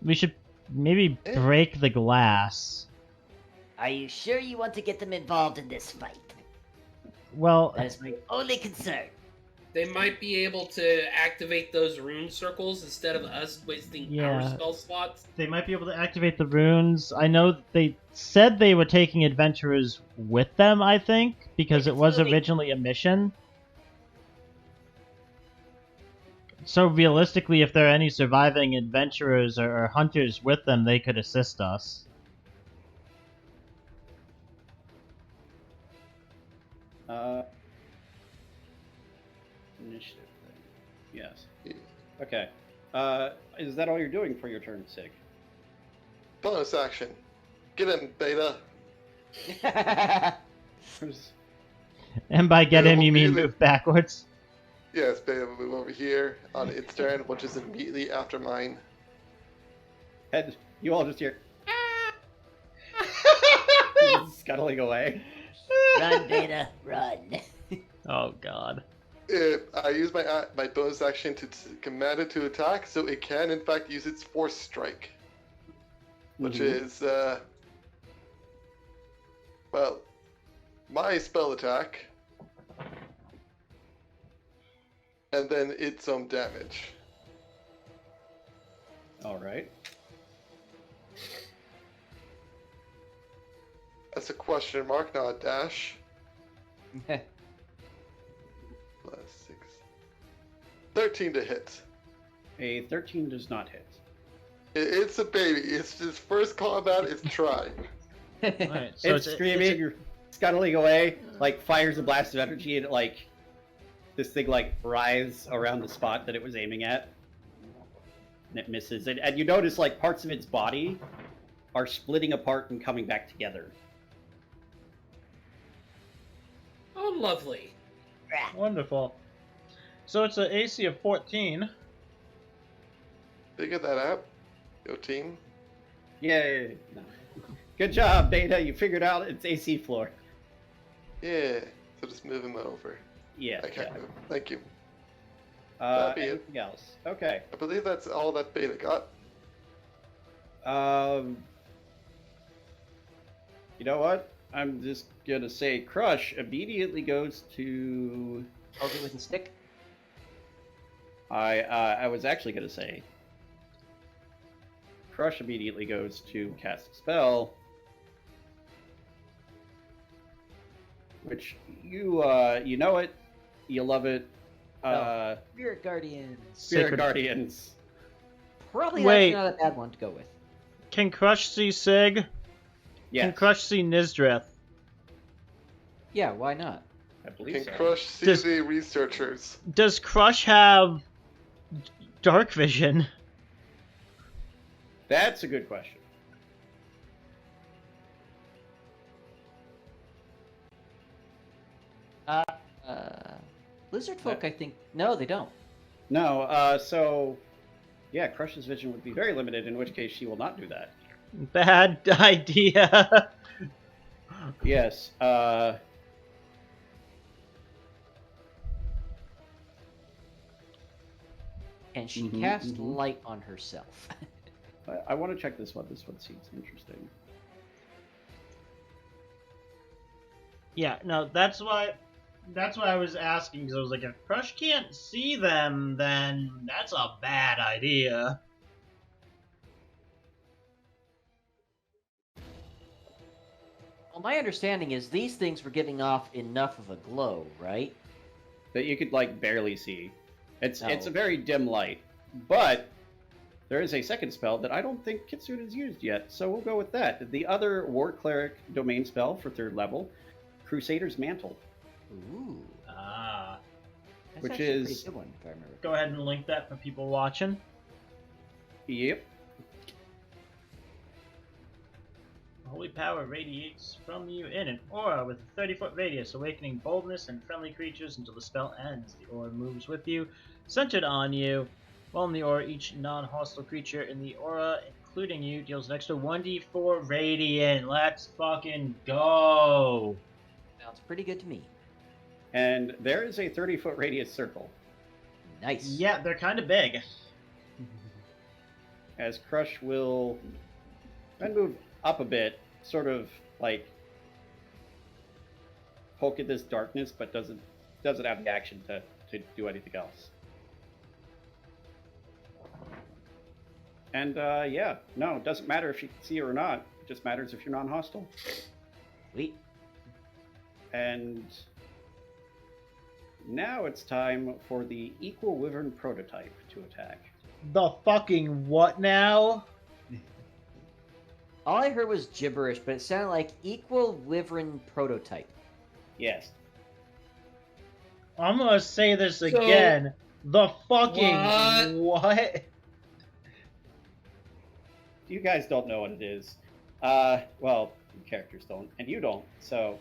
We should maybe break the glass. Are you sure you want to get them involved in this fight? Well, That is my only concern. They might be able to activate those rune circles instead of us wasting our Yeah. spell slots. they might be able to activate the runes. I know they said they were taking adventurers with them, I think, because it was Absolutely. originally a mission. So realistically, if there are any surviving adventurers or hunters with them, they could assist us. Initiative thing. Yes. Yeah. Okay. Is that all you're doing for your turn, Sig? Bonus action. Get in, beta. And by get Yeah, him, you mean really- move backwards? Yes, beta will move over here on its turn, which is immediately after mine. And you all just hear scuttling away. Run, Beta, run. Oh god. I use my bonus action to command it to attack, so it can in fact use its force strike, which is well, my spell attack, and then its own damage. All right. That's a question mark, not a dash. Plus 6. 13 to hit. A 13 does not hit. It's a baby. It's his first combat. It's trying. Alright, so It's screaming. scuttling away, like fires a blast of energy, and like this thing like writhes around the spot that it was aiming at, and it misses. And you notice like parts of its body are splitting apart and coming back together. Oh, lovely. Wonderful. So it's an AC of 14. Figure that out, yo team. Yay! No. Good job, Beta. You figured out its AC floor. Yeah. So just move him over. Yeah. I can't move. Thank you. Yeah. That'd be it. Anything else? Okay. I believe that's all that Beta got. You know what? I'm just gonna say Crusch immediately goes to. Hold it with a stick. I was actually gonna say Crusch immediately goes to cast a spell, which you know it, you love it. Spirit Guardians. Spirit Guardians. Probably Wait. actually not a bad one to go with. Can Crusch see Sig? Yes, Can Crusch see Nysdrith? Yeah, why not? I believe Can so. Crush see Does- the researchers? Does Crusch have dark vision? That's a good question. Lizard folk, I think. No, they don't. No, so yeah, Crush's vision would be very limited, in which case she will not do that. Bad idea. Yes, And she Mhm, cast mhm. light on herself. I want to check this one. This one seems interesting. Yeah, no, that's why I was asking, because I was like, if Crusch can't see them, then that's a bad idea. Well, my understanding is these things were giving off enough of a glow, right? That you could like barely see. It's Oh. a very dim light, but there is a second spell that I don't think Kitsune has used yet, so we'll go with that. The other War Cleric domain spell for 3rd level, Crusader's Mantle. Ooh. Ah. That's Which actually a is- pretty good one, if I remember. Go ahead and link that for people watching. Yep. Holy power radiates from you in an aura with a 30-foot radius, awakening boldness and friendly creatures until the spell ends. The aura moves with you, centered on you. While in the aura, each non-hostile creature in the aura, including you, deals an extra 1d4 radiant. Let's fucking go! Sounds pretty good to me. And there is a 30-foot radius circle. Nice. Yeah, they're kind of big. As Crush will then move up a bit, sort of like poke at this darkness, but doesn't have the action to do anything else. And yeah, no, it doesn't matter if you can see her or not. It just matters if you're non-hostile. Sweet. And now it's time for the Equal Wyvern prototype to attack. The fucking what now? All I heard was gibberish, but it sounded like equal wyvern prototype. Yes. I'm gonna say this again. The fucking what? You guys don't know what it is. Well, the characters don't, and you don't, so...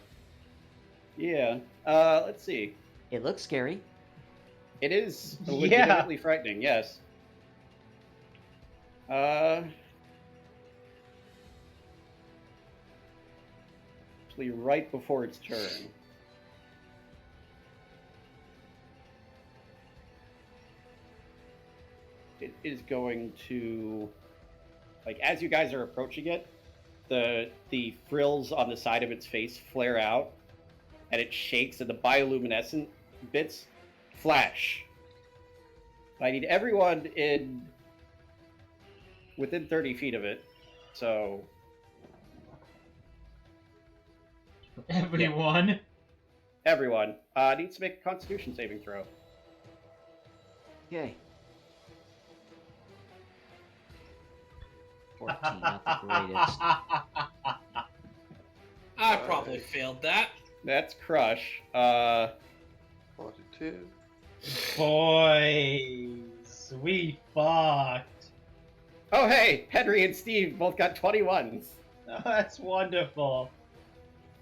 Yeah. Let's see. It looks scary. It is Yeah. legitimately frightening, yes. Actually, right before its turn. It is going to, like, as you guys are approaching it, the frills on the side of its face flare out, and it shakes, and the bioluminescent bits flash. I need everyone within 30 feet of it, so Everyone. everyone needs to make a Constitution saving throw. Okay. 14, not the greatest. I probably failed that. That's Crusch. 42. Boys, we fucked. Oh, hey! Henry and Steve both got 21s. Oh, that's wonderful.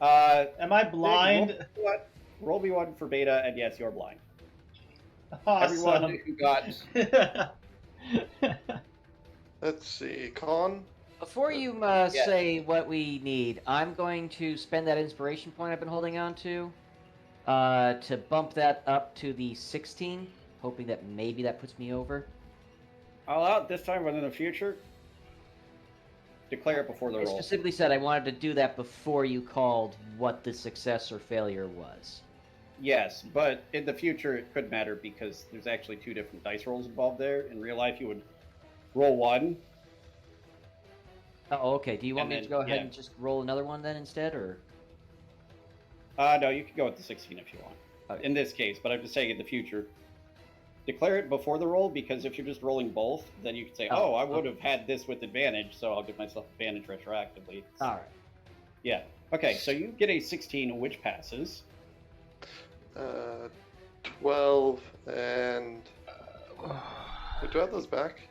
Uh, Am I blind? Roll me one for beta, and yes, you're blind. Awesome. Everyone who got... Let's see, con. Before you say what we need, I'm going to spend that inspiration point I've been holding on to bump that up to the 16, hoping that maybe that puts me over. All out this time, but in the future, declare it before the I roll. specifically said I wanted to do that before you called what the success or failure was. Yes, but in the future it could matter because there's actually 2 different dice rolls involved there. In real life, you would roll 1. Oh, okay. Do you want And me to then- go ahead yeah. and just roll another one then instead, or? No, you can go with the 16 if you want. Okay. In this case, but I'm just saying in the future, declare it before the roll because if you're just rolling both, then you can say, Oh, "Oh, I would have had this with advantage, so I'll give myself advantage retroactively." All right. Yeah. Okay, so you get a 16, which passes. 12 and. Wait, do I have those back?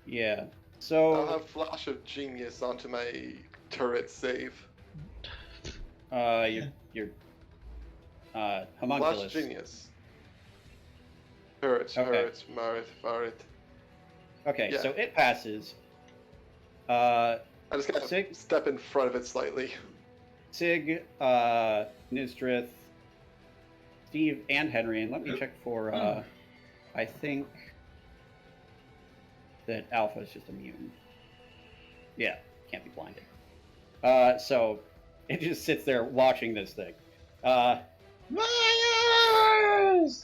Yeah. I'll So, have Flash of Genius onto my turret save. your Flash homunculus. Genius. Turret, Okay. turret, Marit. Okay, Yeah. so it passes. I just gotta Sig- step in front of it slightly. Sig, Nysdrith, Steve, and Henry, and let me check for, I think that Alpha is just immune. Yeah, can't be blinded. So it just sits there watching this thing.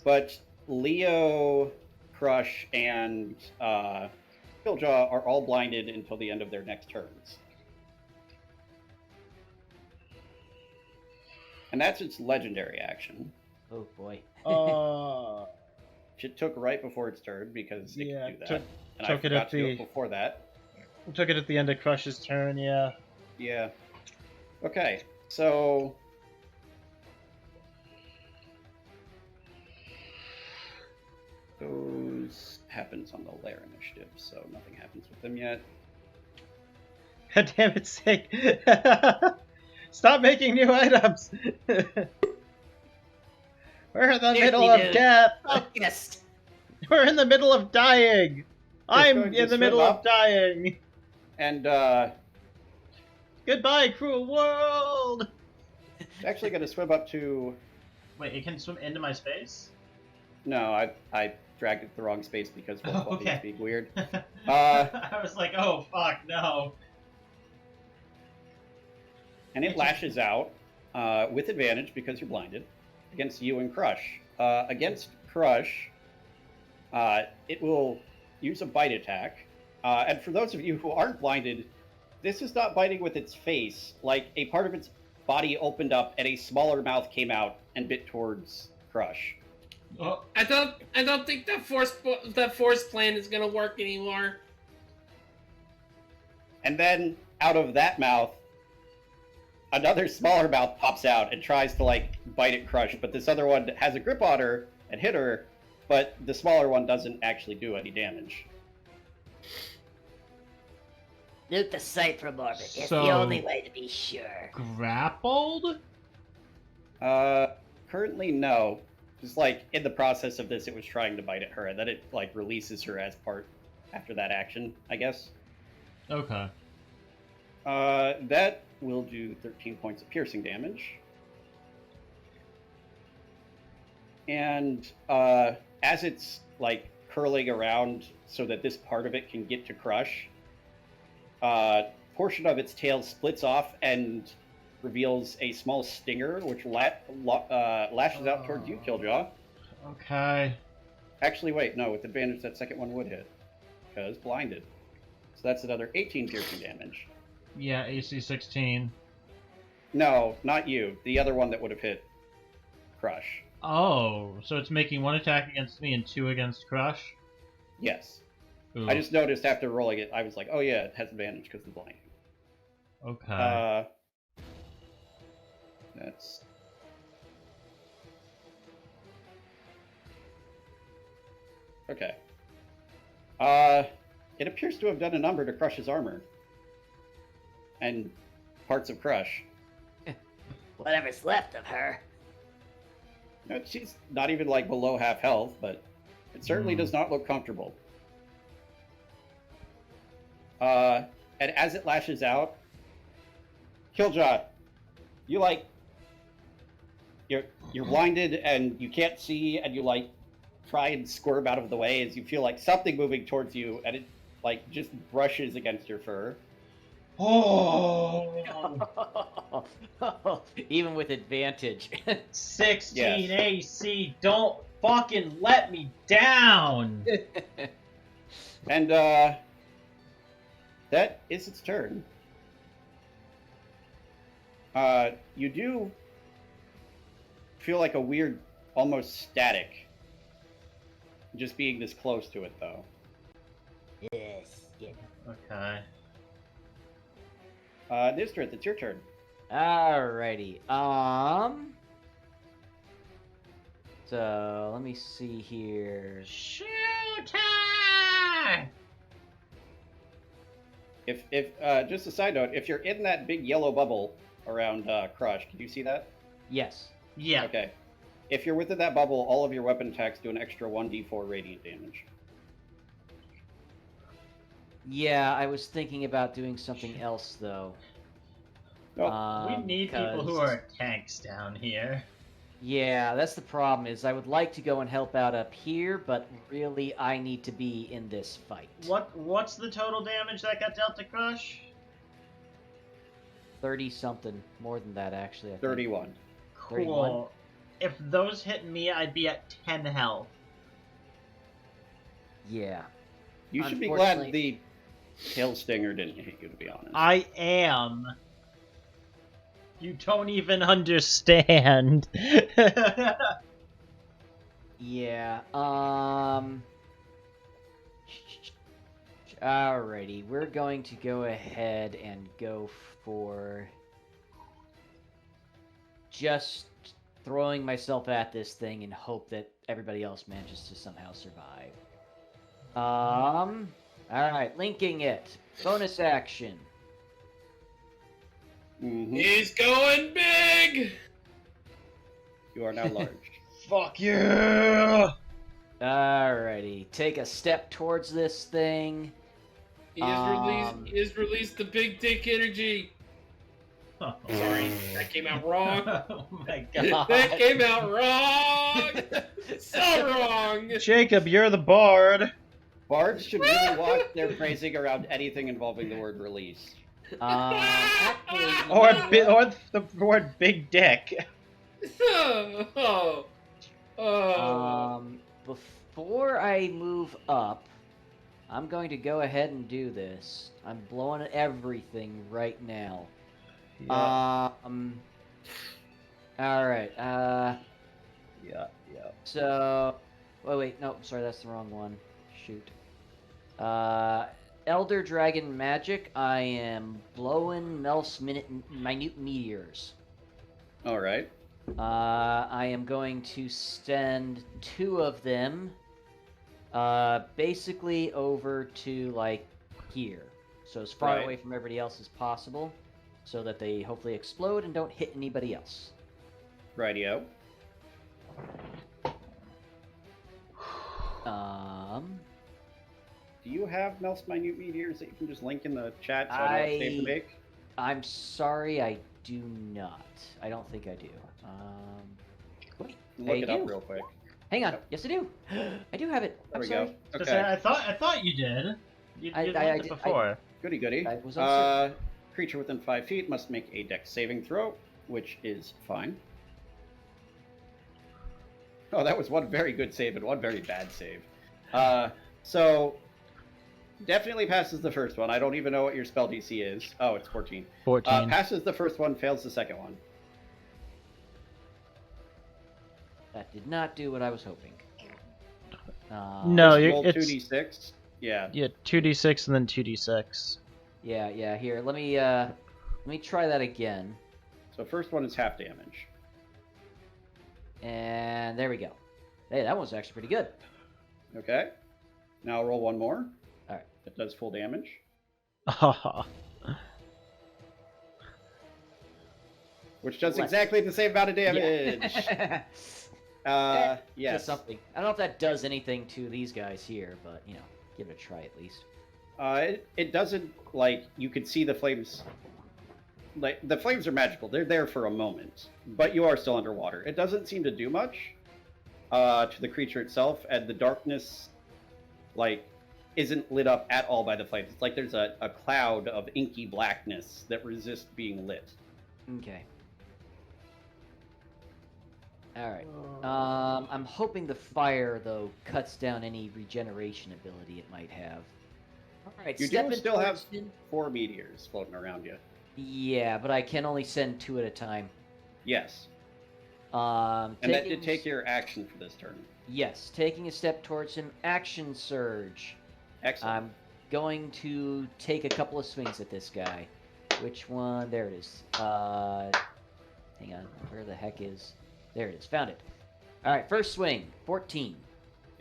But Leo, Crusch, and Kiljow are all blinded until the end of their next turns. And that's its legendary action, Oh boy. which it took right before its turn because it Yeah, could do that. took- and took I it forgot at to do the- it before that. Took it at the end of Crush's turn, yeah. Yeah. Okay, so those happens on the lair initiative, so nothing happens with them yet. God damn it, Sig. Stop making new items. We're in the Seriously, middle of dude. death. Focused. We're in the middle of dying. I'm going to in the swim middle up. of dying. And Goodbye, cruel world. it's actually going to swim up to. Wait, it can swim into my space? No, I dragged it to the wrong space because Oh, Wolf okay. is being weird. I was like, oh fuck, no. And it lashes out with advantage because you're blinded against you and Crusch. Against Crusch, it will use a bite attack. And for those of you who aren't blinded, this is not biting with its face. Like a part of its body opened up and a smaller mouth came out and bit towards Crusch. Oh, I don't think that force plan is gonna work anymore. And then out of that mouth, another smaller mouth pops out and tries to like bite at Crusch, but this other one has a grip on her and hit her, but the smaller one doesn't actually do any damage. Loot the site from orbit. It's So- the only way to be sure. Grappled? Currently no. Just like in the process of this, it was trying to bite at her, and then it like releases her as part after that action, I guess. Okay. That will do 13 points of piercing damage. And as it's like curling around so that this part of it can get to Crusch, portion of its tail splits off and reveals a small stinger, which lashes out towards you, Kiljow. Okay. Actually, wait, no, with advantage, that second one would hit, because blinded. So that's another 18 piercing damage. Yeah, AC 16. No, not you. The other one that would have hit Crusch. Oh, so it's making one attack against me and two against Crush? Yes. Ooh. I just noticed after rolling it, I was like, oh yeah, it has advantage because of the blinding. Okay. That's... Okay. It appears to have done a number to Crush's armor. And parts of Crusch. Whatever's left of her. No, she's not even like below half health, but it certainly does not look comfortable. And as it lashes out, Kiljow, you like you're blinded and you can't see, and you like try and squirm out of the way as you feel like something moving towards you, and it like just brushes against your fur. Oh, Even with advantage. 16 Yes. AC. Don't fucking let me down. And that is its turn. You do feel like a weird, almost static, just being this close to it, though. Yes. Yeah. Okay. Nysdrith, it's your turn. Alrighty. So let me see here. Shooter! If just a side note, if you're in that big yellow bubble around Crusch, can you see that? Yes. Yeah. Okay. If you're within that bubble, all of your weapon attacks do an extra 1d4 radiant damage. Yeah, I was thinking about doing something else though. Oh, We need people who 'cause- are tanks down here. Yeah, that's the problem. Is I would like to go and help out up here, but really I need to be in this fight. What's the total damage that got dealt to Crusch? 30 something, more than that actually. I think. 31. Cool. 31? If those hit me, I'd be at 10 health. Yeah. You should be glad Unfortunately- the tail stinger didn't hit you, to be honest. I am. You don't even understand. Yeah. Alrighty, we're going to go ahead and go for just throwing myself at this thing and hope that everybody else manages to somehow survive. Alright, linking it. Bonus action. Mhm. He's going big! You are now large. Fuck you! Alrighty, take a step towards this thing. He has released the big dick energy. Oh, Sorry, that came out wrong. oh my god. That came out wrong! So wrong! Jacob, you're the bard. Bards should really watch their phrasing around anything involving the word release. Actually, you Or, know what? or the word big dick. Oh. Before I move up, I'm going to go ahead and do this. I'm blowing everything right now. Alright, Yeah. so... Wait, no, sorry, that's the wrong one. Shoot. Elder Dragon Magic, I am blowing minute meteors. Alright. I am going to send 2 of them basically over to, like, here. So as far Right. away from everybody else as possible, so that they hopefully explode and don't hit anybody else. Rightio. Do you have Mel's minute meteors that you can just link in the chat so I know what save to make? I'm sorry, I do not. I don't think I do. Wait, Look I it up do. real quick. Hang on. Yep. Yes, I do. I do have it. There I'm we sorry. go. Just Okay. I thought you did. You I did did- it before. Goody goody. I was uncertain. Creature within 5 feet must make a dex saving throw, which is fine. Oh, that was one very good save and one very bad save. So definitely passes the first one. I don't even know what your spell DC is. Oh, it's 14. 14. Passes the first one, fails the second one. That did not do what I was hoping. No, Just you're, roll it's 2d6. Yeah. yeah, 2d6 and then 2d6. Yeah. Here, let me me try that again. So first one is half damage. And there we go. Hey, that one's actually pretty good. Okay. Now roll one more. All right. That does full damage. Which does exactly the same amount of damage. Yeah. Yes. Just something. I don't know if that does anything to these guys here, but you know, give it a try at least. It doesn't, like, you could see the flames. Like, the flames are magical. They're there for a moment, but you are still underwater. It doesn't seem to do much to the creature itself, and the darkness, like, isn't lit up at all by the flames. It's like there's a cloud of inky blackness that resists being lit. Okay. All right. I'm hoping the fire, though, cuts down any regeneration ability it might have. All right. You step do in still have towards him. 4 meteors floating around you. Yeah, but I can only send 2 at a time. Yes. And that did taking- take your action for this turn. Yes, taking a step towards him. Action surge. Excellent. I'm going to take a couple of swings at this guy. Which one? There it is. Hang on. Where the heck is... There it is. Found it. All right, first swing. 14.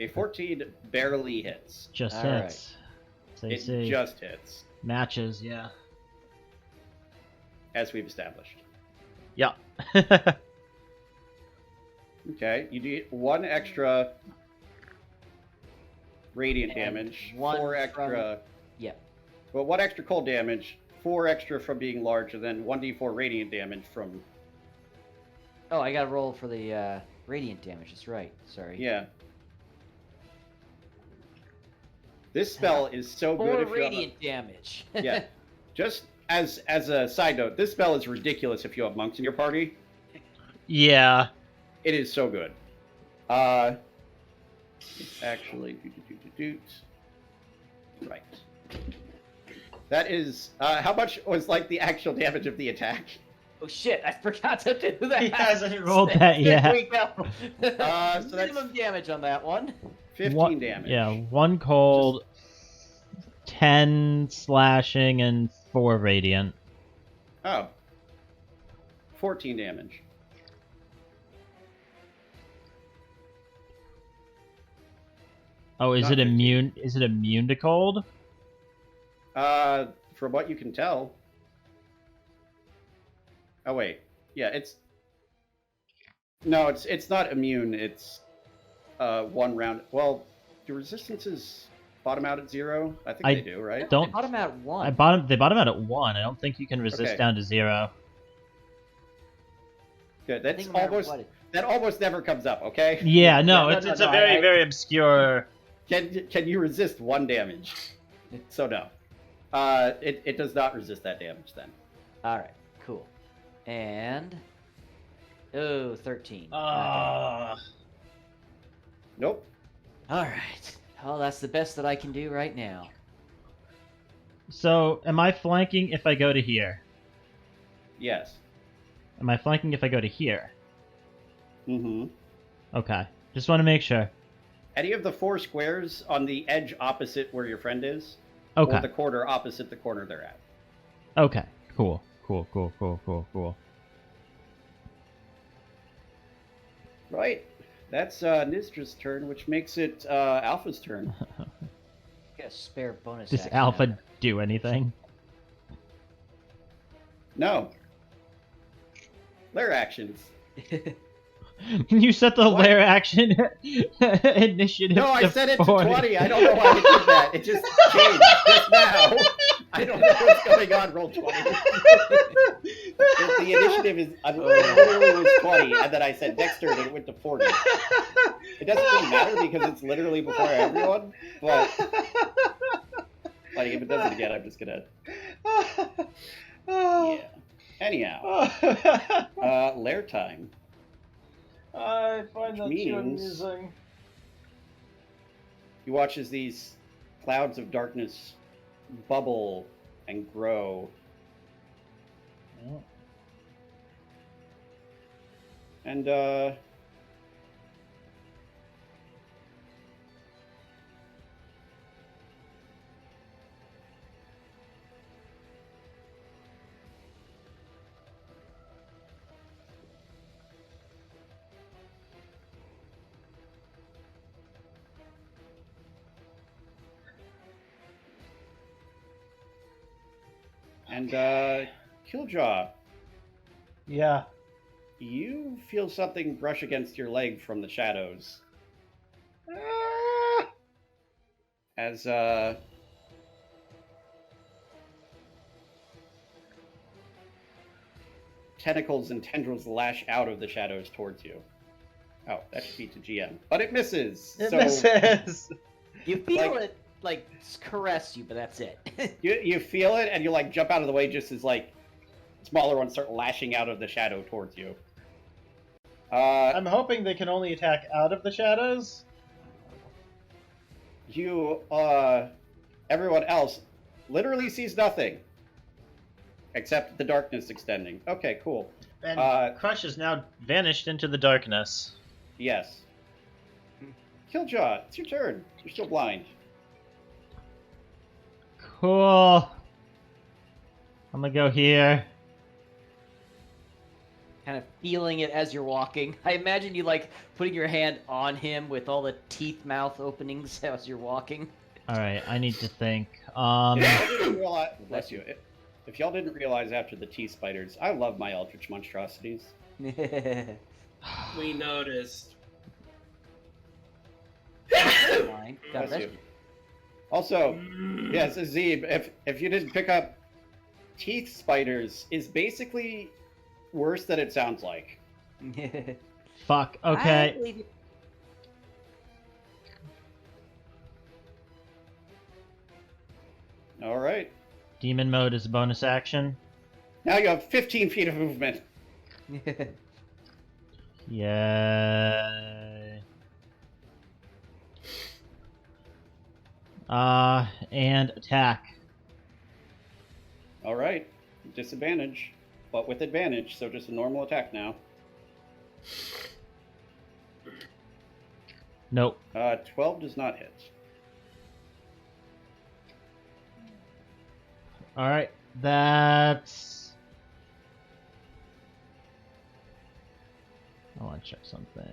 A 14 barely hits. Just All hits. So you It see, just hits, matches, yeah. as we've established. Yeah. Okay, you do 1 extra radiant And damage, 1 4 from- extra... Yeah. Well, 1 extra cold damage, 4 extra from being large, and then 1d4 radiant damage from... Oh, I got to roll for the radiant damage. That's right. Sorry. Yeah. This spell is so good 4 if you have a- radiant damage. Yeah. Just as a side note, this spell is ridiculous if you have monks in your party. Yeah. It is so good. It's actually right. That is how much was like the actual damage of the attack? Oh shit! I forgot to do that. He hasn't rolled that yet. There we go. So that's Minimum damage on that one. 15 damage. Yeah, 1 cold, 10 slashing, and 4 radiant. Oh. 14 damage. Oh, is Not it 15. immune? Is it immune to cold? From what you can tell. Oh wait, yeah, it's. No, it's not immune. It's 1 round. Well, do resistances bottom out at 0? I think they do, right? Don't. They bottom out at 1. They bottom out at 1. I don't think you can resist Okay. down to 0. Good. I That's think no matter almost what it- that almost never comes up. Okay. Yeah, no, no, it's no, it's no, a very I- very obscure. Can you resist 1 damage? So no. It does not resist that damage then. All right, cool. And 13. Nope. All right. Well, that's the best that I can do right now. So, am I flanking if I go to here? Yes. Am I flanking if I go to here? Mm-hmm. Okay. Just want to make sure. Any of the 4 squares on the edge opposite where your friend is, Okay. or the corner opposite the corner they're at. Okay. Cool. Right. That's Nysdrith's turn, which makes it Alpha's turn. Get a spare bonus. Does action Alpha out of do anything? No. Lair actions. it. Can you set the What? lair action initiative? No, I to set it to 40? 20. I don't know why I did that. It just changed just now. I don't know what's going on. Roll 20. The initiative is literally was 20, and then I said next turn, and it went to 40. It doesn't really matter because it's literally before everyone. But like, if it does it again, I'm just gonna. Yeah. Anyhow, lair time. I find that Which too means- amusing. He watches these clouds of darkness bubble and grow. And And Kiljow, Yeah. you feel something brush against your leg from the shadows. As tentacles and tendrils lash out of the shadows towards you. Oh, that should be to GM. But it misses! It so misses. You feel Like- it, like, caress you, but that's it. you feel it, and you, like, jump out of the way just as, like, smaller ones start lashing out of the shadow towards you. I'm hoping they can only attack out of the shadows. You, everyone else literally sees nothing. Except the darkness extending. Okay, cool. And Crusch is now vanished into the darkness. Yes. Kiljow, it's your turn. You're still blind. Cool. I'm gonna go here. Kind of feeling it as you're walking. I imagine you, like, putting your hand on him with all the teeth mouth openings as you're walking. Alright, I need to think. If y'all didn't realize, bless you. If y'all didn't realize after the tea spiders, I love my eldritch monstrosities. We noticed. Fine. God Bless bless you. you. Also, yes, Azib, if you didn't pick up, teeth spiders is basically worse than it sounds like. Fuck, I okay. believe you. All right. Demon mode is a bonus action. Now you have 15 feet of movement. Yay. And attack. All right. Disadvantage, but with advantage, so just a normal attack now. Nope. 12 does not hit. Alright, that's... I want to check something.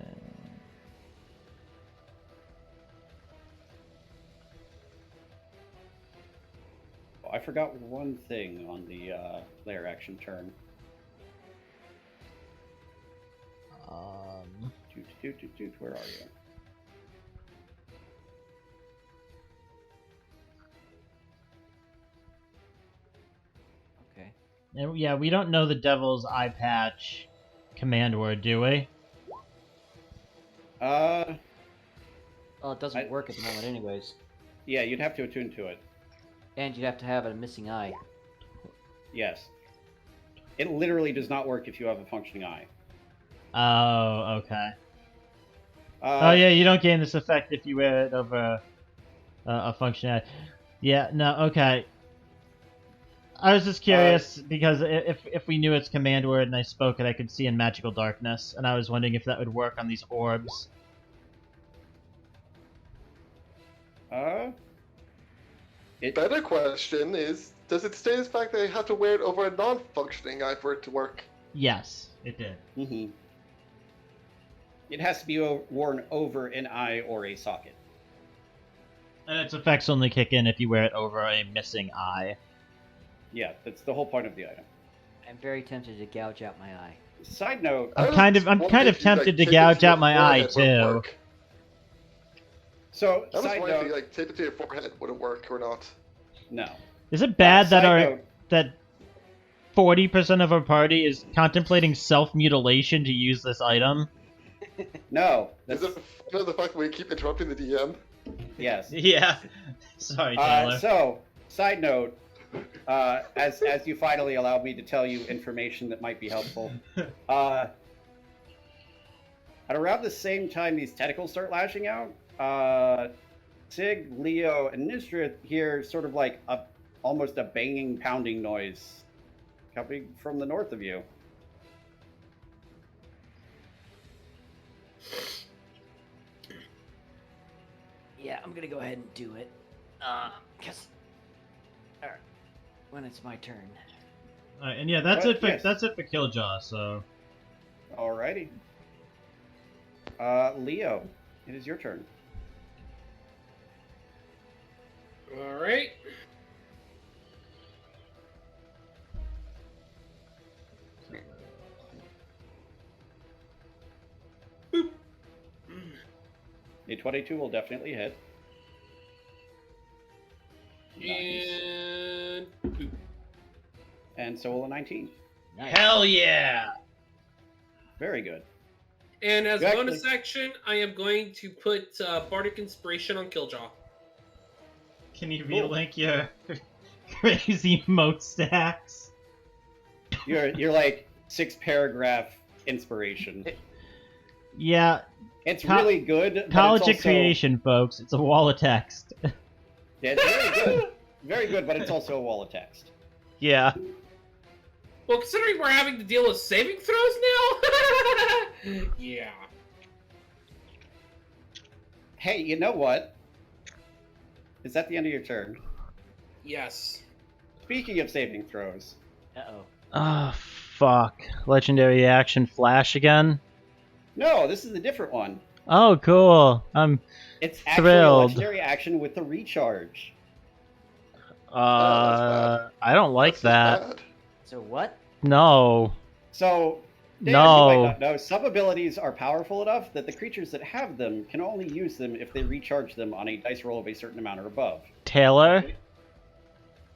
Oh, I forgot one thing on the lair action turn. Where are you? Okay. And yeah, we don't know the Devil's Eye Patch command word, do we? Well, it doesn't I- work at the moment anyways. Yeah, you'd have to attune to it. And you'd have to have a missing eye. Yes. It literally does not work if you have a functioning eye. Oh, okay. Uh, Oh yeah, you don't gain this effect if you wear it over a functionality. Yeah, no, okay. I was just curious because if we knew its command word and I spoke it, I could see in magical darkness, and I was wondering if that would work on these orbs. Better question is, does it stay as fact that I have to wear it over a non-functioning eye for it to work? Yes, it did. Mm-hmm. It has to be worn over an eye or a socket. And its effects only kick in if you wear it over a missing eye. Yeah, that's the whole point of the item. I'm very tempted to gouge out my eye. Side note, I'm kind of tempted to gouge out my eye too. so I was side wondering if note, like tape it to your forehead would it work or not? no. Is it bad that side that 40% of our party is contemplating self-mutilation to use this item? No. Is That's, it the fact that we keep interrupting the DM? yes. Yeah. Sorry, Taylor. So, side note, as you finally allowed me to tell you information that might be helpful, at around the same time these tentacles start lashing out, Sig, Leo, and Nysdrith hear sort of like almost a banging, pounding noise coming from the north of you. Yeah, I'm gonna go ahead and do it. Cause when it's my turn. Alright, and yeah, that's it for Yes. Kiljow. So Alrighty. Leo, it is your turn. All right. A 22 will definitely hit. Nice. And boop. And so will a 19. Nice. Hell yeah! Very good. And as You bonus action, I am going to put Bardic Inspiration on Kiljow. Can you relink your crazy moat stacks? You're like 6-paragraph inspiration. Yeah, It's really good. But College it's of also, Creation, folks. It's a wall of text. Yeah, it's very good. Very good, but it's also a wall of text. Yeah. Well, considering we're having to deal with saving throws now, yeah. Hey, you know what? Is that the end of your turn? Yes. Speaking of saving throws, Uh-oh. Oh, fuck. Legendary action flash again? no, this is a different one. Oh, cool. I'm It's actually Thrilled. a legendary action with the recharge. I don't like That's that. just bad. So what? No. So, Dan, No. you might not know, some abilities are powerful enough that the creatures that have them can only use them if they recharge them on a dice roll of a certain amount or above. Taylor?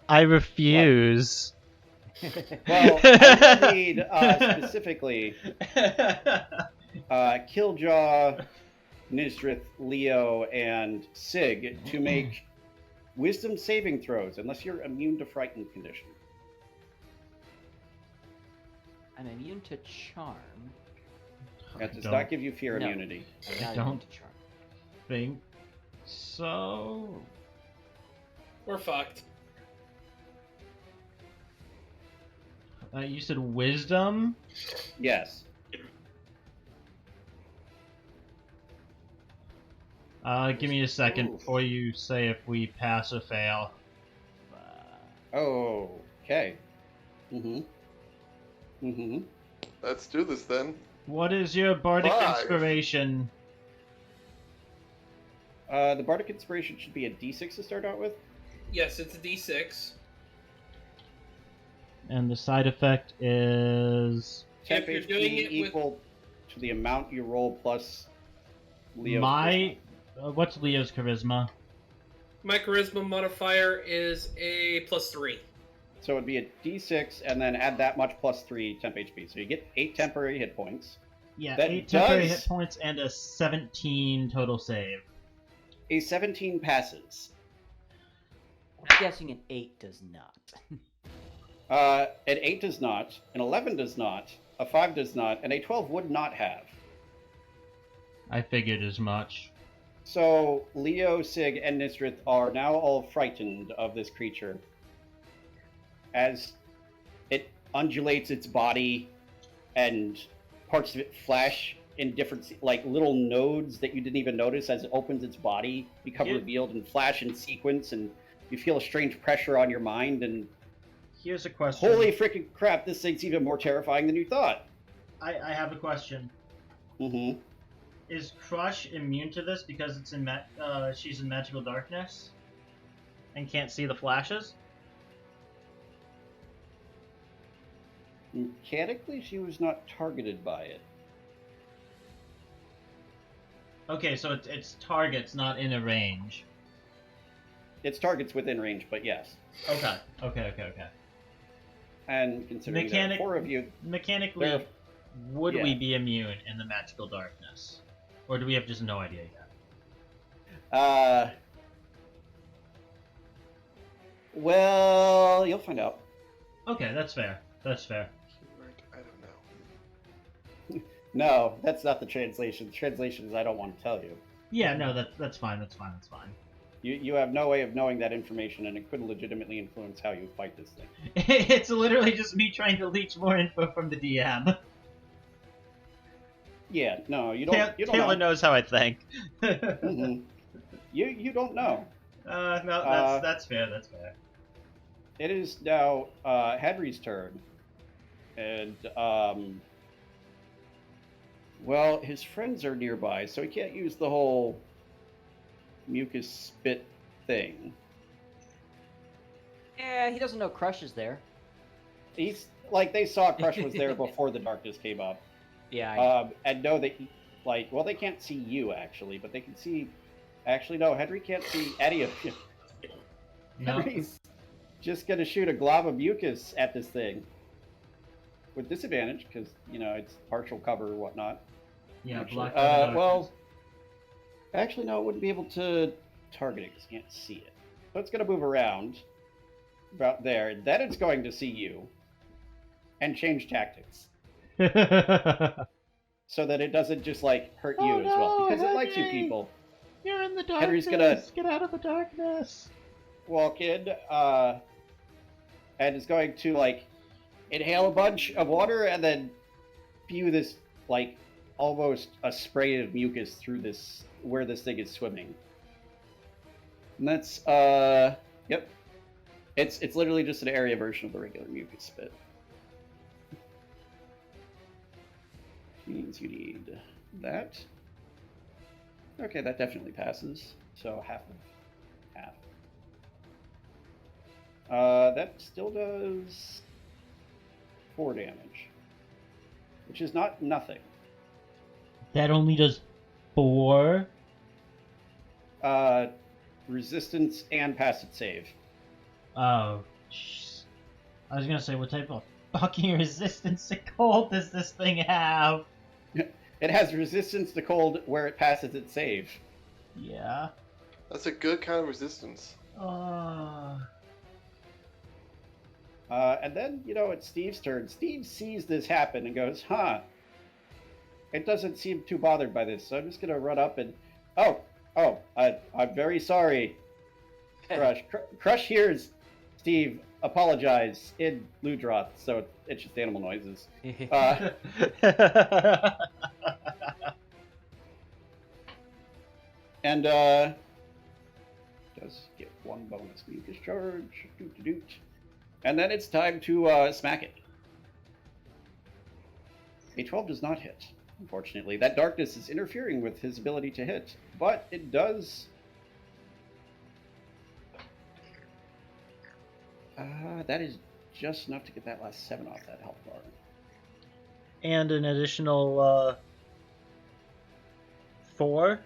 I refuse. Well, I will need specifically Kiljow, Nysdrith, Leo, and Sig to make wisdom saving throws, unless you're immune to frightened condition. I'm immune to charm. That does don't not give you fear No. immunity. I'm not don't- immune to charm. think so. We're fucked. You said wisdom? Yes. Give me a second Ooh. before you say if we pass or fail. Oh, okay. Let's do this then. What is your bardic 5. inspiration? The Bardic Inspiration should be a d6 to start out with. Yes, it's a D6. And the side effect is Temp If you're HP doing it with- equal to the amount you roll plus Leo's my. What's Leo's charisma? My charisma modifier is a +3. So it'd be a d6 and then add that much plus 3 temp HP. So you get 8 temporary hit points. Yeah, That 8 temporary does- hit points and a 17 total save. A 17 passes. I'm guessing an 8 does not. An 8 does not, an 11 does not, a 5 does not, and a 12 would not have. I figured as much. So Leo, Sig, and Nysdrith are now all frightened of this creature. As it undulates its body and parts of it flash in different, like little nodes that you didn't even notice as it opens its body become Yeah. revealed and flash in sequence, and you feel a strange pressure on your mind, and Here's a question. holy freaking crap, this thing's even more terrifying than you thought. I have a question. Mm-hmm. Is Crusch immune to this because it's in she's in magical darkness and can't see the flashes? Mechanically, she was not targeted by it. Okay, so it's targets, not in a range. Its target's within range, but yes. Okay. And considering there are Mechanic- 4 of you, Mechanically, There- would yeah. we be immune in the magical darkness? Or do we have just no idea yet? well, you'll find out. Okay, that's fair. That's fair. I don't know. No, that's not the translation. The translation is I don't want to tell you. Yeah, no, that's fine. That's fine. You have no way of knowing that information, and it could legitimately influence how you fight this thing. It's literally just me trying to leach more info from the DM. Yeah, no, you don't. You don't Taylor know. knows how I think. Mhm. You don't know. No, that's fair. That's fair. It is now Henry's turn, and well, his friends are nearby, so he can't use the whole mucus spit thing. Yeah, he doesn't know Crush is there. He's like they saw Crush was there before the darkness came up, Yeah, and know that like, well, they can't see you actually, but they can see. Actually, no, Henry can't see any of you. No. Henry's just gonna shoot a glob of mucus at this thing with disadvantage because it's partial cover or whatnot. Yeah, Actually, block by the darkness. well, actually, no, it wouldn't be able to target it because you can't see it. So it's gonna move around about there. Then it's going to see you and change tactics so that it doesn't just like hurt you as well because it likes you people. You're in the darkness. Henry's gonna get out of the darkness. Walk in, and is going to like inhale a bunch of water and then spew this like almost a spray of mucus through this where this thing is swimming. And that's yep. It's literally just an area version of the regular mucus spit. Which means you need that. Okay, that definitely passes. So half of half. That still does 4 damage, which is not nothing. That only does 4? Resistance and passive save. Oh, jeez. I was gonna say, what type of fucking resistance to cold does this thing have? It has resistance to cold where it passes its save. Yeah. That's a good kind of resistance. And then, it's Steve's turn. Steve sees this happen and goes, huh. It doesn't seem too bothered by this, so I'm just going to run up and... I'm very sorry, Crusch. Crusch hears Steve apologize in Ludroth, so it's just animal noises. And does get 1 bonus mucus charge. Doot. And then it's time to smack it. A 12 does not hit, unfortunately. That darkness is interfering with his ability to hit, but it does... that is just enough to get that last 7 off that health bar. And an additional 4.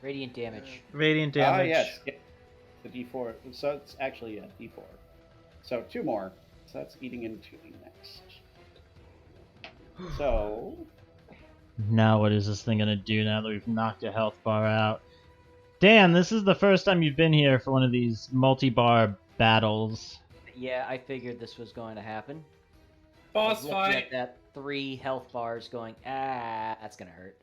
Radiant damage. Radiant damage. Yes. The D4. So it's actually a D4. So 2 more. So that's eating into next. So... Now what is this thing gonna do now that we've knocked a health bar out? Dan, this is the first time you've been here for one of these multi-bar battles. Yeah, I figured this was going to happen. Boss Looking fight. at that 3 health bars going, that's gonna hurt.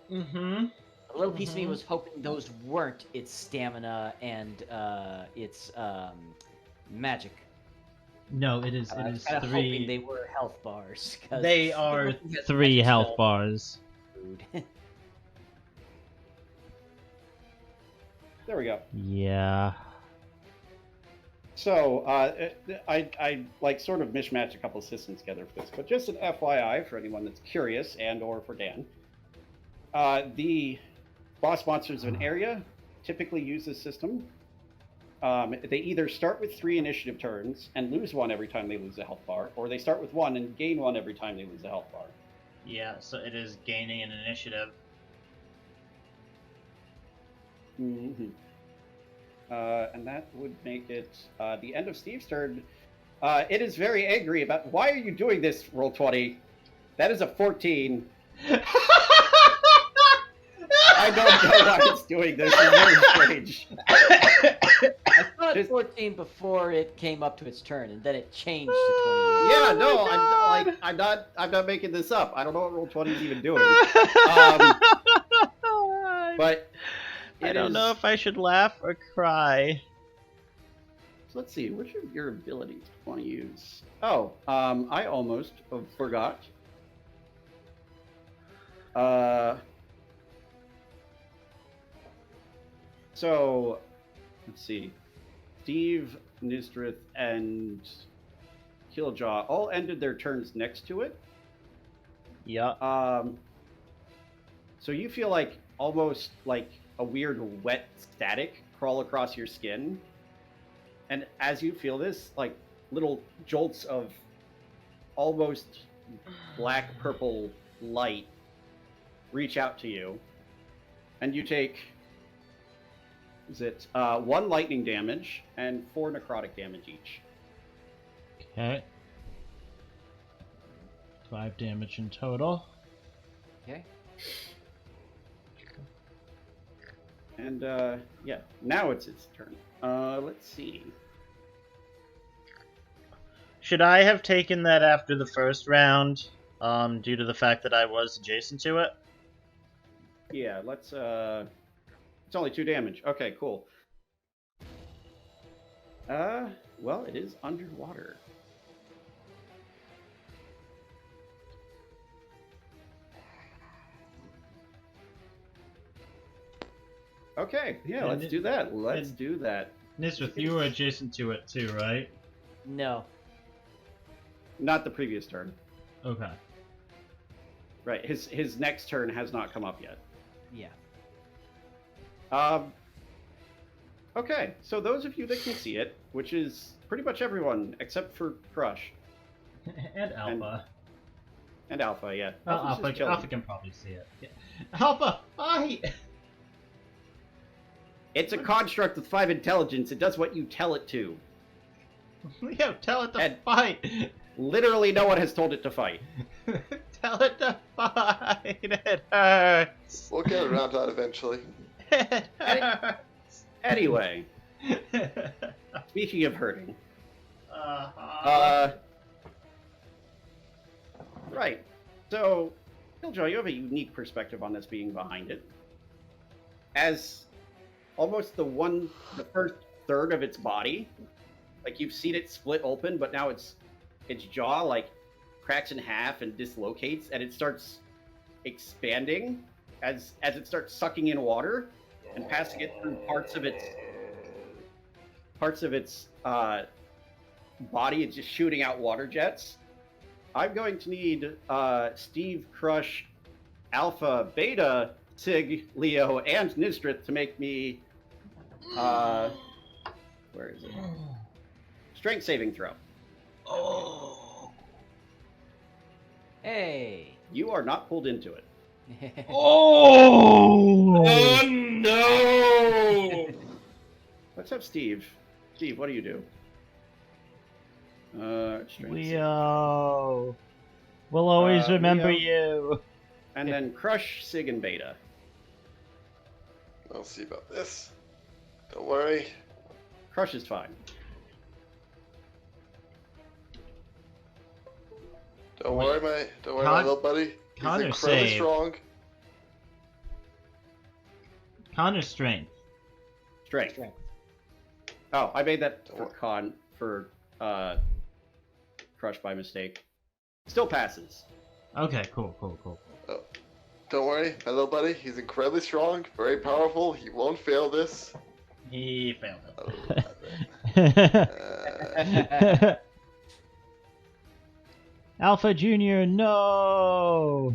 Mm-hmm. A little piece of me was hoping those weren't its stamina and its magic. No, it is. I It was is kind of hoping 3. they were health bars. 'cause They are looking at 3 magic health spell bars. food. There we go. Yeah. So, I like sort of mishmatched a couple of systems together for this, but just an FYI for anyone that's curious and or for Dan. The boss monsters of an area typically use this system. They either start with 3 initiative turns and lose 1 every time they lose a health bar, or they start with 1 and gain 1 every time they lose a health bar. Yeah, so it is gaining an initiative. Mm-hmm. And that would make it the end of Steve's turn. It is very angry about, why are you doing this, Roll20? That is a 14. I don't know why it's doing this. It's very strange. I thought Just- 14 before it came up to its turn, and then it changed to 28. Yeah, no, I'm not making this up. I don't know what Roll20 is even doing. But I don't know if I should laugh or cry. So let's see, which of your abilities do you want to use? Oh, I almost forgot. So, let's see. Steve, Nysdrith, and Kiljow all ended their turns next to it. Yeah. So you feel like almost like a weird wet static crawl across your skin. And as you feel this, like little jolts of almost black purple light reach out to you, and you take 1 lightning damage and 4 necrotic damage each. Okay. 5 damage in total. Okay. And yeah, now it's its turn. Let's see. Should I have taken that after the first round, due to the fact that I was adjacent to it? Yeah, let's it's only 2 damage. Okay, cool. Well, it is underwater. Okay, yeah, let's do that. Let's do that. Nysdrith, you were adjacent to it too, right? No. Not the previous turn. Okay. Right, his next turn has not come up yet. Yeah. Okay, so those of you that can see it, which is pretty much everyone except for Crusch. And Alpha. And Alpha, yeah. Well, Alpha's just chilling. Alpha can probably see it. Yeah. Alpha, fight! It's a construct with 5 intelligence. It does what you tell it to. Leo, tell it to And- fight! Literally no one has told it to fight. Tell it to fight! It hurts! We'll get around to that eventually. It hurts! Anyway, speaking of hurting. Uh-huh. Right. So, Kiljow, you have a unique perspective on this being behind it. As almost the first third of its body, like you've seen it split open, but now its jaw like cracks in half and dislocates, and it starts expanding as it starts sucking in water and passing it through parts of its body. It's just shooting out water jets. I'm going to need Steve, Crusch, Alpha, Beta, Sig, Leo, and Nysdrith to make me where is it? Strength saving throw. Oh. Hey. You are not pulled into it. Oh! Oh no! Let's have Steve. Steve, what do you do? Strength saving. Leo. We'll always remember Leo. you. And then Crusch, Sig, and Beta. I'll see about this. Don't worry. Crusch is fine. Don't worry, my little buddy. He's Connor incredibly saved. strong. Connor's strength. Strength. Oh, I made that for Crusch by mistake. Still passes. Okay, cool. Oh, don't worry, my little buddy. He's incredibly strong, very powerful. He won't fail this. He failed Uh, Alpha Junior, no!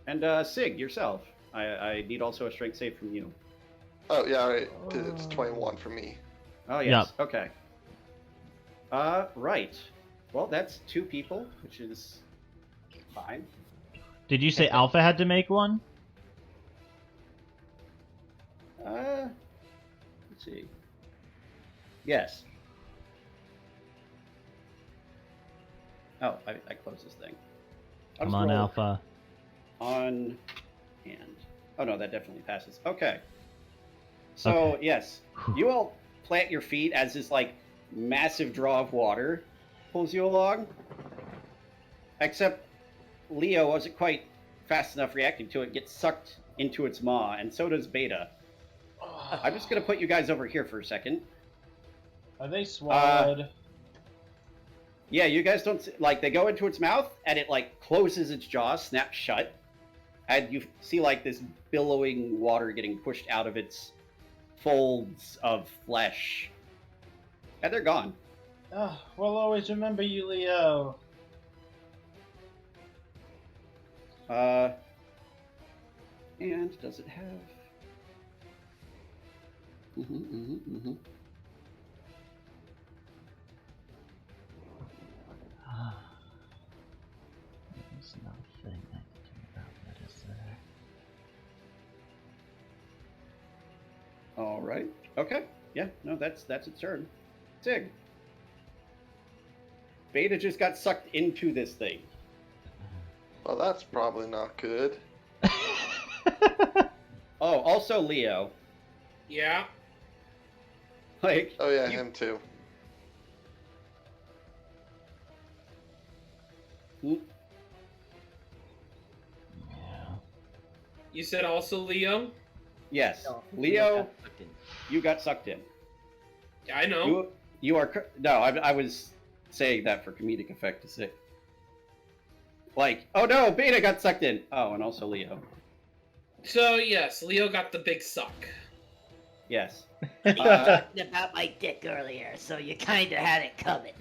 And Sig, yourself. I need also a strength save from you. oh yeah, all right. It's 21 for me. Oh yes. Okay. Right. Well, that's 2 people, which is fine. Did you say Alpha had to make one? Let's see. Yes. Oh, I closed this thing. I'll Come just on, roll Alpha. On hand. Oh no, that definitely passes. Okay. So yes, you all plant your feet as this like massive draw of water pulls you along. Except Leo wasn't quite fast enough reacting to it, gets sucked into its maw, and so does Beta. I'm just gonna put you guys over here for a second. Are they swallowed? Yeah, you guys don't see, like they go into its mouth and it like closes its jaw, snaps shut, and you see like this billowing water getting pushed out of its folds of flesh, and they're gone. We'll always remember you, Leo. And does it have? Okay. Yeah. No, that's its turn. Sig. Beta just got sucked into this thing. Well, that's probably not good. Oh, also Leo. Yeah. Like. Oh yeah, him too. You said also Leo? Yes, No, Leo. got sucked in. You got sucked in. Yeah, I know. You are no. I was saying that for comedic effect to say. Like, oh no, Beta got sucked in. Oh, and also Leo. So, yes, Leo got the big suck. Yes. You were talking about my dick earlier, so you kinda had it coming.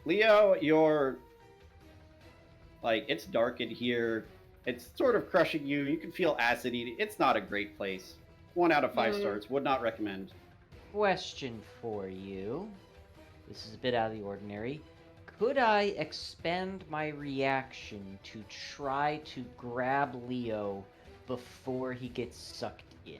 Leo, you're like, it's dark in here. It's sort of crushing you. You can feel acid eating. It's not a great place. 1 out of 5 stars. Would not recommend. Question for you. This is a bit out of the ordinary. Could I expend my reaction to try to grab Leo before he gets sucked in?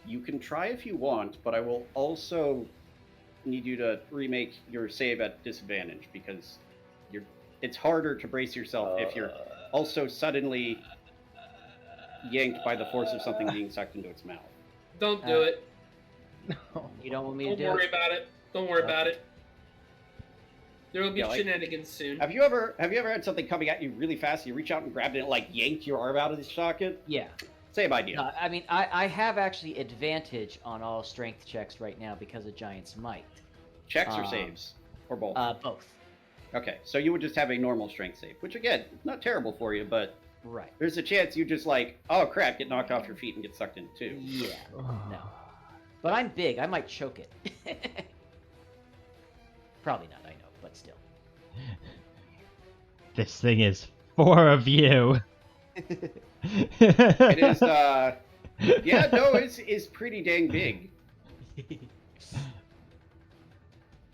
You can try if you want, but I will also need you to remake your save at disadvantage because it's harder to brace yourself if you're also suddenly yanked by the force of something being sucked into its mouth. Don't do it. You don't want me to Don't do worry it? about it. Don't worry about it. There will be Yeah, like- shenanigans soon. Have you ever had something coming at you really fast, you reach out and grab it and it like yanked your arm out of the socket? Yeah. Same idea. No, I mean, I have actually advantage on all strength checks right now because of Giant's Might. Checks or saves? Or both? Both. Okay, so you would just have a normal strength save, which again, not terrible for you, but Right. there's a chance you just like, oh crap, get knocked off your feet and get sucked in too. Yeah. No. But I'm big. I might choke it. Probably not, I know, but still. This thing is 4 of you. It is, yeah, no, it's pretty dang big.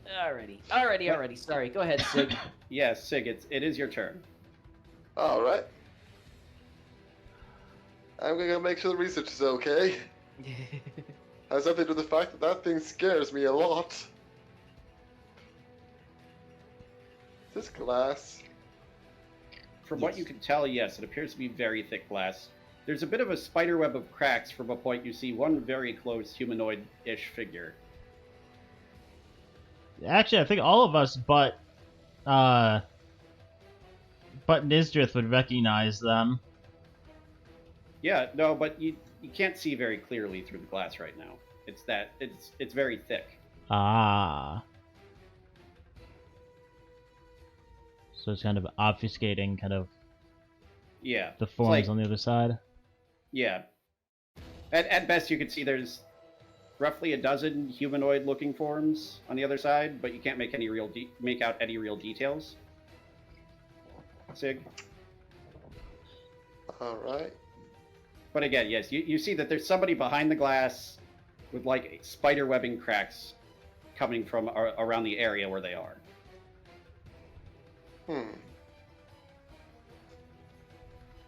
Alrighty. Sorry, go ahead, Sig. Yes, Sig, it is your turn. All right. I'm gonna make sure the research is okay. Has something to do with the fact that thing scares me a lot. This glass. From what you can tell, yes, it appears to be very thick glass. There's a bit of a spider web of cracks from a point you see one very close humanoid-ish figure. Actually, I think all of us but Nysdrith would recognize them. Yeah, no, but you can't see very clearly through the glass right now. It's very thick. Ah. So it's kind of obfuscating kind of Yeah. the it's forms like- on the other side. Yeah. At best, you can see there's roughly a dozen humanoid-looking forms on the other side, but you can't make out any real details. Sig. All right. But again, yes, you see that there's somebody behind the glass with like spider webbing cracks coming from around the area where they are.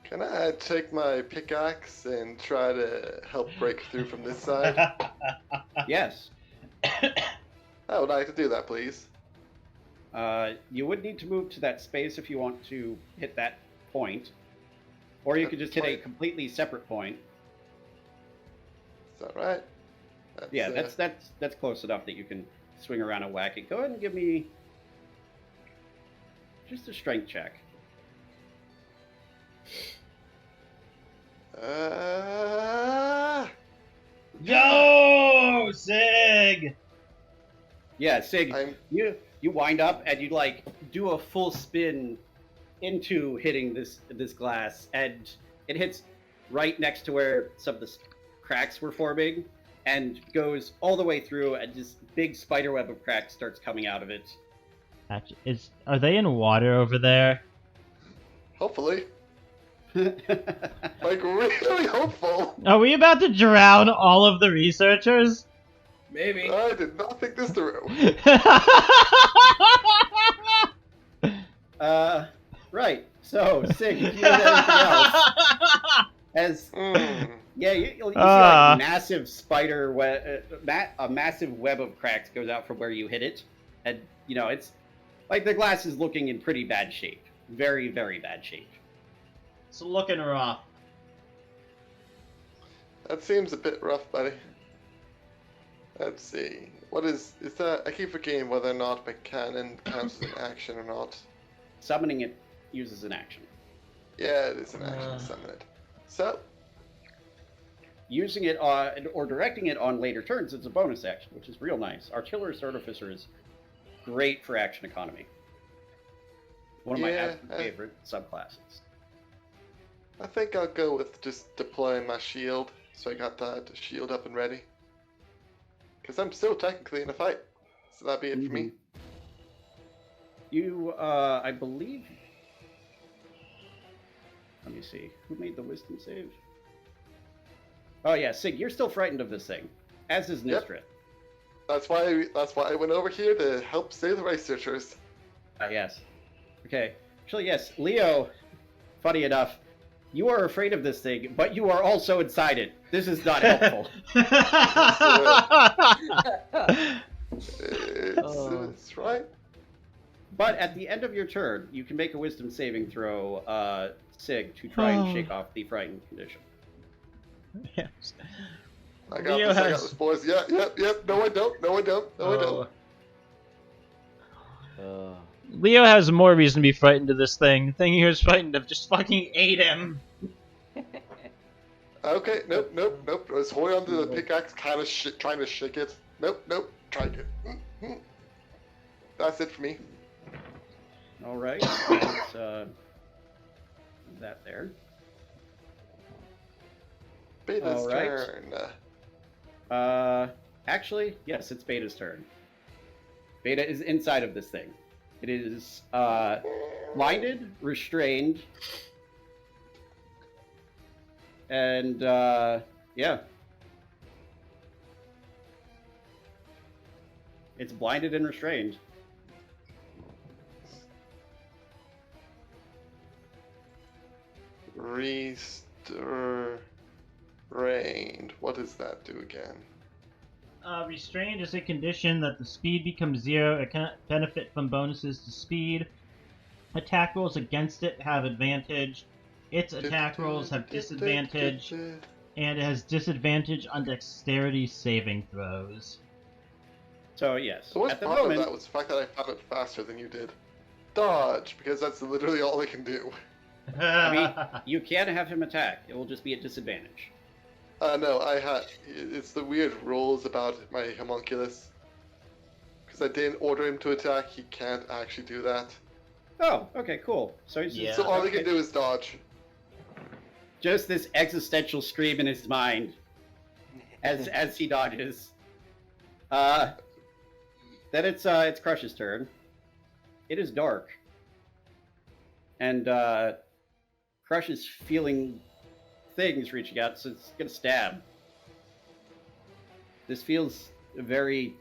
Can I take my pickaxe and try to help break through from this side? Yes. I would like to do that, please. You would need to move to that space if you want to hit that point. Or you could just hit a completely separate point. Is that right? Yeah, that's close enough that you can swing around and whack it. Go ahead and give me just a strength check. Yo, Sig! Yeah, Sig, you wind up and you like do a full spin into hitting this glass, and it hits right next to where some of the cracks were forming, and goes all the way through, and this big spider web of cracks starts coming out of it. Actually, are they in water over there? Hopefully. Like, really hopeful. Are we about to drown all of the researchers? Maybe. I did not think this through. Right. So, Sig, if you have anything else, as yeah, you see like massive spider web, a massive web of cracks goes out from where you hit it, and it's like the glass is looking in pretty bad shape, very, very bad shape. It's looking rough. That seems a bit rough, buddy. Let's see. What is that? I keep forgetting whether or not my cannon counts as an action or not. Summoning it uses an action. Yeah, it is an action to summon it. So, using it on or directing it on later turns, it's a bonus action, which is real nice. Artillerist Artificer is great for action economy. One of my absolute favorite subclasses. I think I'll go with just deploying my shield, so I got that shield up and ready. Because I'm still technically in a fight, so that'd be it for me. You, I believe. Let me see. Who made the wisdom save? Oh yeah, Sig, you're still frightened of this thing, as is Nysdrith. Yep. That's why I went over here to help save the researchers. Yes. Okay. Actually, yes, Leo. Funny enough, you are afraid of this thing, but you are also inside it. This is not helpful. It's right. But at the end of your turn, you can make a wisdom saving throw, Sig, to try and shake off the frightened condition. Yes. I got this, boys. Yep. No, I don't. No, I don't. Leo has more reason to be frightened of this thing. The thing he was frightened of just fucking ate him. Okay, nope. I was holding onto the pickaxe, kind of trying to shake it. Nope, trying it. That's it for me. All right. That's, that there. Beta's turn. Actually, yes, it's Beta's turn. Beta is inside of this thing. It is blinded, restrained, and yeah. It's blinded and restrained. Restrained. What does that do again? Restrained is a condition that the speed becomes 0. It cannot benefit from bonuses to speed. Attack rolls against it have advantage. Its attack rolls have disadvantage. And it has disadvantage on dexterity saving throws. So, yes. The worst at the part moment, of that was the fact that I found it faster than you did. Dodge, because that's literally all I can do. I mean, you can have him attack. It will just be at disadvantage. No, it's the weird rules about my homunculus. Because I didn't order him to attack, he can't actually do that. Oh, okay, cool. So he's just, So all he can do is dodge. Just this existential scream in his mind as he dodges. Then it's Crusch's turn. It is dark. And Crusch is feeling things reaching out, so it's gonna stab. This feels very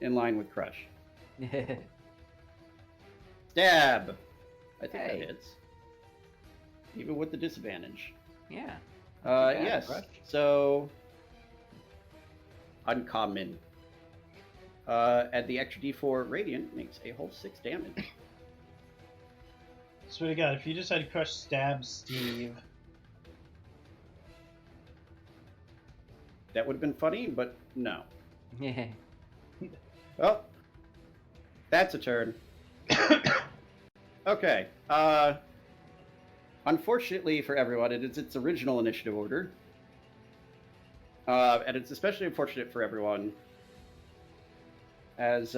in line with Crusch. Stab! I think that hits. Even with the disadvantage. Yeah. Yes. Crusch. So uncommon. Add the extra D4 radiant makes a whole 6 damage. Swear to God, if you just had Crusch stab Steve. That would have been funny, but no. Yeah. Oh, that's a turn. Okay. Unfortunately for everyone, it is its original initiative order. And it's especially unfortunate for everyone as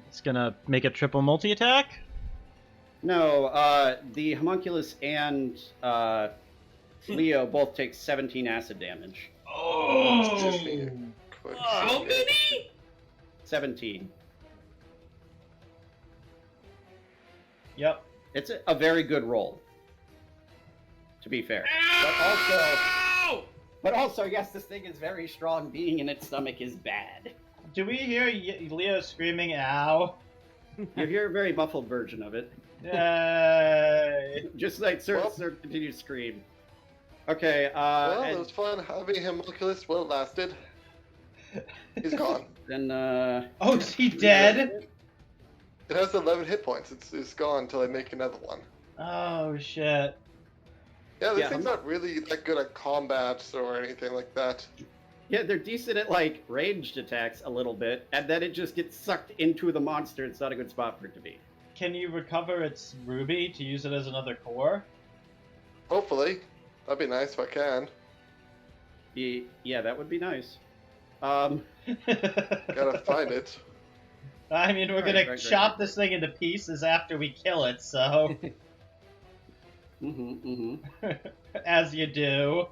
It's gonna make a triple multi-attack? no, the homunculus and Leo both take 17 acid damage. Oh! How many? 17. Yep. It's a very good roll, to be fair. But also, yes, this thing is very strong. Being in its stomach is bad. Do we hear Leo screaming, ow? You hear a very muffled version of it. Yay! Just like Sir continues to scream. Okay, Well, and it was fun having him homunculus while it lasted. He's gone. then, Oh, is he dead? It has 11 hit points. It's gone until I make another one. Oh, shit. Yeah, this Yeah, thing's not really that good at combat or anything like that. yeah, they're decent at, like, ranged attacks a little bit, and then it just gets sucked into the monster. It's not a good spot for it to be. Can you recover its ruby to use it as another core? Hopefully. That'd be nice if I can. Yeah, that would be nice. Gotta find it. I mean, we're gonna chop this thing into pieces after we kill it, so... As you do.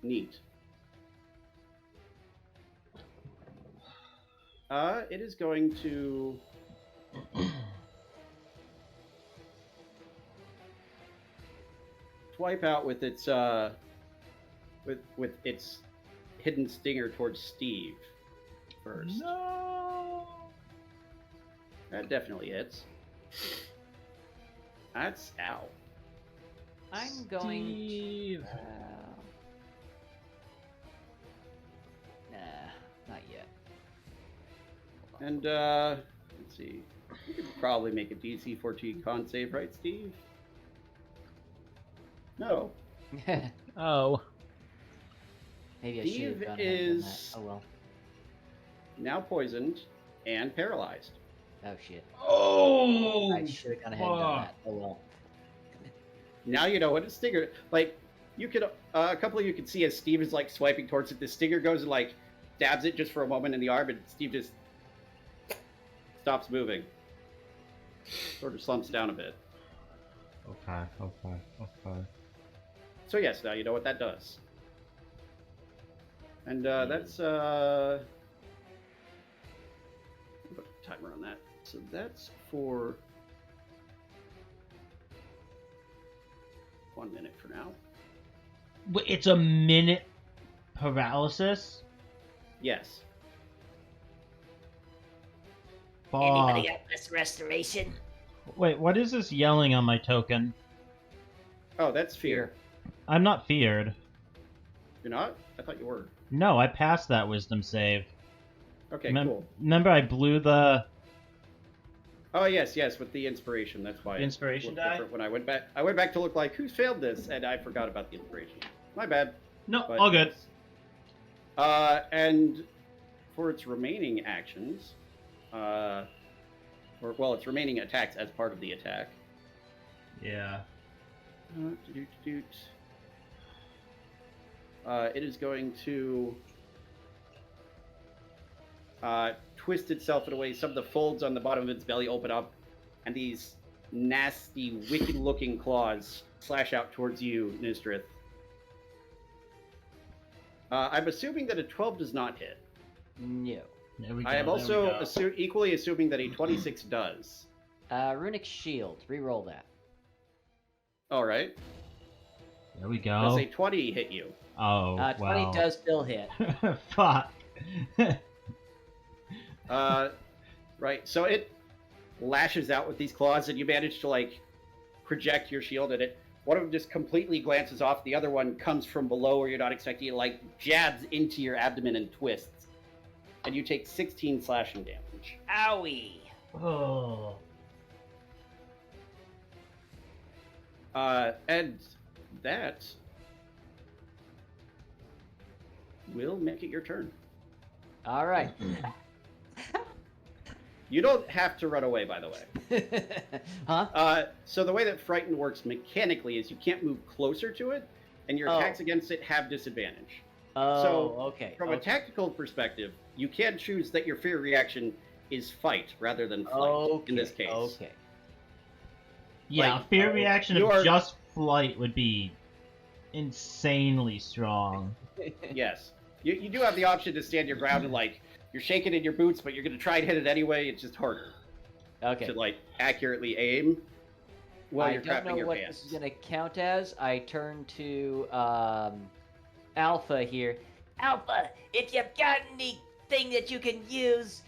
Neat. It is going to... swipe out with its with its hidden stinger towards Steve first. No. That definitely hits. That's ow. I'm going. Steve. Nah, not yet. And let's see. You could probably make a DC 14 con save, right, Steve? No. Oh. Maybe I should have Steve gone ahead and done is that. Oh well. now poisoned and paralyzed. Oh shit. Oh! I should have gone ahead and done that. Oh well. Now you know what a stinger. Like you could, a couple of you could see as Steve is like swiping towards it. The stinger goes and like stabs it just for a moment in the arm, and Steve just stops moving. Sort of slumps down a bit. Okay. So yes, now you know what that does. And that's put a timer on that. So that's for 1 minute for now. Wait, it's a minute paralysis? Yes. Anybody Fuck. got this restoration? Wait, what is this yelling on my token? Oh, that's fear. I'm not feared. You're not? I thought you were. No, I passed that wisdom save. Okay, cool. Remember I blew the... Oh yes, with the inspiration. That's why. The inspiration it looked die? different when I went back. I went back to look like who's failed this, and I forgot about the inspiration. My bad. No, But all good. And for its remaining actions, its remaining attacks as part of the attack. Yeah. It is going to twist itself in a way. Some of the folds on the bottom of its belly open up, and these nasty, wicked-looking claws slash out towards you, Nysdrith. I'm assuming that a 12 does not hit. No. There we go. I am there we also go. equally assuming that a 26 does. Runic shield. Reroll that. All right. There we Does go. a 20 hit you? Oh, 20 wow. does still hit. Fuck. Right. So it lashes out with these claws, and you manage to like project your shield at it. One of them just completely glances off. The other one comes from below where you're not expecting it, like jabs into your abdomen and twists. And you take 16 slashing damage. Owie. Oh. And that will make it your turn. All right. You don't have to run away, by the way. Huh? So the way that Frighten works mechanically is you can't move closer to it, and your attacks against it have disadvantage. Oh, So, okay. From a tactical perspective, you can choose that your fear reaction is fight rather than flight Okay, in this case. Okay. Yeah, Like, fear reaction you of are- just flight would be insanely strong. Yes. You do have the option to stand your ground and, like, you're shaking in your boots, but you're going to try and hit it anyway. It's just harder Okay. to, like, accurately aim. While I you're don't crapping know your what pants. this is going to count as. I turn to Alpha here. Alpha, if you've got anything that you can use,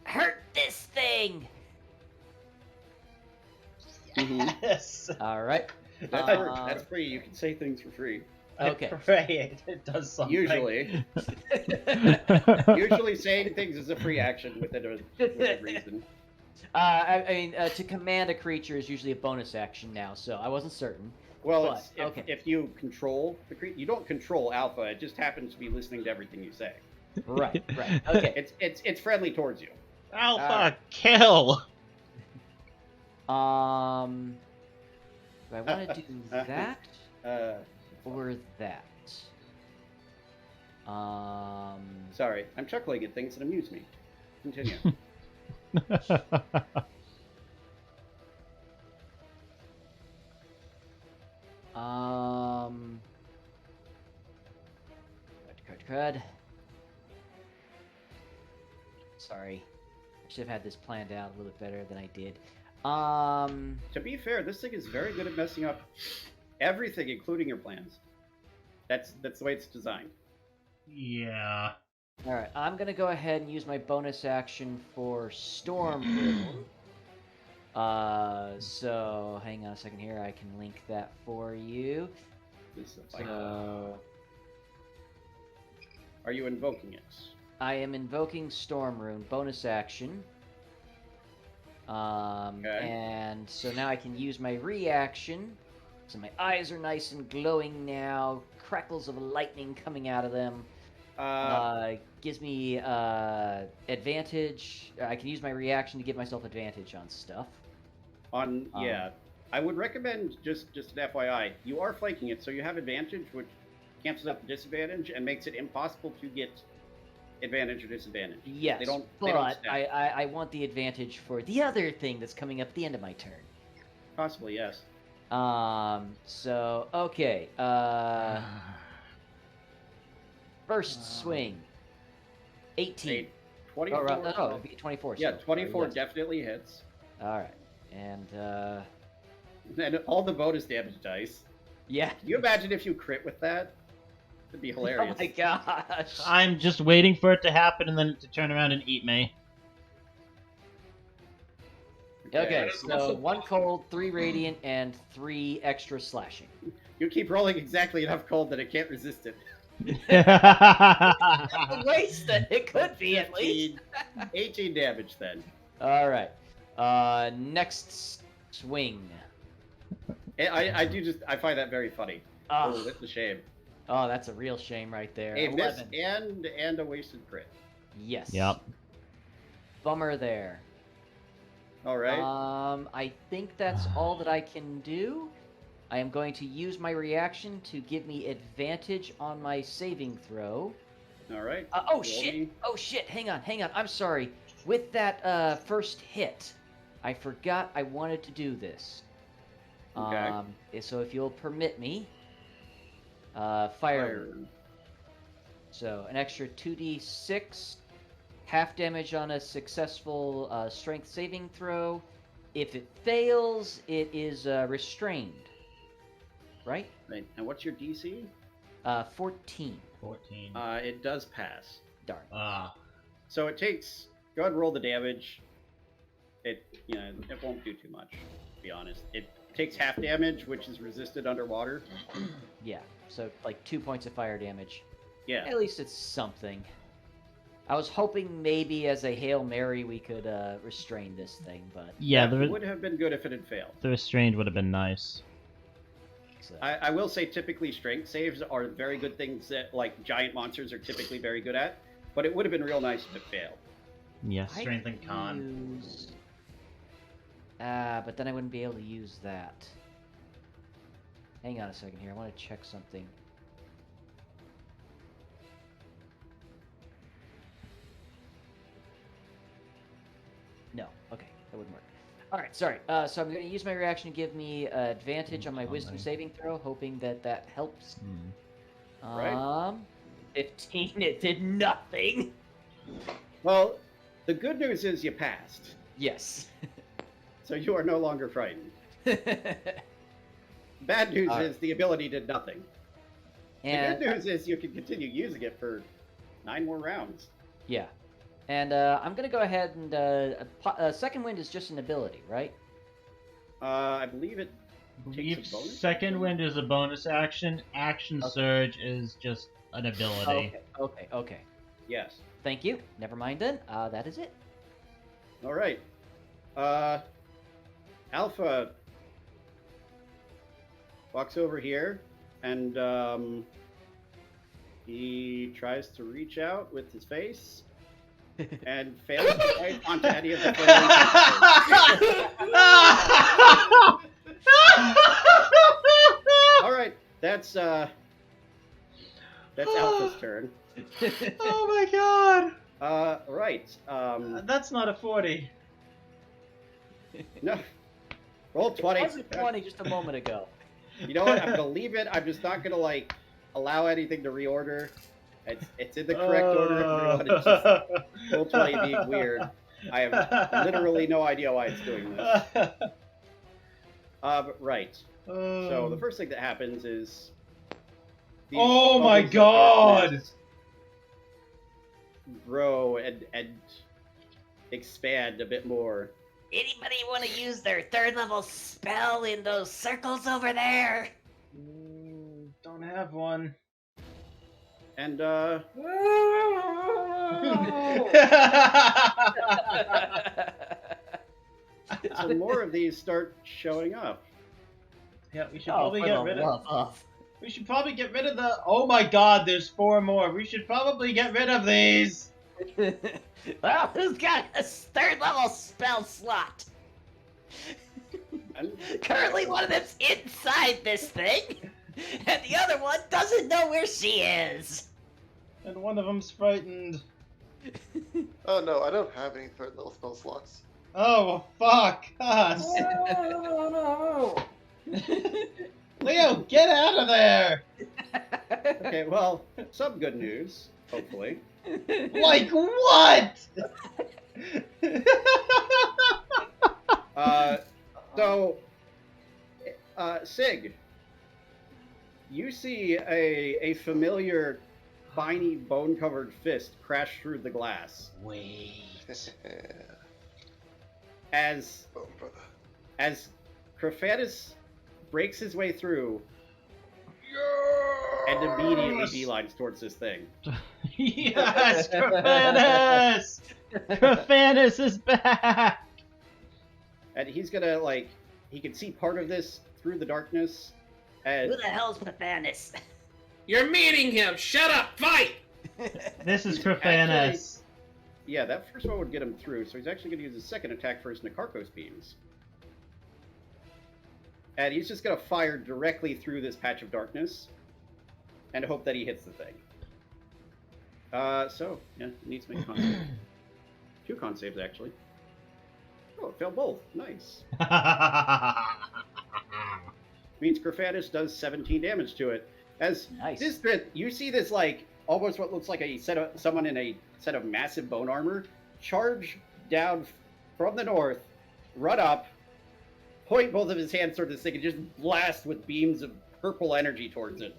hurt this thing. Mhm. Yes. All right. That's free. You can say things for free. Okay. Right. It does something. Usually. Usually saying things is a free action within a reason. I mean, to command a creature is usually a bonus action now, so I wasn't certain. Well, But, it's, okay. if you control the creature, you don't control Alpha. It just happens to be listening to everything you say. Right. Okay. It's friendly towards you. Alpha, kill. Do I want to do that or that? Sorry, I'm chuckling at things that amuse me. Continue. Crud. Sorry. I should have had this planned out a little bit better than I did. To be fair, this thing is very good at messing up everything, including your plans. That's the way it's designed. Yeah. Alright, I'm gonna go ahead and use my bonus action for Storm Rune. So hang on a second here, I can link that for you. This is a fight. So Are you invoking it? I am invoking Storm Rune, bonus action. And so now I can use my reaction. So my eyes are nice and glowing now. Crackles of lightning coming out of them. Gives me advantage. I can use my reaction to give myself advantage on stuff. Yeah, I would recommend just an FYI. You are flanking it, so you have advantage, which cancels out the disadvantage and makes it impossible to get advantage or disadvantage. Yes, they don't but stack. I want the advantage for the other thing that's coming up at the end of my turn. Possibly, yes. So okay. First swing. 18. 24. No, it'd be 24. Yeah, so, 24 yes. definitely hits. All right, and And all the bonus damage dice. yeah. Can you imagine if you crit with that? It'd be hilarious. Oh my gosh. I'm just waiting for it to happen and then to turn around and eat me. Okay, so 1 cold, 3 radiant, and 3 extra slashing. You keep rolling exactly enough cold that it can't resist it. Waste it. It could be at least. 18 damage then. All right. Next swing. I find that very funny. Oh, Oh, that's a shame. oh, that's a real shame right there. A miss 11. and a wasted crit. Yes. Yep. Bummer there. All right. I think that's all that I can do. I am going to use my reaction to give me advantage on my saving throw. All right. Oh Roll shit! me. Oh shit! Hang on. I'm sorry. With that first hit, I forgot I wanted to do this. Okay. So if you'll permit me, fire. So an extra 2d6, half damage on a successful strength saving throw. If it fails, it is restrained. Right? Right. And what's your DC? 14. 14. It does pass. Darn. So it takes. Go ahead and roll the damage. It won't do too much, to be honest. It takes half damage, which is resisted underwater. Yeah. So like 2 points of fire damage. Yeah. At least it's something. I was hoping maybe as a Hail Mary we could restrain this thing, but Yeah, It would have been good if it had failed. the restrained would have been nice. so, I will say typically strength saves are very good things that like giant monsters are typically very good at, but it would have been real nice if it failed. Yes. I Strength and could con. use- but then I wouldn't be able to use that. Hang on a second here. I want to check something. No. Okay, that wouldn't work. All right, sorry. So I'm going to use my reaction to give me advantage on my Wisdom saving throw, hoping that helps. Right. 15. It did nothing. Well, the good news is you passed, Yes. so you are no longer frightened. Bad news Alright. is the ability did nothing. And The good news is you can continue using it for 9 more rounds. yeah, and I'm gonna go ahead and second wind is just an ability, right? I believe it Believe takes a bonus. second wind is a bonus action. Action Okay. surge is just an ability. Okay. Yes. Thank you. Never mind then. That is it. All right. Alpha walks over here and he tries to reach out with his face and fails to bite onto any of the furry All right, that's Alpha's turn. Oh my god! Right. That's not a 40. No. Roll 20. It was a 20 just a moment ago. You know what? I'm gonna leave it. I'm just not gonna like allow anything to reorder. It's in the correct order. Everyone. It's just roll 20 being weird. I have literally no idea why it's doing this. Right. So the first thing that happens is. these Oh my bubbles of god! darkness Grow and expand a bit more. Anybody want to use their 3rd level spell in those circles over there? Don't have one. And some more of these start showing up. Yeah, we should Oh, probably for get the rid love of. of. We should probably get rid of the. Oh my god, there's 4 more. We should probably get rid of these. Well, who's got a 3rd level spell slot? And Currently, one of them's inside this thing, and the other one doesn't know where she is. And one of them's frightened. Oh no, I don't have any 3rd level spell slots. Oh fuck us. Leo, get out of there! Okay, well, some good news, hopefully. Like what? Sig, you see a familiar, spiny, bone-covered fist crash through the glass Wait. as Oh, brother. Crephatus breaks his way through and immediately beelines towards this thing. Yes, Crephatus! Crephatus is back! And he's gonna, like, he can see part of this through the darkness. And Who the hell's Pathanus? You're meeting him. Shut up. Fight. This is He's Crephatus. yeah, that first one would get him through, so he's actually gonna use his second attack for his Nikarkos beams. And he's just gonna fire directly through this patch of darkness and hope that he hits the thing. So, yeah, he needs to make a con save. 2 con saves, actually. Oh, it failed both. Nice. Means Crephatus does 17 damage to it. As Nice. Nysdrith, you see this, like, almost what looks like someone in a set of massive bone armor charge down from the north, run up, point both of his hands towards this thing, and just blast with beams of purple energy towards it.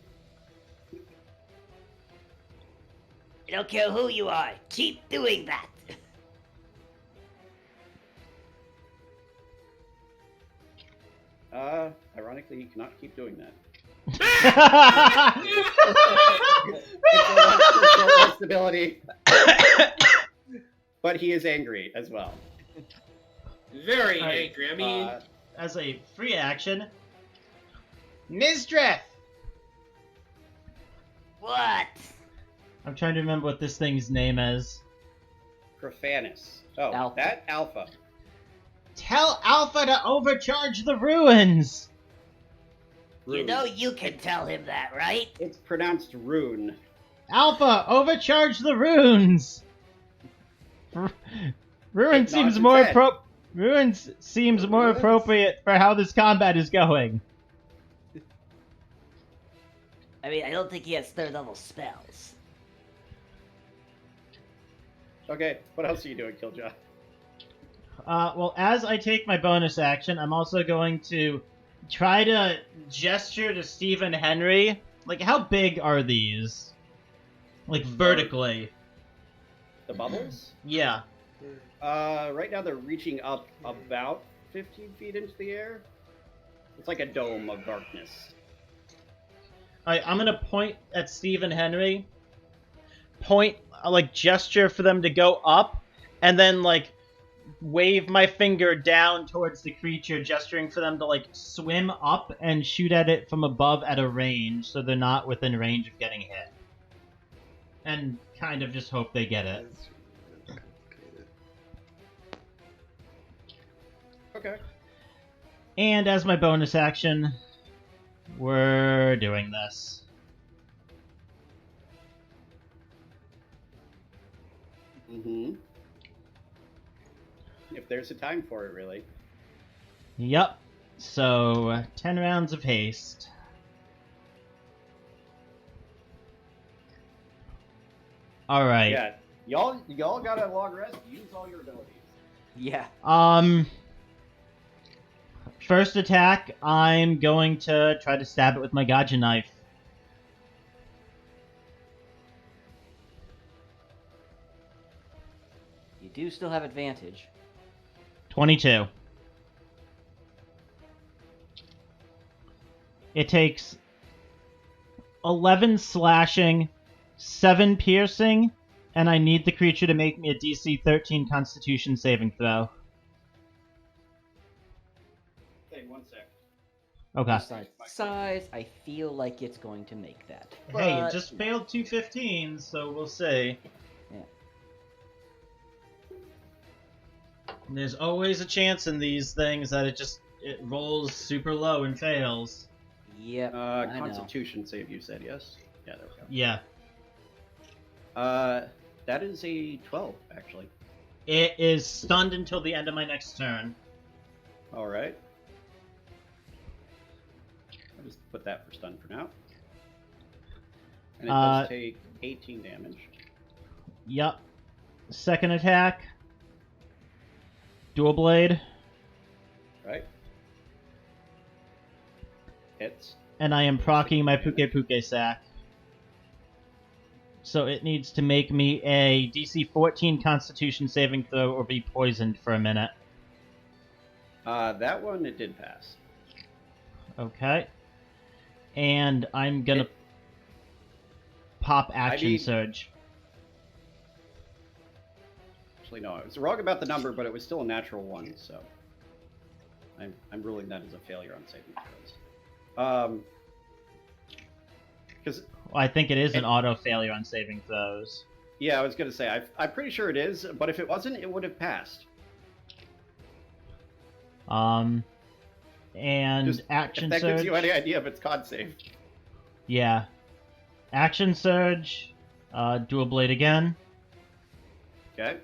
I don't care who you are. Keep doing that. Ironically, he cannot keep doing that. It's a stability. But he is angry as well. Very Alright, angry. I mean, As a free action, Nysdrith! What? I'm trying to remember what this thing's name is. Crephatus. Oh, Alpha. that Alpha. Tell Alpha to overcharge the ruins! You know you can tell him that, right? It's pronounced rune. Alpha, overcharge the runes! Ruin It seems nods more its head. Ruins seems more Ruins? appropriate for how this combat is going. I mean, I don't think he has 3rd level spells. Okay, what else are you doing, Kiljow? Well, as I take my bonus action, I'm also going to try to gesture to Stephen Henry. Like, how big are these? Like, vertically. The bubbles? Yeah. Right now they're reaching up about 15 feet into the air. It's like a dome of darkness. Alright, I'm gonna point at Stephen Henry. Gesture for them to go up, and then, wave my finger down towards the creature, gesturing for them to, swim up and shoot at it from above at a range, so they're not within range of getting hit. And kind of just hope they get it. Okay. And as my bonus action, we're doing this. Mm-hmm. If there's a time for it, really. Yup. So, 10 rounds of haste. Alright. Yeah. Y'all got a long rest. Use all your abilities. Yeah. First attack, I'm going to try to stab it with my gotcha knife. You do still have advantage. 22. It takes 11 slashing, 7 piercing, and I need the creature to make me a DC 13 Constitution saving throw. Hey, 1 sec. Okay. Besides size, I feel like it's going to make that. Hey, it But, just you know, failed 215s, so we'll see. Yeah. And there's always a chance in these things that it rolls super low and fails. Yep. I know. Constitution save, you said, yes? Yeah, there we go. Yeah. That is a 12, actually. It is stunned until the end of my next turn. Alright. I'll just put that for stun for now. And it does take 18 damage. Yup. Second attack. Dual blade. Right? Hits. And I am proccing my Puke Puke sack. So it needs to make me a DC 14 Constitution saving throw or be poisoned for a minute. That one, it did pass. Okay. And I'm gonna pop action need- surge. Actually, no, I was wrong about the number, but it was still a natural 1, so... I'm ruling that as a failure on saving throws. Because... I think it is an auto failure on saving throws. Yeah, I was going to say, I'm pretty sure it is, but if it wasn't, it would have passed. And Just, action if that surge. gives you any idea of its con save. Yeah. Action surge. Dual blade again. Okay.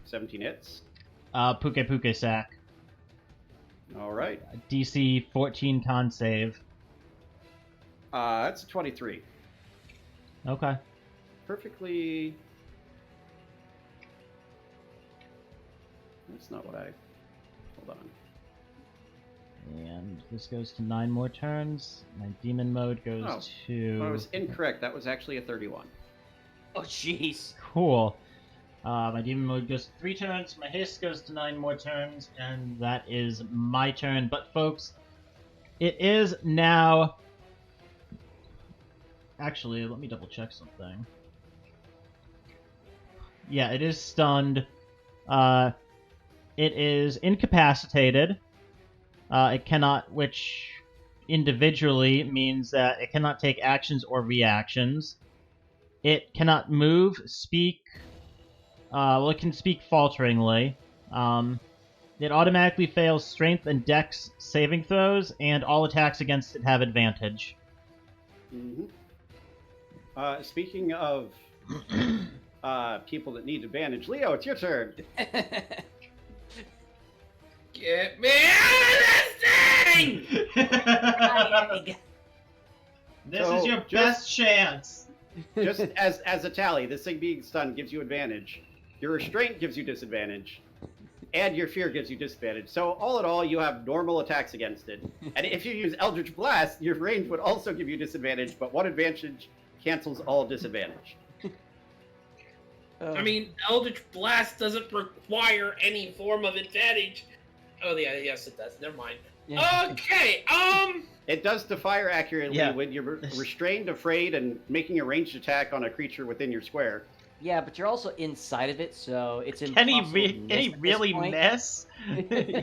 17 hits. Puke Puke sack. Alright. DC 14 con save. That's a 23. Okay. Perfectly... That's not what I... Hold on. And this goes to 9 more turns. My demon mode goes to... I was incorrect. That was actually a 31. Oh, jeez. Cool. My demon mode goes to 3 turns. My haste goes to 9 more turns. And that is my turn. But, folks, it is now... Actually, let me double check something. Yeah, it is stunned. It is incapacitated. It cannot, which individually means that it cannot take actions or reactions. It cannot move, speak. It can speak falteringly. It automatically fails strength and dex saving throws, and all attacks against it have advantage. Mm-hmm. Speaking of people that need advantage, Leo, it's your turn. Get me out of this thing! This So, is your just- best chance. Just as a tally, this thing being stunned gives you advantage. Your restraint gives you disadvantage. and your fear gives you disadvantage. So all in all, you have normal attacks against it. And if you use Eldritch Blast, your range would also give you disadvantage, but one advantage cancels all disadvantage. I mean, Eldritch Blast doesn't require any form of advantage. Oh, yeah, yes, it does. Never mind. Yeah. Okay, It does to fire accurately Yeah. when you're restrained, afraid, and making a ranged attack on a creature within your square. Yeah, but you're also inside of it, so it's Can he, impossible to can miss he at this really point. miss?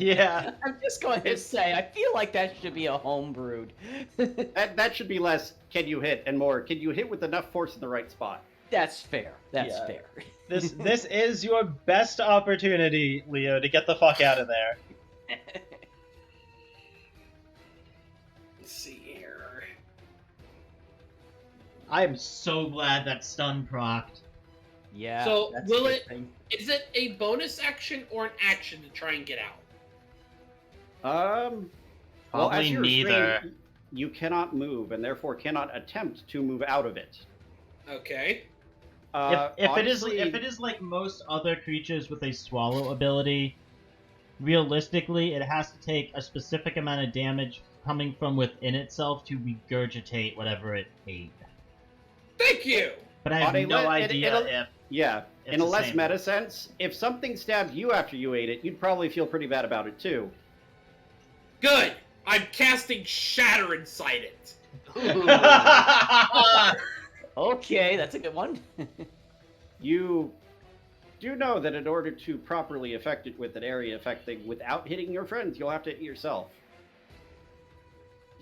Yeah. I'm just going to say, I feel like that should be a homebrewed. That should be less, can you hit, and more, can you hit with enough force in the right spot? That's fair. That's Yeah. fair. This is your best opportunity, Leo, to get the fuck out of there. let's see here. I am so glad that stun procced. Yeah. So, that's will a good it- thing. Is it a bonus action or an action to try and get out? Well, as Probably you're neither. restrained, you cannot move, and therefore cannot attempt to move out of it. Okay. If it Honestly, is like most other creatures with a swallow ability, realistically, it has to take a specific amount of damage coming from within itself to regurgitate whatever it ate. Thank you! But I On have a no le- idea it'll- if yeah, it's in a the less same. meta sense, if something stabbed you after you ate it, you'd probably feel pretty bad about it too. Good! I'm casting Shatter inside it. Okay, that's a good one. You do know that in order to properly affect it with an area effect thing without hitting your friends, you'll have to hit yourself.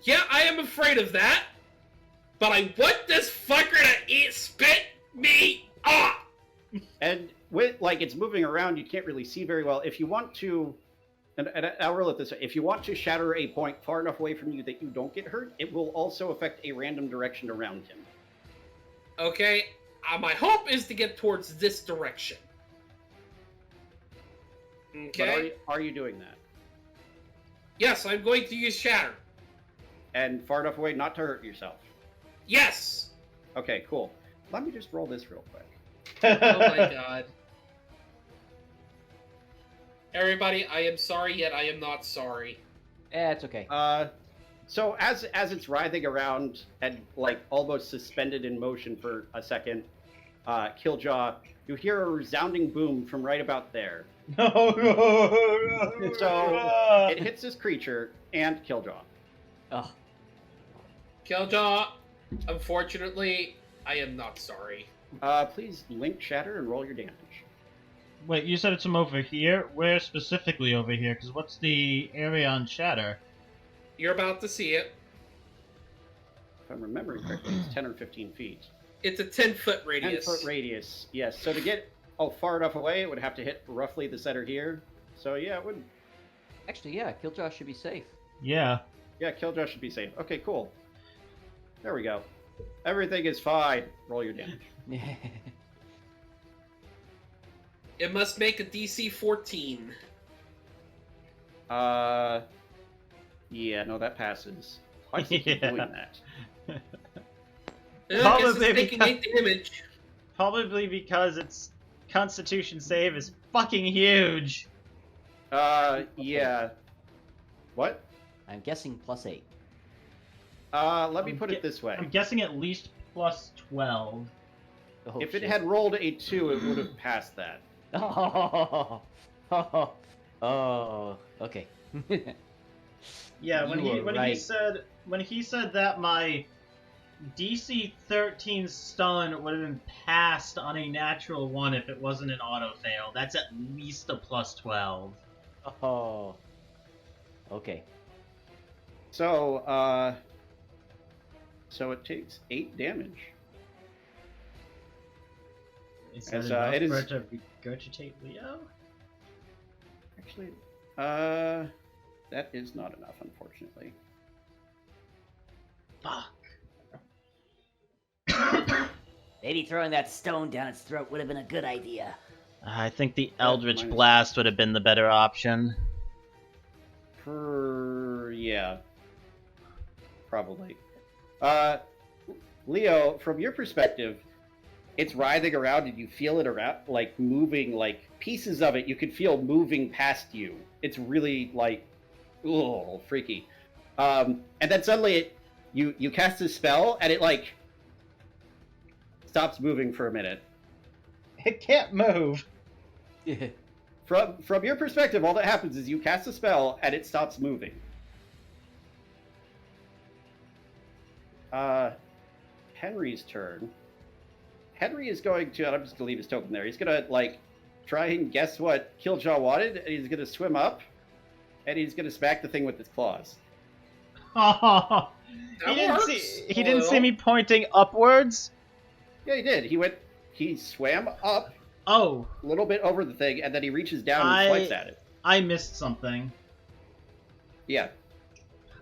Yeah, I am afraid of that. But I want this fucker to spit me off! And with like it's moving around, you can't really see very well. If you want to, and I'll roll it this way: if you want to shatter a point far enough away from you that you don't get hurt, it will also affect a random direction around him. Okay, my hope is to get towards this direction. But Okay? are you doing that? Yes, I'm going to use Shatter. And far enough away not to hurt yourself. Yes! Okay, cool. Let me just roll this real quick. Oh my god. Everybody, I am sorry, yet I am not sorry. It's okay. So as it's writhing around and like almost suspended in motion for a second, Kiljow, you hear a resounding boom from right about there. So it hits this creature and Kiljow. Oh, Kiljaw, unfortunately, I am not sorry. Please link shatter and roll your damage. Wait, you said it's from over here? Where specifically over here? Because what's the area on Shatter? You're about to see it. If I'm remembering correctly, it's 10 or 15 feet. It's a 10-foot radius. 10-foot radius, yes. So to get far enough away, it would have to hit roughly the center here. So yeah, it would. actually, yeah, Killjoy should be safe. Yeah. Yeah, Kiljow should be safe. Okay, cool. There we go. Everything is fine. Roll your damage. It must make a DC 14. Yeah, no, that passes. Why is he keep Yeah. doing that? I guess Probably it's taking because- 8 damage. Probably because its Constitution save is fucking huge. Yeah. What? I'm guessing +8. Let me I'm put it this way. I'm guessing at least plus 12. Oh, If it shit. had rolled a 2, it would have passed that. Oh, okay. Yeah, You were right. when he said that my DC 13 stun would have been passed on a natural one if it wasn't an auto fail. That's at least a plus 12. Oh, okay. So, so it takes 8 damage. Is As, that enough it for is- it to regurgitate Leo? Actually, that is not enough, unfortunately. Fuck. Maybe throwing that stone down its throat would have been a good idea. I think the Eldritch Eldritch minus- Blast would have been the better option. Yeah. Probably. Leo, from your perspective, it's writhing around, and you feel it around, like moving, like pieces of it. You can feel moving past you. It's really like, oh, freaky. And then suddenly, you cast a spell, and it like stops moving for a minute. It can't move. Yeah. From your perspective, all that happens is you cast a spell, and it stops moving. Henry's turn. Henry is going to, and I'm just going to leave his token there, he's going to, like, try and guess what Kiljow wanted, and he's going to swim up, and he's going to smack the thing with his claws. Oh, he didn't see me pointing upwards? Yeah, he did. He swam up Oh, a little bit over the thing, and then he reaches down and swipes at it. I missed something. Yeah.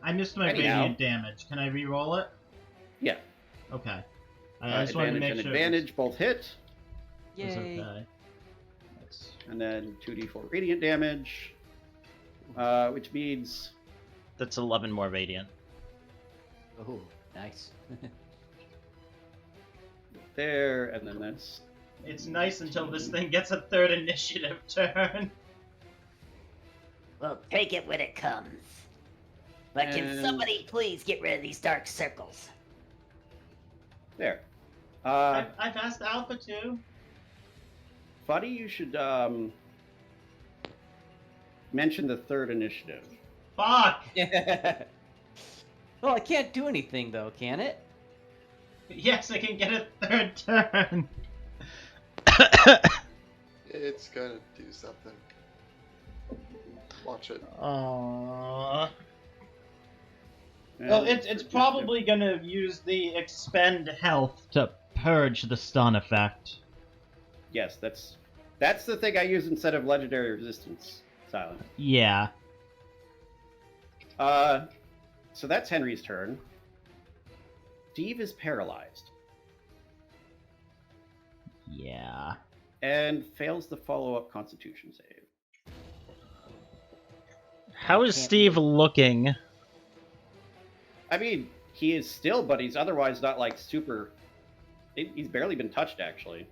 I missed my Anyhow. radiant damage. Can I re-roll it? Yeah. Okay. I just wanted to make and sure. advantage both hit, It was Yay. okay. and then 2d4 radiant damage, which means... That's 11 more radiant. Oh, nice. there, and then that's... It's nice until this thing gets a third initiative turn. Well, take it when it comes. But can And- somebody please get rid of these dark circles? There. I've asked Alpha too. Funny you should mention the third initiative. Fuck! Well, I can't do anything though, can it? Yes, I can get a third turn. It's gonna do something. Watch it. Aww. And Well, it's third probably gonna use the expend health. To purge the stun effect. Yes, that's the thing I use instead of legendary resistance. Silent. Yeah. So that's Henry's turn. Steve is paralyzed Yeah. and fails the follow-up Constitution save. How is Can't Steve looking? I mean, he is still, but he's otherwise not like super. He's barely been touched, actually.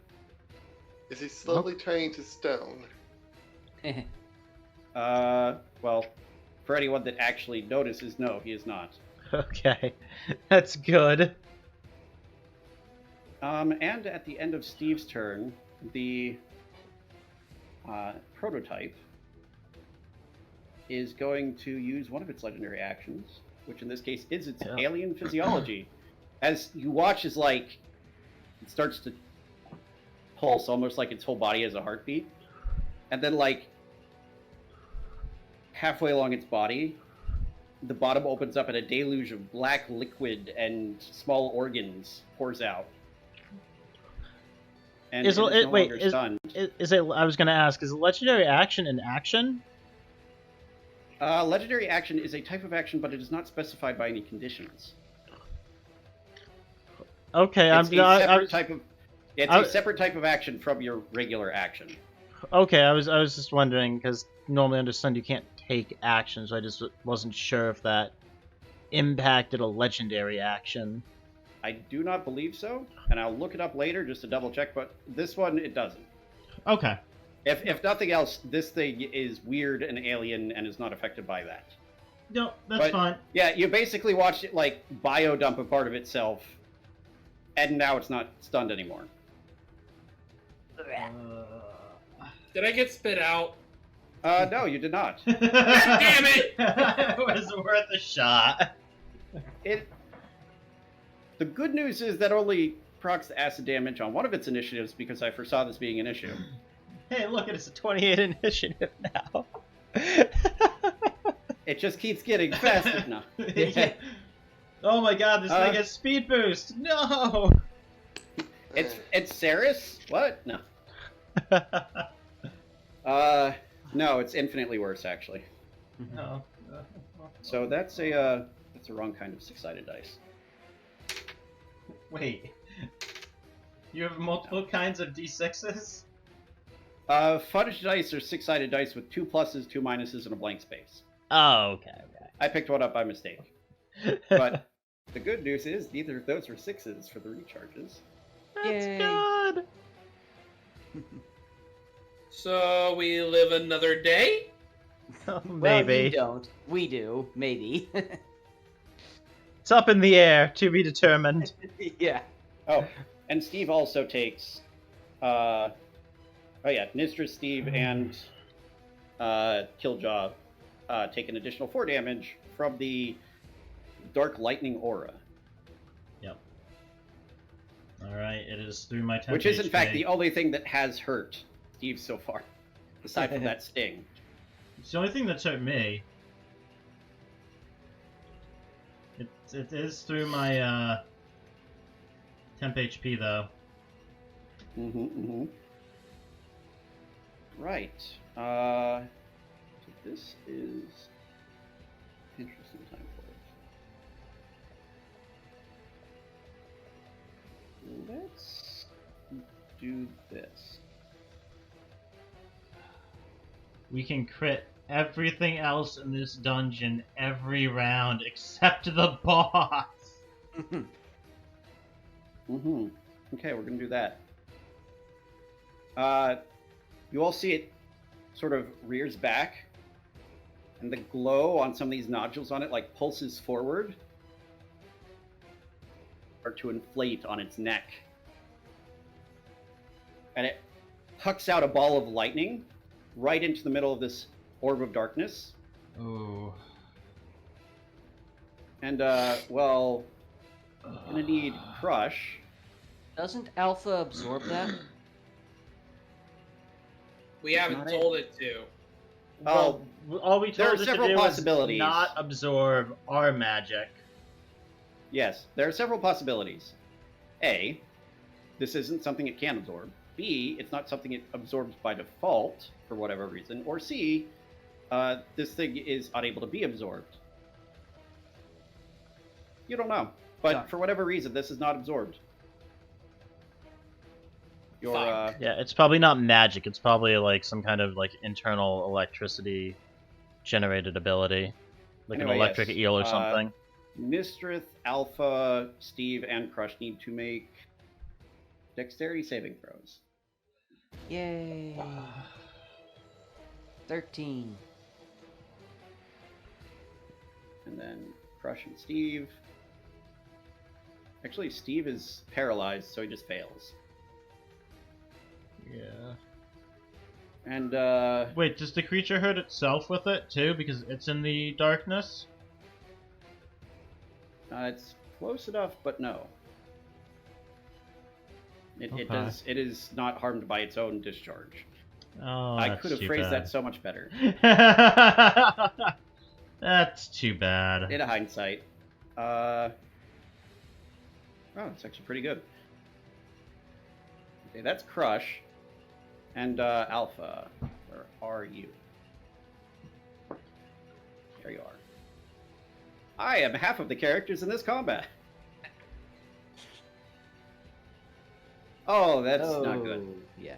Is he slowly turning to stone? Well, for anyone that actually notices, no, he is not. Okay. That's good. And at the end of Steve's turn, the prototype is going to use one of its legendary actions, which in this case is its Yeah. alien physiology. As you watch as, like, it starts to pulse, almost like its whole body has a heartbeat. And then, like, halfway along its body, the bottom opens up and a deluge of black liquid and small organs pours out. And Is it it- is no wait, longer is- stunned. Is it? I was gonna ask. Is legendary action an action? Legendary action is a type of action, but it is not specified by any conditions. Okay. It's I'm. a separate type of. It's I- a separate type of action from your regular action. Okay. I was just wondering because normally under Stun you can't take actions. So I just wasn't sure if that impacted a legendary action. I do not believe so, and I'll look it up later just to double check. But this one, it doesn't. Okay. If nothing else, this thing is weird and alien and is not affected by that. No, that's But- fine. Yeah, you basically watched it like biodump a part of itself, and now it's not stunned anymore. Did I get spit out? No, you did not. Damn it! It was worth a shot. The good news is that only procs the acid damage on one of its initiatives because I foresaw this being an issue. Hey, look, It's a 28 initiative now. It just keeps getting faster now. Oh my god, this thing has speed boost! No! It's Ceres? What? No. No, it's infinitely worse actually. No. So that's a wrong kind of six-sided dice. Wait. You have multiple kinds of d6s? Fudge dice are six-sided dice with 2 pluses, 2 minuses, and a blank space. Oh, okay. I picked one up by mistake. But the good news is neither of those were sixes for the recharges. That's Yay. good. So we live another day? Well, Maybe. you don't. We do. Maybe. It's up in the air, to be determined. Yeah. Oh, and Steve also takes. Nysdrith, Steve, and Kiljow take an additional 4 damage from the dark lightning aura, Yep. Alright, it is through my 10 which is in fact HP. the only thing that has hurt Steve so far, aside from that sting. It's the only thing that's hurt me. It is through my temp HP though. Right. So this is interesting time for it. Let's do this. We can crit everything else in this dungeon every round except the boss. Okay, we're gonna do that. You all see it sort of rears back, and the glow on some of these nodules on it like pulses forward, or to inflate on its neck, and it hucks out a ball of lightning right into the middle of this orb of darkness. Ooh. And well, I'm gonna need Crusch. Doesn't Alpha absorb that? We haven't Not told it to. Oh, Well, all we there are told it to several do was possibilities. not absorb our magic. Yes, there are several possibilities. A, this isn't something it can absorb. B, it's not something it absorbs by default for whatever reason. Or C, this thing is unable to be absorbed. You don't know, but No. for whatever reason, this is not absorbed. Your Fuck. Yeah, it's probably not magic. It's probably like some kind of like internal electricity generated ability, like Anyway, an electric yes. eel or something. Nysdrith, Alpha, Steve, and Crusch need to make dexterity saving throws. Yay. 13. And then Crusch and Steve. Actually, Steve is paralyzed, so he just fails. Yeah. And Wait, does the creature hurt itself with it too? Because it's in the darkness. it's close enough, but no. It Okay. does. It is not harmed by its own discharge. Oh, I that's could have too phrased bad. that so much better That's too bad. in hindsight. Oh, it's actually pretty good. Okay, that's Crusch. And Alpha, where are you? There you are. I am half of the characters in this combat. Oh, that's not good. Yeah.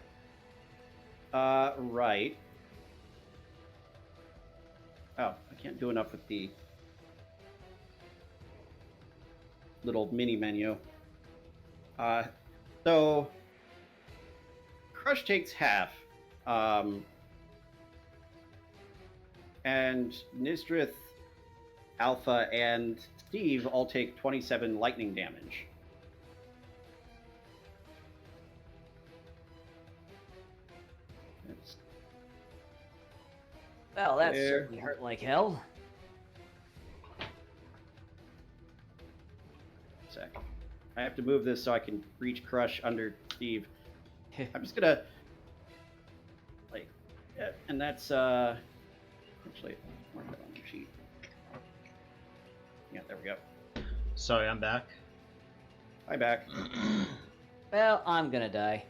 Right. Oh, I can't do enough with the little mini menu. So Crusch takes half, and Nysdrith, Alpha, and Steve all take 27 lightning damage. That's Well, that There. certainly hurt like hell. a sec. I have to move this so I can reach Crusch under Steve. I'm just gonna like, yeah, and that's actually mark that on your sheet. Yeah, there we go. Sorry, I'm back. Hi, back. Well, I'm gonna die.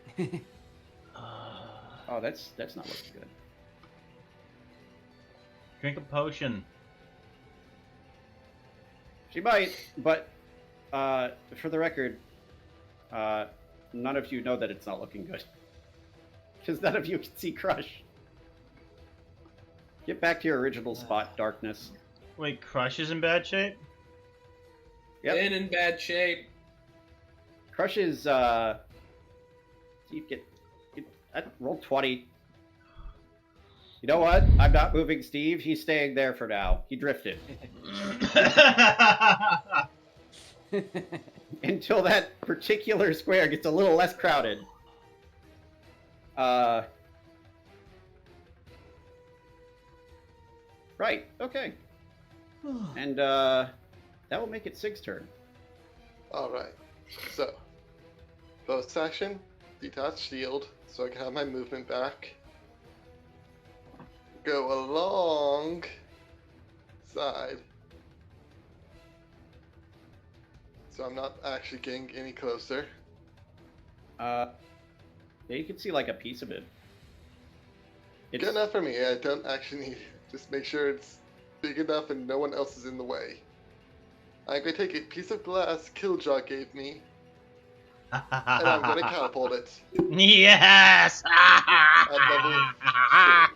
Oh, that's not looking good. Drink a potion. She might, but for the record, none of you know that it's not looking good. Because none of you can see Crusch. Get back to your original spot, darkness. Wait, Crusch is in bad shape? Yep. Been in bad shape. Crusch is, Steve, get I rolled 20. You know what? I'm not moving Steve. He's staying there for now. He drifted. Until that particular square gets a little less crowded. Right, okay. And that will make it Sig's turn. Alright. So, bonus action, detach shield, so I can have my movement back. Go along side. So I'm not actually getting any closer. Yeah, you can see like a piece of it. Good enough for me. I don't actually need it. Just make sure it's big enough and no one else is in the way. I'm going to take a piece of glass Kiljow gave me, and I'm going to catapult it. Yes! At level 2.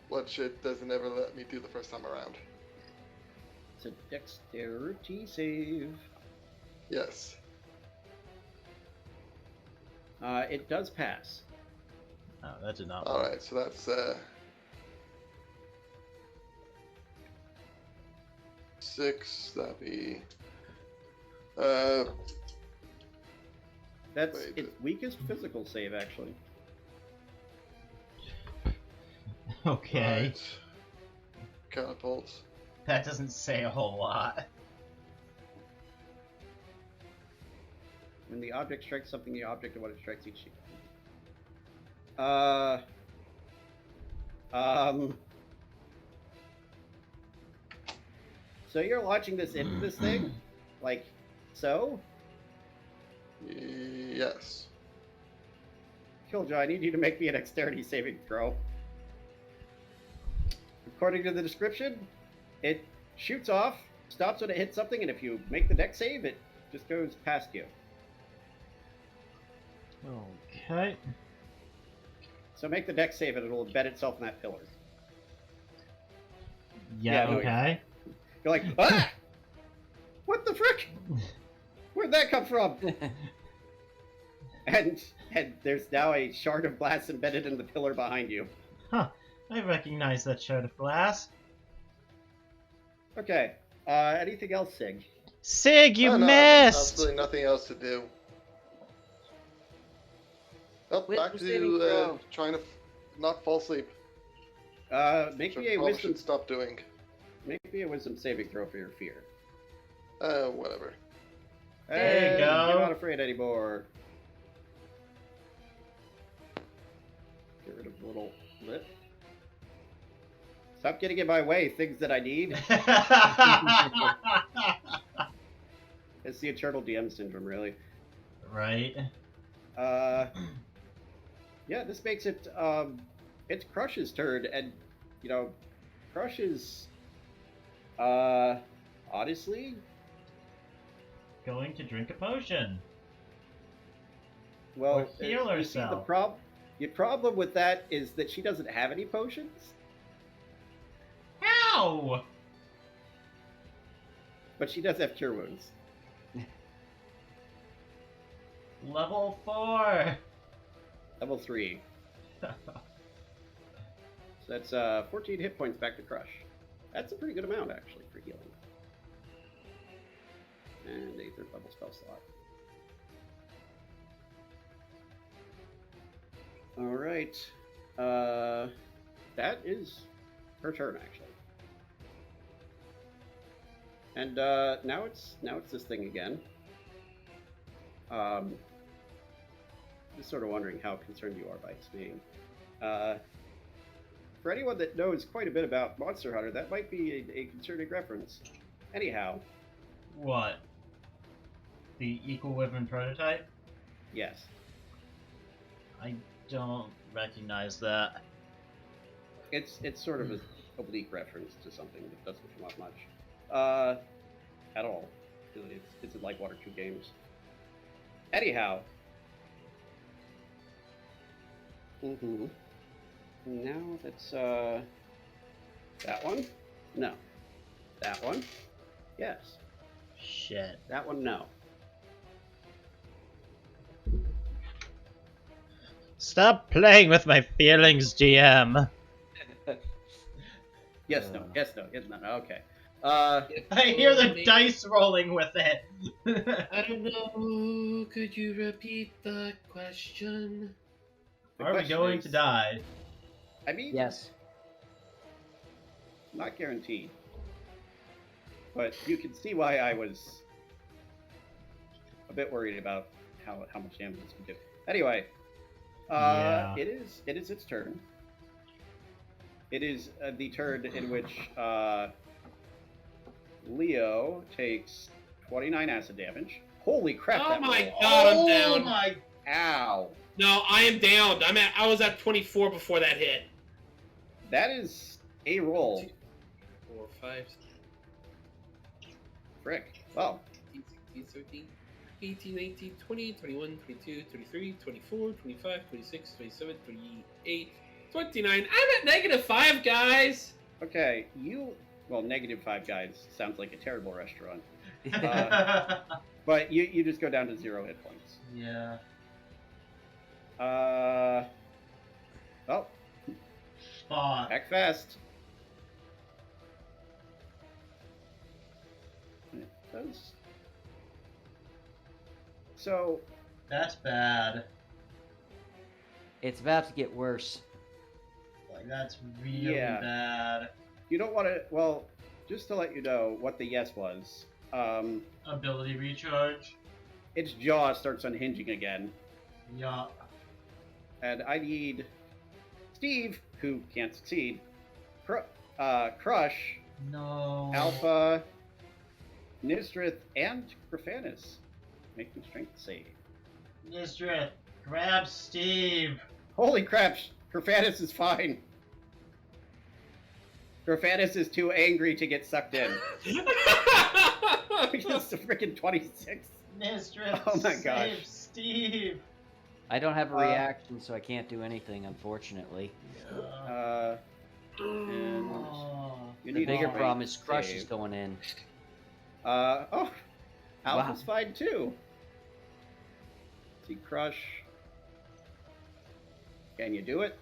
What shit doesn't ever let me do the first time around. It's a dexterity save. Yes. It does pass. Oh, that did not. Alright, so that's 6, that'd be That's Wait, its weakest physical save, actually. Okay. right. Catapult. That doesn't say a whole lot. When the object strikes something, the object of what it strikes each shield. So you're launching this into this thing? Like, so? Yes. Kiljow, I need you to make me a dexterity saving throw. According to the description, it shoots off, stops when it hits something, and if you make the dex save, it just goes past you. Okay. So make the dex save and it'll embed itself in that pillar. Yeah, Yeah, no, okay. You're like, ah! What the frick? Where'd that come from? And there's now a shard of glass embedded in the pillar behind you. Huh. I recognize that shard of glass. Okay. Anything else, Sig? Sig, you Oh, no, there's missed! absolutely nothing else to do. Oh, back Wisdom saving to throw. trying to not fall asleep. Make Which I me a probably wisdom. should stop doing. Make me a wisdom saving throw for your fear. Whatever. There you go. You're not afraid anymore. Get rid of the little lip. Stop getting in my way. Things that I need. It's the eternal DM syndrome, really. Right. Yeah, this makes it, it's Crusch's turn, and, you know, Crusch is, honestly, Going to drink a potion. well, Or heal you see, herself. the problem with that is that she doesn't have any potions, Ow! but she does have cure wounds. Level 4. Level 3. So that's, 14 hit points back to Crusch. That's a pretty good amount, actually, for healing. And a 3rd level spell slot. Alright. That is her turn, actually. And, now it's this thing again. Just sort of wondering how concerned you are by its name. For anyone that knows quite a bit about Monster Hunter, that might be a concerning reference. Anyhow, What? The Equal Wyvern prototype? yes. I don't recognize that. It's sort of a oblique reference to something that doesn't come up much. At all. Really, it's in like 1 or 2 games. Anyhow. Now that's, that one? No. That one? Yes. Shit. That one, no. Stop playing with my feelings, GM. Yes, no. Okay. I hear the dice rolling with it. I don't know. Could you repeat the question? The Are we question going is- to die? I mean, Yes. not guaranteed. But you can see why I was a bit worried about how much damage this can do. Anyway, Yeah. it is its turn. It is the turn in which Leo takes 29 acid damage. Holy crap! Oh that my roll. god, I'm Oh down. my! Ow! No, I am down. I was at 24 before that hit. That is a roll. 4, 5, Frick. Well, 16, 17, 18, 19, 20, 21, 22, 23, 24, 25, 26, 27, 28, 29. I'm at -5, guys. okay. -5 guys sounds like a terrible restaurant. But you just go down to 0 hit points. yeah. Oh, Fuck. act fast. It does. So, That's bad. It's about to get worse. Like, that's really Yeah. bad. you don't want to. Well, just to let you know what the yes was. Ability recharge. Its jaw starts unhinging again, Yeah. and I need Steve, who can't succeed, Crusch, No. Alpha, Nysdrith, and Graphanis. Making strength save. Nysdrith, grab Steve. Holy crap! Graphanis is fine. Graphanis is too angry to get sucked in. It's a freaking 26. Nysdrith, Oh my save gosh. Steve. I don't have a reaction, so I can't do anything, unfortunately. And Oh. you The need a bigger strength problem is Crusch is save. going in. Oh, Alpha's fine too. See, Crush. Can you do it?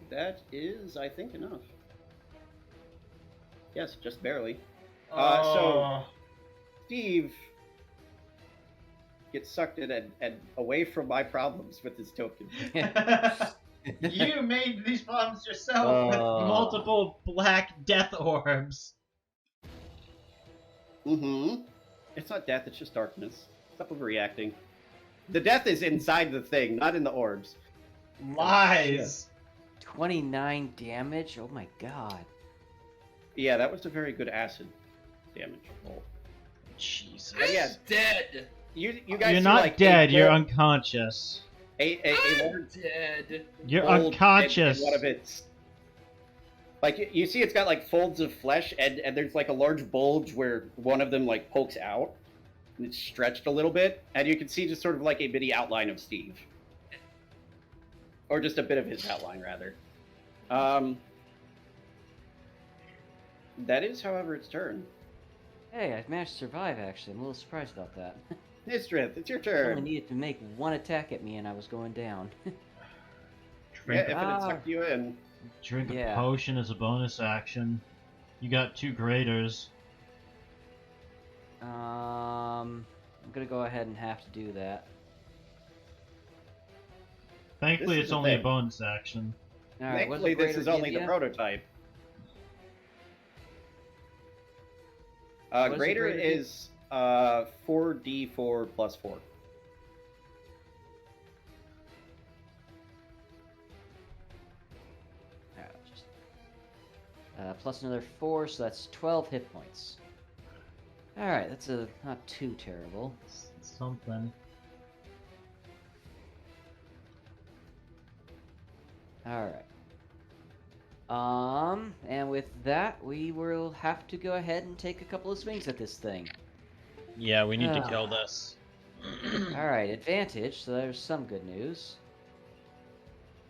That is, I think, enough. Yes, just barely. So Steve gets sucked in and away from my problems with his token. You made these problems yourself with multiple black death orbs. Mm-hmm. It's not death, it's just darkness. Stop overreacting. The death is inside the thing, not in the orbs. Lies. 29 damage? Oh my god. Yeah, that was a very good acid damage roll. Jesus. And yeah, Dead. you guys You're see, not like, dead, a you're bolt- unconscious. a I'm large dead. You're fold in unconscious. one of its, like, you see, it's got like folds of flesh, and there's like a large bulge where one of them like pokes out, and it's stretched a little bit, and you can see just sort of like a bitty outline of Steve, or just a bit of his outline rather. That is, however, its turn. Hey, I've managed to survive, actually. I'm a little surprised about that. Nysdrith, it's your I only turn. needed to make one attack at me and I was going down. Yeah, Drink, if it had sucked you in. Drink Yeah. a potion as a bonus action. You got 2 graders. I'm gonna go ahead and have to do that. Thankfully, This is it's the only a thing. bonus action. Alright, what's Thankfully, the this greater is only the give ya? prototype. What is the Greater greater give? is 4d4 plus 4. Alright, plus another 4, so that's 12 hit points. Alright, that's not too terrible. It's something. Alright. And with that, we will have to go ahead and take a couple of swings at this thing. Yeah, we need to Ah. kill this. Alright, advantage, so there's some good news.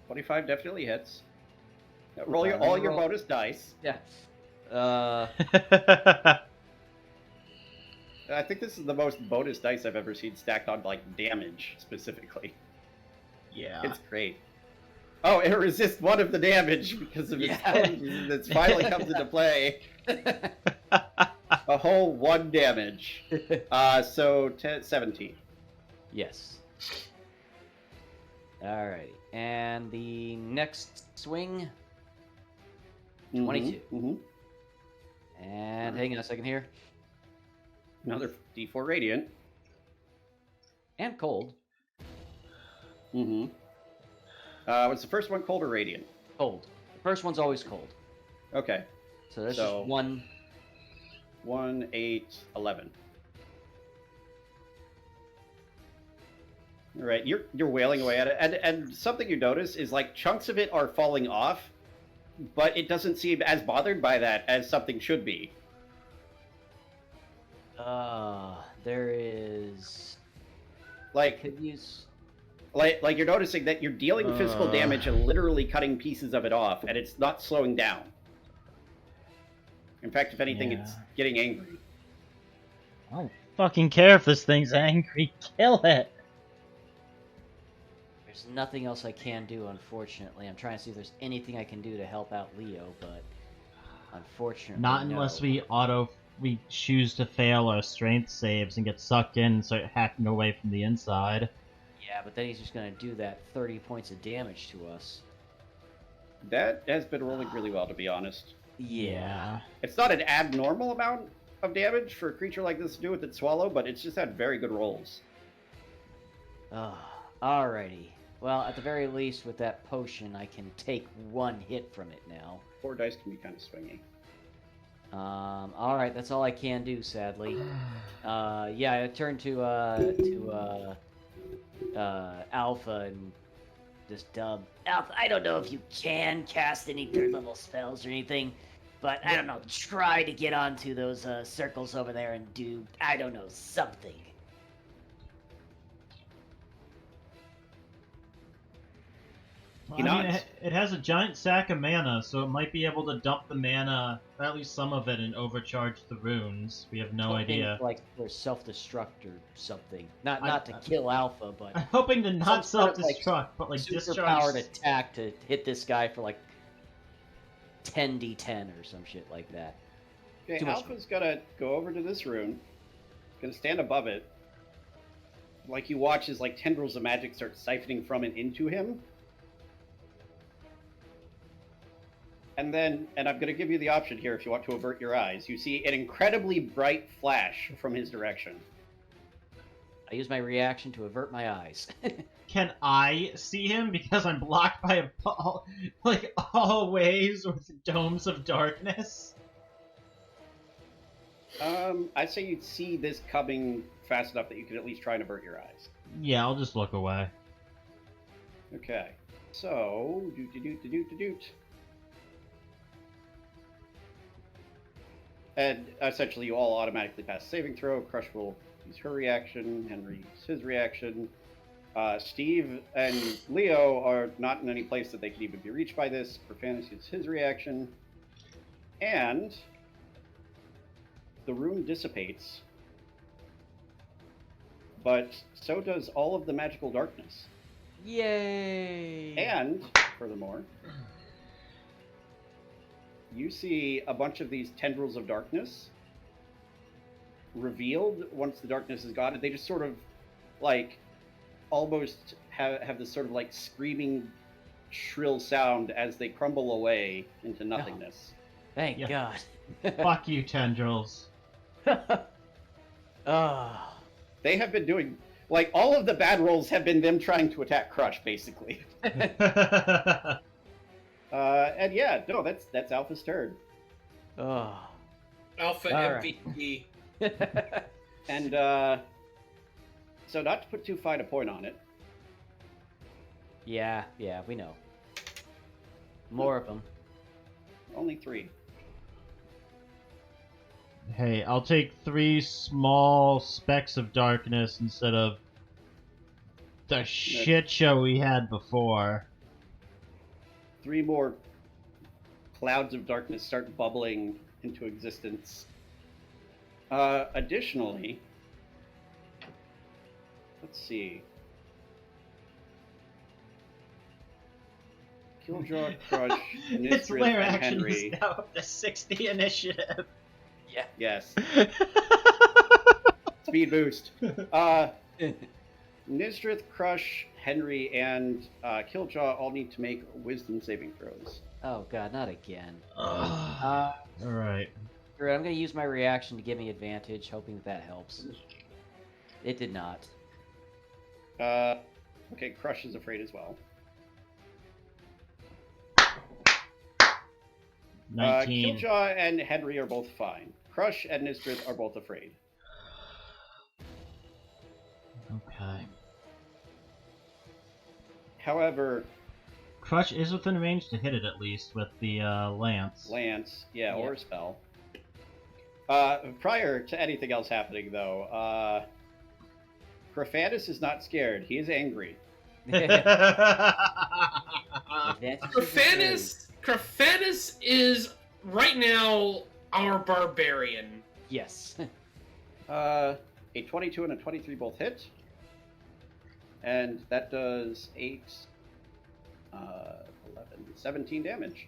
25 definitely hits. Roll Okay, all let me your roll. bonus dice. Yeah. I think this is the most bonus dice I've ever seen stacked on like damage specifically. Yeah. It's great. Oh, it resists one of the damage because of its that finally comes into play. A whole 1 damage. So 17. Yes. Alrighty. And the next swing, 22. Mm-hmm. And hang on a second here. Another D4 Radiant. And cold. Mm-hmm. Was the first one cold or radiant? Cold. The first one's always cold. Okay. So there's So- just one. 1, 8, 11. All right, you're wailing away at it, and something you notice is like chunks of it are falling off, but it doesn't seem as bothered by that as something should be. There is. Like Could use. you're noticing that you're dealing physical damage and literally cutting pieces of it off, and it's not slowing down. In fact, if anything, it's getting angry. I don't fucking care if this thing's angry. Kill it. There's nothing else I can do, unfortunately. I'm trying to see if there's anything I can do to help out Leo, but unfortunately, Not unless we choose to fail our strength saves and get sucked in and start hacking away from the inside. Yeah, but then he's just gonna do that 30 points of damage to us. That has been rolling really well, to be honest. Yeah. It's not an abnormal amount of damage for a creature like this to do with its swallow, but it's just had very good rolls. Alrighty. Well, at the very least, with that potion, I can take 1 hit from it now. 4 dice can be kind of swingy. Alright, that's all I can do, sadly. Yeah, I turn to Alpha and just dub. Alpha, I don't know if you can cast any 3rd level spells or anything, but I don't know, try to get onto those circles over there and do, I don't know, something. He I mean, nods. it has a giant sack of mana, so it might be able to dump the mana, or at least some of it, and overcharge the runes. We have no idea. Like for self-destruct or something. Not to kill Alpha, but I'm hoping to not some sort of, self-destruct, but like super discharge. powered attack to hit this guy for like 10d10 or some shit like that. Okay, Too much Alpha's gonna go over to this rune. Gonna stand above it. Like you watch as like tendrils of magic start siphoning from and into him. And I'm going to give you the option here if you want to avert your eyes. You see an incredibly bright flash from his direction. I use my reaction to avert my eyes. Can I see him because I'm blocked by all ways with domes of darkness? I say you'd see this coming fast enough that you could at least try and avert your eyes. Yeah, I'll just look away. Okay. So, doot. And essentially, you all automatically pass saving throw. Crusch will use her reaction. Henry use his reaction. Steve and Leo are not in any place that they can even be reached by this. Profanus uses his reaction. And the rune dissipates. But so does all of the magical darkness. Yay! And, furthermore, you see a bunch of these tendrils of darkness revealed once the darkness is gone. They just sort of, like, almost have this sort of, like, screaming, shrill sound as they crumble away into nothingness. Thank Yeah. God. Fuck you, tendrils. They have been doing, like, all of the bad rolls have been them trying to attack Crusch, basically. And yeah, no, that's Alpha's turn. Oh. Alpha All right. MVP. And so not to put too fine a point on it, Yeah, we know. More of them. only 3. Hey, I'll take 3 small specks of darkness instead of the shit show we had before. 3 more clouds of darkness start bubbling into existence. Additionally, let's see. Kiljow, Crusch, Its Nysdrith, lair and action is Henry. now up to 60 initiative. Yeah. Yes. Speed boost. Nysdrith, Crusch, Henry, and Kiljow all need to make wisdom saving throws. Oh god, not again. All right. Great, I'm gonna use my reaction to give me advantage, hoping that helps. It did not. Okay, Crusch is afraid as well. 19. Kiljow and Henry are both fine. Crusch and Nysdrith are both afraid. Okay. However, Crusch is within range to hit it at least with the lance. Lance, yeah, Yeah. or a spell. Prior to anything else happening, though, Graphanus is not scared. He is angry. Graphanus is right now our barbarian. Yes. A 22 and a 23 both hit. And that does 8, 11, 17 damage.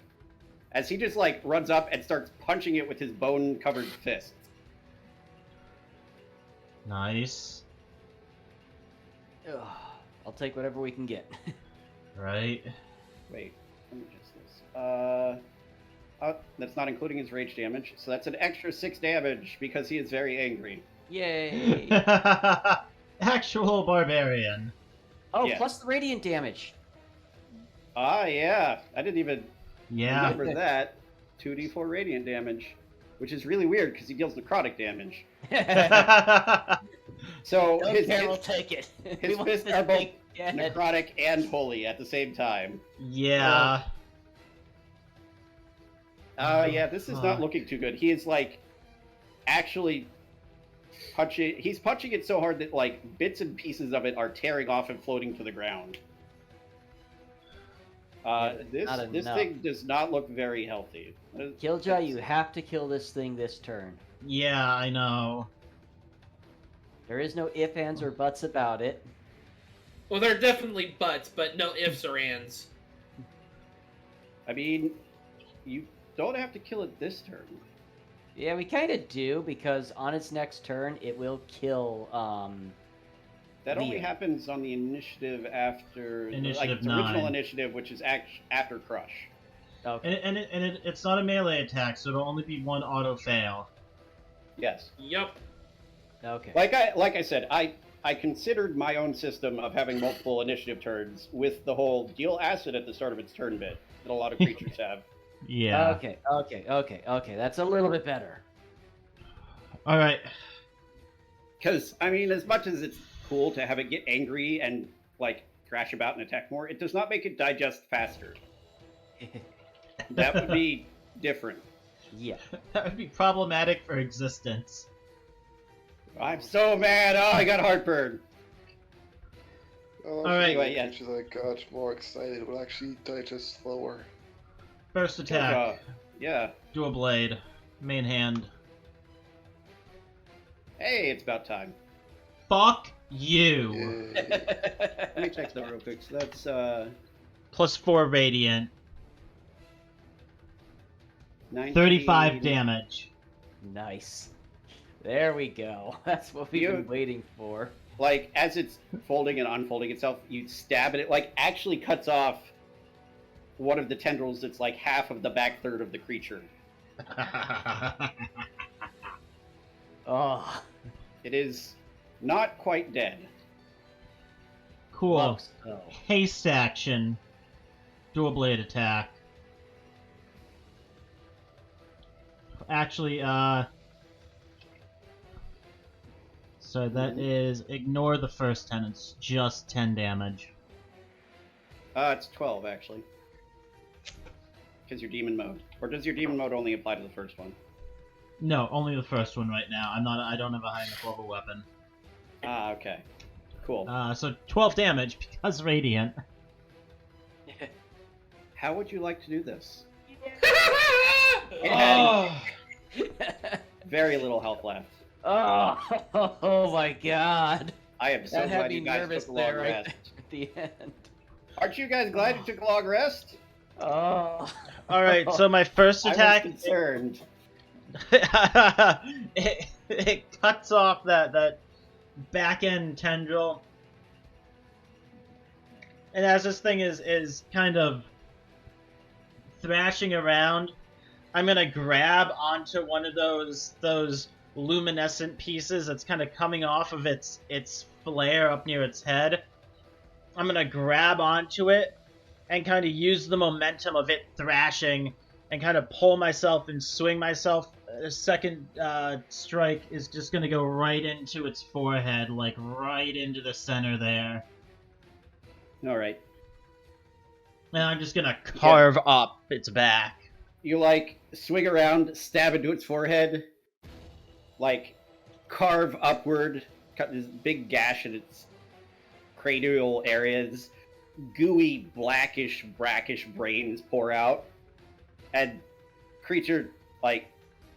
As he just, like, runs up and starts punching it with his bone-covered fist. Nice. Ugh, I'll take whatever we can get. Right. Wait, let me adjust this. That's not including his rage damage, so that's an extra 6 damage because he is very angry. Yay! Actual barbarian. Oh, Yeah. plus the radiant damage. Ah, yeah. I didn't even Yeah. remember that. 2d4 radiant damage, which is really weird because he deals necrotic damage. So Don't his, care, his, we'll take it. his We want fists this are both thing dead. necrotic and holy at the same time. Yeah. Yeah, this is not looking too good. He is, like, actually punching... He's punching it so hard that, like, bits and pieces of it are tearing off and floating to the ground. This not this enough. thing does not look very healthy. Kiljow, you have to kill this thing this turn. Yeah, I know. There is no ifs, ands, or buts about it. Well, there are definitely buts, but no ifs or ands. I mean, you don't have to kill it this turn. Yeah, we kind of do, because on its next turn, it will kill, That only Leo. happens on the initiative after... Initiative its original 9. initiative, which is after Crusch. Okay. And it's not a melee attack, so it'll only be one auto fail. Yes. Yup. Okay. Like I said, I considered my own system of having multiple initiative turns with the whole deal acid at the start of its turn bit that a lot of creatures have. Yeah. Okay. That's a little bit better. All right. Because, I mean, as much as it's cool to have it get angry and, like, thrash about and attack more, it does not make it digest faster. That would be different. Yeah. That would be problematic for existence. I'm so mad. Oh, I got heartburn. Oh, Alright. Anyway, yeah. As I got more excited, will actually digest slower. First attack. Yeah. Dual blade. Main hand. Hey, it's about time. Fuck you. Yay. Let me check that real quick. So that's, Plus 4 radiant. 19... 35 damage. Nice. There we go. That's what we've been waiting for. Like, as it's folding and unfolding itself, you stab at it, like, actually cuts off one of the tendrils that's, like, half of the back third of the creature. Oh. It is not quite dead. Cool. Close, though. Haste action. Dual blade attack. Actually, so that is ignore the first 10. It's just 10 damage. It's 12, actually. Because your demon mode. Or does your demon mode only apply to the first one? No, only the first one right now. I don't have a high enough level weapon. Ah, okay. Cool. So 12 damage because radiant. How would you like to do this? Oh. Very little health left. Oh my god. I am so That had glad me you guys nervous took a long there right rest. there at the end. Aren't you guys glad you took a long rest? Oh. All right, so my first I was attack, concerned. it cuts off that back end tendril, and as this thing is kind of thrashing around, I'm gonna grab onto one of those luminescent pieces that's kind of coming off of its flare up near its head. I'm gonna grab onto it and kind of use the momentum of it thrashing and kind of pull myself and swing myself. The second strike is just gonna go right into its forehead, like right into the center there. All right. And I'm just gonna carve up its back. You like swing around, stab into its forehead, like carve upward, cut this big gash in its cranial areas. Gooey, blackish, brackish brains pour out, and creature like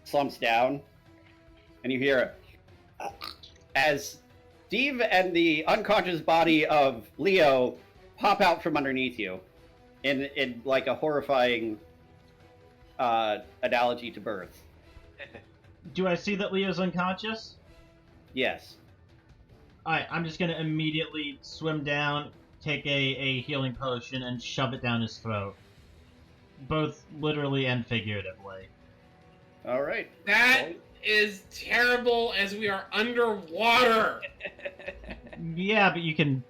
slumps down, and you hear as Steve and the unconscious body of Leo pop out from underneath you, in like a horrifying analogy to birth. Do I see that Leo's unconscious? Yes. Alright, I'm just gonna immediately swim down, take a healing potion, and shove it down his throat. Both literally and figuratively. All right. That is terrible as we are underwater. Yeah, but you can...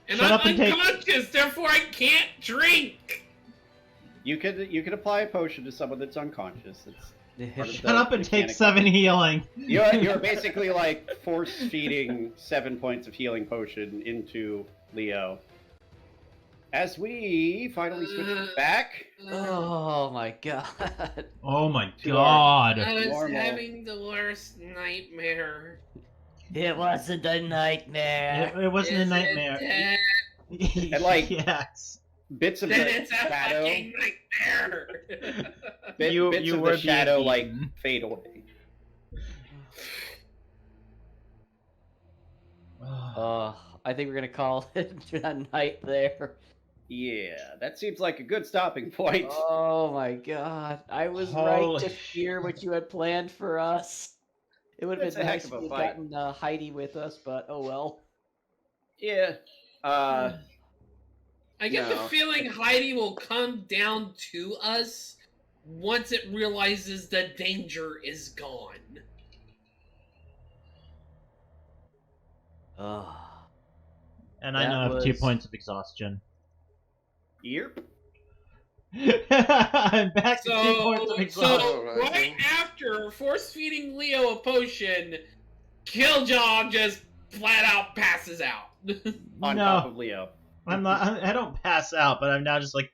And Shut I'm up and take- unconscious, therefore I can't drink. You could apply a potion to someone that's unconscious. It's part of Shut the up and take mechanic. 7 healing. You're basically like force feeding 7 points of healing potion into Leo. As we finally switch back. Oh my god. Oh my To god. I was Normal. having the worst nightmare. It wasn't a nightmare. It wasn't a Is it nightmare. dead? And, like, yes. Bits of Then the it's a shadow, fucking nightmare. bits You of were the shadow being like eaten. fade away. I think we're gonna call it a night there. Yeah, that seems like a good stopping point. Oh my god. I was Holy right to fear what you had planned for us. It would have It's been a heck nice if of a we had fight. gotten Heidi with us, but oh well. Yeah. I get the No. feeling Heidi will come down to us once it realizes the danger is gone. Ugh. And I That now have 2 was- points of exhaustion. Yep. I'm back to 2 points of exhaustion. So Alright. right after force feeding Leo a potion, Kiljow just flat out passes out. On No. top of Leo. I'm not. I don't pass out, but I'm now just like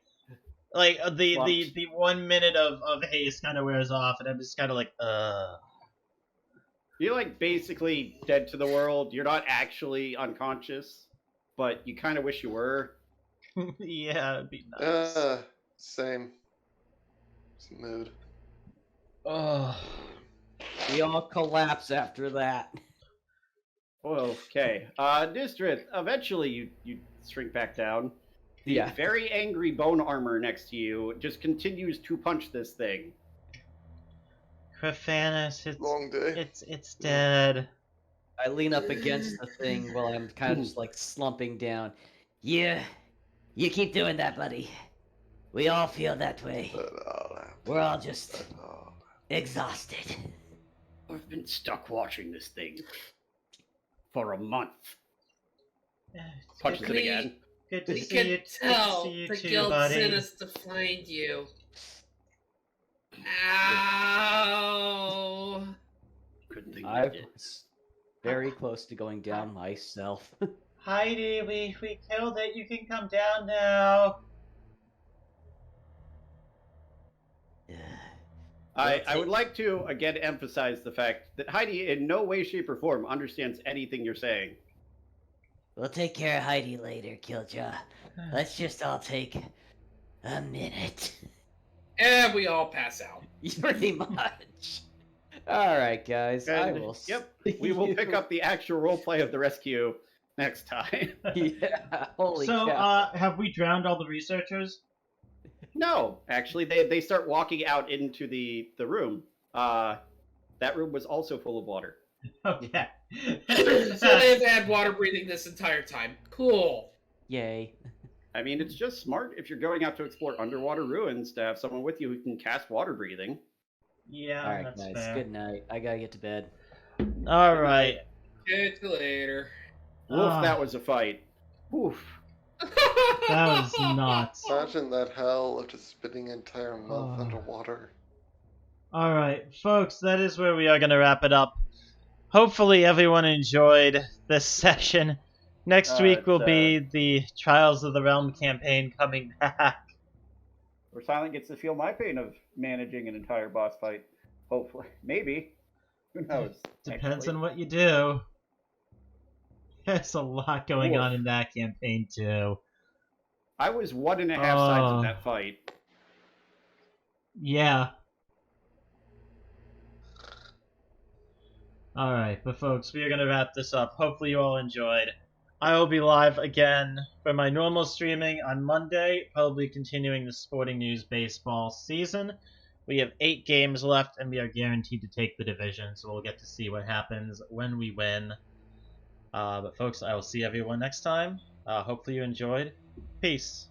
the 1 minute of haste kind of wears off, and I'm just kind of like, You're like basically dead to the world. You're not actually unconscious, but you kind of wish you were. yeah, it'd be nice. Same. It's a mood. Oh, We all collapse after that. Okay. Nysdrith, eventually you shrink back down. The Yeah. very angry bone armor next to you just continues to punch this thing. Profanus, Long day. it's dead. I lean up against the thing while I'm kind of just like slumping down. You keep doing that, buddy. We all feel that way. We're all just exhausted. I've been stuck watching this thing for a month. Punches it We- again. Good to We see can you. Good to tell see you the too, guild buddy. sent us to find you. Ow! Couldn't think I of it. was very close to going down myself. Heidi, we killed it. You can come down now. I would like to again emphasize the fact that Heidi in no way, shape, or form understands anything you're saying. We'll take care of Heidi later, Kiljow. Let's just all take a minute. And we all pass out. Pretty much. All right, guys. I And, will. yep, see we will you- pick up the actual roleplay of the rescue next time. Yeah. Holy So, cow. have we drowned all the researchers? No, actually, they start walking out into the room. That room was also full of water. Okay. So they've had water breathing this entire time. Cool. Yay. I mean, it's just smart if you're going out to explore underwater ruins to have someone with you who can cast water breathing. Yeah, All right, that's guys. fair. Good night. I gotta get to bed. All right. Catch you later. Woof, Ah. that was a fight. Oof. That was nuts. Imagine that hell of just spending an entire month Oh. underwater. All right, folks, that is where we are going to wrap it up. Hopefully, everyone enjoyed this session. Next week will be the Trials of the Realm campaign coming back. Where Silent gets to feel my pain of managing an entire boss fight. Hopefully. Maybe. Who knows? Depends actually. on what you do. There's a lot going on in that campaign, too. I was 1.5 sides Oh. of that fight. Yeah. Alright, but folks, we are going to wrap this up. Hopefully you all enjoyed. I will be live again for my normal streaming on Monday, probably continuing the Sporting News baseball season. We have 8 games left, and we are guaranteed to take the division, so we'll get to see what happens when we win. But folks, I will see everyone next time. Hopefully you enjoyed. Peace.